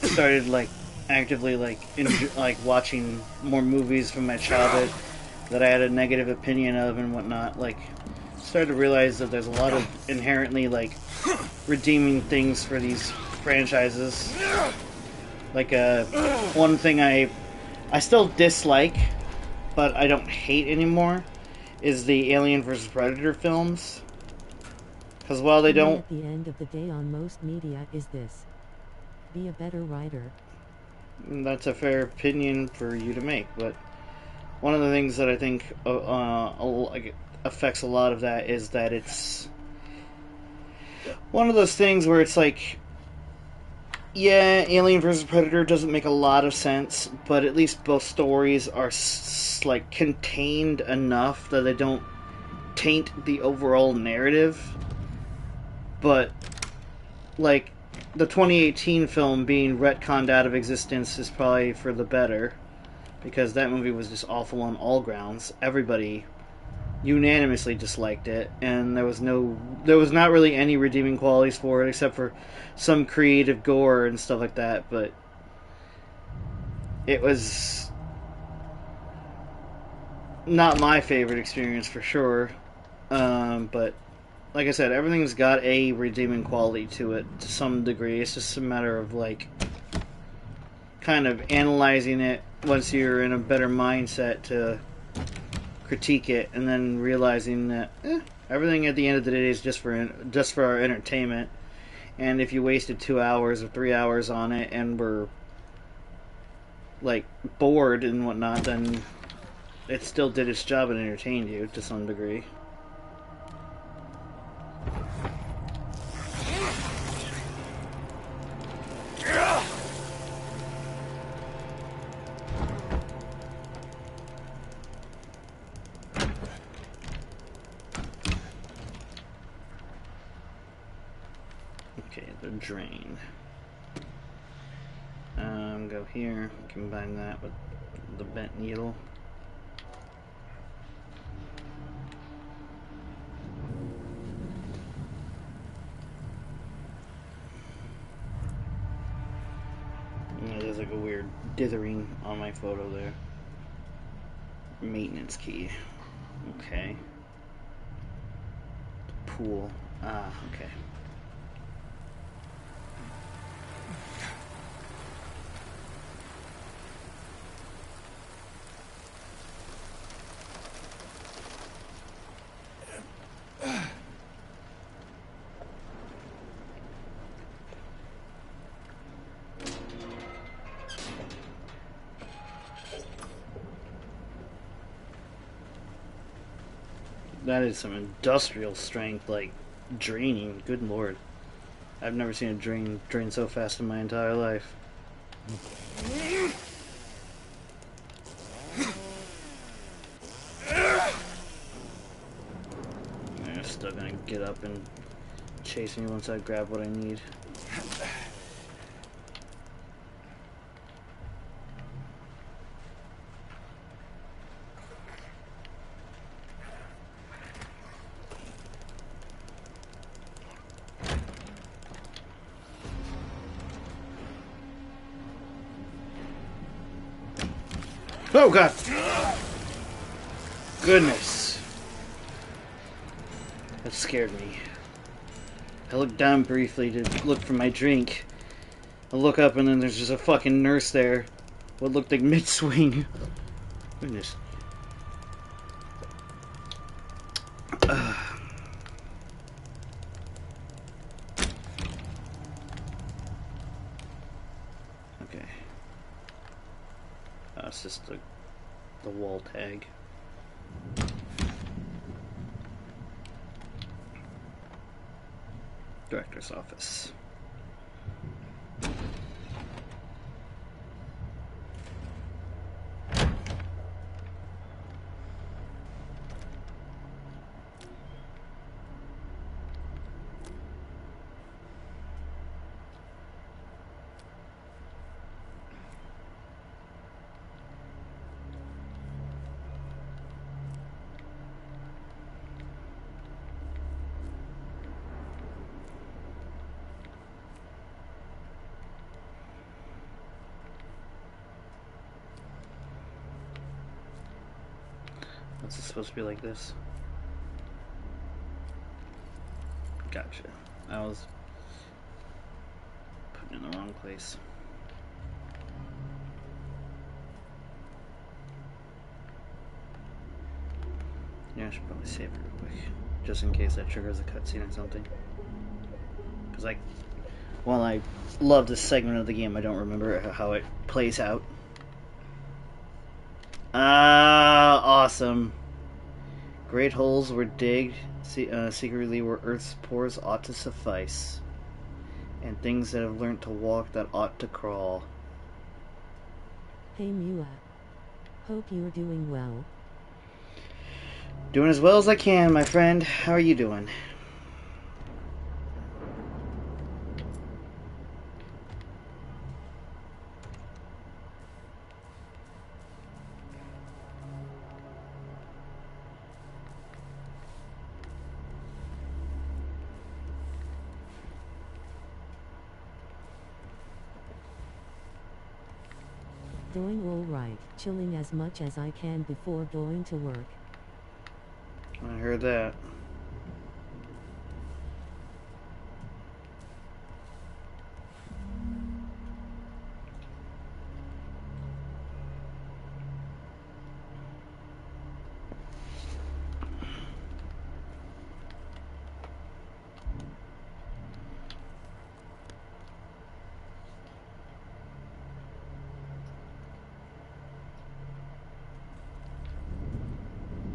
started actively watching more movies from my childhood that I had a negative opinion of and whatnot, started to realize that there's a lot of inherently redeeming things for these franchises. One thing I still dislike, but I don't hate anymore, is the Alien vs. Predator films. Because while they don't... At the end of the day on most media is this. Be a better writer. That's a fair opinion for you to make, but one of the things that I think affects a lot of that is that it's one of those things where it's yeah, Alien vs. Predator doesn't make a lot of sense, but at least both stories are contained enough that they don't taint the overall narrative. But the 2018 film being retconned out of existence is probably for the better, because that movie was just awful on all grounds. Everybody unanimously disliked it, and there was not really any redeeming qualities for it except for some creative gore and stuff like that, but it was not my favorite experience for sure. But like I said, everything's got a redeeming quality to it to some degree. It's just a matter of kind of analyzing it once you're in a better mindset to critique it, and then realizing that everything at the end of the day is just for our entertainment. And if you wasted 2 hours or 3 hours on it and were bored and whatnot, then it still did its job and entertained you to some degree. Okay, the drain. Go here, combine that with the bent needle. Yeah, there's a weird dithering on my photo there. Maintenance key. Okay. Pool. Ah, okay. That is some industrial strength, like draining. Good lord. I've never seen a drain so fast in my entire life. I'm still gonna get up and chase me once I grab what I need. Oh god! Goodness. That scared me. I looked down briefly to look for my drink. I look up and then there's just a fucking nurse there. What looked like mid-swing. Goodness. Okay. It's just the wall tag. Director's office. What's it supposed to be like this? Gotcha. I was putting it in the wrong place. Yeah, I should probably save it real quick. Just in case that triggers a cutscene or something. Because while I love this segment of the game, I don't remember how it plays out. Awesome. Great holes were digged secretly where Earth's pores ought to suffice. And things that have learned to walk that ought to crawl. Hey Mewa. Hope you're doing well. Doing as well as I can, my friend. How are you doing? Doing alright, chilling as much as I can before going to work. I heard that.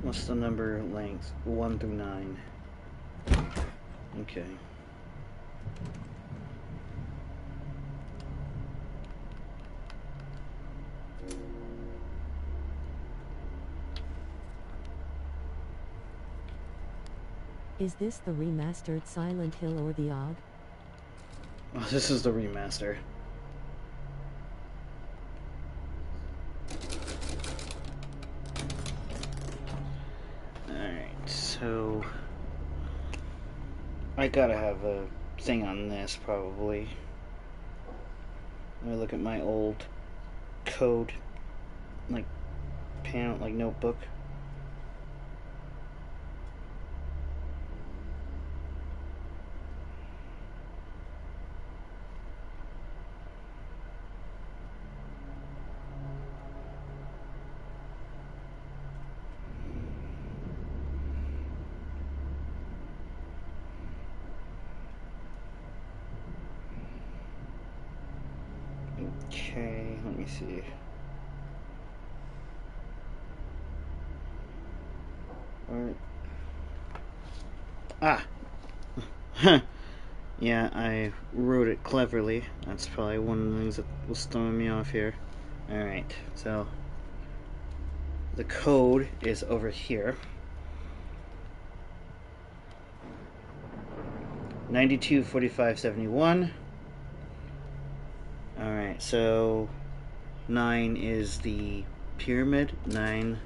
What's the number length? 1 through 9. Okay. Is this the remastered Silent Hill or the OG? Oh, this is the remaster. Alright, so I gotta have a thing on this probably. Let me look at my old code, like panel, like notebook. Okay, let me see. Alright. Ah. Yeah, I wrote it cleverly. That's probably one of the things that was throwing me off here. Alright, so the code is over here. 924571. Alright, so 9 is the pyramid. 9.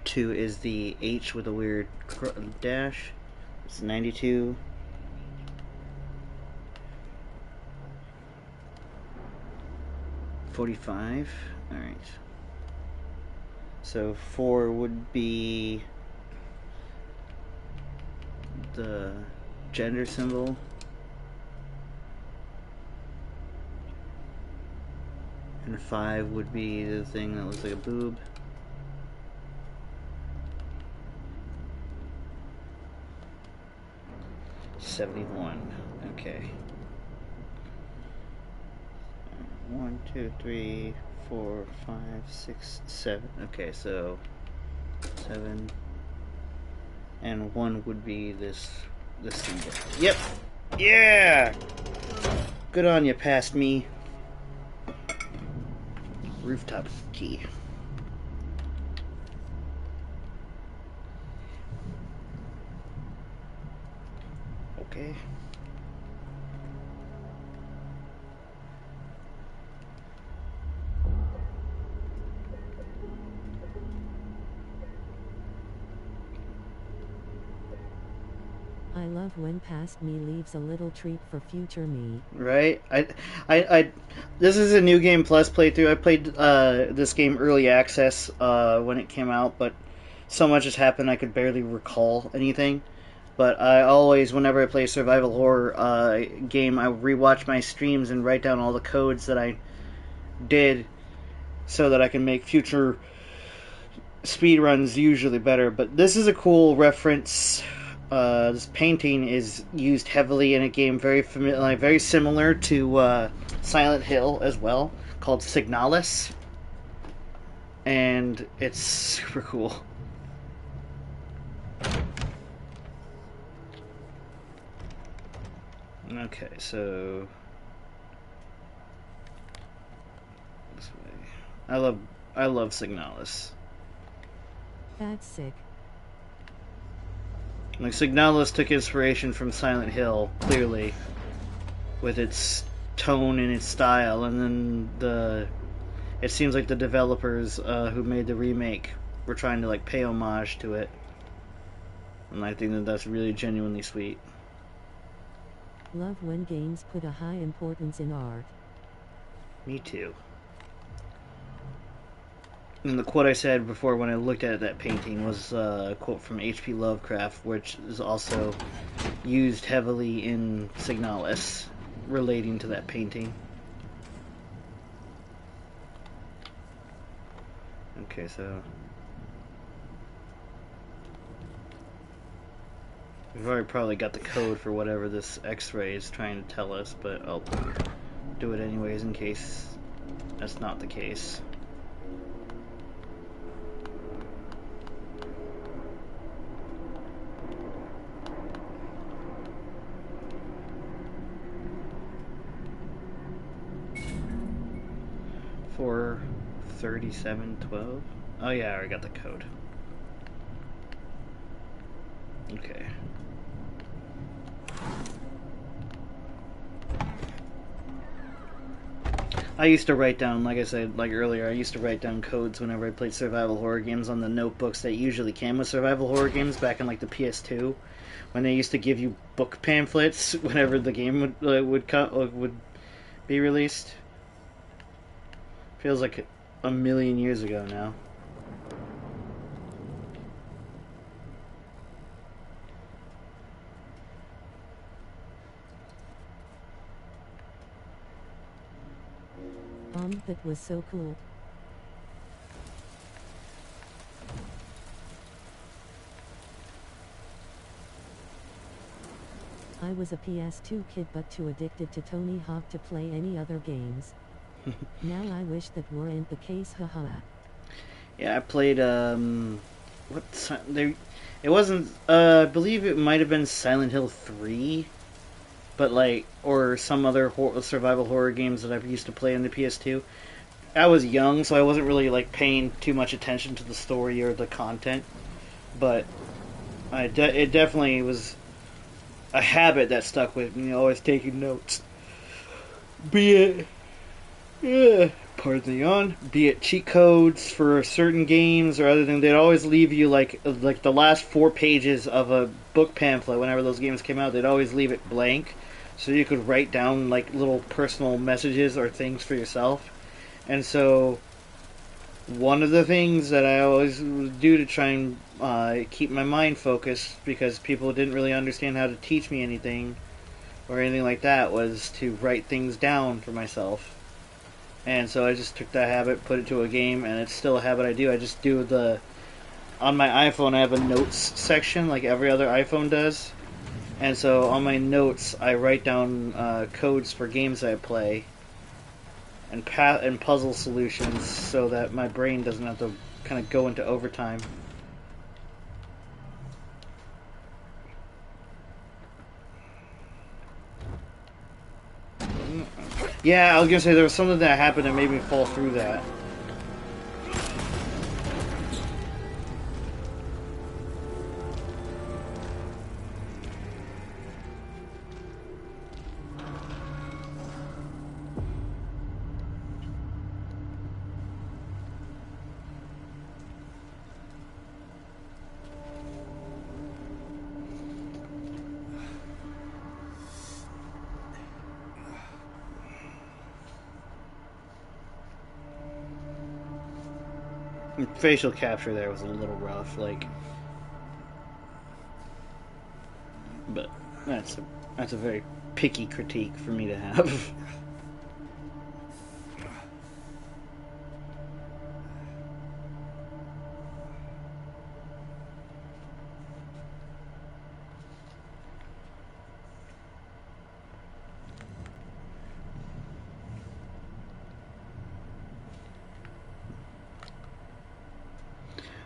2 is the H with a weird dash. It's 92. 45. Alright. So 4 would be the gender symbol. And 5 would be the thing that looks like a boob. $71. Okay. 1, 2, 3, 4, 5, 6, 7. Okay, so 7. And 1 would be this symbol. Yep! Yeah! Good on you, past me. Rooftop key. Okay. I love when past me leaves a little treat for future me. Right? I this is a new game plus playthrough. I played this game early access when it came out, but so much has happened I could barely recall anything. But I always, whenever I play a survival horror game, I rewatch my streams and write down all the codes that I did so that I can make future speedruns usually better. But this is a cool reference. This painting is used heavily in a game very similar to Silent Hill as well, called Signalis, and it's super cool. Okay, so this way. I love Signalis. That's sick. Like, Signalis took inspiration from Silent Hill, clearly, with its tone and its style, and then it seems like the developers who made the remake were trying to like pay homage to it, and I think that that's really genuinely sweet. Love when games put a high importance in art. Me too. And the quote I said before when I looked at that painting was a quote from H.P. Lovecraft, which is also used heavily in Signalis, relating to that painting. Okay, so we've already probably got the code for whatever this X-ray is trying to tell us, but I'll do it anyways in case that's not the case. For 3712. Oh yeah, I already got the code. Okay. I used to write down, like I said, like earlier, I used to write down codes whenever I played survival horror games on the notebooks that usually came with survival horror games back in like the PS2, when they used to give you book pamphlets whenever the game would be released. Feels like a million years ago now. That was so cool. I was a PS2 kid but too addicted to Tony Hawk to play any other games. Now I wish that weren't the case, haha. Yeah, I played it wasn't. I believe it might have been Silent Hill 3, but like, or some other survival horror games that I used to play on the PS2. I was young, so I wasn't really like paying too much attention to the story or the content, but it definitely was a habit that stuck with me. Always taking notes, be it pardon the yawn, be it cheat codes for certain games or other things. They'd always leave you like the last 4 pages of a book pamphlet. Whenever those games came out, they'd always leave it blank, so you could write down like little personal messages or things for yourself. And so, one of the things that I always do to try and keep my mind focused, because people didn't really understand how to teach me anything or anything like that, was to write things down for myself. And so I just took that habit, put it to a game, and it's still a habit I do. I just do on my iPhone, I have a notes section like every other iPhone does. And so on my notes, I write down codes for games I play and puzzle solutions so that my brain doesn't have to kind of go into overtime. Yeah, I was gonna say there was something that happened that made me fall through that. Facial capture there was a little rough, like, but that's a very picky critique for me to have.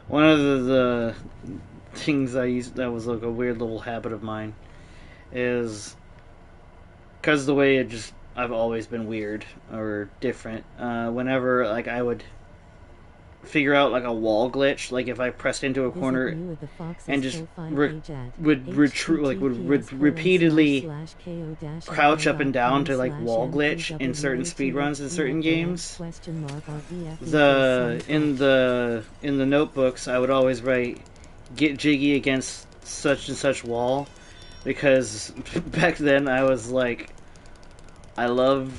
One of the things I used that was like a weird little habit of mine is because the way I've always been weird or different. Whenever like I would figure out like a wall glitch, like if I pressed into a corner and just would repeatedly crouch up and down to like wall glitch in certain speedruns in certain games. In the notebooks, I would always write "get jiggy against such and such wall," because back then I was like, I loved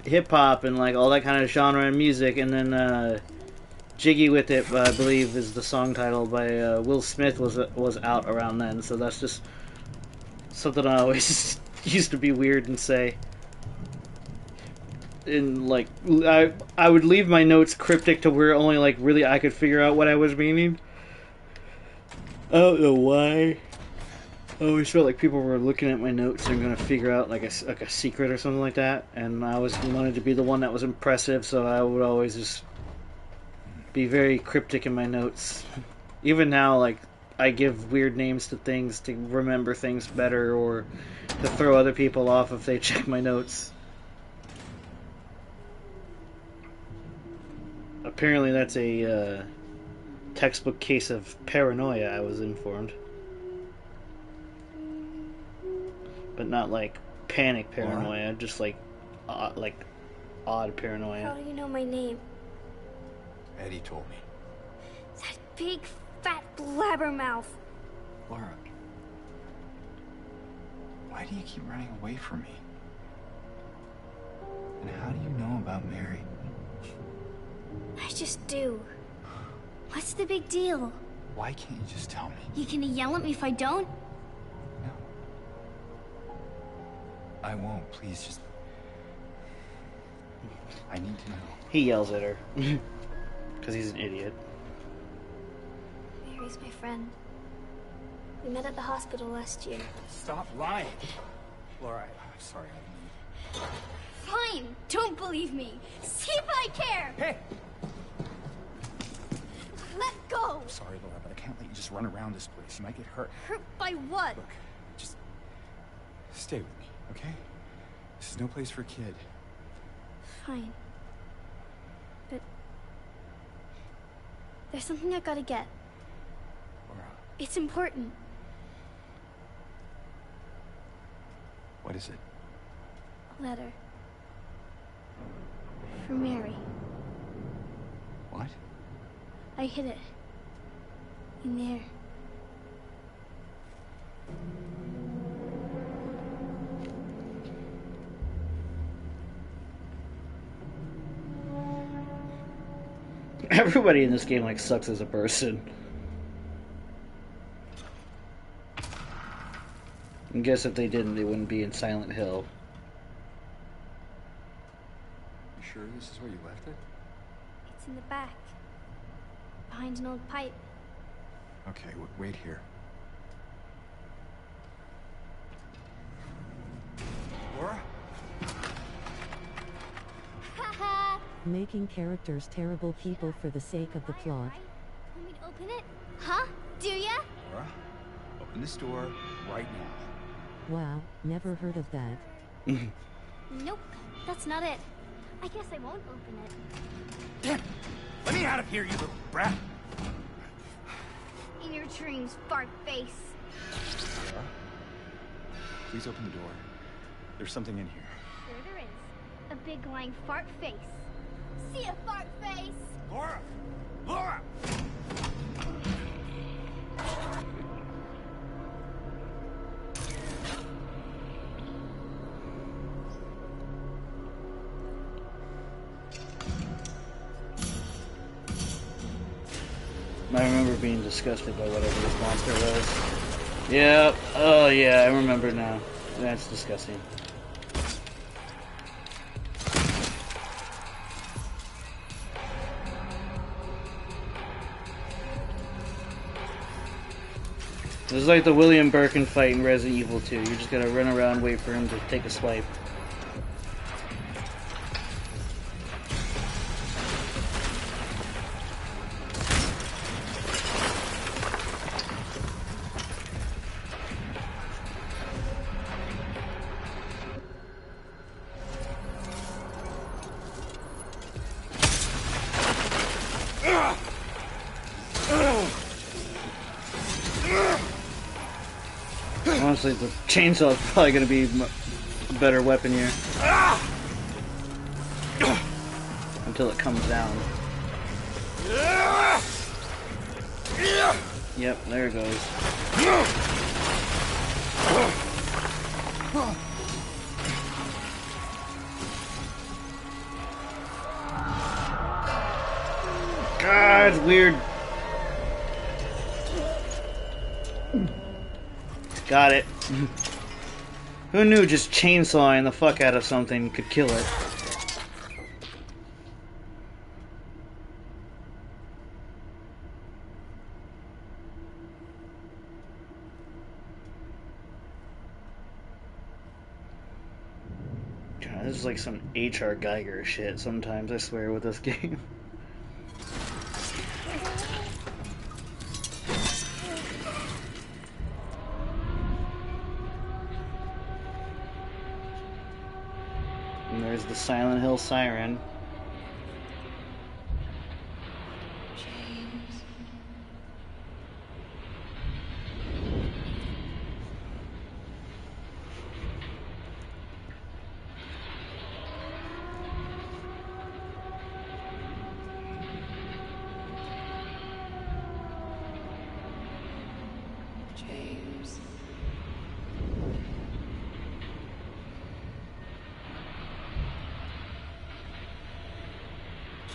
hip hop and like all that kind of genre and music, and then "Jiggy with It," I believe, is the song title by Will Smith was out around then, so that's just something I always used to be weird and say. And like I would leave my notes cryptic to where only like really I could figure out what I was meaning. I don't know why. I always felt like people were looking at my notes and gonna figure out like a secret or something like that, and I always wanted to be the one that was impressive, so I would always just be very cryptic in my notes. Even now, like, I give weird names to things to remember things better or to throw other people off if they check my notes. Apparently that's a textbook case of paranoia, I was informed. But not like panic paranoia, just like odd paranoia. How do you know my name? Eddie told me. That big, fat blabbermouth. Laura, why do you keep running away from me? And how do you know about Mary? I just do. What's the big deal? Why can't you just tell me? You gonna yell at me if I don't? No. I won't. Please, just... I need to know. He yells at her. Because he's an idiot. Mary's my friend. We met at the hospital last year. Stop lying. Laura, I'm sorry. I didn't... Fine. Don't believe me. See if I care. Hey! Let go. I'm sorry, Laura, but I can't just run around this place. You might get hurt. Hurt by what? Look, just stay with me, okay? This is no place for a kid. Fine. But there's something I gotta get. Laura, It's important. what is it? A letter. For Mary. What? I hid it. In there. Everybody in this game like sucks as a person. I guess if they didn't, they wouldn't be in Silent Hill. You sure this is where you left it? It's in the back. Behind an old pipe. Okay, wait here. Laura? Haha! Making characters terrible people for the sake of the plot. Right? Want me to open it? Huh? Do ya? Laura? Open this door right now. Wow, never heard of that. Nope, that's not it. I guess I won't open it. Damn! Let me out of here, you little brat! In your dreams, fart face. Laura? Please open the door. There's something in here. Sure there is. A big lying fart face. See ya, fart face! Laura! Laura! I remember being disgusted by whatever this monster was. Yeah, oh yeah, I remember now. That's disgusting. This is like the William Birkin fight in Resident Evil 2. You just gotta run around, wait for him to take a swipe. Honestly, the chainsaw is probably going to be a better weapon here. Until it comes down. Yep, there it goes. God, it's weird. Got it. Who knew just chainsawing the fuck out of something could kill it? God, this is like some H.R. Geiger shit sometimes, I swear, with this game. And there's the Silent Hill siren. James.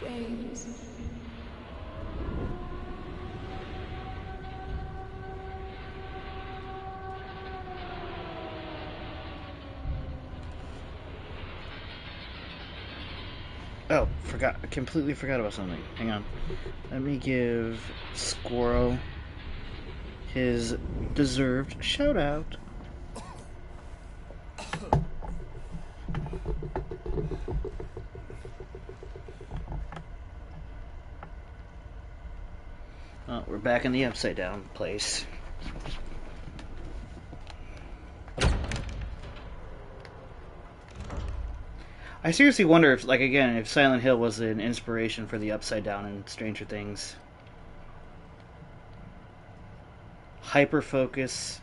James. Oh, forgot. I completely forgot about something. Hang on. Let me give Squirrel his deserved shout out. Oh, we're back in the upside down place. I seriously wonder if, like, again, if Silent Hill was an inspiration for the upside down in Stranger Things. Hyper focus.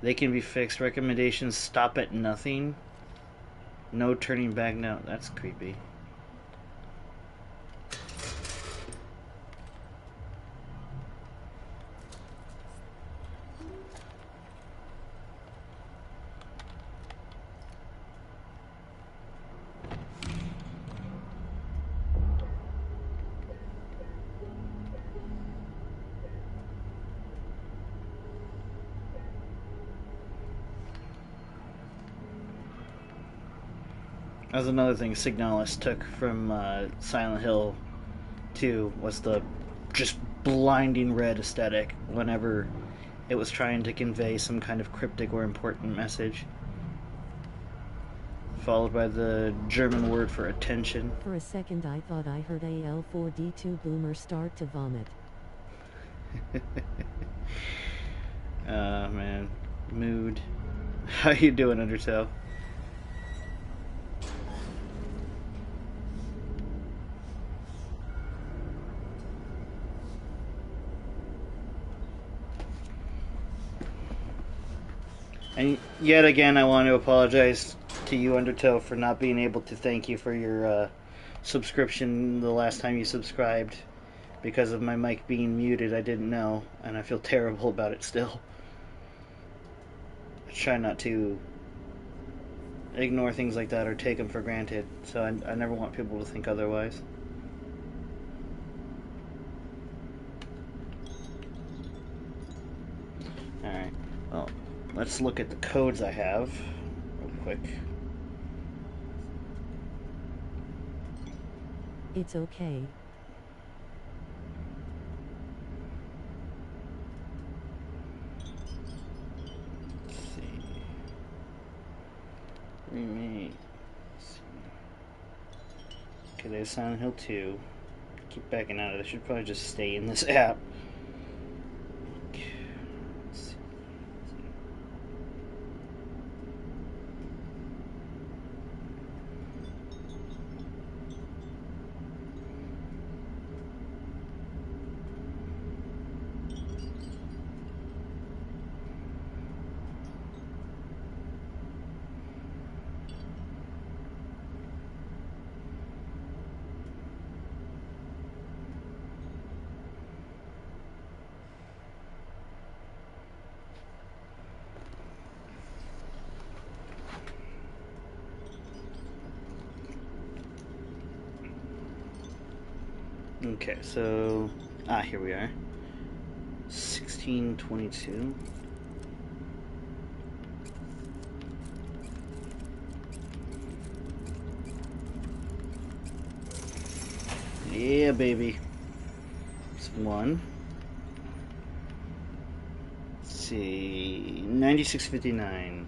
They can be fixed. Recommendations: stop at nothing. No turning back. No, that's creepy. That was another thing Signalis took from Silent Hill 2 was the just blinding red aesthetic whenever it was trying to convey some kind of cryptic or important message. Followed by the German word for attention. For a second I thought I heard AL4D2 Boomer start to vomit. Man. Mood. How you doing, Undertow? And yet again, I want to apologize to you, Undertow, for not being able to thank you for your subscription the last time you subscribed. Because of my mic being muted, I didn't know, and I feel terrible about it still. I try not to ignore things like that or take them for granted, so I never want people to think otherwise. Alright, well, let's look at the codes I have real quick. It's okay. Let's see. Remake. Let's see. Okay, there's Silent Hill 2. Keep backing out of it. I should probably just stay in this app. Let's see. Okay, so here we are. 1622. Yeah, baby. It's one. Let's see. 9659.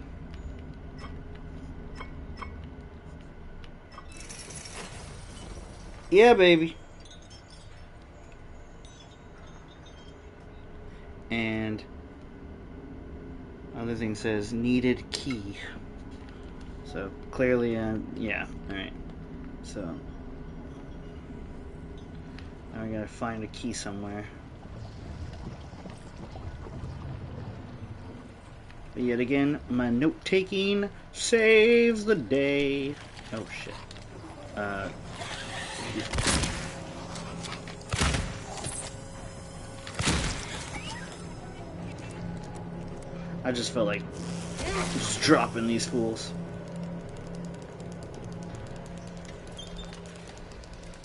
Yeah, baby. And other thing says needed key. So clearly, yeah. All right. So now I gotta find a key somewhere. But yet again, my note taking saves the day. Oh shit. I just felt like just dropping these fools.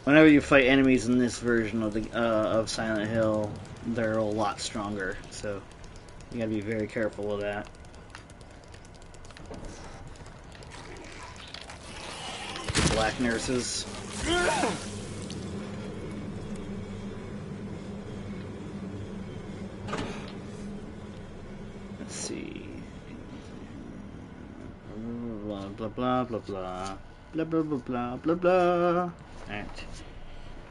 Whenever you fight enemies in this version of the of Silent Hill, they're a lot stronger, so you gotta be very careful of that. Black nurses. Let's see. Blah blah blah blah blah blah blah blah blah blah blah. Alright.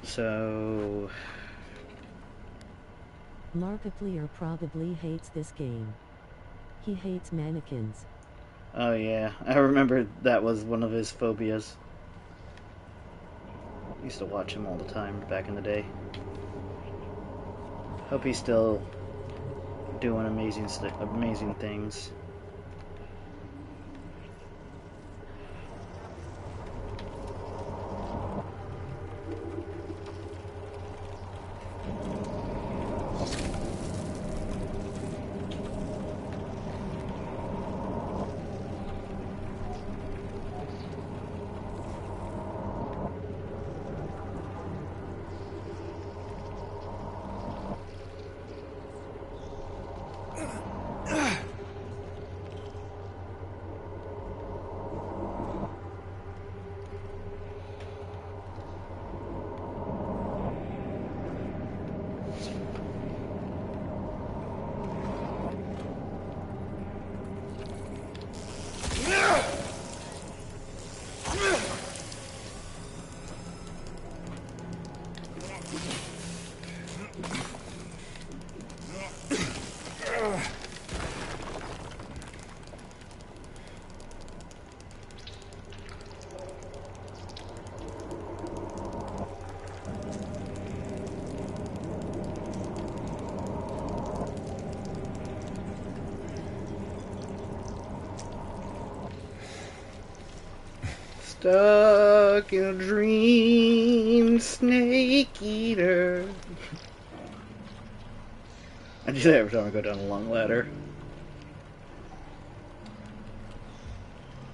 So Markiplier probably hates this game. He hates mannequins. Oh yeah, I remember that was one of his phobias. Used to watch him all the time back in the day. Hope he's still doing amazing things. Stuck in a dream, snake eater. I do that every time I go down a long ladder.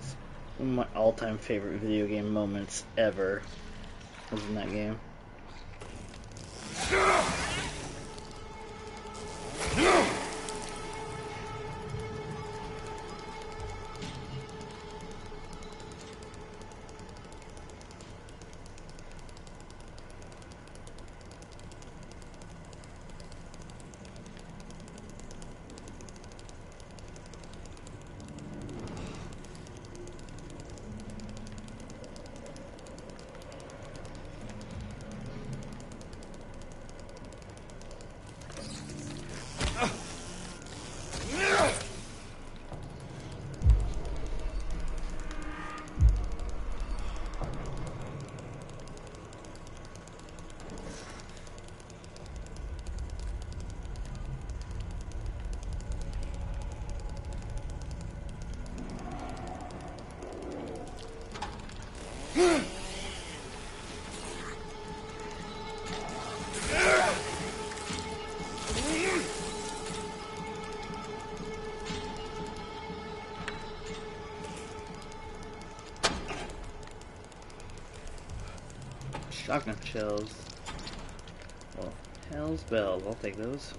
It's one of my all-time favorite video game moments ever was in that game. Shotgun shells. Well, hell's bells. I'll take those.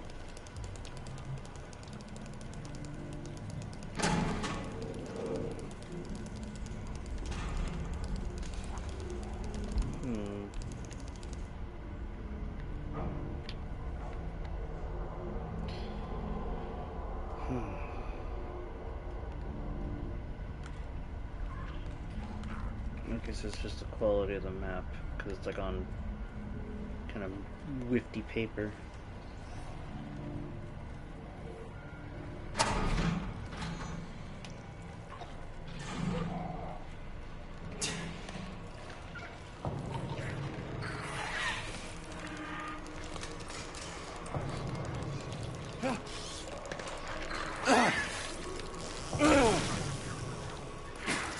I guess it's just the quality of the map, because it's like on kind of wifty paper.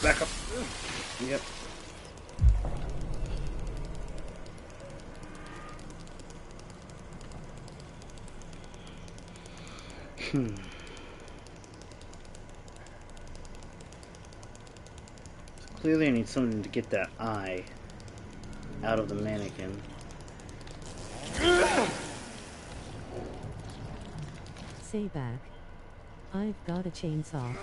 Back up. Yep. So clearly I need something to get that eye out of the mannequin. Say back. I've got a chainsaw.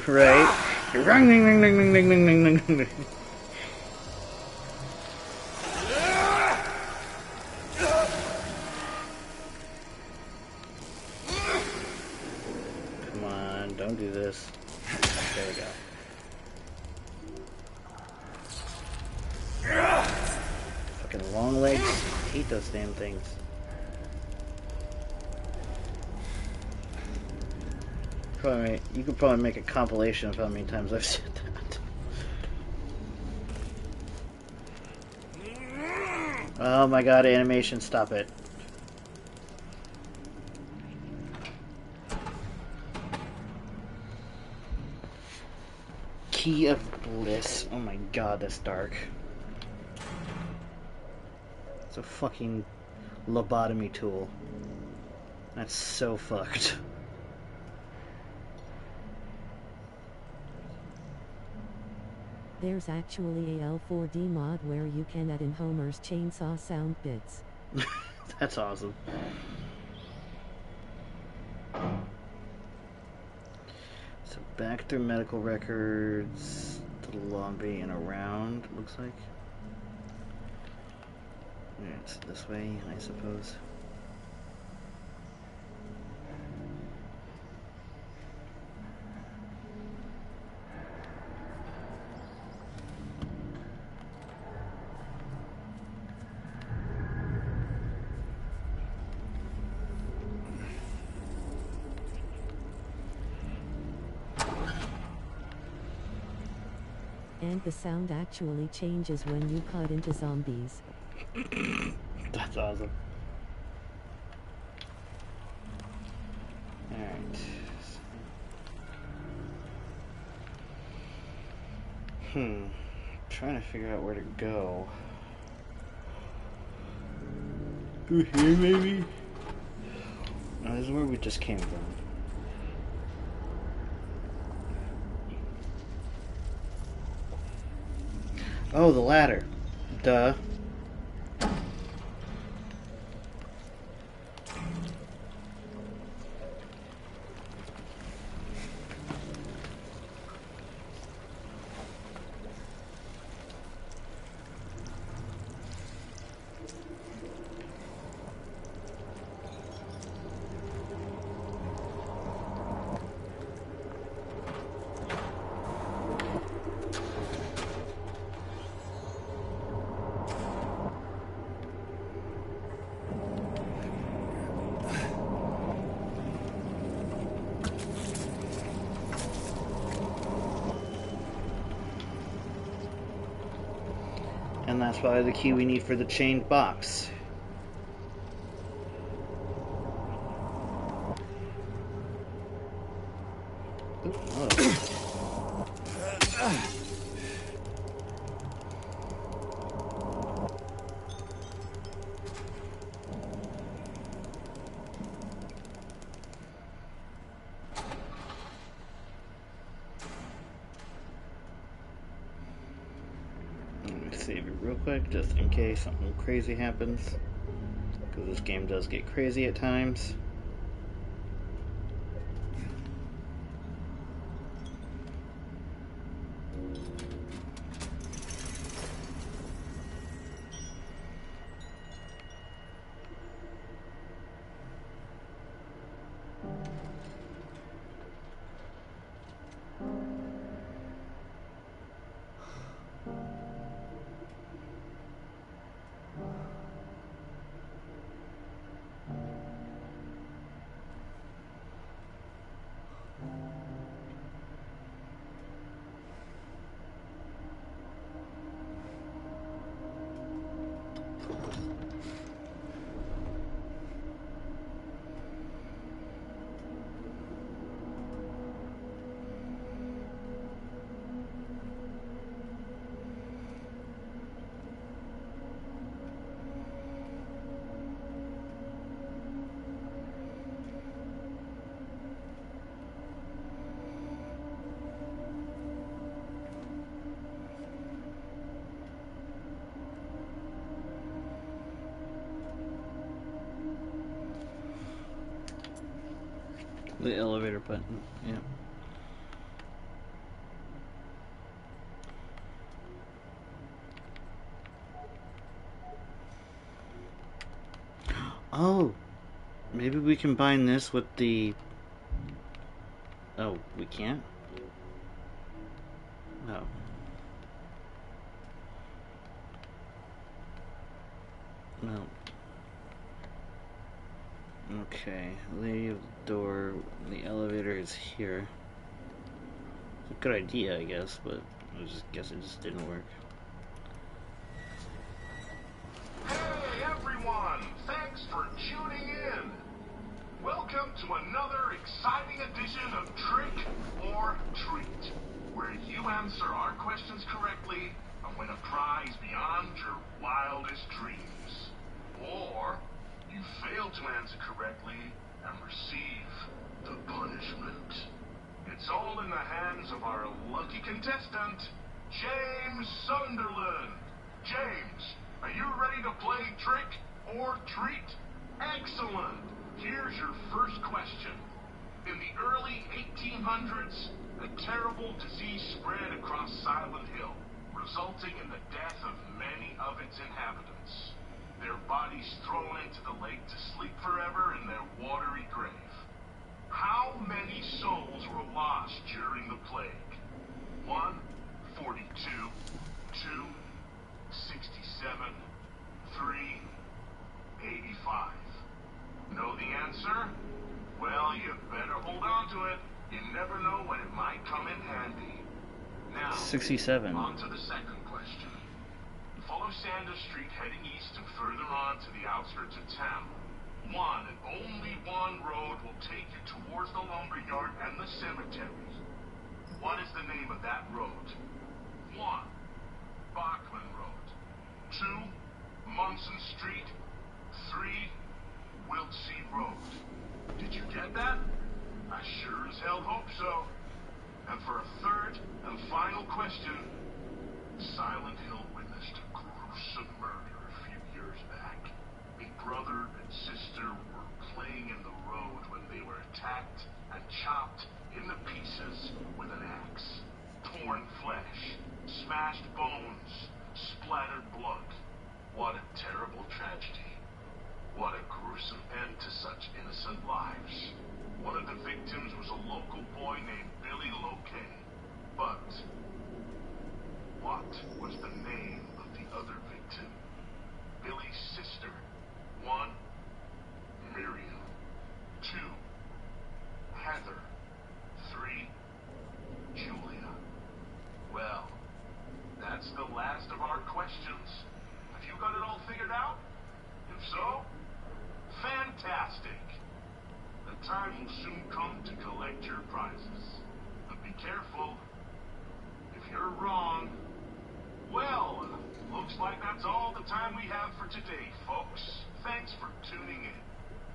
Right? Ring, ring, ring, ring, ring, ring, ring, ring, ring, ring. Come on, don't do this. There we go. Fucking long legs. I hate those damn things. You could probably make a compilation of how many times I've said that. Oh my god, animation, stop it. Key of Bliss. Oh my god, that's dark. It's a fucking lobotomy tool. That's so fucked. There's actually a L4D mod where you can add in Homer's chainsaw sound bits. That's awesome. So back through medical records to the lobby and around, it looks like. Yeah, it's this way, I suppose. And the sound actually changes when you cut into zombies. That's awesome. Alright. Trying to figure out where to go. Through here, maybe? No, this is where we just came from. Oh, the ladder. Duh. And that's probably the key we need for the chained box. Ooh, oh. Let me save it real quick, just in case something crazy happens. Because this game does get crazy at times. The elevator button, yeah. Oh, maybe we combine this with the... Oh, we can't? No. No. Okay, leave the door. The elevator is here. It's a good idea, I guess, but I guess it just didn't work. Hey everyone! Thanks for tuning in! Welcome to another exciting edition of Trick or Treat, where you answer our questions correctly and win a prize beyond your wildest dreams. Or you fail to answer correctly and receive the punishment. It's all in the hands of our lucky contestant, James Sunderland. James, are you ready to play Trick or Treat? Excellent! Here's your first question. In the early 1800s, a terrible disease spread across Silent Hill, resulting in the death of many of its inhabitants. Their bodies thrown into the lake to sleep forever in their watery grave. How many souls were lost during the plague? 1, 42, 2, 67, 3, 85. Know the answer? Well, you better hold on to it. You never know when it might come in handy. Now, 67. on to the second question. Follow Sanders Street heading east and further on to the outskirts of town. One and only one road will take you towards the lumberyard and the cemetery. What is the name of that road? 1. Bachman Road. 2. Munson Street. 3. Wiltsea Road. Did you get that? I sure as hell hope so. And for a third and final question, Silent Hill witnessed a gruesome murder a few years back. A brother and sister were playing in the road when they were attacked and chopped into pieces with an axe. Torn flesh, smashed bones, splattered blood. What a terrible tragedy. What a gruesome end to such innocent lives. One of the victims was a local boy named Billy Locay. But what was the name of the other victim? Billy's sister. 1. Miriam. 2. Heather. 3. Julia. Well, that's the last of our questions. Have you got it all figured out? If so, fantastic. The time will soon come to collect your prizes. But be careful. If you're wrong, well, looks like that's all the time we have for today, folks. Thanks for tuning in.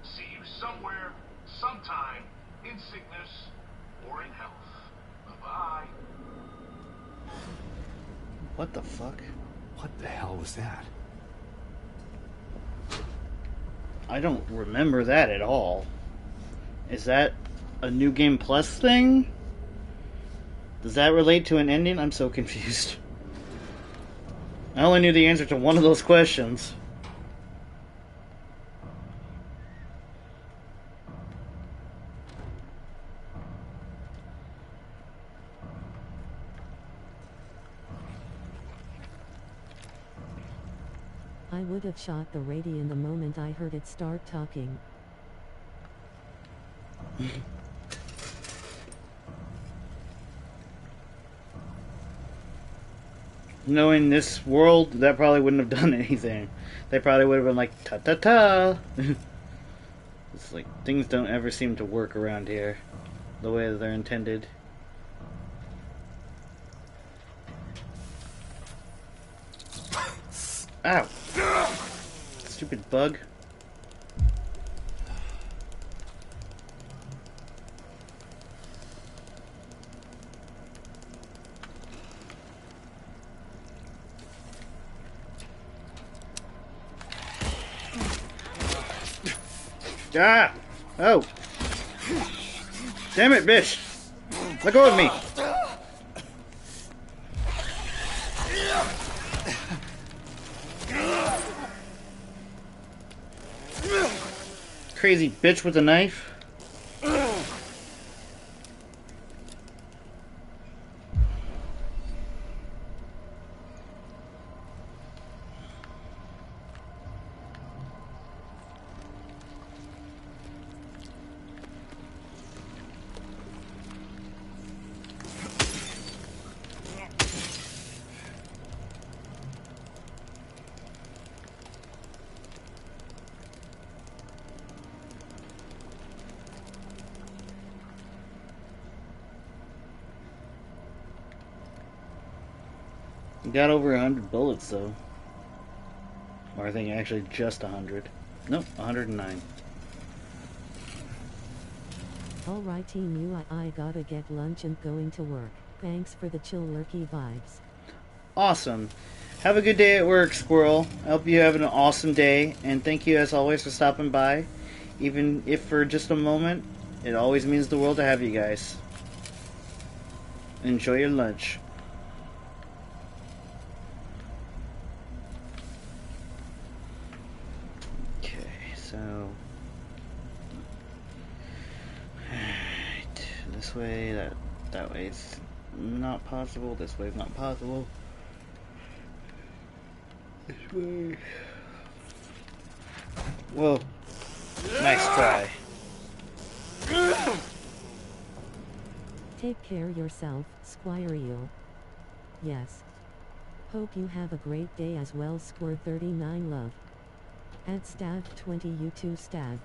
See you somewhere, sometime, in sickness or in health. Bye-bye. What the fuck? What the hell was that? I don't remember that at all. Is that a New Game Plus thing? Does that relate to an ending? I'm so confused. I only knew the answer to one of those questions. I would have shot the radian the moment I heard it start talking. Knowing this world, that probably wouldn't have done anything. They probably would have been like, ta-ta-ta! It's like, things don't ever seem to work around here the way that they're intended. Ow! Stupid bug. Ah! Oh! Damn it, bitch! Let go of me! Crazy bitch with a knife. Got over 100 bullets though. Or I think actually just 100. Nope, 109. Alright team you, I gotta get lunch and going to work. Thanks for the chill lurky vibes. Awesome. Have a good day at work, Squirrel. I hope you have an awesome day, and thank you as always for stopping by. Even if for just a moment, it always means the world to have you guys. Enjoy your lunch. Okay, so... This way, that way it's not possible, this way is not possible. This way... Whoa. Nice try. Take care yourself, Squire Eel. Yes. Hope you have a great day as well, Square 39 love. At Stav 20 you too, Stav.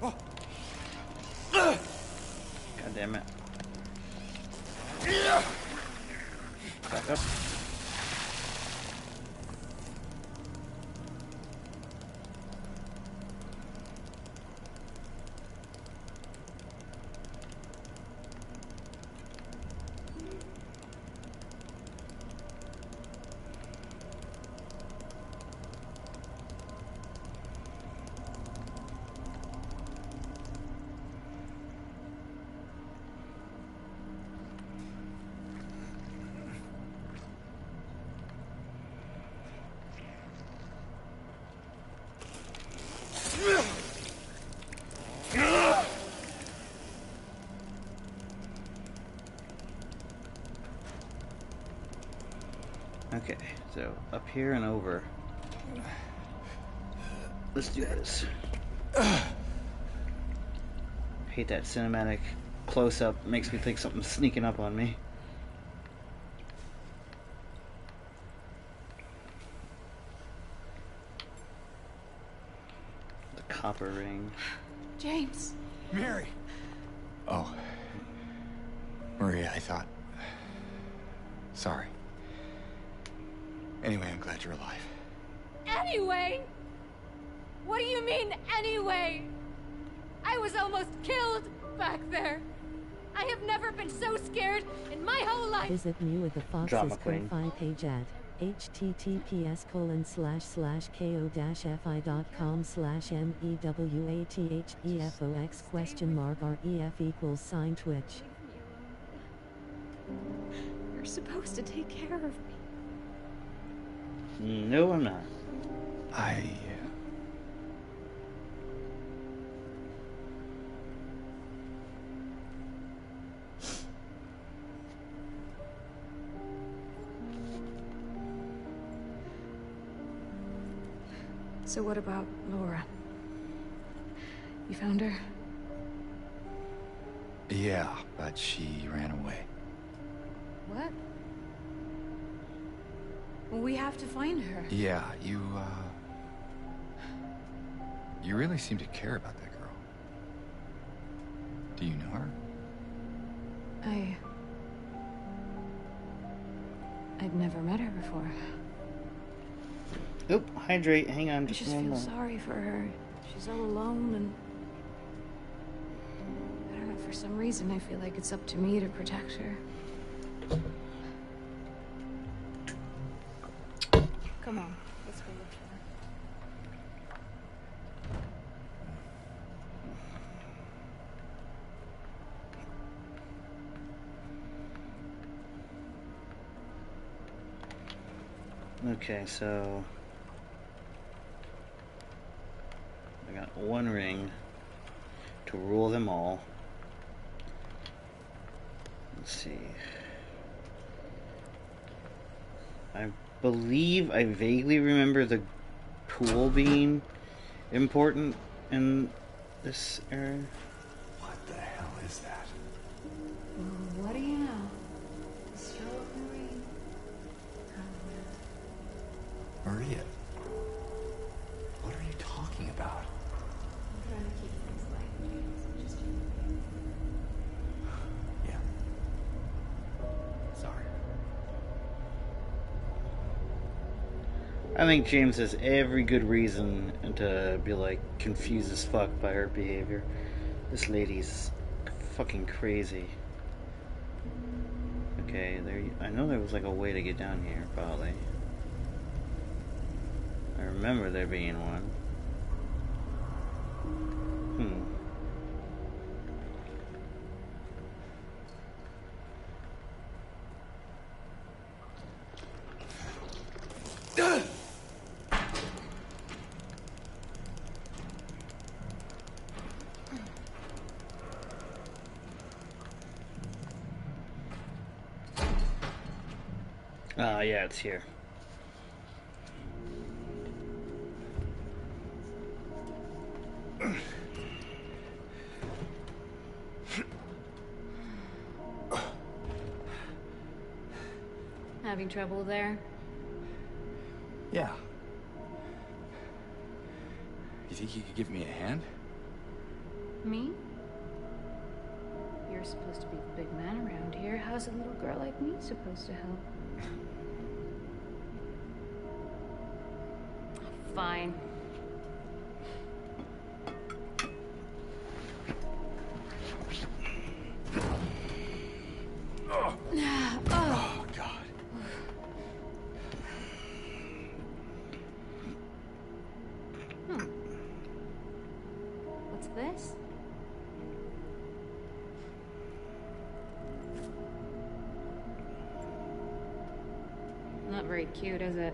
God damn it. Back up. Okay, so up here and over. Let's do this. Hate that cinematic close-up. Makes me think something's sneaking up on me. The copper ring. James. Mary! Oh. Maria, I thought... Sorry. Anyway, I'm glad you're alive. Anyway? What do you mean, anyway? I was almost killed back there. I have never been so scared in my whole life. Visit Mewa the Fox's Drama queen. profile page at https://ko-fi.com/MEWATHEFOX ? You're supposed to take care of me. No, I'm not. So what about Laura? You found her? Yeah, but she ran away. What? Well, we have to find her. Yeah, you really seem to care about that girl. Do you know her? I'd never met her before. Oop, hydrate. Hang on I just just one feel more. sorry for her. She's all alone and... I don't know, for some reason I feel like it's up to me to protect her. Come on, let's go look for her. Okay, so I got one ring to rule them all. Let's see. I believe I vaguely remember the pool being important in this area. What the hell is that? Well, what do you know? Strawberry. Maria. What are you talking about? I'm trying to keep things light, James. Just you. I think James has every good reason to be like confused as fuck by her behavior. This lady's fucking crazy. Okay, there. I know there was like a way to get down here, probably. I remember there being one. Yeah, it's here. Having trouble there? Yeah. You think you could give me a hand? Me? You're supposed to be the big man around here. How's a little girl like me supposed to help? Fine. Oh, God. What's this? Not very cute, is it?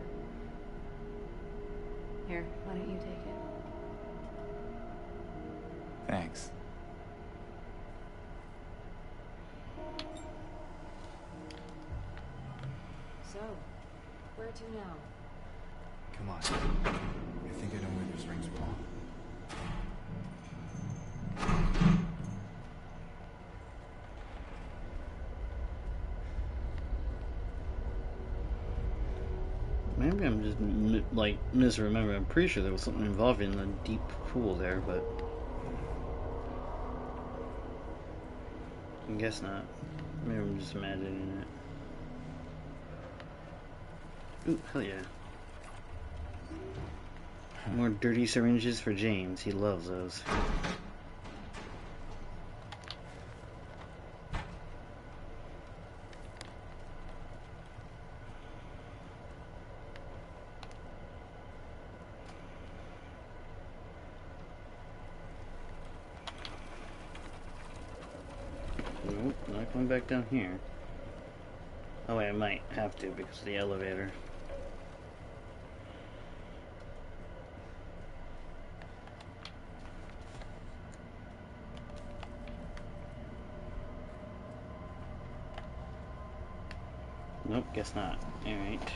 Here, why don't you take it? Thanks. So, where to now? Come on. I think I know where those rings belong. Maybe I'm just misremembering. I'm pretty sure there was something involving the deep pool there, but I guess not. Maybe I'm just imagining it. Ooh, hell yeah. More dirty syringes for James. He loves those. Nope, not going back down here. Oh wait, I might have to because of the elevator. Nope, guess not. Alright.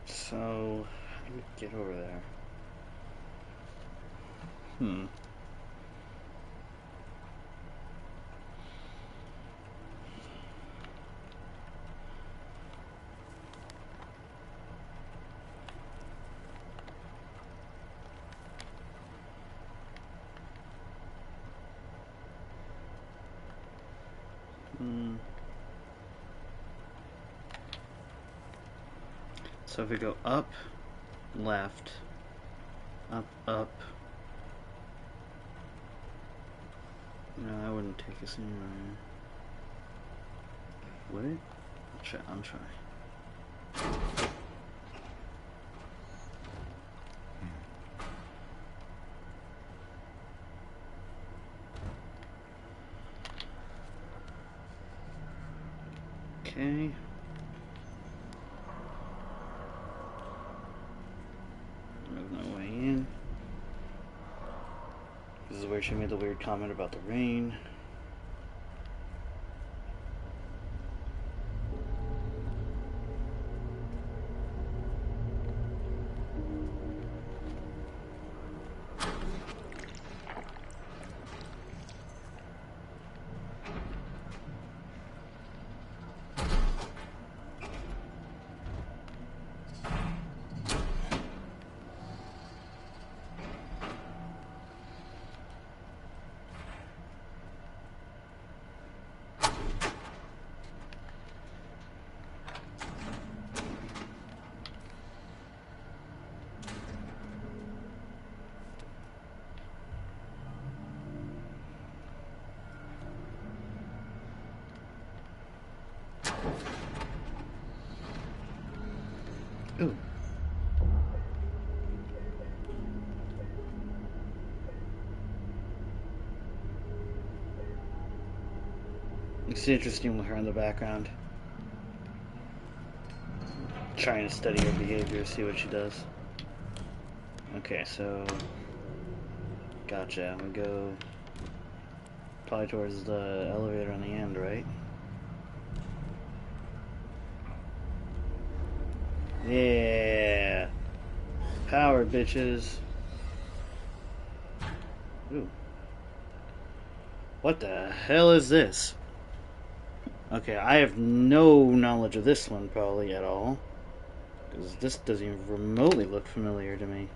So, how do we get over there? So if we go up, left, up, up. No, that wouldn't take us anywhere. Would it? I'll try. Okay. There's no way in. This is where she made the weird comment about the rain. Ooh. It's interesting with her in the background. Trying to study her behavior, see what she does. Okay, so gotcha. We go probably towards the elevator on the end, right? Yeah. Power, bitches. Ooh. What the hell is this? Okay, I have no knowledge of this one probably at all. Because this doesn't even remotely look familiar to me.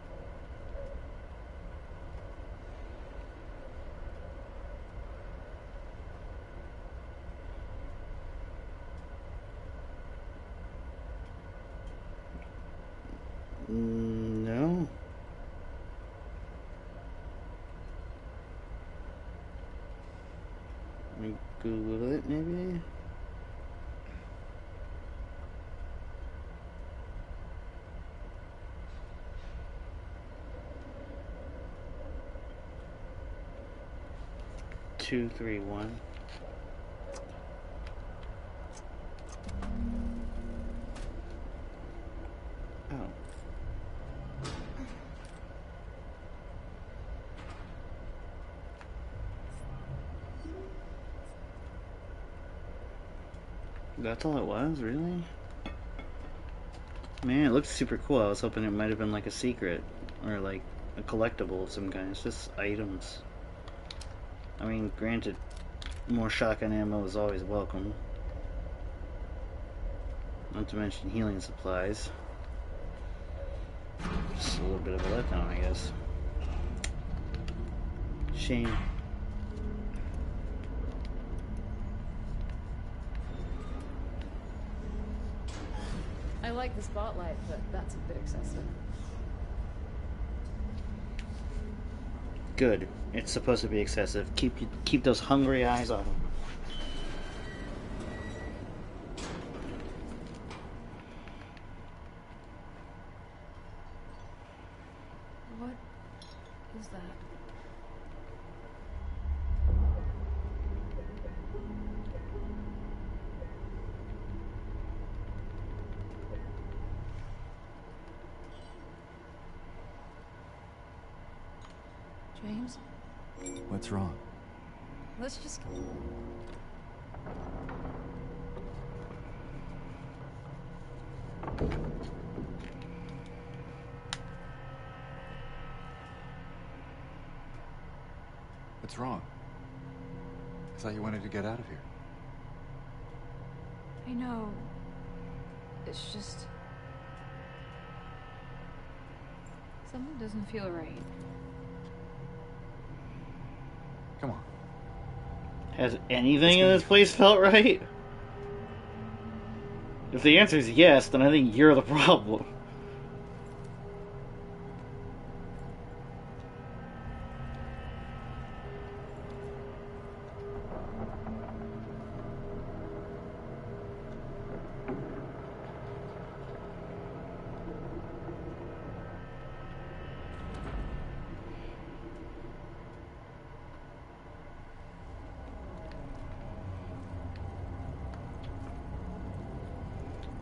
No. Let me Google it, maybe? Two, three, one. Oh. That's all it was, really? Man, it looks super cool. I was hoping it might have been like a secret or like a collectible of some kind. It's just items. I mean, granted, more shotgun ammo is always welcome. Not to mention healing supplies. Just a little bit of a letdown, I guess. Shame. I like the spotlight, but that's a bit excessive. Good. It's supposed to be excessive. Keep those hungry eyes off him. What is that? James? What's wrong? Let's just... What's wrong? I thought you wanted to get out of here. I know. It's just... something doesn't feel right. Come on. Has anything in this place felt right? If the answer is yes, then I think you're the problem.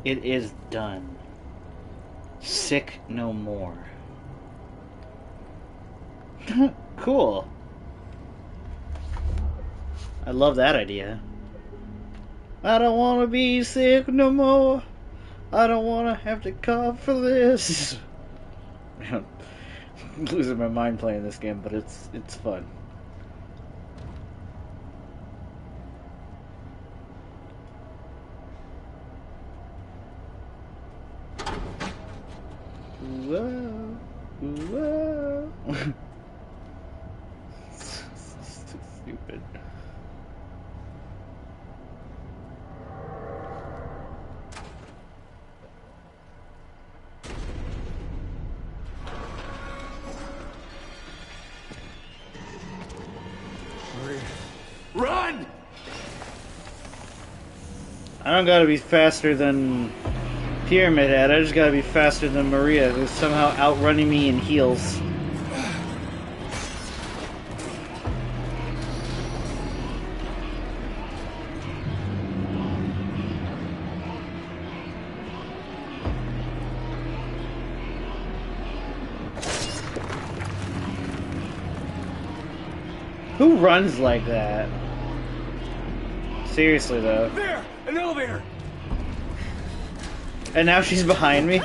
It is done. Sick no more. Cool. I love that idea. I don't want to be sick no more. I don't want to have to cough for this. I'm losing my mind playing this game, but it's fun. Whoa, whoa. Stupid. Run! I don't gotta be faster than Pyramid Head, I just gotta be faster than Maria, who's somehow outrunning me in heels. Who runs like that? Seriously, though. There! An elevator! And now she's behind me?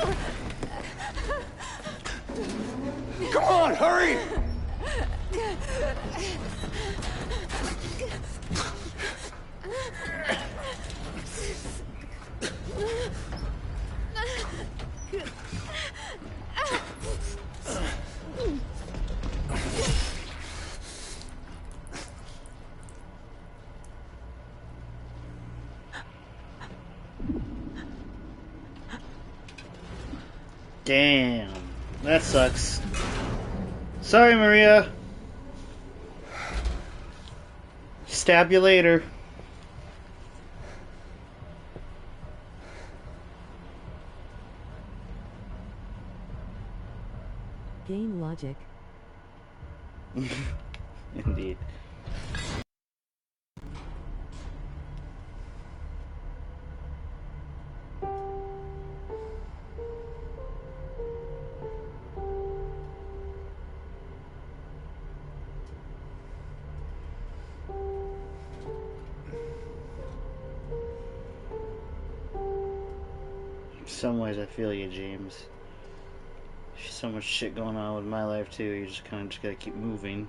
Come on, hurry! Damn. That sucks. Sorry, Maria. Stab you later. Game logic. Indeed. In some ways, I feel you, James. There's so much shit going on with my life, too. You just kind of just gotta keep moving.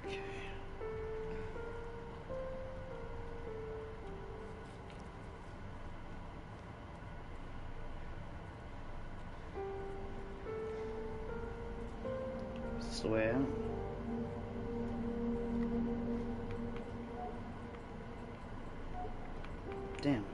Okay. Is this the way out? Damn.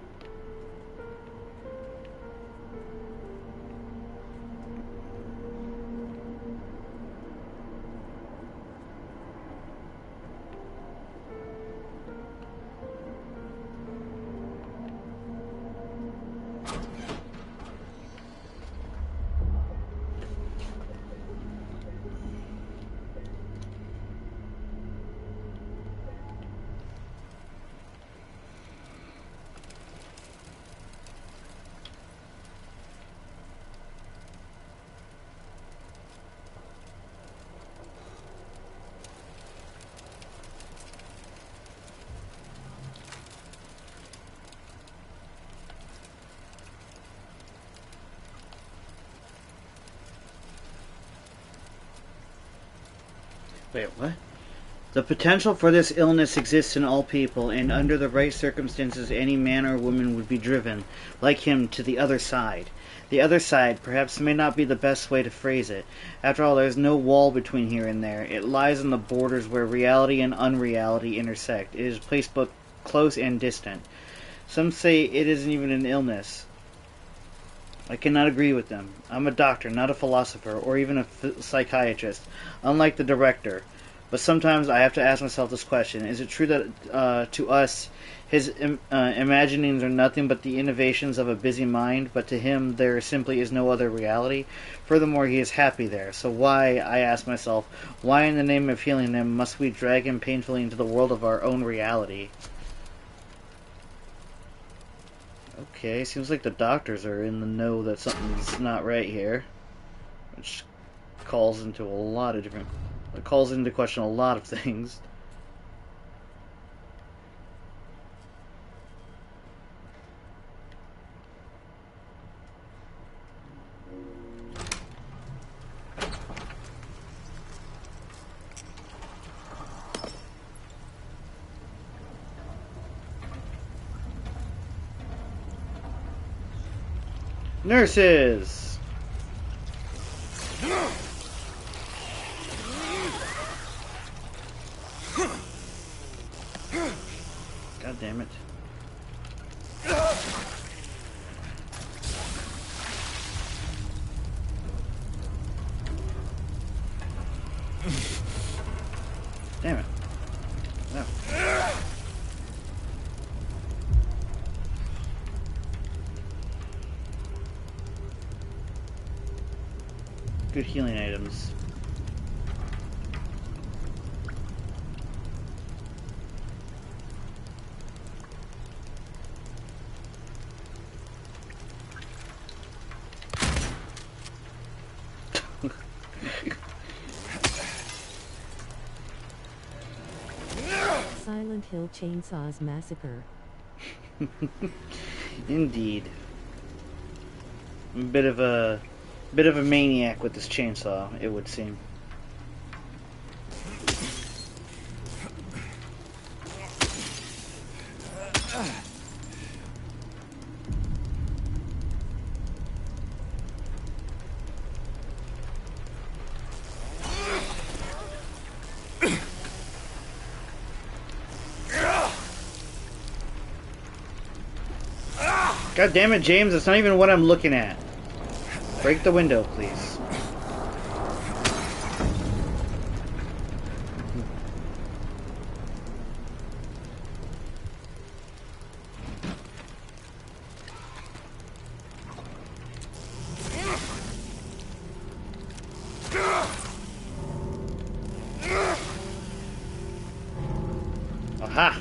Wait, what? The potential for this illness exists in all people, and under the right circumstances, any man or woman would be driven, like him, to the other side. The other side, perhaps, may not be the best way to phrase it. After all, there is no wall between here and there. It lies on the borders where reality and unreality intersect. It is placed both close and distant. Some say it isn't even an illness. I cannot agree with them. I'm a doctor, not a philosopher, or even a psychiatrist, unlike the director. But sometimes I have to ask myself this question. Is it true that, to us, his imaginings are nothing but the innovations of a busy mind, but to him there simply is no other reality? Furthermore, he is happy there. So why, I ask myself, why in the name of healing him must we drag him painfully into the world of our own reality? Okay, seems like the doctors are in the know that something's not right here. Which calls into question a lot of things. Nurses! God damn it. good healing items. Silent Hill Chainsaws Massacre. Indeed. A bit of a maniac with this chainsaw, it would seem. God damn it, James, that's not even what I'm looking at. Break the window, please. Aha!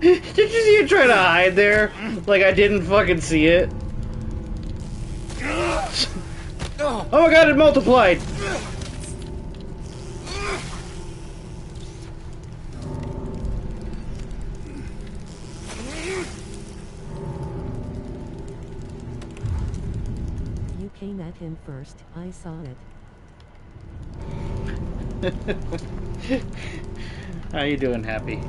Did you see it try to hide there? Like I didn't fucking see it. Oh my god, it multiplied! You came at him first, I saw it. How you doing, Happy?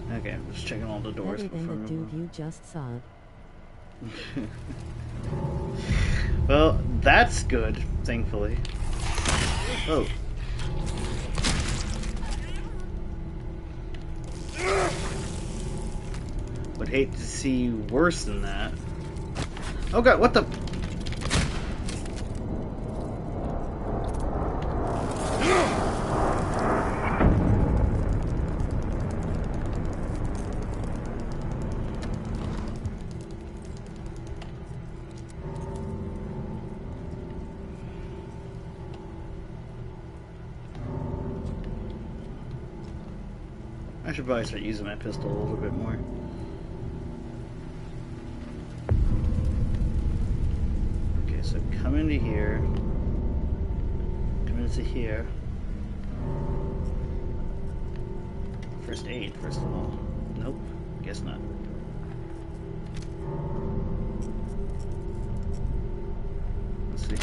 Okay, I'm just checking all the doors Better before than the dude you just saw. Well, that's good, thankfully. Oh. Would hate to see worse than that. Oh god, what the? I should probably start using my pistol a little bit more. Okay, so come into here. Come into here. First aid, first of all. Nope, guess not. Let's see.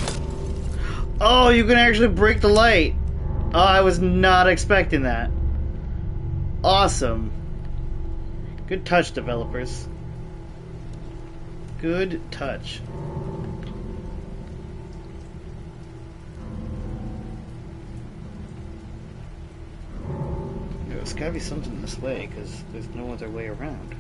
Oh, you can actually break the light! Oh, I was not expecting that. Awesome. Good touch, developers. Good touch. There's gotta be something this way, because there's no other way around.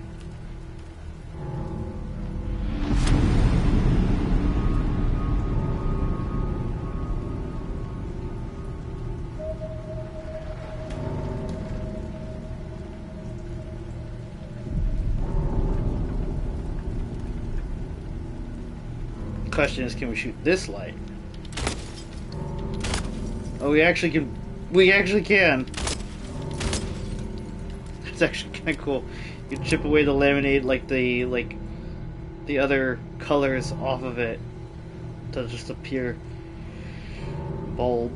The question is, can we shoot this light? Oh, we actually can. We actually can. It's actually kind of cool. You chip away the laminate, like the other colors off of it, to just a pure bulb.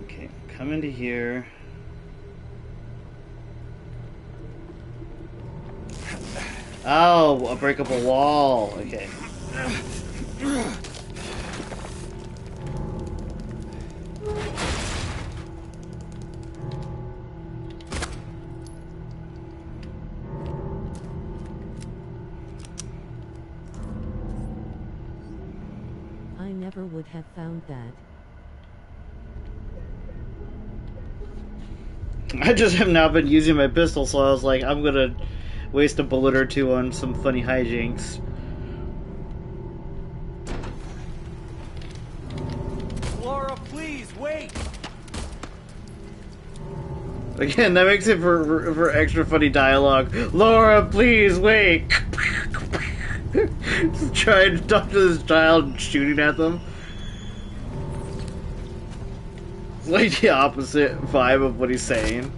Okay, come into here. Oh, a breakable wall. Okay. I never would have found that. I just have now been using my pistol, so I was like, I'm gonna waste a bullet or two on some funny hijinks. Laura, please, wait! Again, that makes it for extra funny dialogue. Laura, please, wait! Trying to talk to this child and shooting at them. It's like the opposite vibe of what he's saying.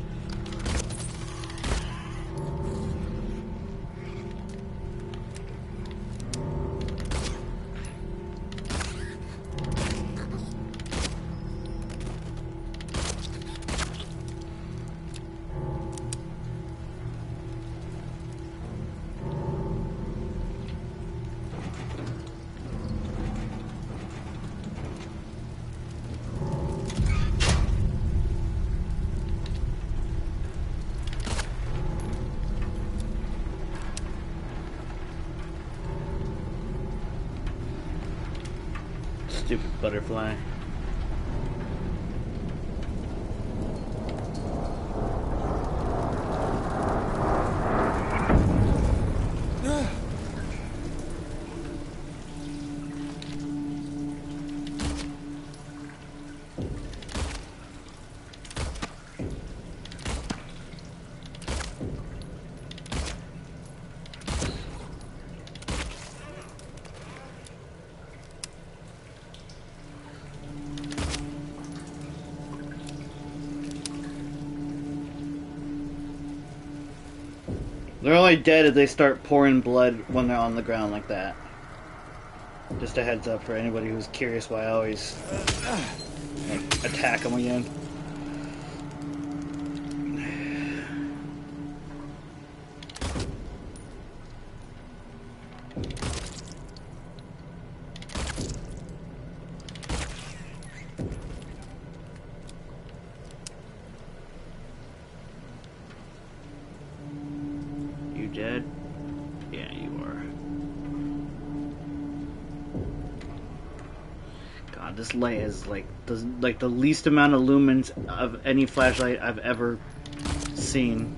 Stupid butterfly. They're only dead if they start pouring blood when they're on the ground like that. Just a heads up for anybody who's curious why I always like, attack them again. Dead? Yeah, you are. God, this light is like the least amount of lumens of any flashlight I've ever seen.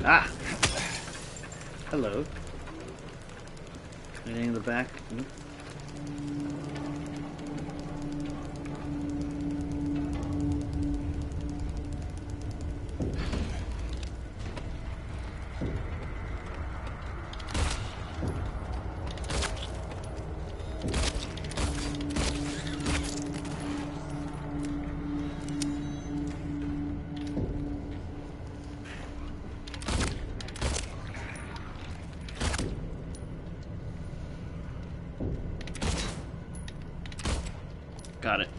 Ah! Hello. Anything in the back? Nope. Got it.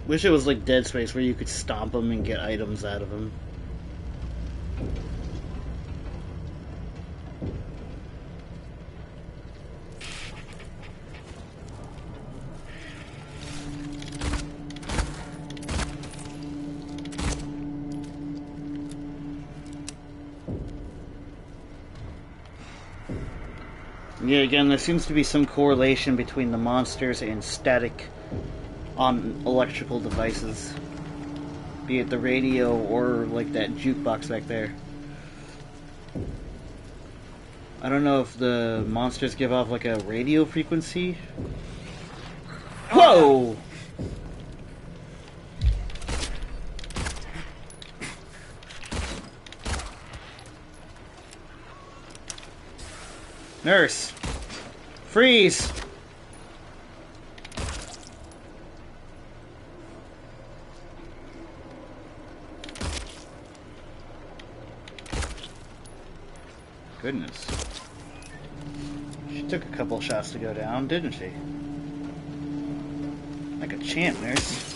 Wish it was like Dead Space where you could stomp them and get items out of them. Yeah, again, there seems to be some correlation between the monsters and static on electrical devices. Be it the radio or like that jukebox back there. I don't know if the monsters give off like a radio frequency. Whoa! Nurse! Freeze! goodness. She took a couple shots to go down, didn't she? Like a champ, nurse.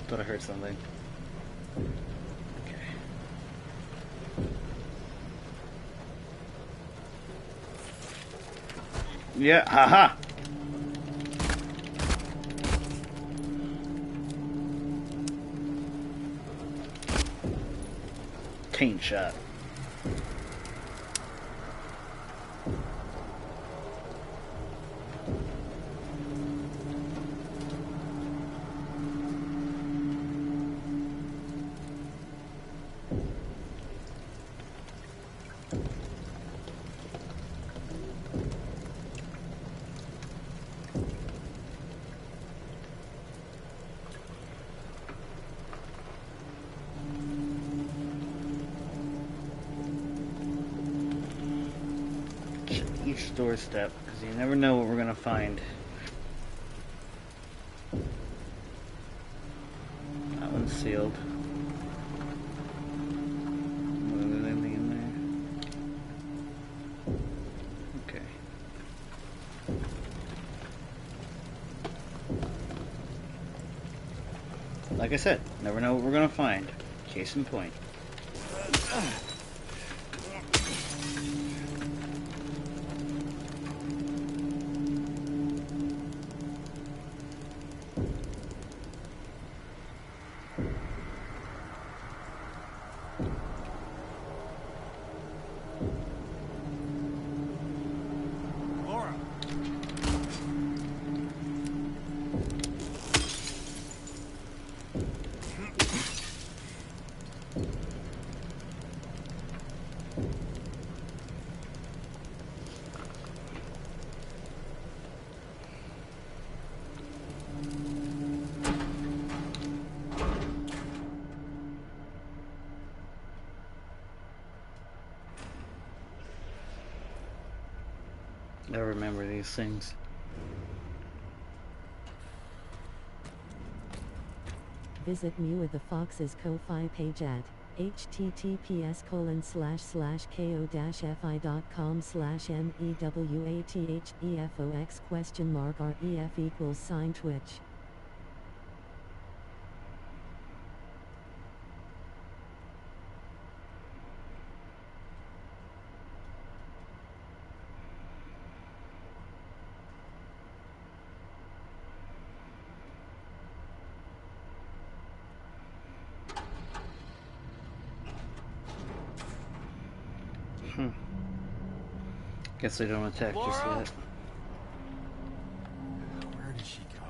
Thought I heard something. Okay. Yeah, haha! Taint shot. Each doorstep, because you never know what we're gonna find. That one's sealed. Is there anything in there? Okay. Like I said, never know what we're gonna find. Case in point. Laura! I remember these things. Visit Mewa the Fox's Ko-Fi page at https://ko-fi.com/MEWATHEFOX?ref=Twitch. Guess they don't attack just Laura? yet. Where did she go?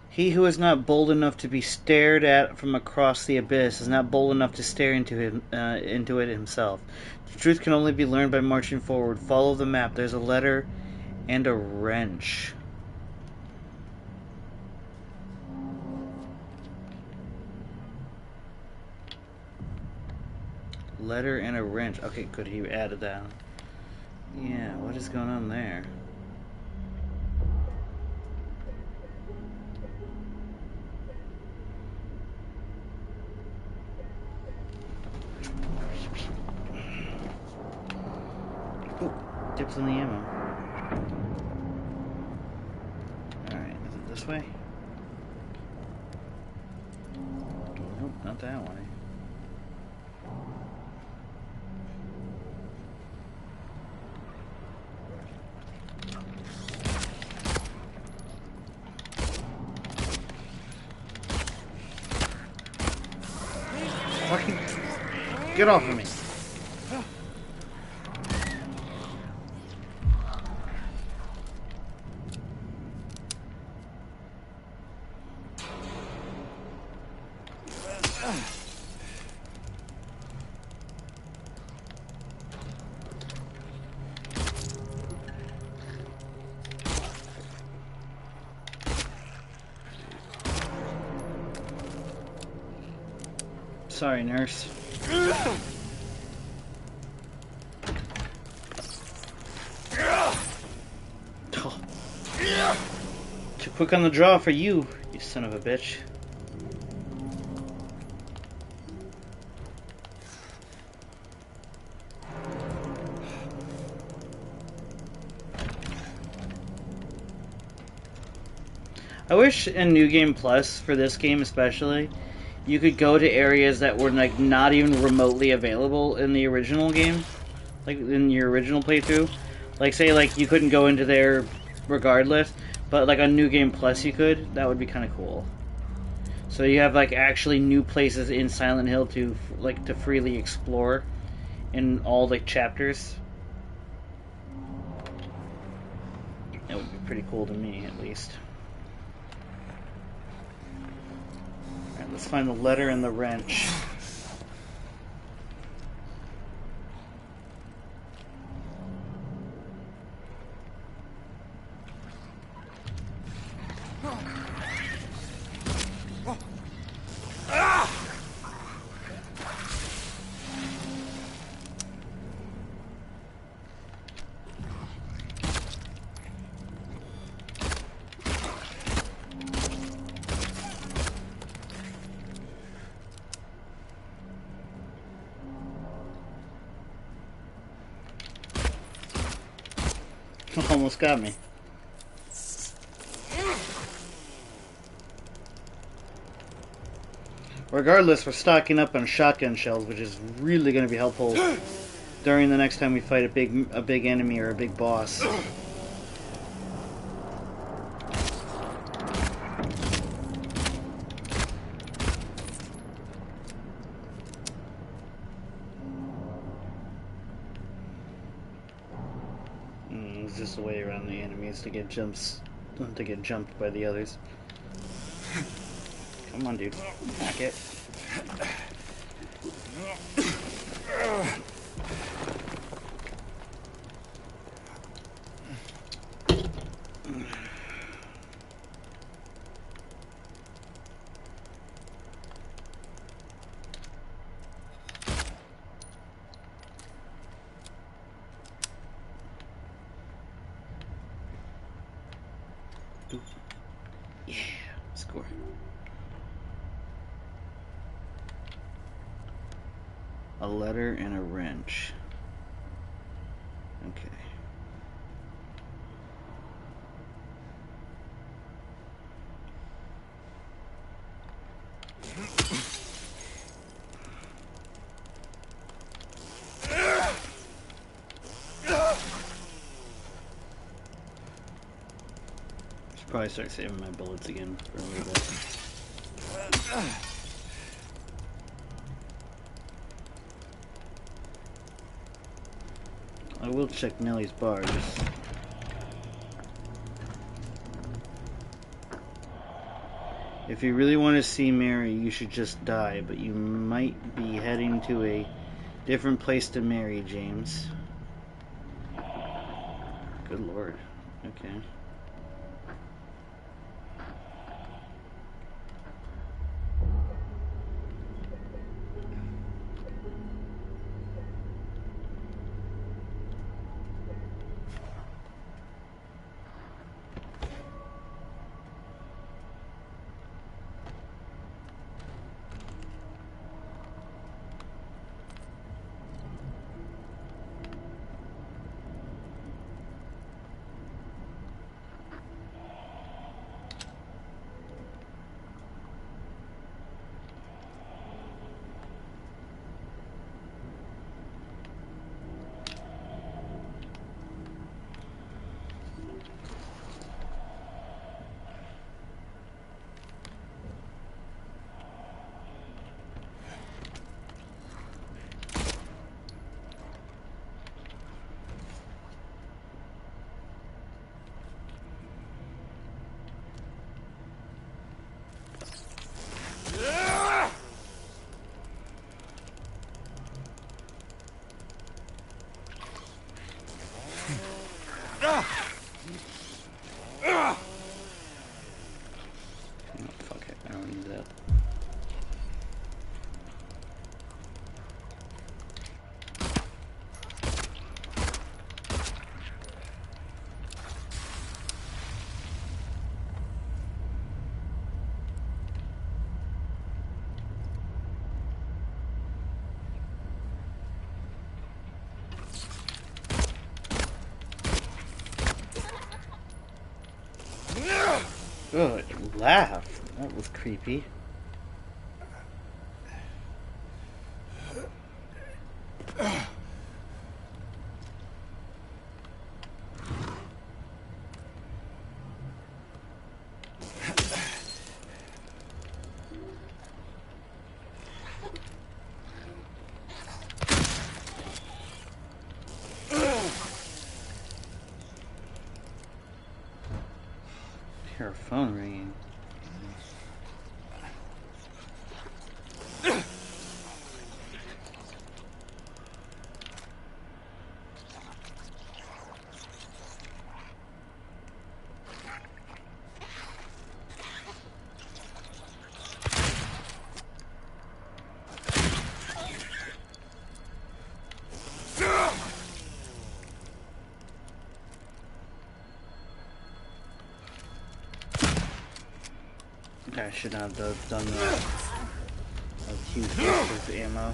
He who is not bold enough to be stared at from across the abyss is not bold enough to stare into it himself. The truth can only be learned by marching forward. Follow the map. There's a letter and a wrench. Letter and a wrench. Okay, good. He added that. Yeah, what is going on there? Ooh, dips in the ammo. Alright, is it this way? Nope, not that way. Fucking get off of me. Sorry, nurse. Oh. Too quick on the draw for you, you son of a bitch. I wish in New Game Plus, for this game especially, you could go to areas that were like not even remotely available in the original game, like in your original playthrough. Like say like you couldn't go into there regardless, but like on New Game Plus you could. That would be kind of cool. So you have like actually new places in Silent Hill to like to freely explore in all like chapters. That would be pretty cool to me, at least. Alright, let's find the letter and the wrench. Almost got me. Regardless, we're stocking up on shotgun shells, which is really going to be helpful during the next time we fight a big enemy or a big boss. It's just a way around the enemies to get jumped by the others. Come on, dude. Back it. Yeah, score. A letter and a wrench. Okay. Should probably start saving my bullets again for a little bit. I will check Nellie's bar. If you really want to see Mary, you should just die, but you might be heading to a different place to Mary, James. Good lord. Okay. Good laugh. That was creepy. Hear a phone ringing. I should not have done that. A huge waste of ammo.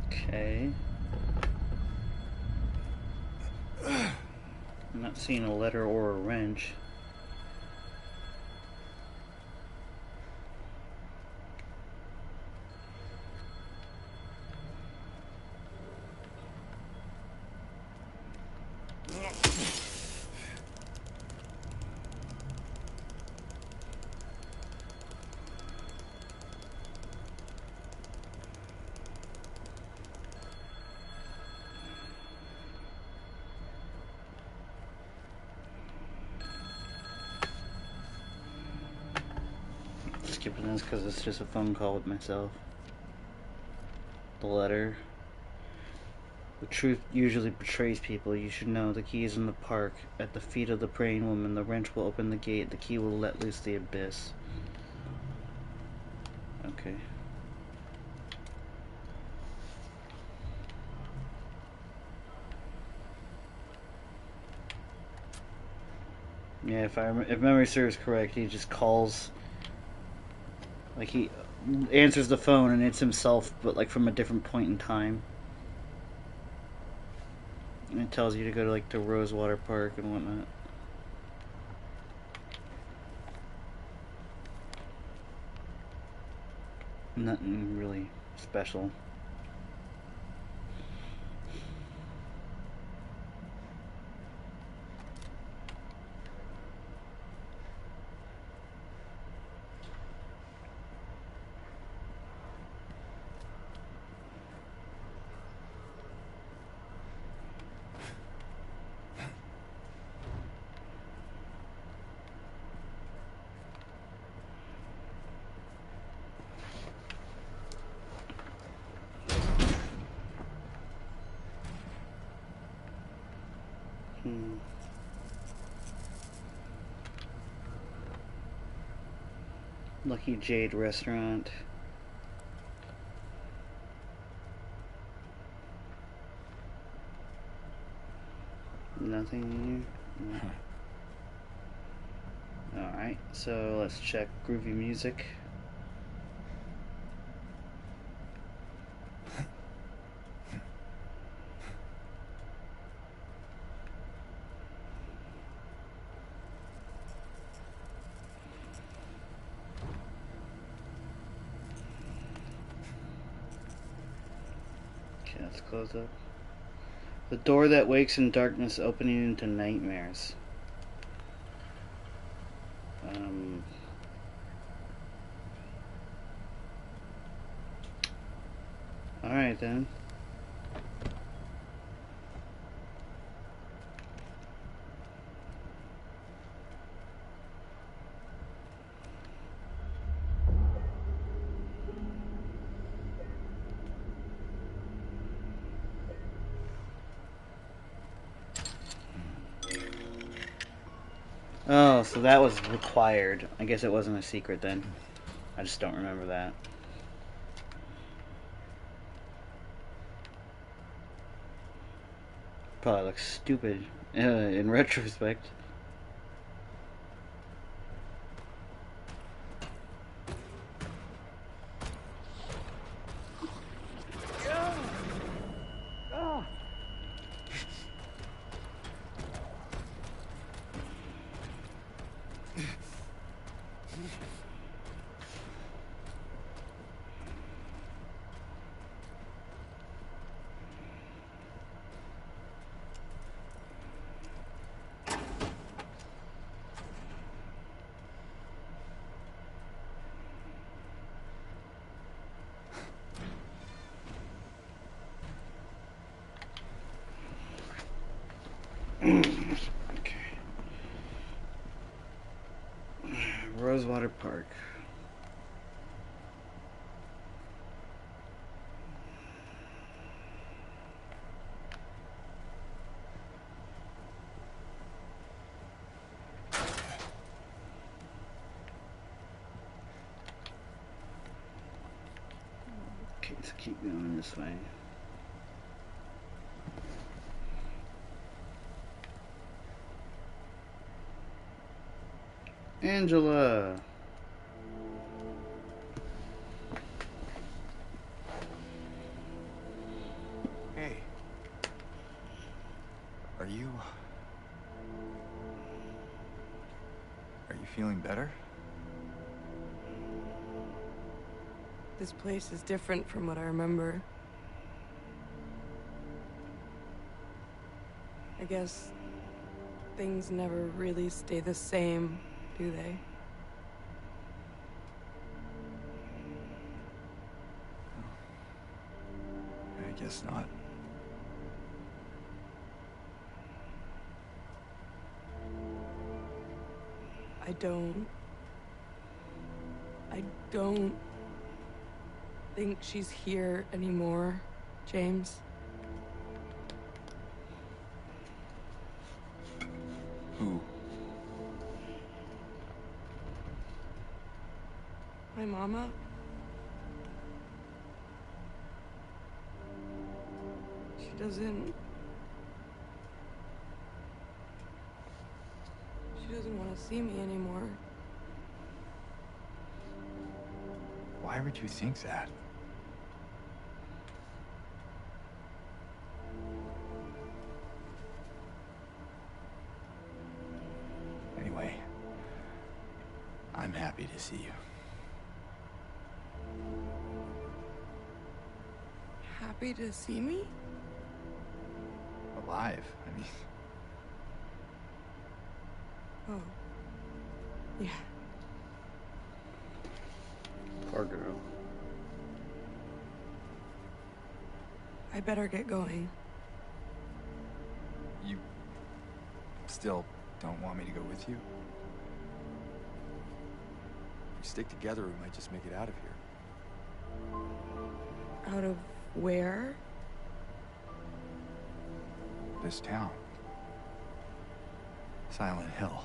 Okay. I'm not seeing a letter or a wrench. Skipping this because it's just a phone call with myself. The letter. The truth usually betrays people. You should know. The key is in the park. At the feet of the praying woman. The wrench will open the gate. The key will let loose the abyss. Okay. Yeah, if memory serves correct, he just calls. Like he answers the phone and it's himself, but like from a different point in time. And it tells you to go to like the Rosewater Park and whatnot. Nothing really special. Lucky Jade Restaurant. Nothing here? No. Alright, so let's check groovy music. Okay, let's close up. The door that wakes in darkness, opening into nightmares. Alright then. Oh, so that was required. I guess it wasn't a secret then. I just don't remember that. Probably looks stupid in retrospect. Rosewater Park. Okay, let's keep going this way. Angela. Hey. Are you feeling better? This place is different from what I remember. I guess things never really stay the same, do they? I guess not. I don't think she's here anymore, James. Who? My mama. She doesn't want to see me anymore. Why would you think that? Anyway, I'm happy to see you. Happy to see me? Alive, I mean. Oh. Yeah. Poor girl. I better get going. You still don't want me to go with you? If we stick together, we might just make it out of here. Out of where? This town. Silent Hill.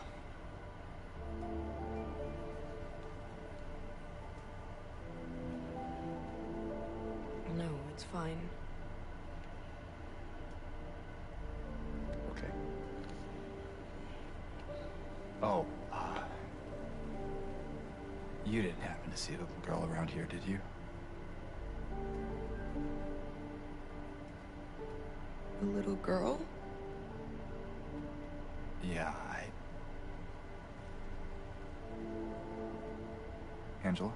No, it's fine. Okay. Oh, you didn't happen to see the little girl around here, did you? A little girl? Yeah, Angela?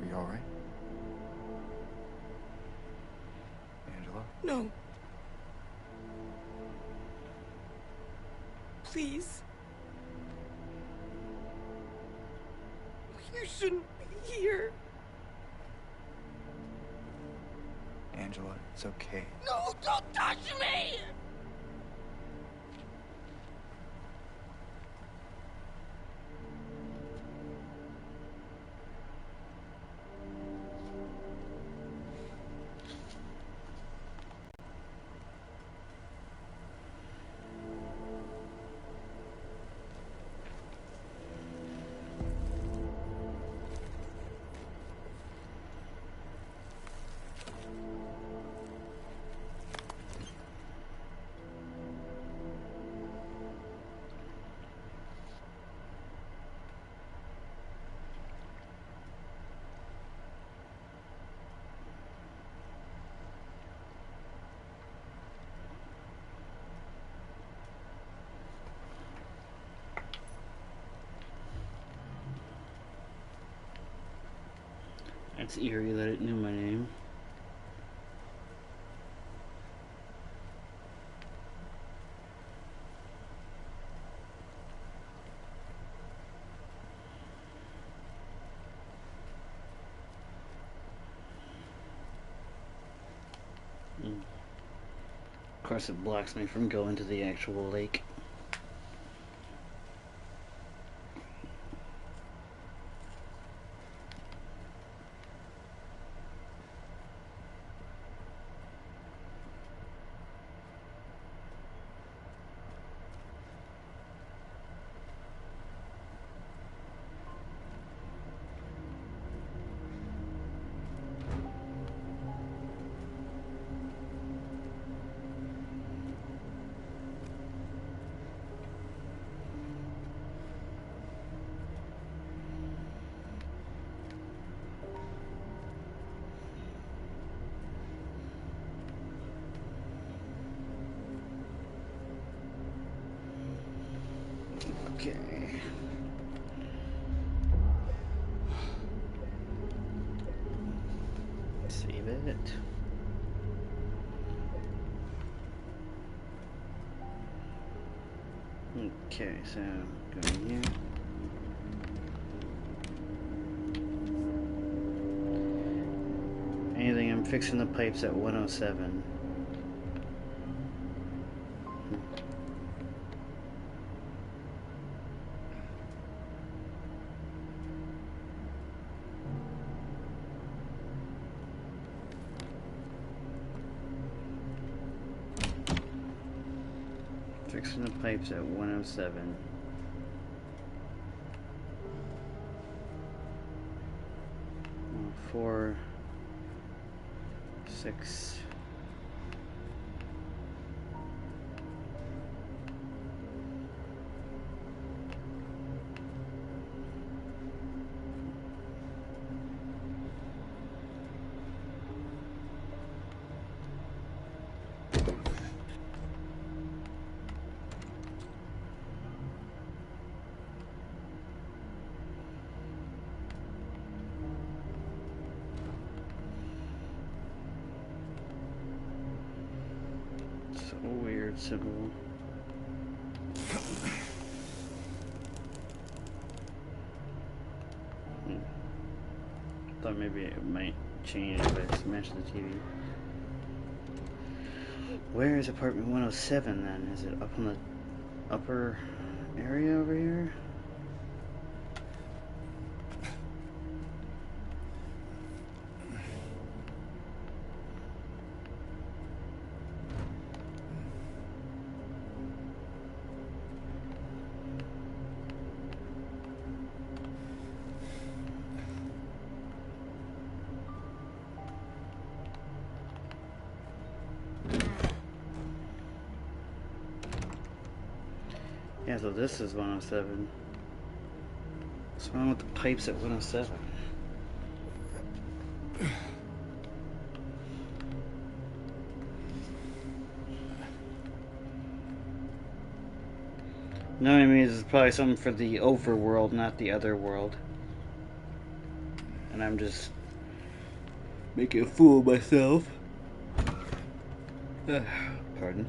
Are you alright? Angela? No. Please. You shouldn't be here. Angela, it's okay. No, don't touch me! It's eerie that it knew my name. Of course, it blocks me from going to the actual lake. Okay. Save it. Okay, so go in here. Anything, I'm fixing the pipes at 107. Fixing the pipes at 107. Four, 6. So weird symbol. Thought maybe it might change if I smash the TV. Where is apartment 107 then? Is it up on the upper area over here? Yeah, so this is 107. What's wrong with the pipes at 107? No, I mean, it's probably something for the overworld, not the other world. And I'm just making a fool of myself. Pardon.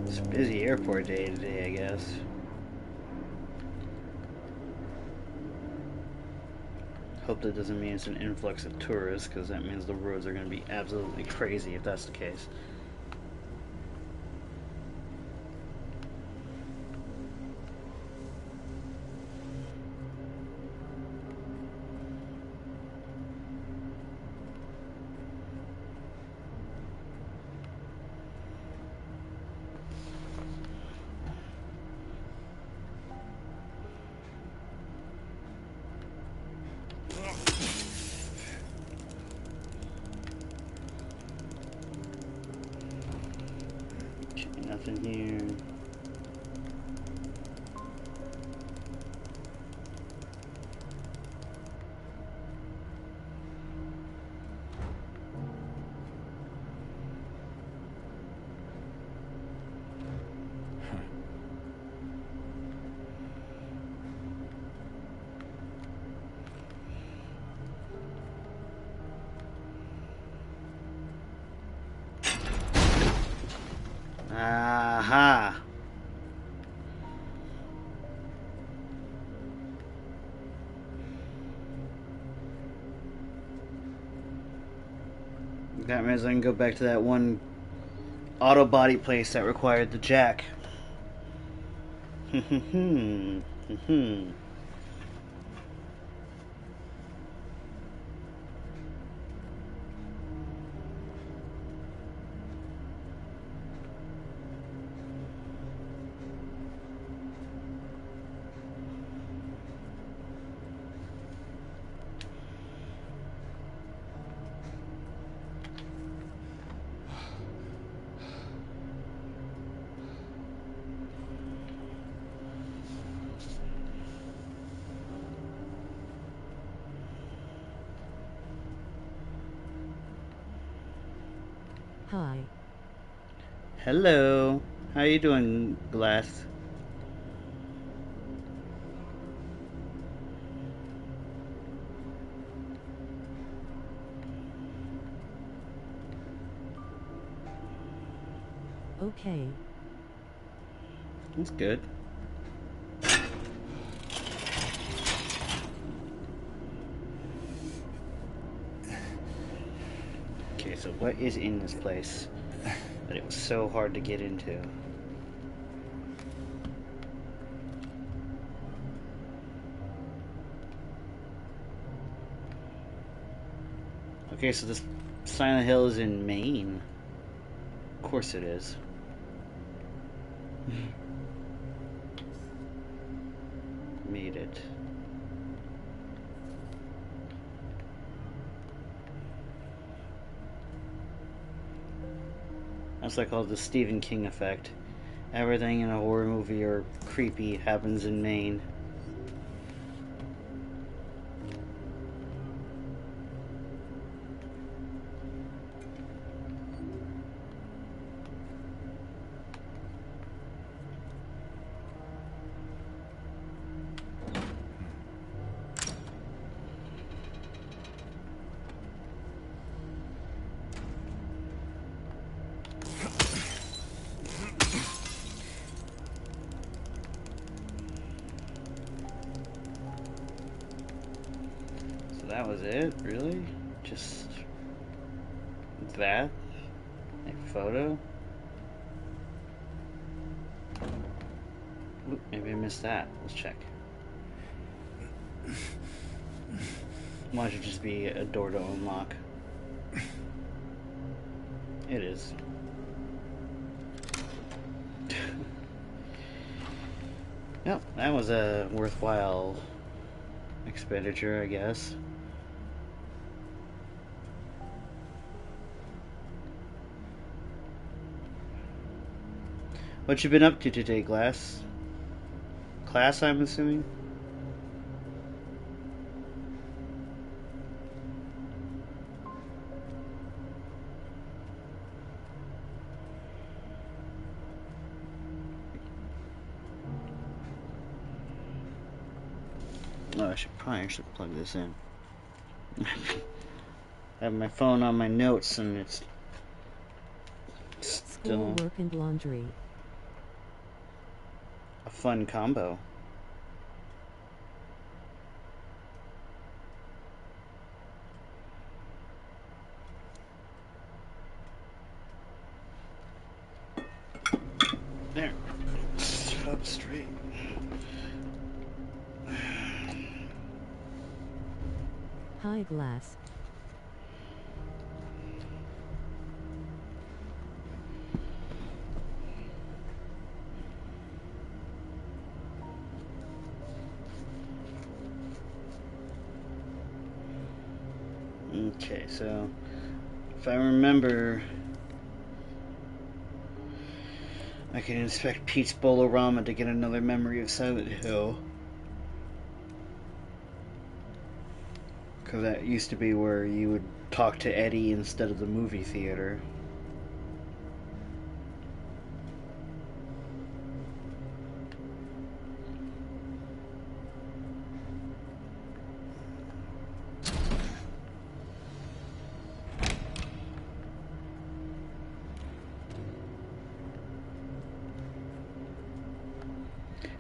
It's a busy airport day today, I guess. Hope that doesn't mean it's an influx of tourists, because that means the roads are going to be absolutely crazy if that's the case. Nothing here. Aha! That means I can go back to that one auto body place that required the jack. Hi. Hello. How you doing, Glass? Okay. That's good. Okay, so what is in this place that it was so hard to get into? Okay, so this Silent Hill is in Maine. Of course it is. Made it. That's like called the Stephen King effect. Everything in a horror movie or creepy happens in Maine. That was it? Really? Just that? A photo? Oop, maybe I missed that. Let's check. Why should it just be a door to unlock? It is. Yep, that was a worthwhile expenditure, I guess. What you been up to today, Glass? Class, I'm assuming? Oh, I should probably plug this in. I have my phone on my notes and it's still Schoolwork and laundry. a fun combo. There. Sit up straight. Hi, Glass. Okay, so if I remember, I can inspect Pete's Bolorama to get another memory of Silent Hill. Because that used to be where you would talk to Eddie instead of the movie theater.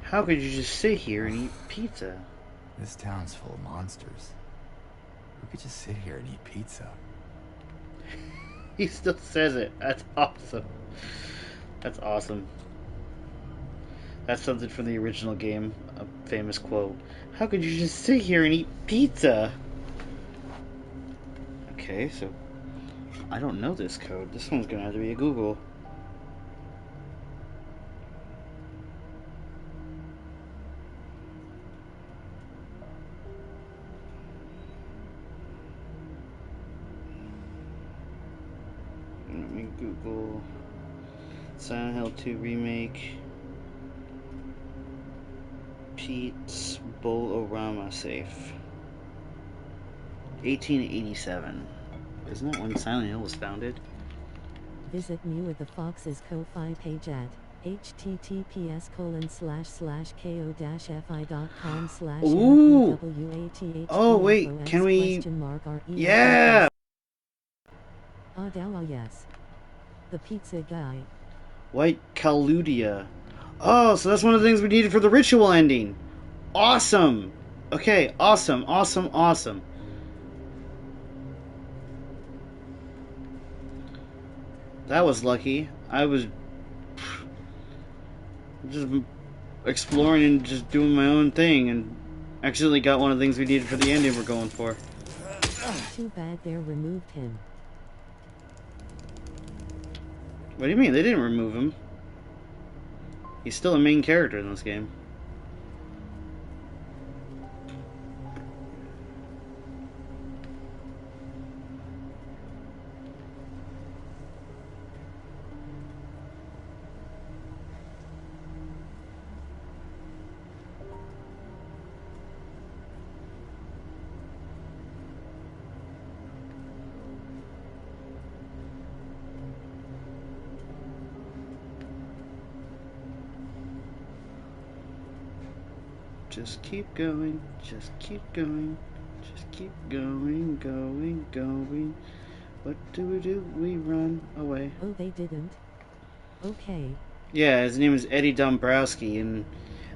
How could you just sit here and eat pizza? This town's full of monsters. Who could just sit here and eat pizza? He still says it. That's awesome. That's awesome. That's something from the original game. A famous quote. How could you just sit here and eat pizza? Okay, so I don't know this code. This one's gonna have to be a Google. Let me Google Silent Hill 2 Remake Pete's Bowl-O-Rama safe. 1887. Isn't that when Silent Hill was founded? Visit Mewa the Fox's Ko-Fi page at https://ko-fi.com/ Ooh! Oh wait, can we? Yeah! Dawa yes. The pizza guy. White Caludia. Oh, so that's one of the things we needed for the ritual ending. Awesome! Okay, awesome, awesome, awesome. That was lucky. I was just exploring and just doing my own thing and accidentally got one of the things we needed for the ending we're going for. Too bad they removed him. What do you mean? They didn't remove him. He's still a main character in this game. Just keep going, just keep going, just keep going, going. What do? We run away. Oh, they didn't? Okay. Yeah, his name is Eddie Dombrowski, and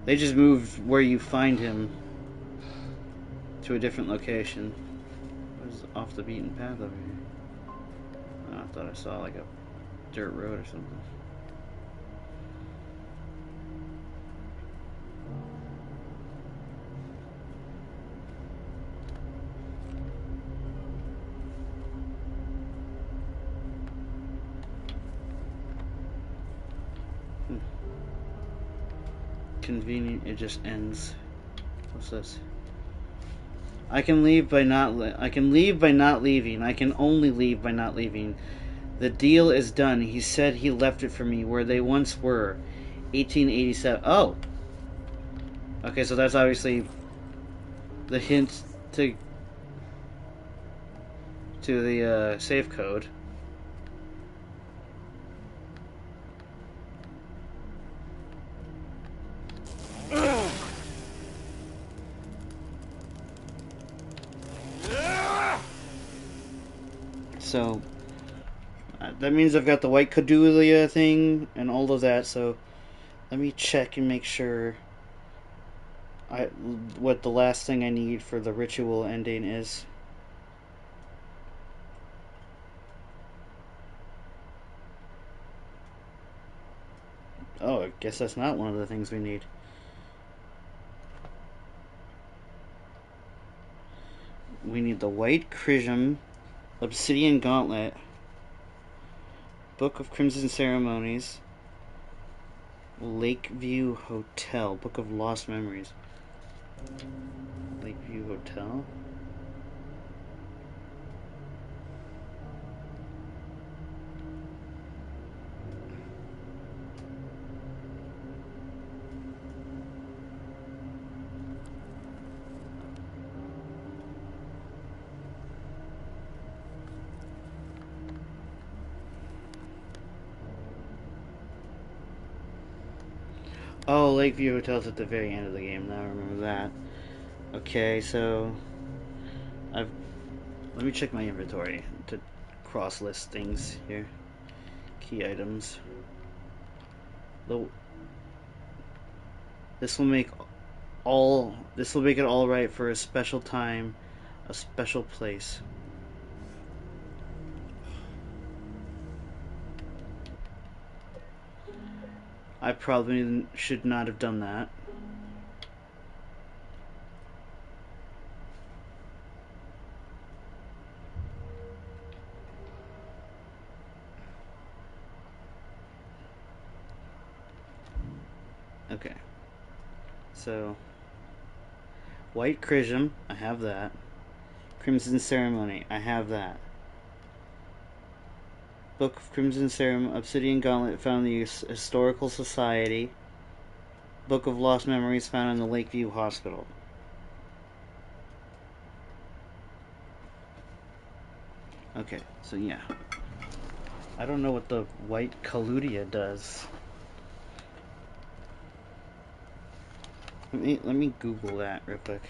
they just moved where you find him to a different location. What is off the beaten path over here? Oh, I thought I saw like a dirt road or something. Convenient, it just ends. What's this? I can leave by not I can leave by not leaving. I can only leave by not leaving. The deal is done. He said he left it for me where they once were. 1887. Oh. Okay, so that's obviously the hint to the safe code. So that means I've got the white cadulia thing and all of that. So let me check and make sure what the last thing I need for the ritual ending is. Oh, I guess that's not one of the things we need. We need the white chrism, obsidian gauntlet, Book of Crimson Ceremonies, Lakeview Hotel, Book of Lost Memories. Lakeview Hotel? Oh, Lakeview Hotel's at the very end of the game. Now I remember that. Okay, so I've let me check my inventory to cross list things here. Key items. This will make it all right for a special time, a special place. I probably should not have done that. Okay. So, White Chrism, I have that. Crimson Ceremony, I have that. Book of Crimson Ceremony, Obsidian Gauntlet found in the Historical Society. Book of Lost Memories found in the Lakeview Hospital. Okay, so yeah. I don't know what the White Colludia does. Let me Google that real quick.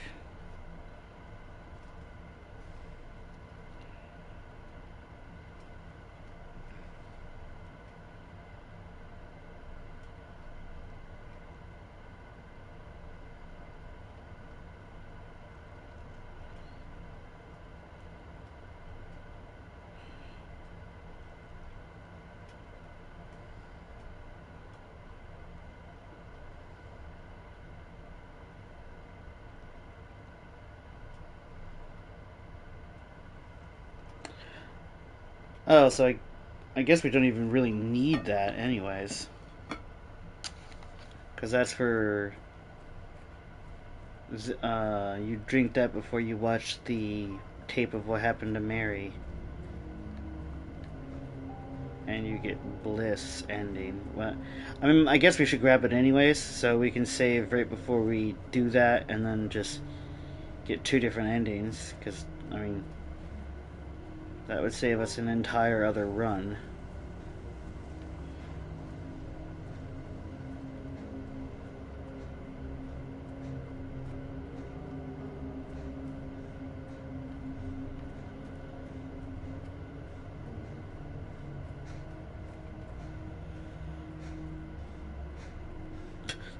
Oh, so I guess we don't even really need that anyways. Because that's for... you drink that before you watch the tape of what happened to Mary. And you get bliss ending. Well, I mean, I guess we should grab it anyways, so we can save right before we do that, and then just get two different endings. Because, I mean, that would save us an entire other run.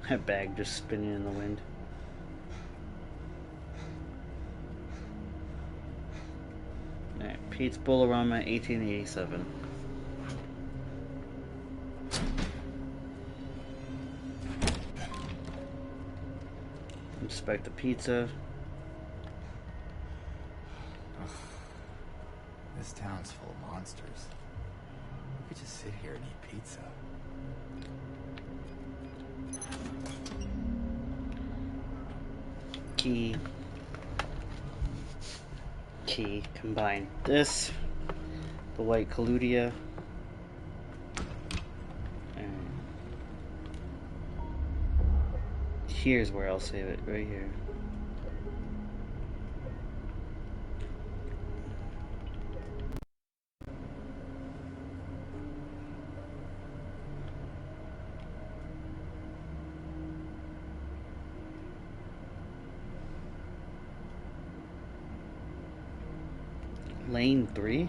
That bag just spinning in the wind. Alright, Pete's Bolorama 1887. Inspect the pizza. Ugh. This town's full of monsters. We could just sit here and eat pizza. Key. Combine this. The White Colludia. And here's where I'll save it. Right here. Lane 3?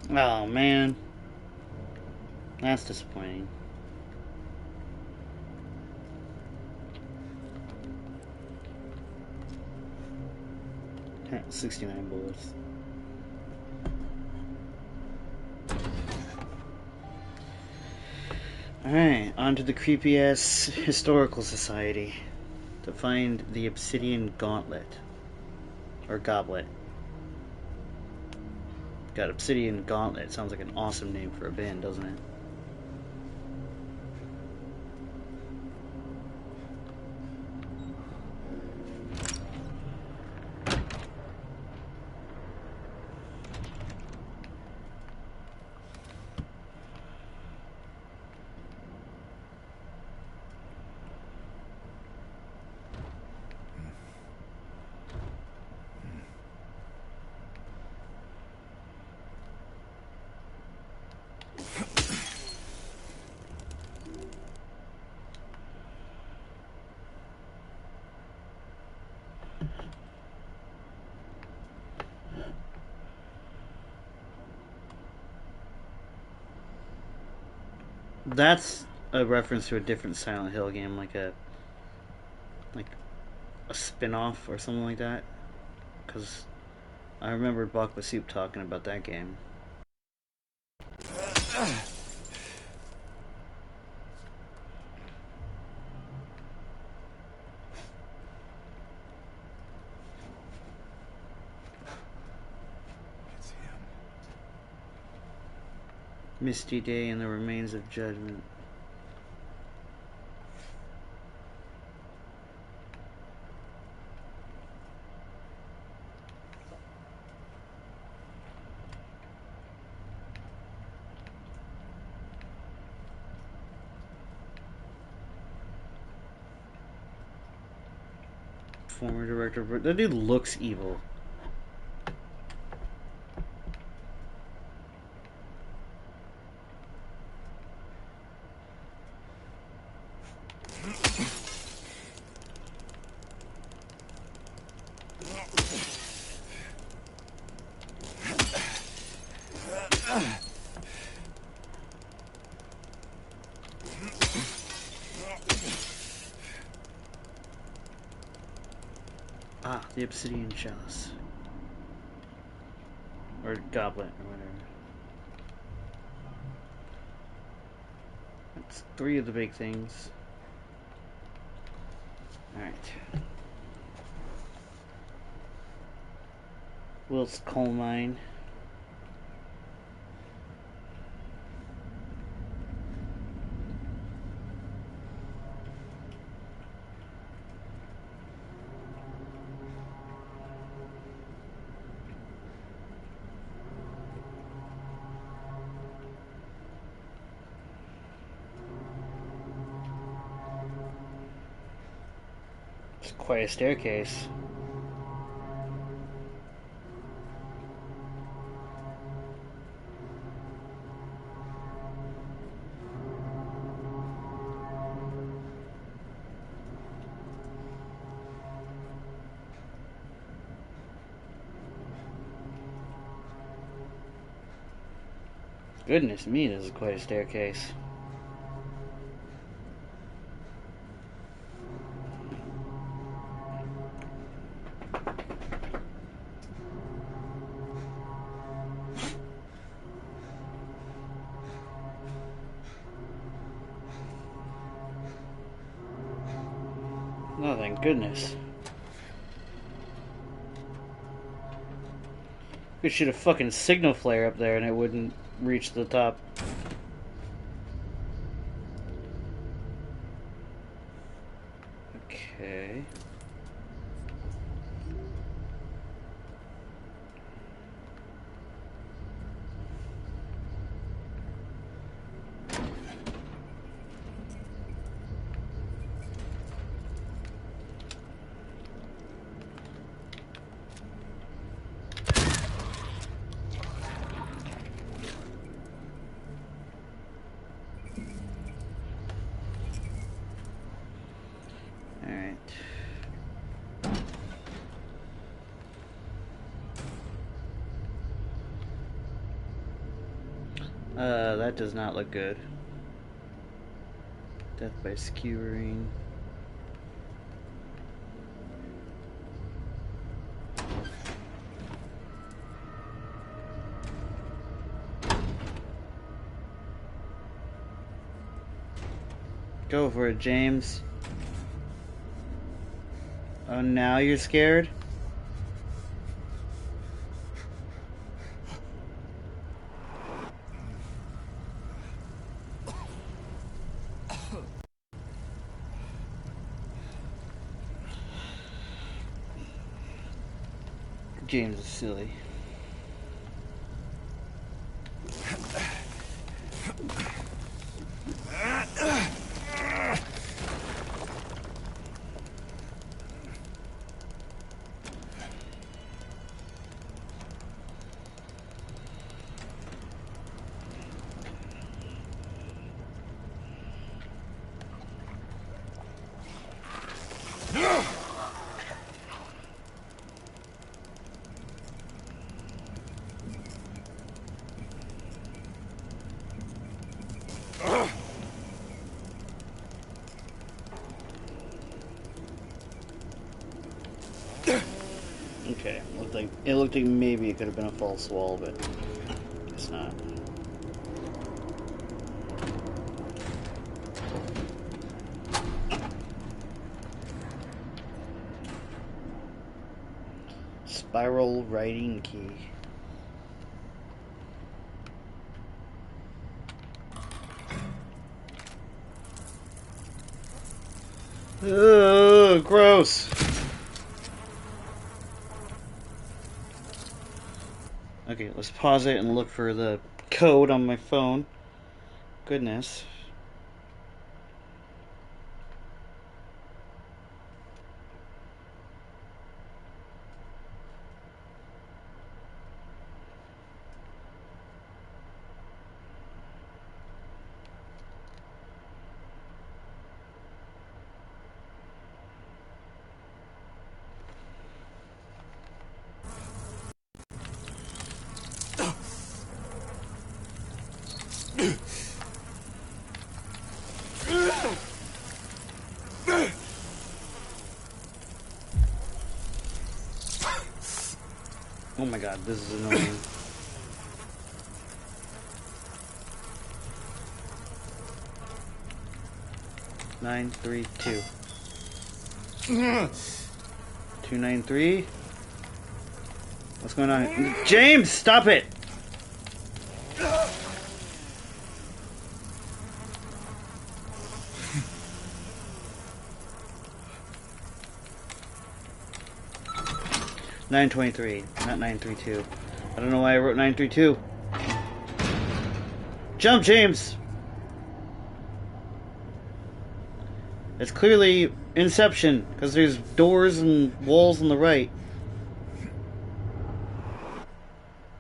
Oh man, that's disappointing. Okay, 69 bullets. Alright, on to the creepy ass Historical Society to find the Obsidian Gauntlet. Or Goblet. Got Obsidian Gauntlet. Sounds like an awesome name for a band, doesn't it? That's a reference to a different Silent Hill game, like a spin-off or something like that. Because I remember Buck with Soup talking about that game. It's him. Misty Day and the Remains of Judgment. Former director, but that dude looks evil. Ah, the obsidian chalice. Or goblet, or whatever. That's 3 of the big things. Alright. Will's coal mine. It's quite a staircase. Goodness me, this is quite a staircase. Oh, thank goodness. Could shoot a fucking signal flare up there and it wouldn't reach the top. Okay. That does not look good. Death by skewering. Go for it, James. Oh, now you're scared? James is silly. Okay, it looked like maybe it could have been a false wall, but it's not. Spiral writing key. Ugh, gross. Okay, let's pause it and look for the code on my phone. Goodness. Oh my god, this is annoying. Nine, three, two. 293. What's going on? James, stop it! $923, not 932. I don't know why I wrote 932. Jump, James! It's clearly Inception, because there's doors and walls on the right.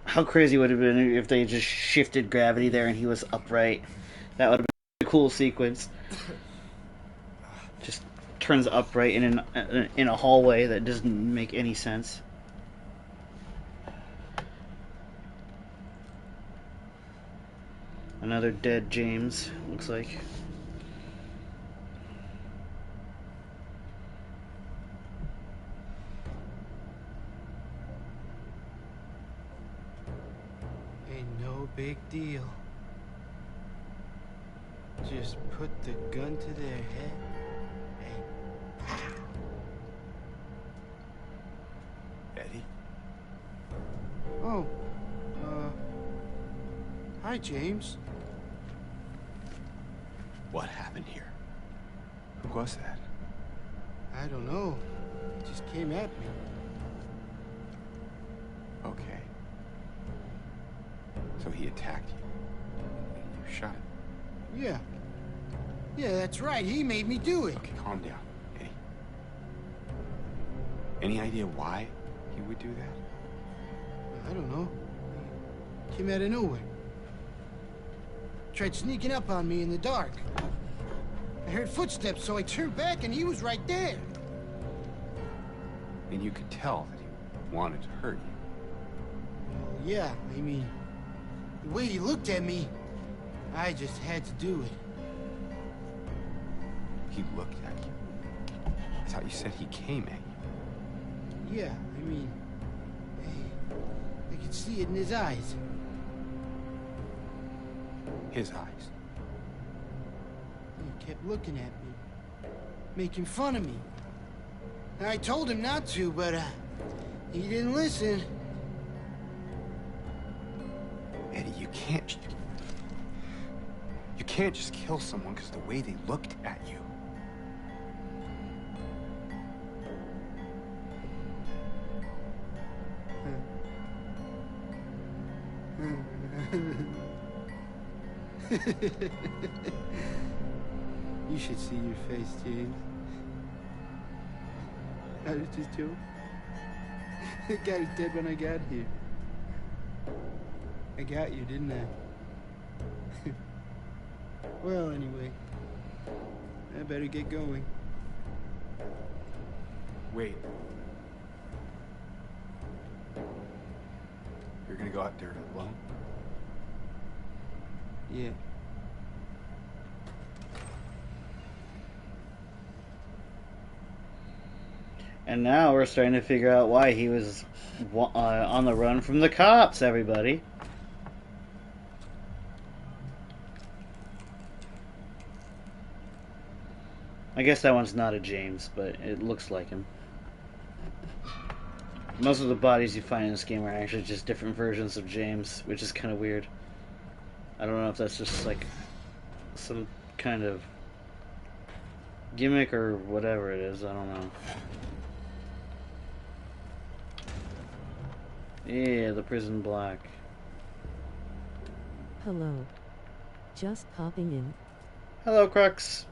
How crazy would it have been if they just shifted gravity there and he was upright? That would have been a cool sequence. Just turns upright in a hallway that doesn't make any sense. Another dead James, looks like. Ain't no big deal. Just put the gun to their head and pow. Eddie? Oh, hi, James. What happened here? Who was that? I don't know. It just came at me. Okay. So he attacked you. You shot him. Yeah. Yeah, that's right. He made me do it. Okay, calm down, Eddie. Any idea why he would do that? I don't know. He came out of nowhere. Tried sneaking up on me in the dark. I heard footsteps, so I turned back and he was right there. And you could tell that he wanted to hurt you. Well, yeah, I mean, the way he looked at me, I just had to do it. He looked at you. I thought you said he came at you. Yeah, I mean, I could see it in his eyes. His eyes. He kept looking at me, making fun of me. I told him not to, but he didn't listen. Eddie, you can't just kill someone because of the way they looked at you. You should see your face, James. I was just joking. The guy was dead when I got here. I got you, didn't I? Well, anyway, I better get going. Wait. You're gonna go out there alone? Yeah. And now we're starting to figure out why he was on the run from the cops, everybody. I guess that one's not a James, but it looks like him. Most of the bodies you find in this game are actually just different versions of James, which is kind of weird. I don't know if that's just like some kind of gimmick or whatever it is. I don't know. Yeah, the prison black. Hello. Just popping in. Hello, Crux.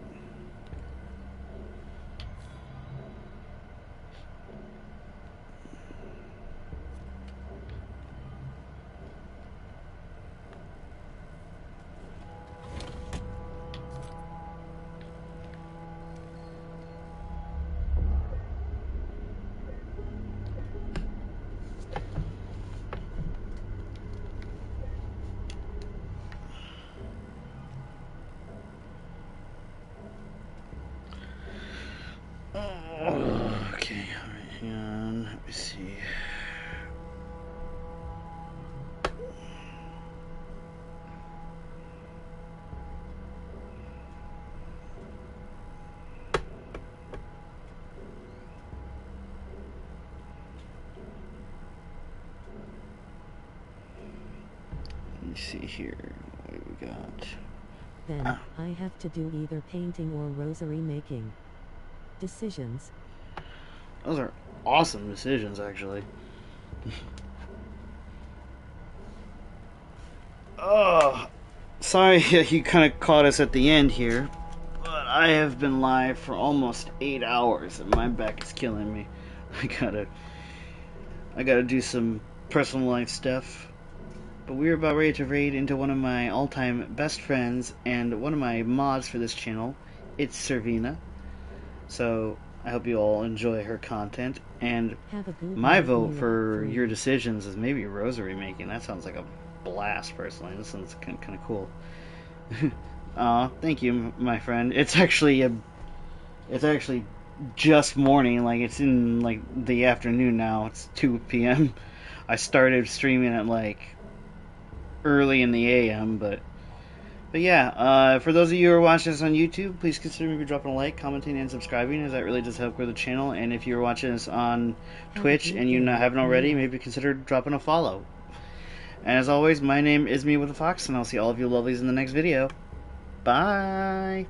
Okay, hang on. Let me see. Let me see here. What do we got? Then, I have to do either painting or rosary making. Decisions. Those are awesome decisions, actually. Oh, sorry you kind of caught us at the end here, but I have been live for almost 8 hours and my back is killing me. I gotta do some personal life stuff. But we're about ready to raid into one of my all-time best friends and one of my mods for this channel. It's Servina. So I hope you all enjoy her content. And my vote for your decisions is maybe rosary making. That sounds like a blast, personally. This sounds kind of cool. Thank you, my friend. It's actually just morning. Like, it's in like the afternoon now. It's 2 p.m. I started streaming at like early in the AM, but yeah, for those of you who are watching this on YouTube, please consider maybe dropping a like, commenting, and subscribing, as that really does help grow the channel. And if you're watching this on Twitch and you haven't already, maybe consider dropping a follow. And as always, my name is Mewa with a Fox, and I'll see all of you lovelies in the next video. Bye!